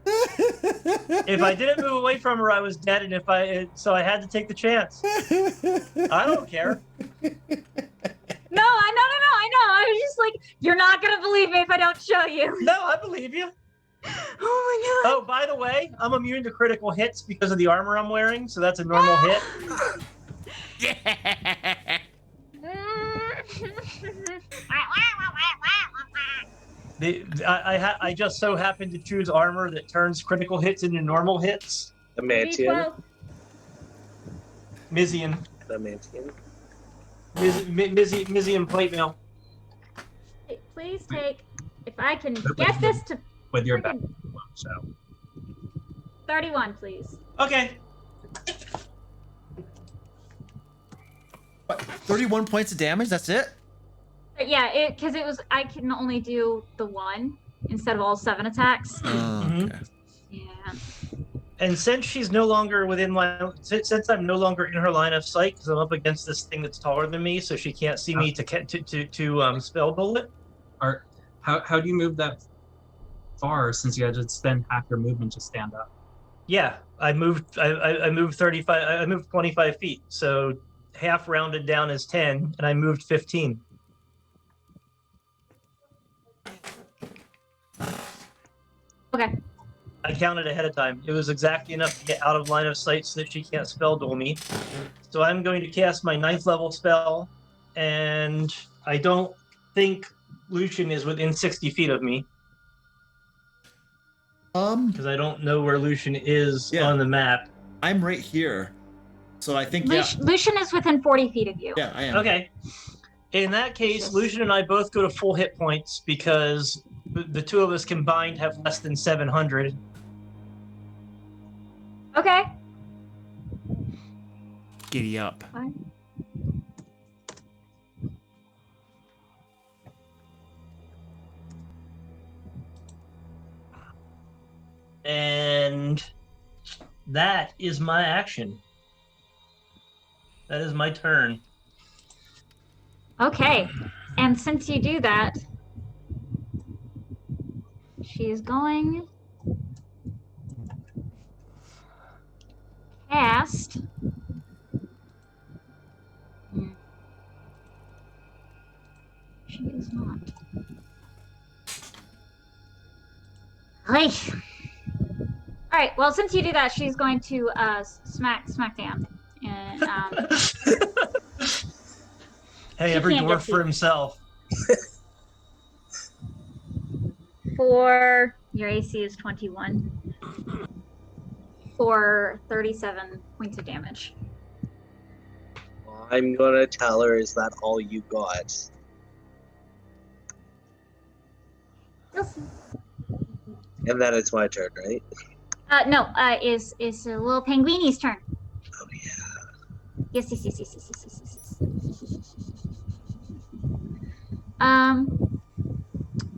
if I didn't move away from her, I was dead, and so I had to take the chance. I don't care. No, I know. I was just like, you're not gonna believe me if I don't show you. No, I believe you. Oh my god. Oh, by the way, I'm immune to critical hits because of the armor I'm wearing, so that's a normal hit. I just so happened to choose armor that turns critical hits into normal hits. Adamantium. Mizian. Adamantium. Mizian plate mail. Please take. If I can get this to With your freaking back. So 31, please. Okay. What, 31 points of damage? That's it? But yeah, because it was I can only do the one instead of all 7 attacks. Oh, okay. Yeah. And since she's no longer within since I'm no longer in her line of sight because I'm up against this thing that's taller than me, so she can't see me to spell bullet. how do you move that far since you had to spend half your movement to stand up? Yeah, I moved 35. I moved 25 feet, so half rounded down is 10, and I moved 15. Okay. I counted ahead of time. It was exactly enough to get out of line of sight so that she can't spell duel me. So I'm going to cast my 9th level spell, and I don't think Lucian is within 60 feet of me because I don't know where Lucian is on the map. I'm right here. So I think, Lucian is within 40 feet of you. Yeah, I am. Okay. In that case, Lucian and I both go to full hit points because the two of us combined have less than 700. Okay. Giddy up. Fine. And that is my action. That is my turn. Okay. And since you do that, she is going cast. She is not. Hey. All right. Well, since you do that, she's going to smack down, and Hey, She every can't dwarf get for himself. for your AC is 21 for 37 points of damage. I'm gonna tell her, is that all you got? You'll see. And then it's my turn, right? No, is a little penguini's turn. Oh yeah. Yes.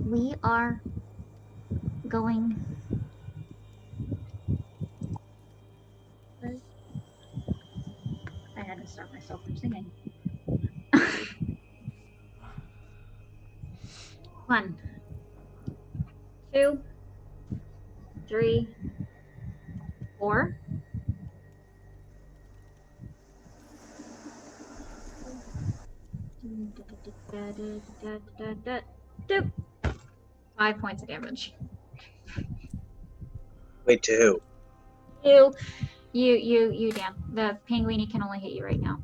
We are going. I had to stop myself from singing. 1, 2, 3, 4. Doop. 5 points of damage. Wait, to who? You, Dan. The penguini can only hit you right now.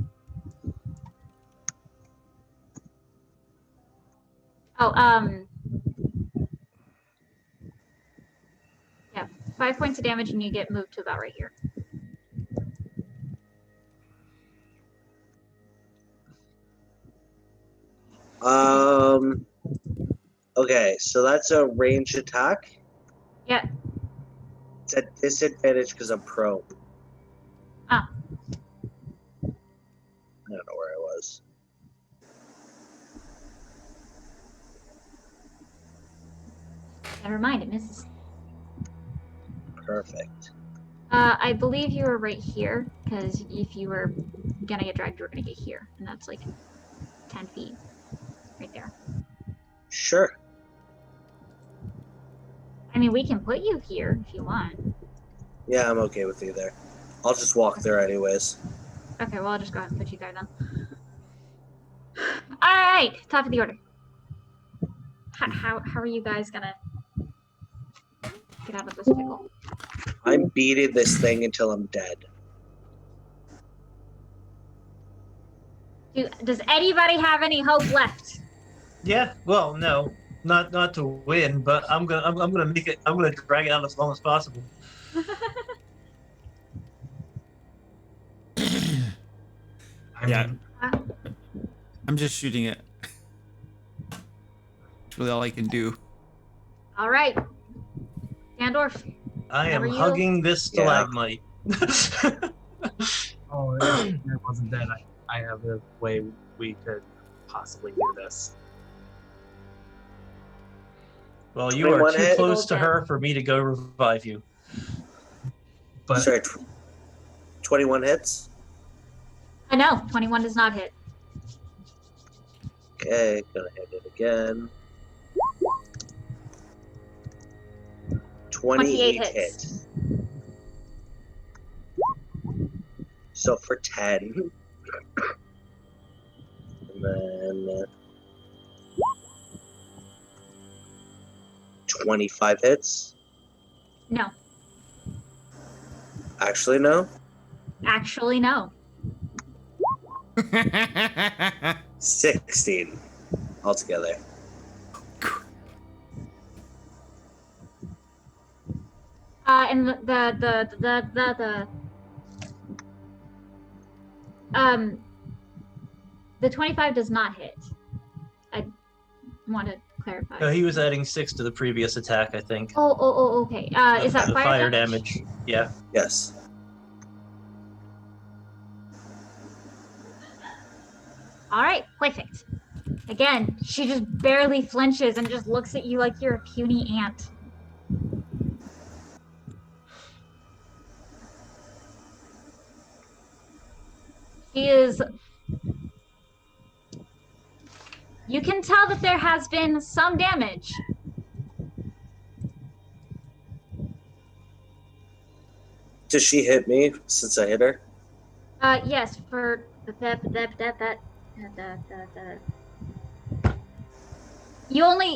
Oh, yeah, 5 points of damage, and you get moved to about right here. Okay, so that's a ranged attack. Yeah. It's at disadvantage because I'm prone. Ah. I don't know where I was. Never mind, it misses. Perfect. I believe you were right here, because if you were gonna get dragged, you were gonna get here, and that's like 10 feet, right there. Sure. I mean, we can put you here if you want. Yeah, I'm okay with either. I'll just walk there anyways. Okay, well, I'll just go ahead and put you there then. All right, top of the order. How are you guys gonna get out of this pickle? I'm beating this thing until I'm dead. Does anybody have any hope left? Yeah. Well, no, not to win, but I'm gonna make it. I'm gonna drag it out as long as possible. I Yeah. mean, I'm just shooting it. That's really all I can do. All right, Gandorf. I am Whenever you- hugging this stalagmite. oh, if it wasn't dead, I have a way we could possibly do this. Well, you are 21 too hit. close to her for me to go revive you. But Sorry, 21 hits. I know 21 does not hit. Okay, gonna hit it again. 28 hits. hits. So for 10. And then 25 hits. No, Actually, no. actually, no. 16 altogether. And the 25 does not hit. I want to clarify. No, he was adding 6 to the previous attack, I think. Oh, okay. Is that The fire damage? Yeah. Yes. All right, perfect. Again, she just barely flinches and just looks at you like you're a puny ant. She is. You can tell that there has been some damage. Does she hit me since I hit her? Yes, for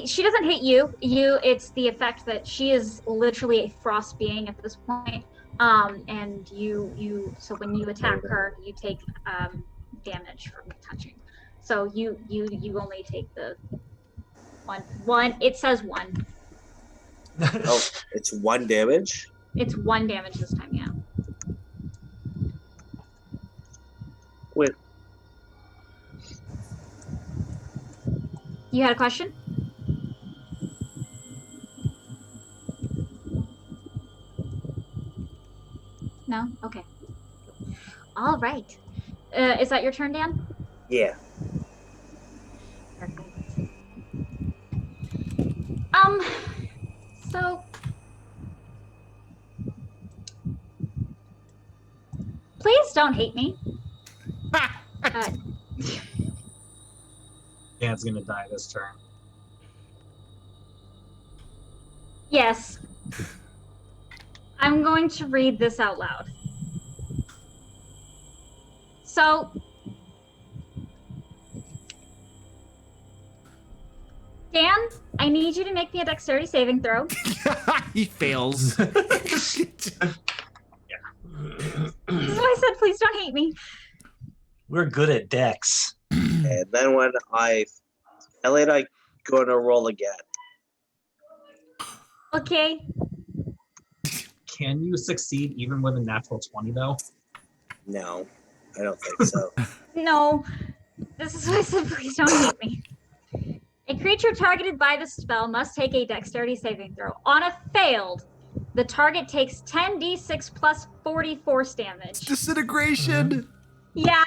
she doesn't hit you. It's the effect that she is literally a frost being at this point. And so when you attack her, you take damage from touching. So you only take the one. It says 1. Oh, it's 1 damage? It's 1 damage this time, yeah. Wait. You had a question? No? Okay. All right. Is that your turn, Dan? Yeah. Perfect. So please don't hate me. Dan's gonna die this turn. Yes. I'm going to read this out loud. So, Dan, I need you to make me a dexterity saving throw. He fails. This is why I said please don't hate me. We're good at dex. And then when I fail it, I go to roll again. Okay. Can you succeed even with a natural 20 though? No, I don't think so. No, this is why I said please don't hate me. A creature targeted by the spell must take a dexterity saving throw. On a failed, the target takes 10d6 plus 40 force damage. Disintegration. Yeah.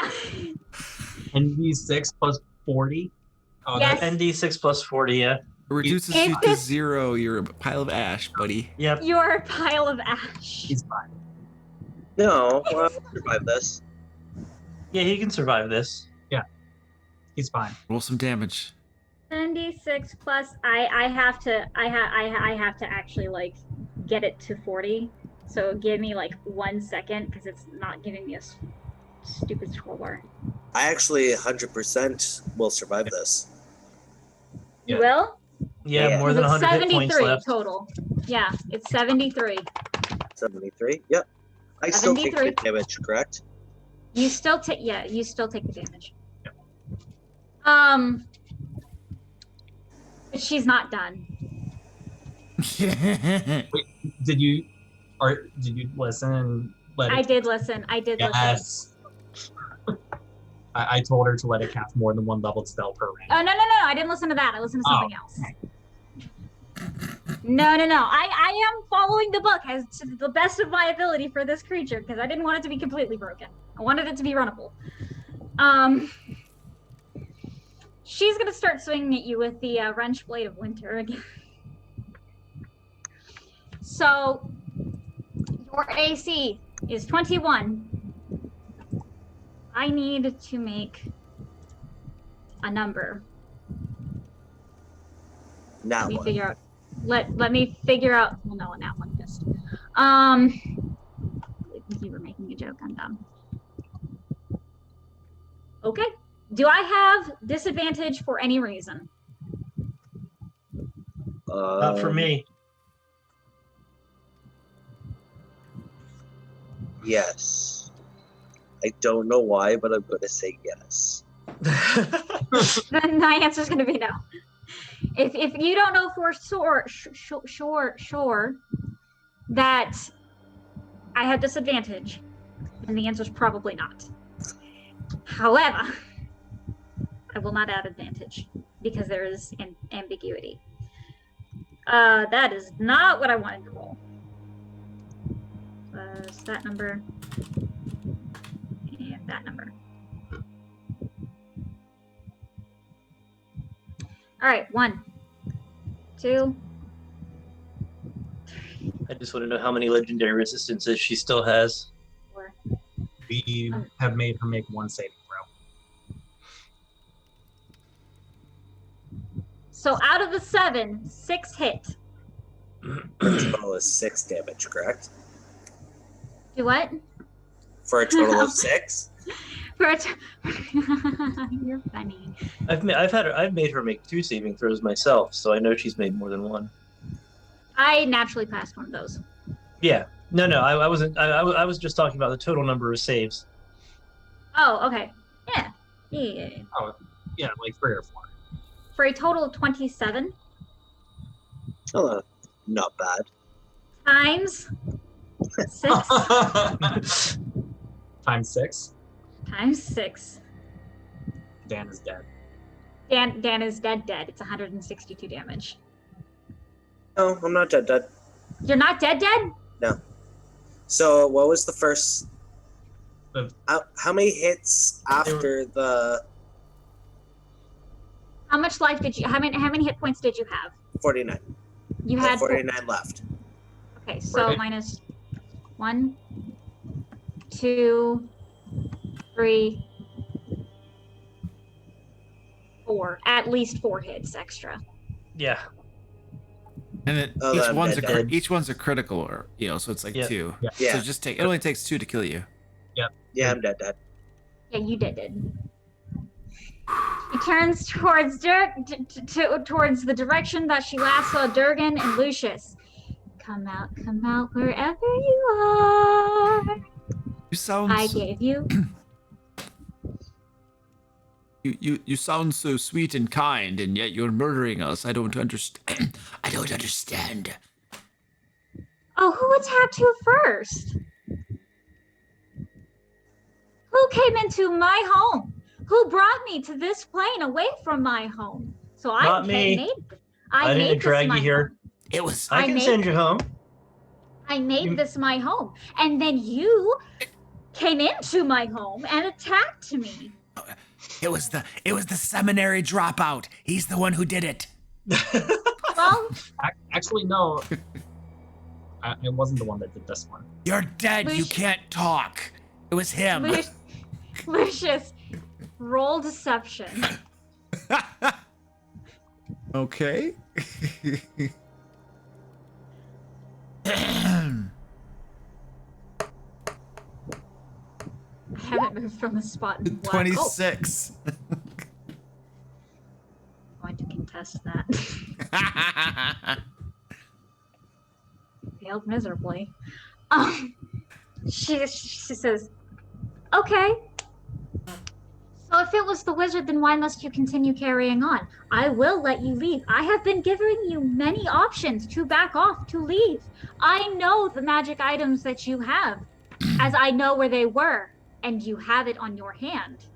And D6 plus 40? Oh, Yes. that's ND6 plus 40, yeah. Reduces If you to this- 0. You're a pile of ash, buddy. Yep. You're a pile of ash. he's fine. No, well, I'll survive this. Yeah, he can survive this. He's fine. Roll some damage. 10d6 plus I have to actually like get it to 40. So give me like 1 second because it's not giving me a stupid scroll bar. I actually 100% will survive this. You Yeah. will? Yeah, Yeah. more than It's 100 hit points 73 left. total. Yeah, it's 73. 73. Yep. I still take 73. good damage, correct? You still take you still take the damage. Yep. But she's not done. Did you listen and let it I did listen. Listen. Yes. I told her to let it cast more than 1 leveled spell per round. Oh no! I didn't listen to that. I listened to Oh. something else. No. I am following the book as to the best of my ability for this creature because I didn't want it to be completely broken. I wanted it to be runnable. She's gonna start swinging at you with the wrench blade of winter again. So your AC is 21. I need to make a number. Now Let me what? figure out. Let me figure out. Well, no, on that one just. You were making a joke. I'm dumb. Okay. Do I have disadvantage for any reason? Not for me. Yes. I don't know why, but I'm going to say yes. Then my answer is going to be no. If you don't know for sure that I have disadvantage, then the answer is probably not. However, I will not add advantage because there is an ambiguity. That is not what I wanted to roll. That number and that number. All right, 1, 2. I just want to know how many legendary resistances she still has. 4. We have made her make 1 saving throw. So out of the 7, 6 hit. Total is 6 damage, correct? Do what? For a total of 6? For a You're funny. I've made her make 2 saving throws myself, so I know she's made more than 1. I naturally passed one of those. Yeah. No, I wasn't. I was just talking about the total number of saves. Oh, okay. Yeah. Yeah, like 3 or 4. For a total of 27 Oh, not bad. times 6 Times 6. times 6. Dan is dead. Dan is dead. It's 162 damage. No, I'm not dead. You're not dead? So, what was the first? The- How many hits after the How much life did you? How many hit points did you have? 49? You I have had 49 left. Okay, so Right. minus 1, 2, 3, 4. At least 4 hits extra. Yeah. And it, Oh, each I'm one's dead. each one's a critical, or so it's like Yeah. 2. Yeah, So just take. It only takes 2 to kill you. yeah, I'm dead. Yeah, you did. He turns towards towards the direction that she last saw Durgan and Lucius. Come out, wherever you are. You sound. I gave you. You sound so sweet and kind, and yet you're murdering us. I don't understand. I don't understand. Oh, who attacked who first? Who came into my home? Who brought me to this plane away from my home? So Not me. I didn't drag you here. It was. I can send you home. I made this my home, and then you came into my home and attacked me. It was the seminary dropout. He's the one who did it. Well, Actually, no. I wasn't the one that did this one. You're dead. You can't talk. It was him. Lucius, roll deception. Okay. I haven't moved from the spot in black. 26. Oh, I'm going to contest that. Failed miserably. She says, okay. So if it was the wizard, then why must you continue carrying on? I will let you leave. I have been giving you many options to back off, to leave. I know the magic items that you have, as I know where they were, and you have it on your hand.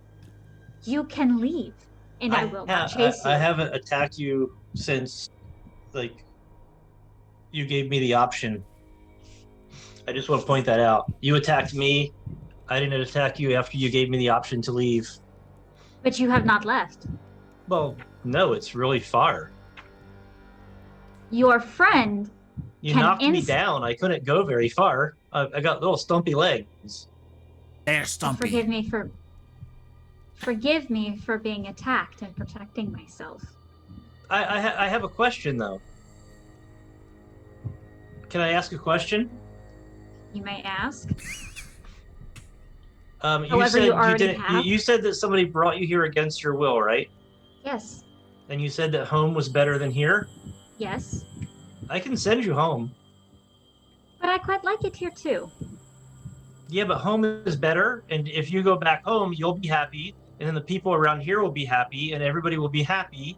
You can leave, and I will not chase you. I haven't attacked you since, like, you gave me the option. I just want to point that out. You attacked me. I didn't attack you after you gave me the option to leave. But you have not left. Well, no, it's really far. Your friend You can knocked me down. I couldn't go very far. I got little stumpy legs. They're stumpy. Forgive me for being attacked and protecting myself. I have a question, though. Can I ask a question? You may ask. You said that somebody brought you here against your will, right? Yes. And you said that home was better than here? Yes. I can send you home. But I quite like it here too. Yeah, but home is better, and if you go back home, you'll be happy, and then the people around here will be happy, and everybody will be happy.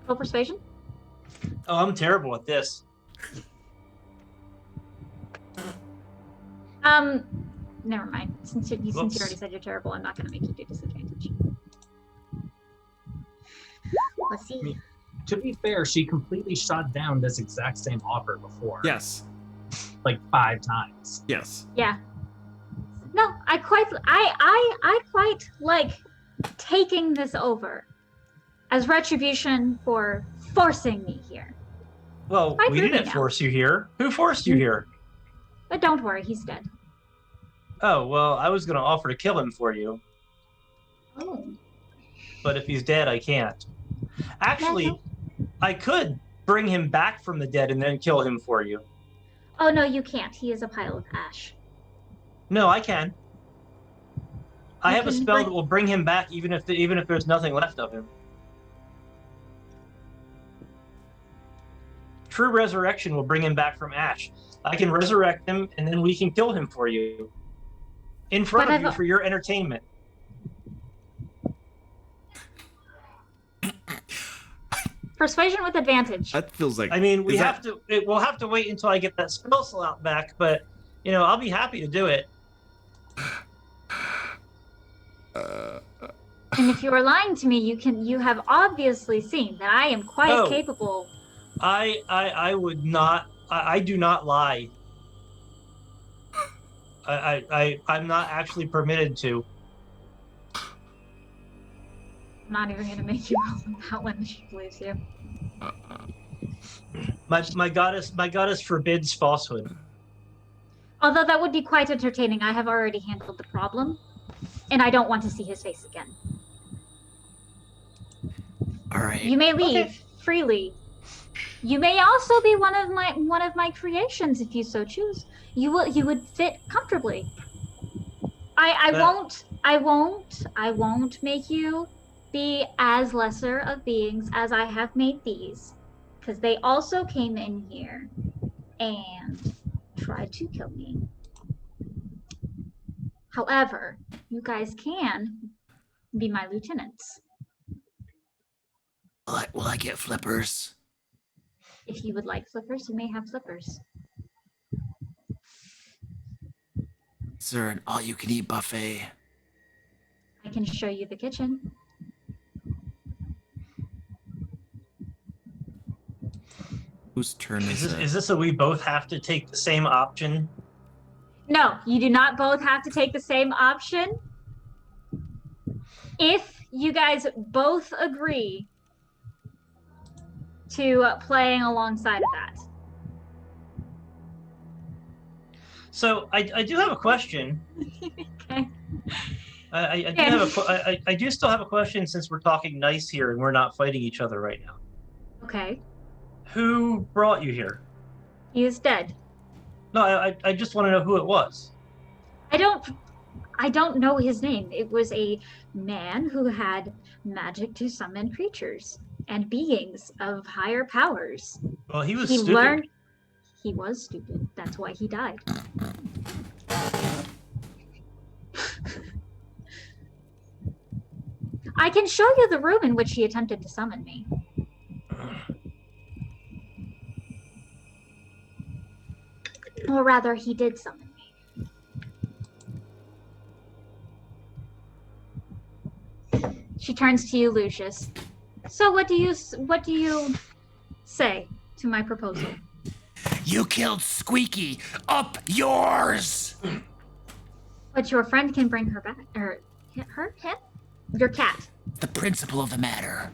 Roll persuasion? Oh, I'm terrible at this. Never mind. Since you already said you're terrible, I'm not going to make you do disadvantage. Let's see. To be fair, she completely shot down this exact same offer before. Yes. Like 5 times. Yes. Yeah. No, I quite like taking this over as retribution for forcing me here. Well, we didn't force you here. Who forced you here? But don't worry, he's dead. Oh, well, I was going to offer to kill him for you. Oh. But if he's dead, I can't. Actually, I could bring him back from the dead and then kill him for you. Oh, no, you can't. He is a pile of ash. No, I can. I have a spell that will bring him back even if there's nothing left of him. True resurrection will bring him back from ash. I can resurrect him, and then we can kill him for you. In front of you for your entertainment. Persuasion with advantage. That feels like. I mean, we'll have to wait until I get that spell slot back, but I'll be happy to do it. And if you are lying to me, you have obviously seen that I am quite capable. I would not. I do not lie. I'm not actually permitted to. I'm not even gonna make you roll that one. She believes you. My goddess forbids falsehood. Although that would be quite entertaining. I have already handled the problem, and I don't want to see his face again. All right. You may leave freely. You may also be one of my creations if you so choose. You would fit comfortably. I won't make you be as lesser of beings as I have made these, because they also came in here and tried to kill me. However, you guys can be my lieutenants. Will I get flippers? If you would like flippers, you may have flippers. Is there an all-you-can-eat buffet? I can show you the kitchen. Whose turn is it? Is this so we both have to take the same option? No, you do not both have to take the same option. If you guys both agree to playing alongside of that. So I do have a question. Okay. I do still have a question since we're talking nice here and we're not fighting each other right now. Okay. Who brought you here? He is dead. No, I just want to know who it was. I don't know his name. It was a man who had magic to summon creatures and beings of higher powers. Well, he was He stupid. learned he was stupid. That's why he died. I can show you the room in which he attempted to summon me. Or rather, he did summon me. She turns to you, Lucius. So what do you say to my proposal? You killed Squeaky. Up yours. But your friend can bring her back, or him? Your cat. The principle of the matter.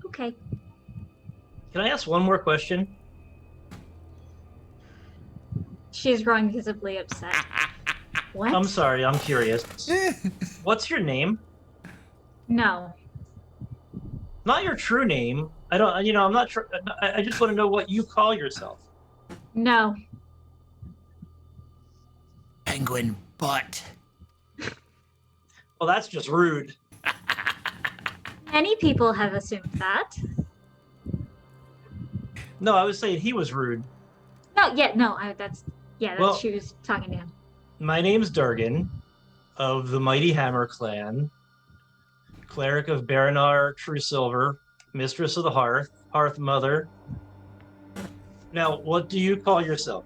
Okay. Can I ask one more question? She's growing visibly upset. What? I'm sorry, I'm curious. What's your name? No. Not your true name. I don't. I'm not sure. I just want to know what you call yourself. No. Penguin butt. Well, that's just rude. Many people have assumed that. No, I was saying he was rude. No, yeah, no, Well- she was talking to him. My name's Durgan, of the Mighty Hammer clan, cleric of Baranar True Silver, mistress of the Hearth Mother. Now, what do you call yourself?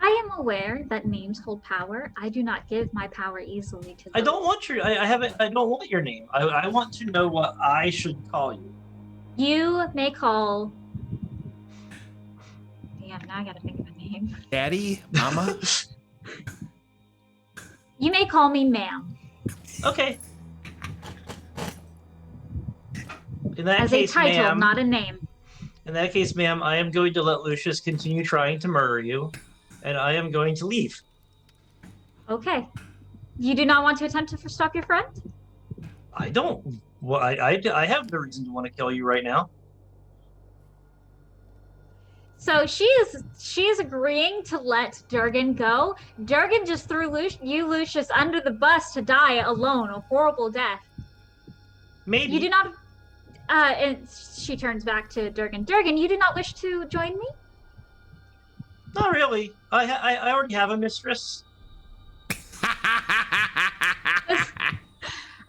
I am aware that names hold power. I do not give my power easily to I those. don't want your. I haven't. I don't want your name. I want to know what I should call you. You may call. Damn, now I gotta think of a name. Daddy? Mama? You may call me ma'am. Okay. In that As a case, title, ma'am. not a name. In that case, ma'am, I am going to let Lucius continue trying to murder you, and I am going to leave. Okay. You do not want to attempt to stop your friend? I don't. Well, I have no reason to want to kill you right now. So she is agreeing to let Durgan go. Durgan just threw Lucius under the bus to die alone, a horrible death. Maybe. You do not. And she turns back to Durgan. Durgan, you do not wish to join me? Not really. I already have a mistress.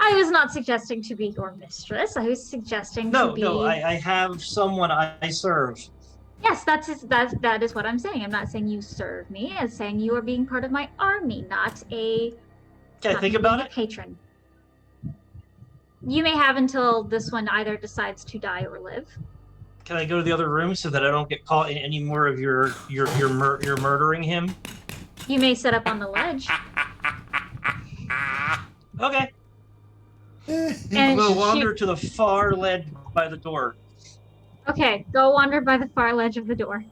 I was not suggesting to be your mistress. I was suggesting to be. No. I have someone I serve. Yes, that is what I'm saying. I'm not saying you serve me. I'm saying you are being part of my army, not a. Can I not think being about a it? patron. You may have until this one either decides to die or live. Can I go to the other room so that I don't get caught in any more of your murdering him? You may sit up on the ledge. Okay. And We'll she- wander to the far ledge by the door. Okay, go wander by the far ledge of the door.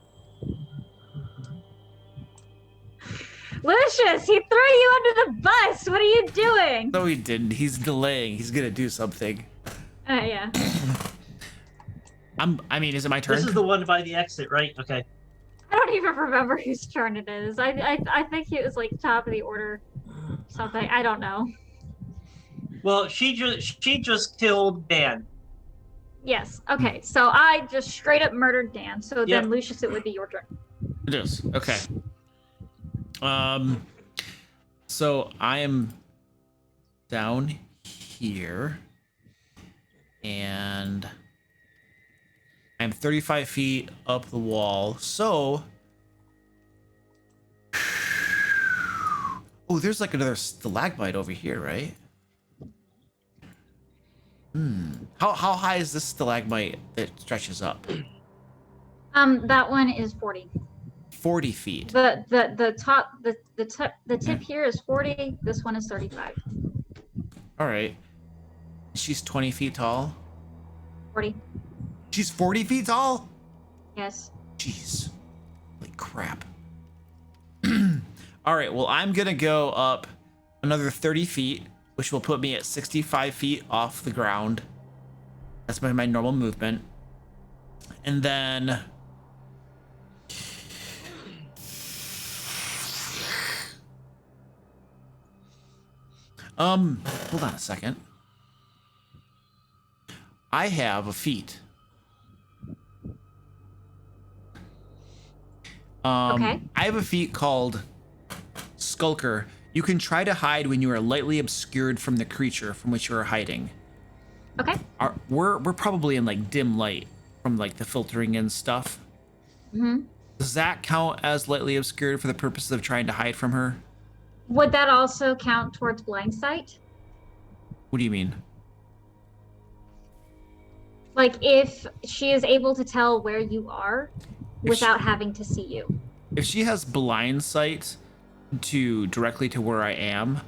Lucius, he threw you under the bus. What are you doing? No, he didn't. He's delaying. He's gonna do something. Yeah. I mean, is it my turn? This is the one by the exit, right? Okay. I don't even remember whose turn it is. I think it was like top of the order, something. I don't know. Well, she just killed Dan. Yes. Okay. So I just straight up murdered Dan. So Yep. then, Lucius, it would be your turn. It is. Okay. So I am down here. And I'm 35 feet up the wall. So, oh, there's like another stalagmite over here, right? How high is this stalagmite that stretches up? That one is 40. 40 feet. The tip here is 40. This one is 35. All right. She's 20 feet tall. 40. She's 40 feet tall? Yes. Jeez. Holy crap. All right, well, I'm going to go up another 30 feet, which will put me at 65 feet off the ground. That's my normal movement. And then... hold on a second. I have a feat. Okay. I have a feat called Skulker. You can try to hide when you are lightly obscured from the creature from which you are hiding. Okay. We're probably in like dim light from like the filtering in stuff. Does that count as lightly obscured for the purposes of trying to hide from her? Would that also count towards blind sight? What do you mean? Like if she is able to tell where you are without having to see you. If she has blind sight directly to where I am,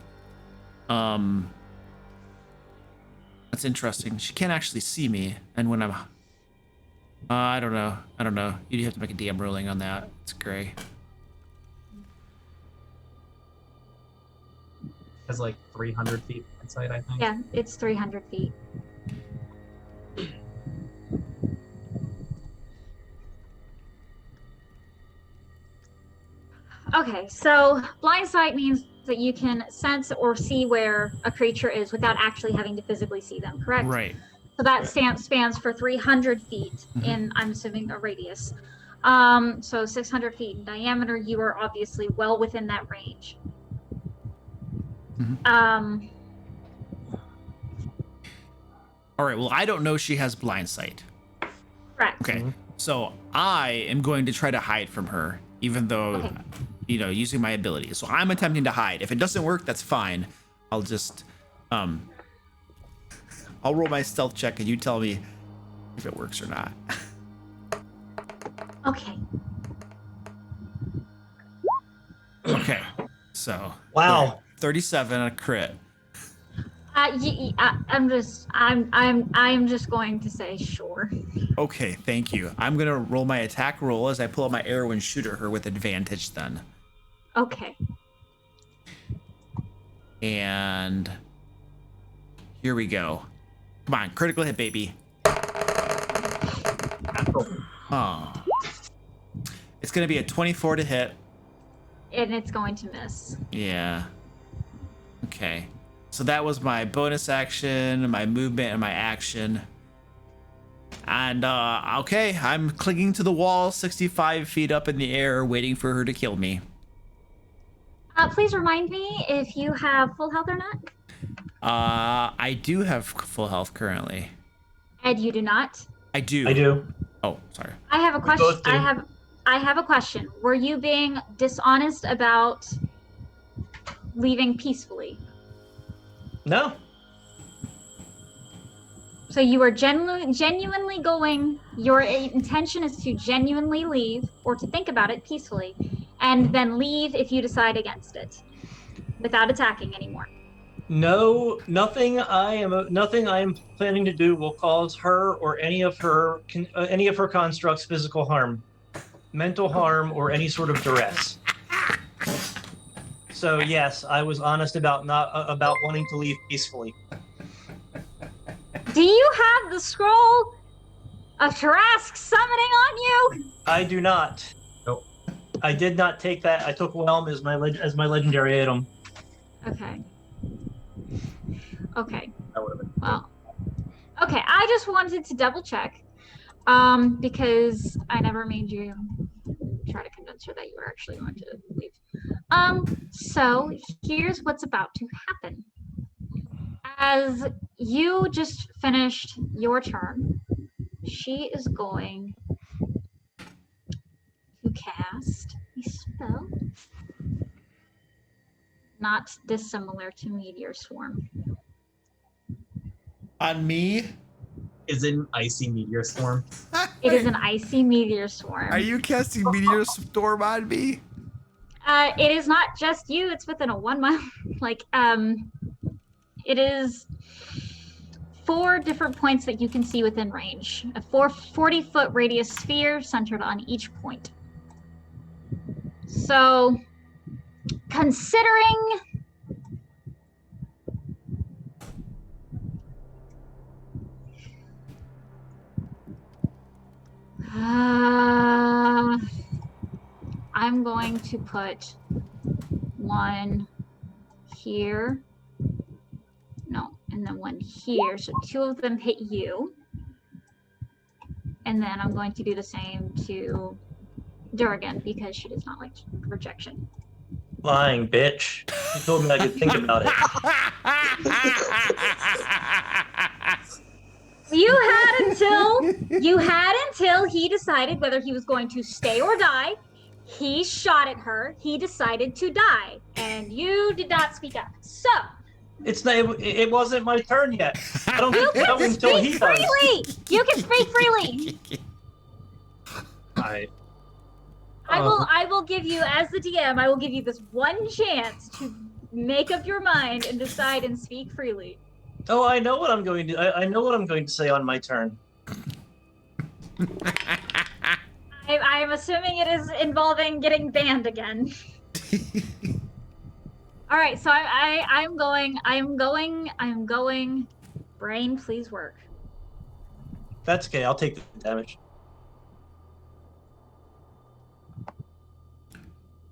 that's interesting. She can't actually see me, and when I'm, I don't know. You'd have to make a DM ruling on that. It's gray. Has like 300 feet inside, I think. Yeah, it's 300 feet. Okay, so blind sight means that you can sense or see where a creature is without actually having to physically see them, correct? Right. So that spans for 300 feet in, I'm assuming, a radius. So 600 feet in diameter, you are obviously well within that range. All right, well, I don't know she has blind sight. Correct. Okay, so I am going to try to hide from her, even though, using my abilities. So I'm attempting to hide. If it doesn't work, that's fine. I'll just, I'll roll my stealth check and you tell me if it works or not. Okay. Okay, so. Wow. 37 a crit. I'm just going to say sure. Okay, thank you. I'm gonna roll my attack roll as I pull out my arrow and shoot at her with advantage then. Okay. And here we go. Come on, critical hit, baby. Oh. It's gonna be a 24 to hit. And it's going to miss. Yeah. Okay. So that was my bonus action, my movement, and my action. And, okay, I'm clinging to the wall 65 feet up in the air, waiting for her to kill me. Please remind me if you have full health or not. I do have full health currently. Ed, you do not? I do. I do. Oh, sorry. I have a question. both do. I have a question. Were you being dishonest about leaving peacefully? No. So you are genuinely going, your intention is to genuinely leave or to think about it peacefully and then leave if you decide against it without attacking anymore. No, nothing I am planning to do will cause her or any of her constructs physical harm, mental harm, or any sort of duress. So yes, I was honest about about wanting to leave peacefully. Do you have the scroll of Tarask summoning on you? I do not. Nope. I did not take that. I took Whelm as my legendary item. Okay. Okay. That would have been Well. Okay, I just wanted to double check. Because I never made you try to convince her that you were actually going to leave. So here's what's about to happen. As you just finished your turn. She is going to cast a spell not dissimilar to Meteor Swarm. On me? Is it an icy meteor swarm? It is an icy meteor swarm. Are you casting Meteor Storm on me? It is not just you, it's within a 1 mile. It is 4 different points that you can see within range. A 40-foot radius sphere centered on each point. So, considering I'm going to put one here. No, and then one here. So 2 of them hit you. And then I'm going to do the same to Durgan because she does not like rejection. Lying bitch. You told me I could think about it. You had until he decided whether he was going to stay or die. He shot at her. He decided to die, and you did not speak up. So It wasn't my turn yet. I don't you get to go can until he speak does. freely. You can speak freely. I will give you, as the DM, I will give you this one chance to make up your mind and decide and speak freely. Oh, I know what I'm going to. I know what I'm going to say on my turn. I'm assuming it is involving getting banned again. All right, so I'm going. Brain, please work. That's okay. I'll take the damage.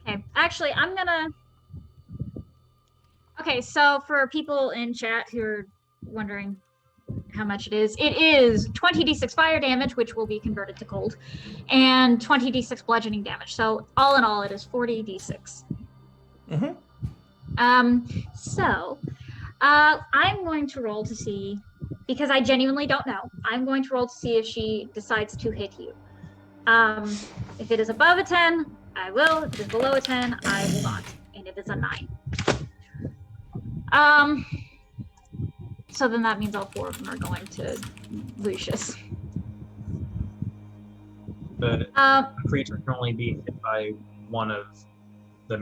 Okay, actually, I'm gonna. Okay, so for people in chat who are wondering how much it is 20d6 fire damage, which will be converted to cold, and 20d6 bludgeoning damage. So all in all, it is 40d6. So I'm going to roll to see, because I genuinely don't know. I'm going to roll to see if she decides to hit you. If it is above a 10, I will. If it is below a 10, I will not. And it is a 9. So then that means all 4 of them are going to Lucius. The creature can only be hit by one of the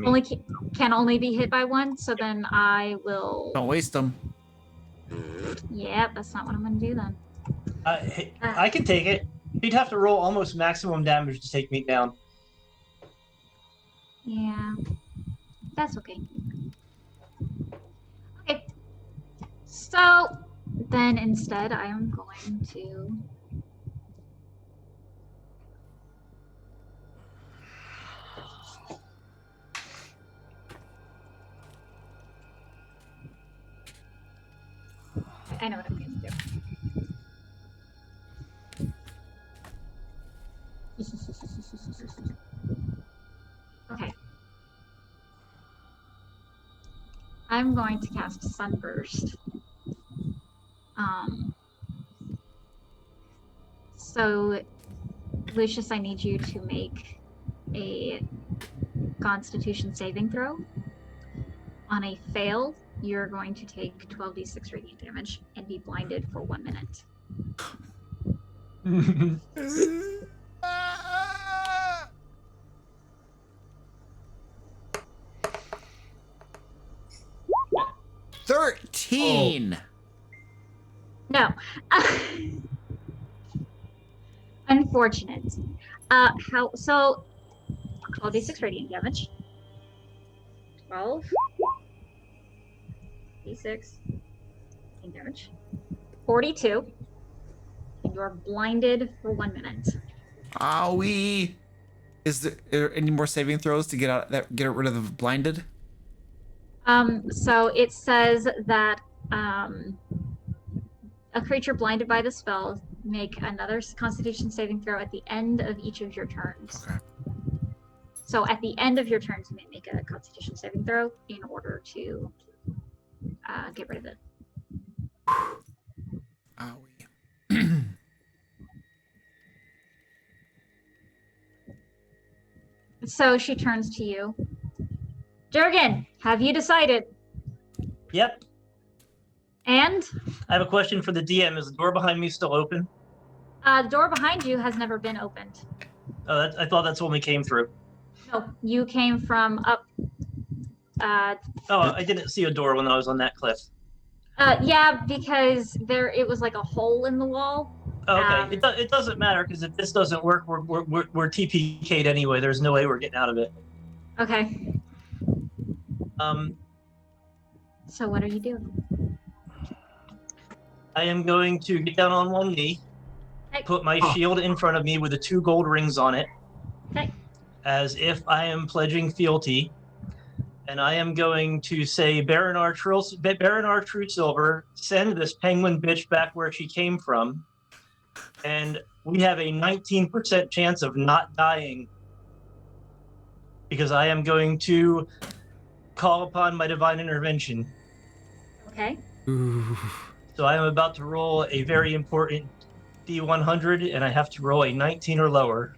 Can only be hit by 1, so then I will. Don't waste them. Yeah, that's not what I'm going to do then. I can take it. He'd have to roll almost maximum damage to take me down. Yeah, that's okay. Okay, so then instead I am going to. I know what I'm going to do. Okay. I'm going to cast Sunburst. So, Lucius, I need you to make a Constitution saving throw. On a fail, you're going to take 12d6 radiant damage and be blinded for 1 minute. $13. No. Unfortunate. So 12d6 radiant damage. 12 d6 damage. 42. And you are blinded for 1 minute. Owie. Is there any more saving throws to get rid of the blinded? So it says that a creature blinded by the spell make another Constitution saving throw at the end of each of your turns. Okay. So at the end of your turns, you may make a Constitution saving throw in order to get rid of it. Owie. So she turns to you. Durgan, have you decided? Yep. And I have a question for the DM. Is the door behind me still open? the door behind you has never been opened. Oh, I thought that's when we came through. No, you came from up. Oh, I didn't see a door when I was on that cliff. Yeah, because it was like a hole in the wall. Oh, okay, it doesn't matter because if this doesn't work, we're TPK'd anyway. There's no way we're getting out of it. Okay. So what are you doing? I am going to get down on one knee, Okay. put my shield in front of me with the 2 gold rings on it, Okay. as if I am pledging fealty. And I am going to say, Baron R. True Silver, send this penguin bitch back where she came from. And we have a 19% chance of not dying. Because I am going to call upon my divine intervention. Okay. Ooh. So I am about to roll a very important D100, and I have to roll a 19 or lower.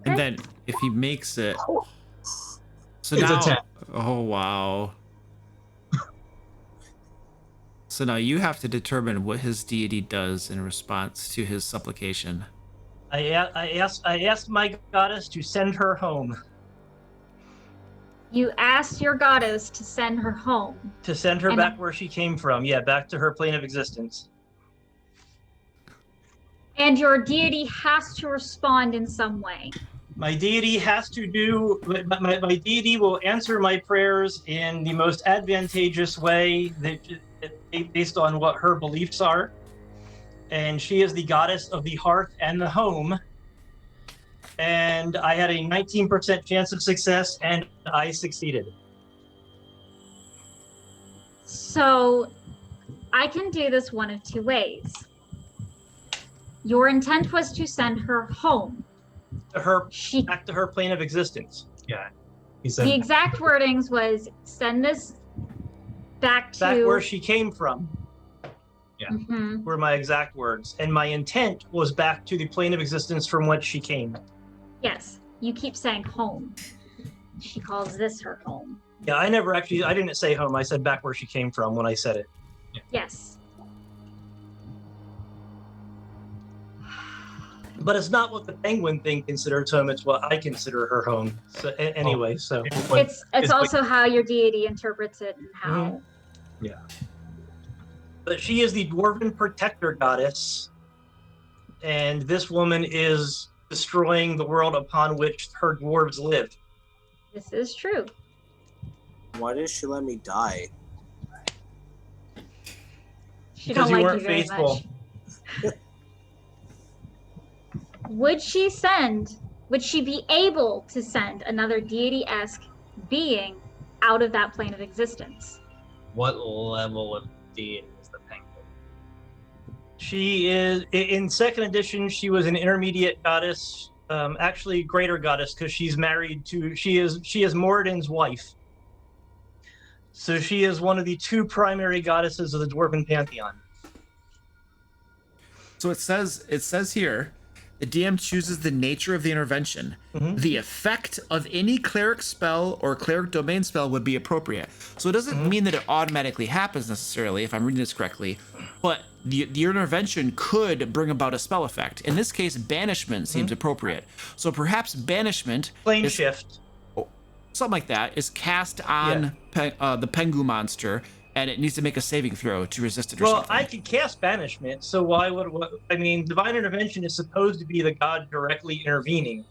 And then if he makes it, so It's a now, 10. oh wow. So now you have to determine what his deity does in response to his supplication. I asked my goddess to send her home. You asked your goddess to send her home. To send her And- back where she came from. Yeah, back to her plane of existence. And your deity has to respond in some way. My deity has to do, my deity will answer my prayers in the most advantageous way based on what her beliefs are. And she is the goddess of the hearth and the home. And I had a 19% chance of success, and I succeeded. So I can do this one of 2 ways. Your intent was to send her home. Back to her plane of existence. Yeah. He said The exact wordings was send this back to Back where she came from Mhm. were my exact words. And my intent was back to the plane of existence from which she came. Yes, you keep saying home. She calls this her home. Yeah, I didn't say home. I said back where she came from when I said it. Yes. But it's not what the penguin thing considers home. It's what I consider her home. So anyway, so It's also how your deity interprets it and how. but she is the dwarven protector goddess, and this woman is destroying the world upon which her dwarves live. This is true. Why did she let me die? She Because don't you like weren't you very faithful. much. Would she be able to send another deity-esque being out of that plane of existence? what level of deity is the penguin? She is in 2nd edition. She was an intermediate goddess, actually greater goddess, because she's married to. She is Moradin's wife. So she is one of the 2 primary goddesses of the dwarven pantheon. So it says here, the DM chooses the nature of the intervention. Mhm. The effect of any cleric spell or cleric domain spell would be appropriate. So it doesn't mean that it automatically happens necessarily, if I'm reading this correctly, but the intervention could bring about a spell effect. In this case, banishment seems appropriate. So perhaps banishment, Plane is- shift. something like that, is cast on the Pengu monster, and it needs to make a saving throw to resist it or Well, something. I could cast banishment, so why would I mean? Divine intervention is supposed to be the god directly intervening.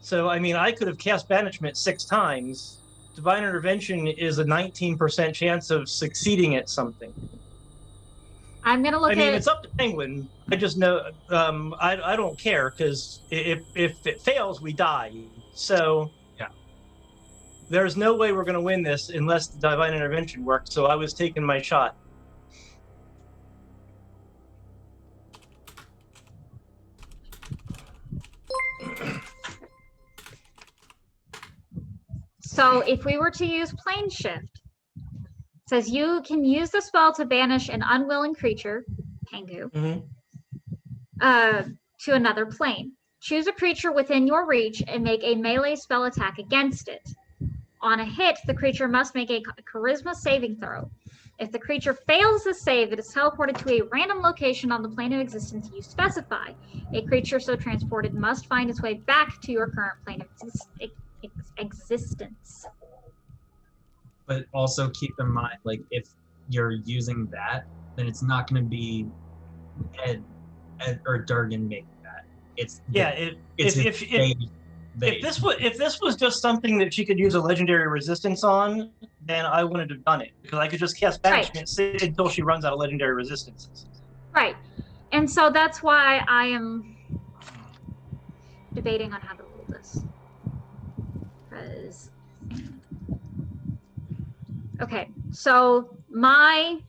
So I mean, I could have cast banishment 6 times. Divine intervention is a 19% chance of succeeding at something. I'm gonna look I mean, at. it's up to Penguin. I just know I don't care because if it fails, we die. So Yeah. there's no way we're going to win this unless the divine intervention works. So I was taking my shot. So if we were to use plane shift, says you can use the spell to banish an unwilling creature, Pengu, to another plane. Choose a creature within your reach and make a melee spell attack against it. On a hit, the creature must make a charisma saving throw. If the creature fails the save, it is teleported to a random location on the plane of existence you specify. A creature so transported must find its way back to your current plane of existence. But also keep in mind, like, if you're using that, then it's not going to be Ed or Durgan making that. It's if this was just something that she could use a legendary resistance on, then I wouldn't have done it, because I could just cast banishment until she runs out of legendary resistances. Right. And so that's why I am debating on how to rule this. Because okay, so I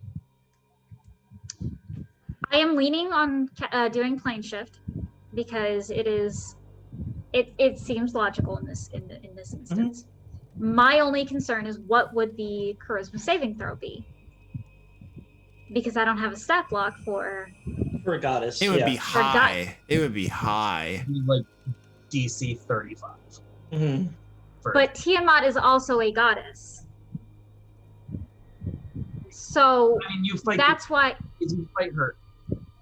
am leaning on doing plane shift because it seems logical in this instance. My only concern is what would the charisma saving throw be? Because I don't have a stat block for a goddess. It would be high. It would be high. Like DC 35. But Tiamat is also a goddess. So I mean, you fight. That's why you fight her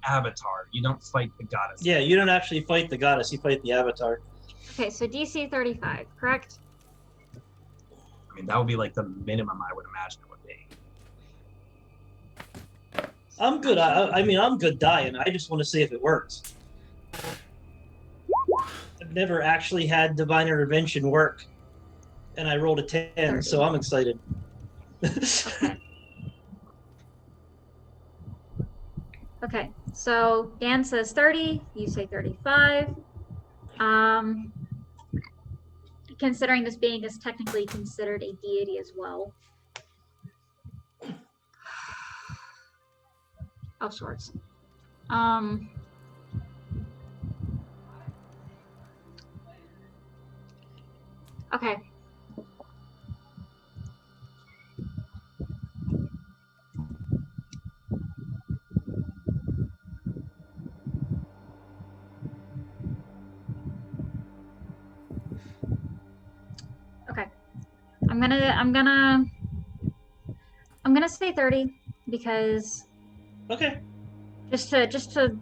avatar. You don't fight the goddess. Yeah, you don't actually fight the goddess. You fight the avatar. Okay, so DC 35, correct? I mean, that would be like the minimum I would imagine it would be. I'm good. I mean, I'm good dying. I just want to see if it works. I've never actually had Divine Intervention work, and I rolled a 10, so I'm excited. Okay. Okay, so Dan says 30, you say 35. Considering this being is technically considered a deity as well. Of sorts. Okay. Okay. I'm gonna say 30 because Okay. just to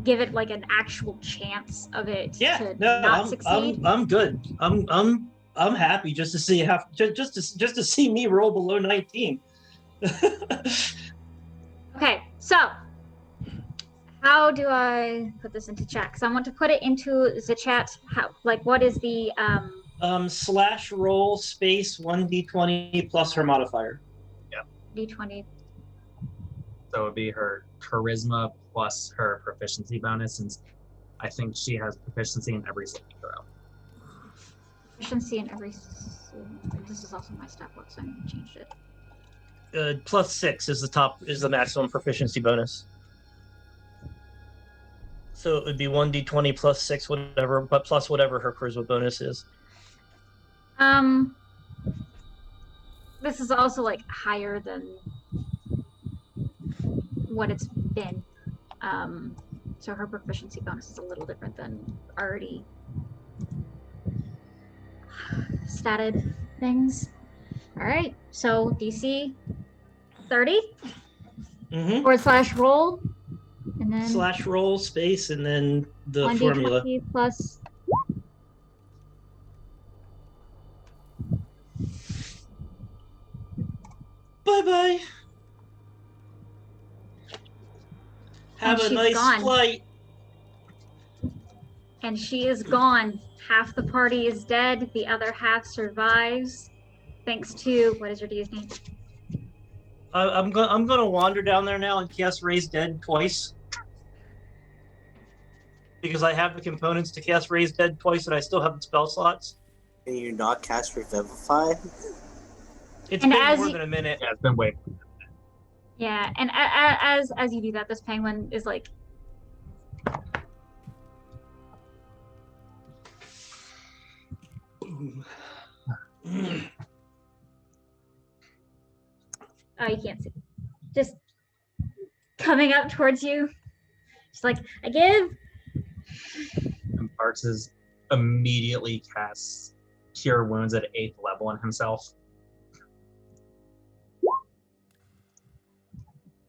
give it like an actual chance of it to No, not succeed. I'm good. I'm happy just to see just to see me roll below 19. Okay, so how do I put this into chat? Because I want to put it into the chat. How, like, what is the / roll space 1d20 plus her modifier. Yeah. D20? So it would be her charisma plus her proficiency bonus, since I think she has proficiency in every saving throw. Proficiency in every. This is also my stat book, so I haven't changed it. +6 is the maximum proficiency bonus. So it would be 1d20 plus 6, whatever, but plus whatever her charisma bonus is. This is also like higher than what it's been. So her proficiency bonus is a little different than already statted things. All right, so DC 30 / roll, and then / roll space, and then the 1d20 formula. plus. Bye-bye. Have a she's nice gone. flight. And she is gone. Half the party is dead. The other half survives, thanks to what is your deity name? I'm gonna wander down there now and cast Raise Dead twice, because I have the components to cast Raise Dead twice, and I still have the spell slots. Can you not cast Revivify? It's And been as more you- than a minute. Yeah, it's been way. Yeah, and as you do that, this penguin is like. Oh, you can't see. Just coming up towards you. Just like, I give. And Parks immediately casts Cure Wounds at 8th level on himself.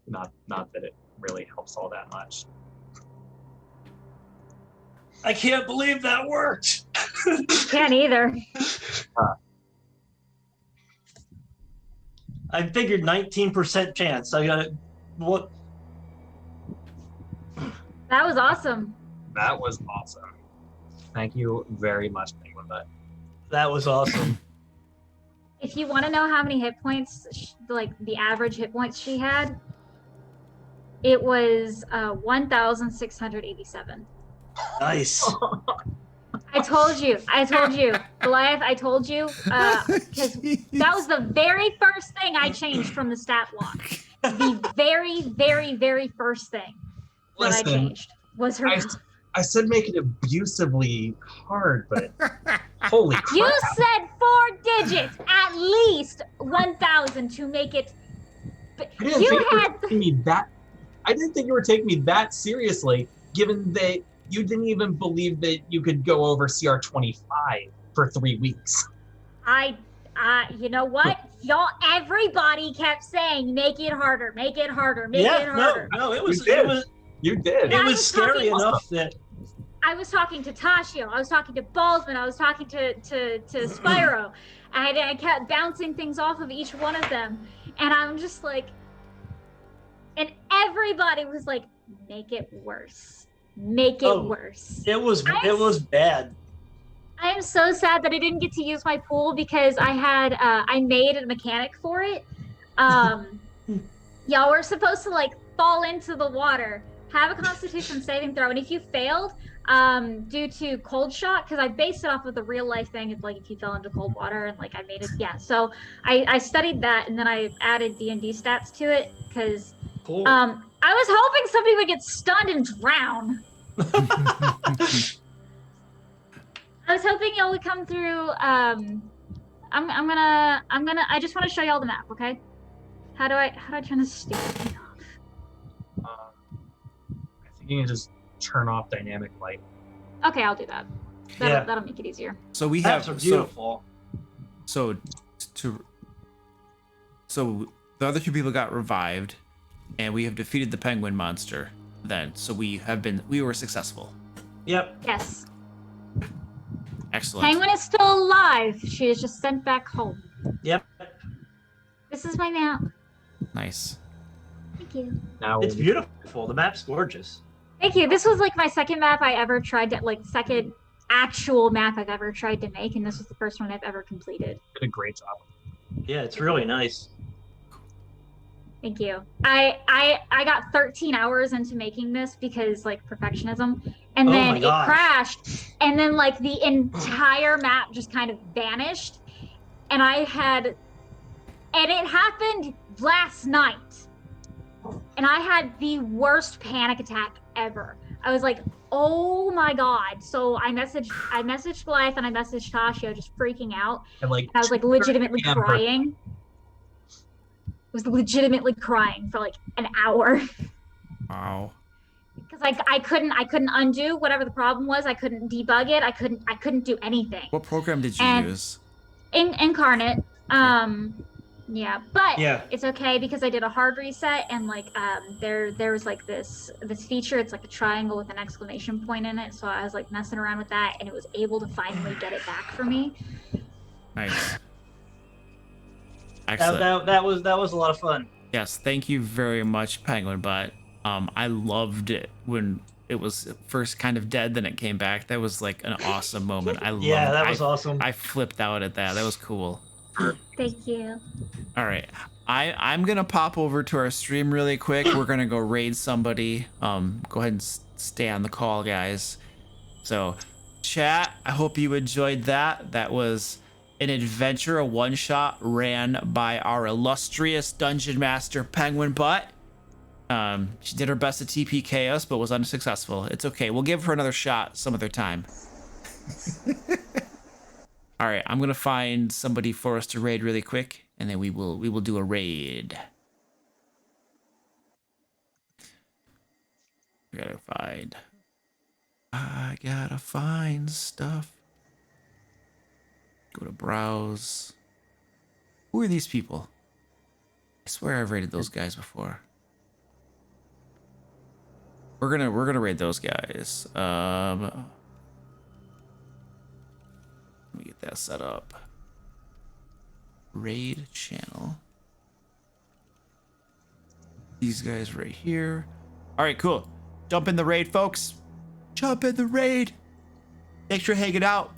Not that it really helps all that much. I can't believe that worked. Can't either. I figured 19% chance. I got it. What? That was awesome. That was awesome. Thank you very much, Penguin Butt. That was awesome. If you want to know how many hit points, like the average hit points she had, it was 1,687. Nice. I told you, Goliath, I told you, because that was the very first thing I changed from the stat block. The very, very, very first thing that I changed was her. I said make it abusively hard, but holy crap. You said 4 digits, at least 1,000 to make it. But I didn't think you were taking me that seriously, given that you didn't even believe that you could go over CR 25 for 3 weeks. You know what? Everybody kept saying, make it harder, make it harder, make it harder. No, You did. It was scary enough that I was talking to Tashio, I was talking to Baldwin, I was talking to Spyro. I kept bouncing things off of each one of them. And I'm just like, and everybody was like, make it worse. Make it worse. It was bad. I am so sad that I didn't get to use my pool because I made a mechanic for it. Y'all were supposed to like fall into the water, have a Constitution saving throw, and if you failed, due to cold shock, because I based it off of the real life thing, it's like if you fell into cold water and like I made it, yeah. So I studied that and then I added D&D stats to it because Cool. I was hoping somebody would get stunned and drown. I was hoping y'all would come through. I just want to show y'all the map, okay? How do I turn this stupid thing off? I think you can just turn off dynamic light. Okay, I'll do that. That'll make it easier. So we Maps have are beautiful. So the other 2 people got revived, and we have defeated the penguin monster. Then, so we were successful. Yep. Yes. Excellent. Penguin is still alive. She is just sent back home. Yep. This is my map. Nice. Thank you. Now It's beautiful. The map's gorgeous. Thank you. This was like my second map I ever tried to, like, second actual map I've ever tried to make, and this was the first one I've ever completed. did a great job. Yeah, it's really nice. Thank you. I got 13 hours into making this because like perfectionism, and Oh then my it gosh. crashed, and then like the entire map just kind of vanished, and it happened last night, and I had the worst panic attack ever. I was like, oh my god. So I messaged Blythe and I messaged Tashio just freaking out. And like I was like legitimately Yeah, crying. Was legitimately crying for like an hour Wow. because I couldn't undo whatever the problem was. I couldn't debug it. I couldn't do anything. What program did you And- use? Incarnate. Yeah, but Yeah. it's okay because I did a hard reset and like there was like this feature. It's like a triangle with an exclamation point in it. So I was like messing around with that and it was able to finally get it back for me. Nice. Excellent. That was a lot of fun. Yes, thank you very much, Penguin Butt. I loved it when it was first kind of dead, then it came back. That was like an awesome moment. Yeah, that was awesome. I flipped out at that. That was cool. Thank you. All right, I'm gonna pop over to our stream really quick. We're gonna go raid somebody. Go ahead and stay on the call, guys. So, chat, I hope you enjoyed that. That was an adventure, a one-shot ran by our illustrious dungeon master, Penguin Butt. She did her best to TPK us, but was unsuccessful. It's okay. We'll give her another shot some other time. All right, I'm gonna find somebody for us to raid really quick, and then we will do a raid. I gotta find stuff. Go to browse. Who are these people? I swear I've raided those guys before. We're gonna raid those guys. Let me get that set up. Raid channel. These guys right here. All right, cool. Jump in the raid, folks. Jump in the raid. Thanks for hanging out.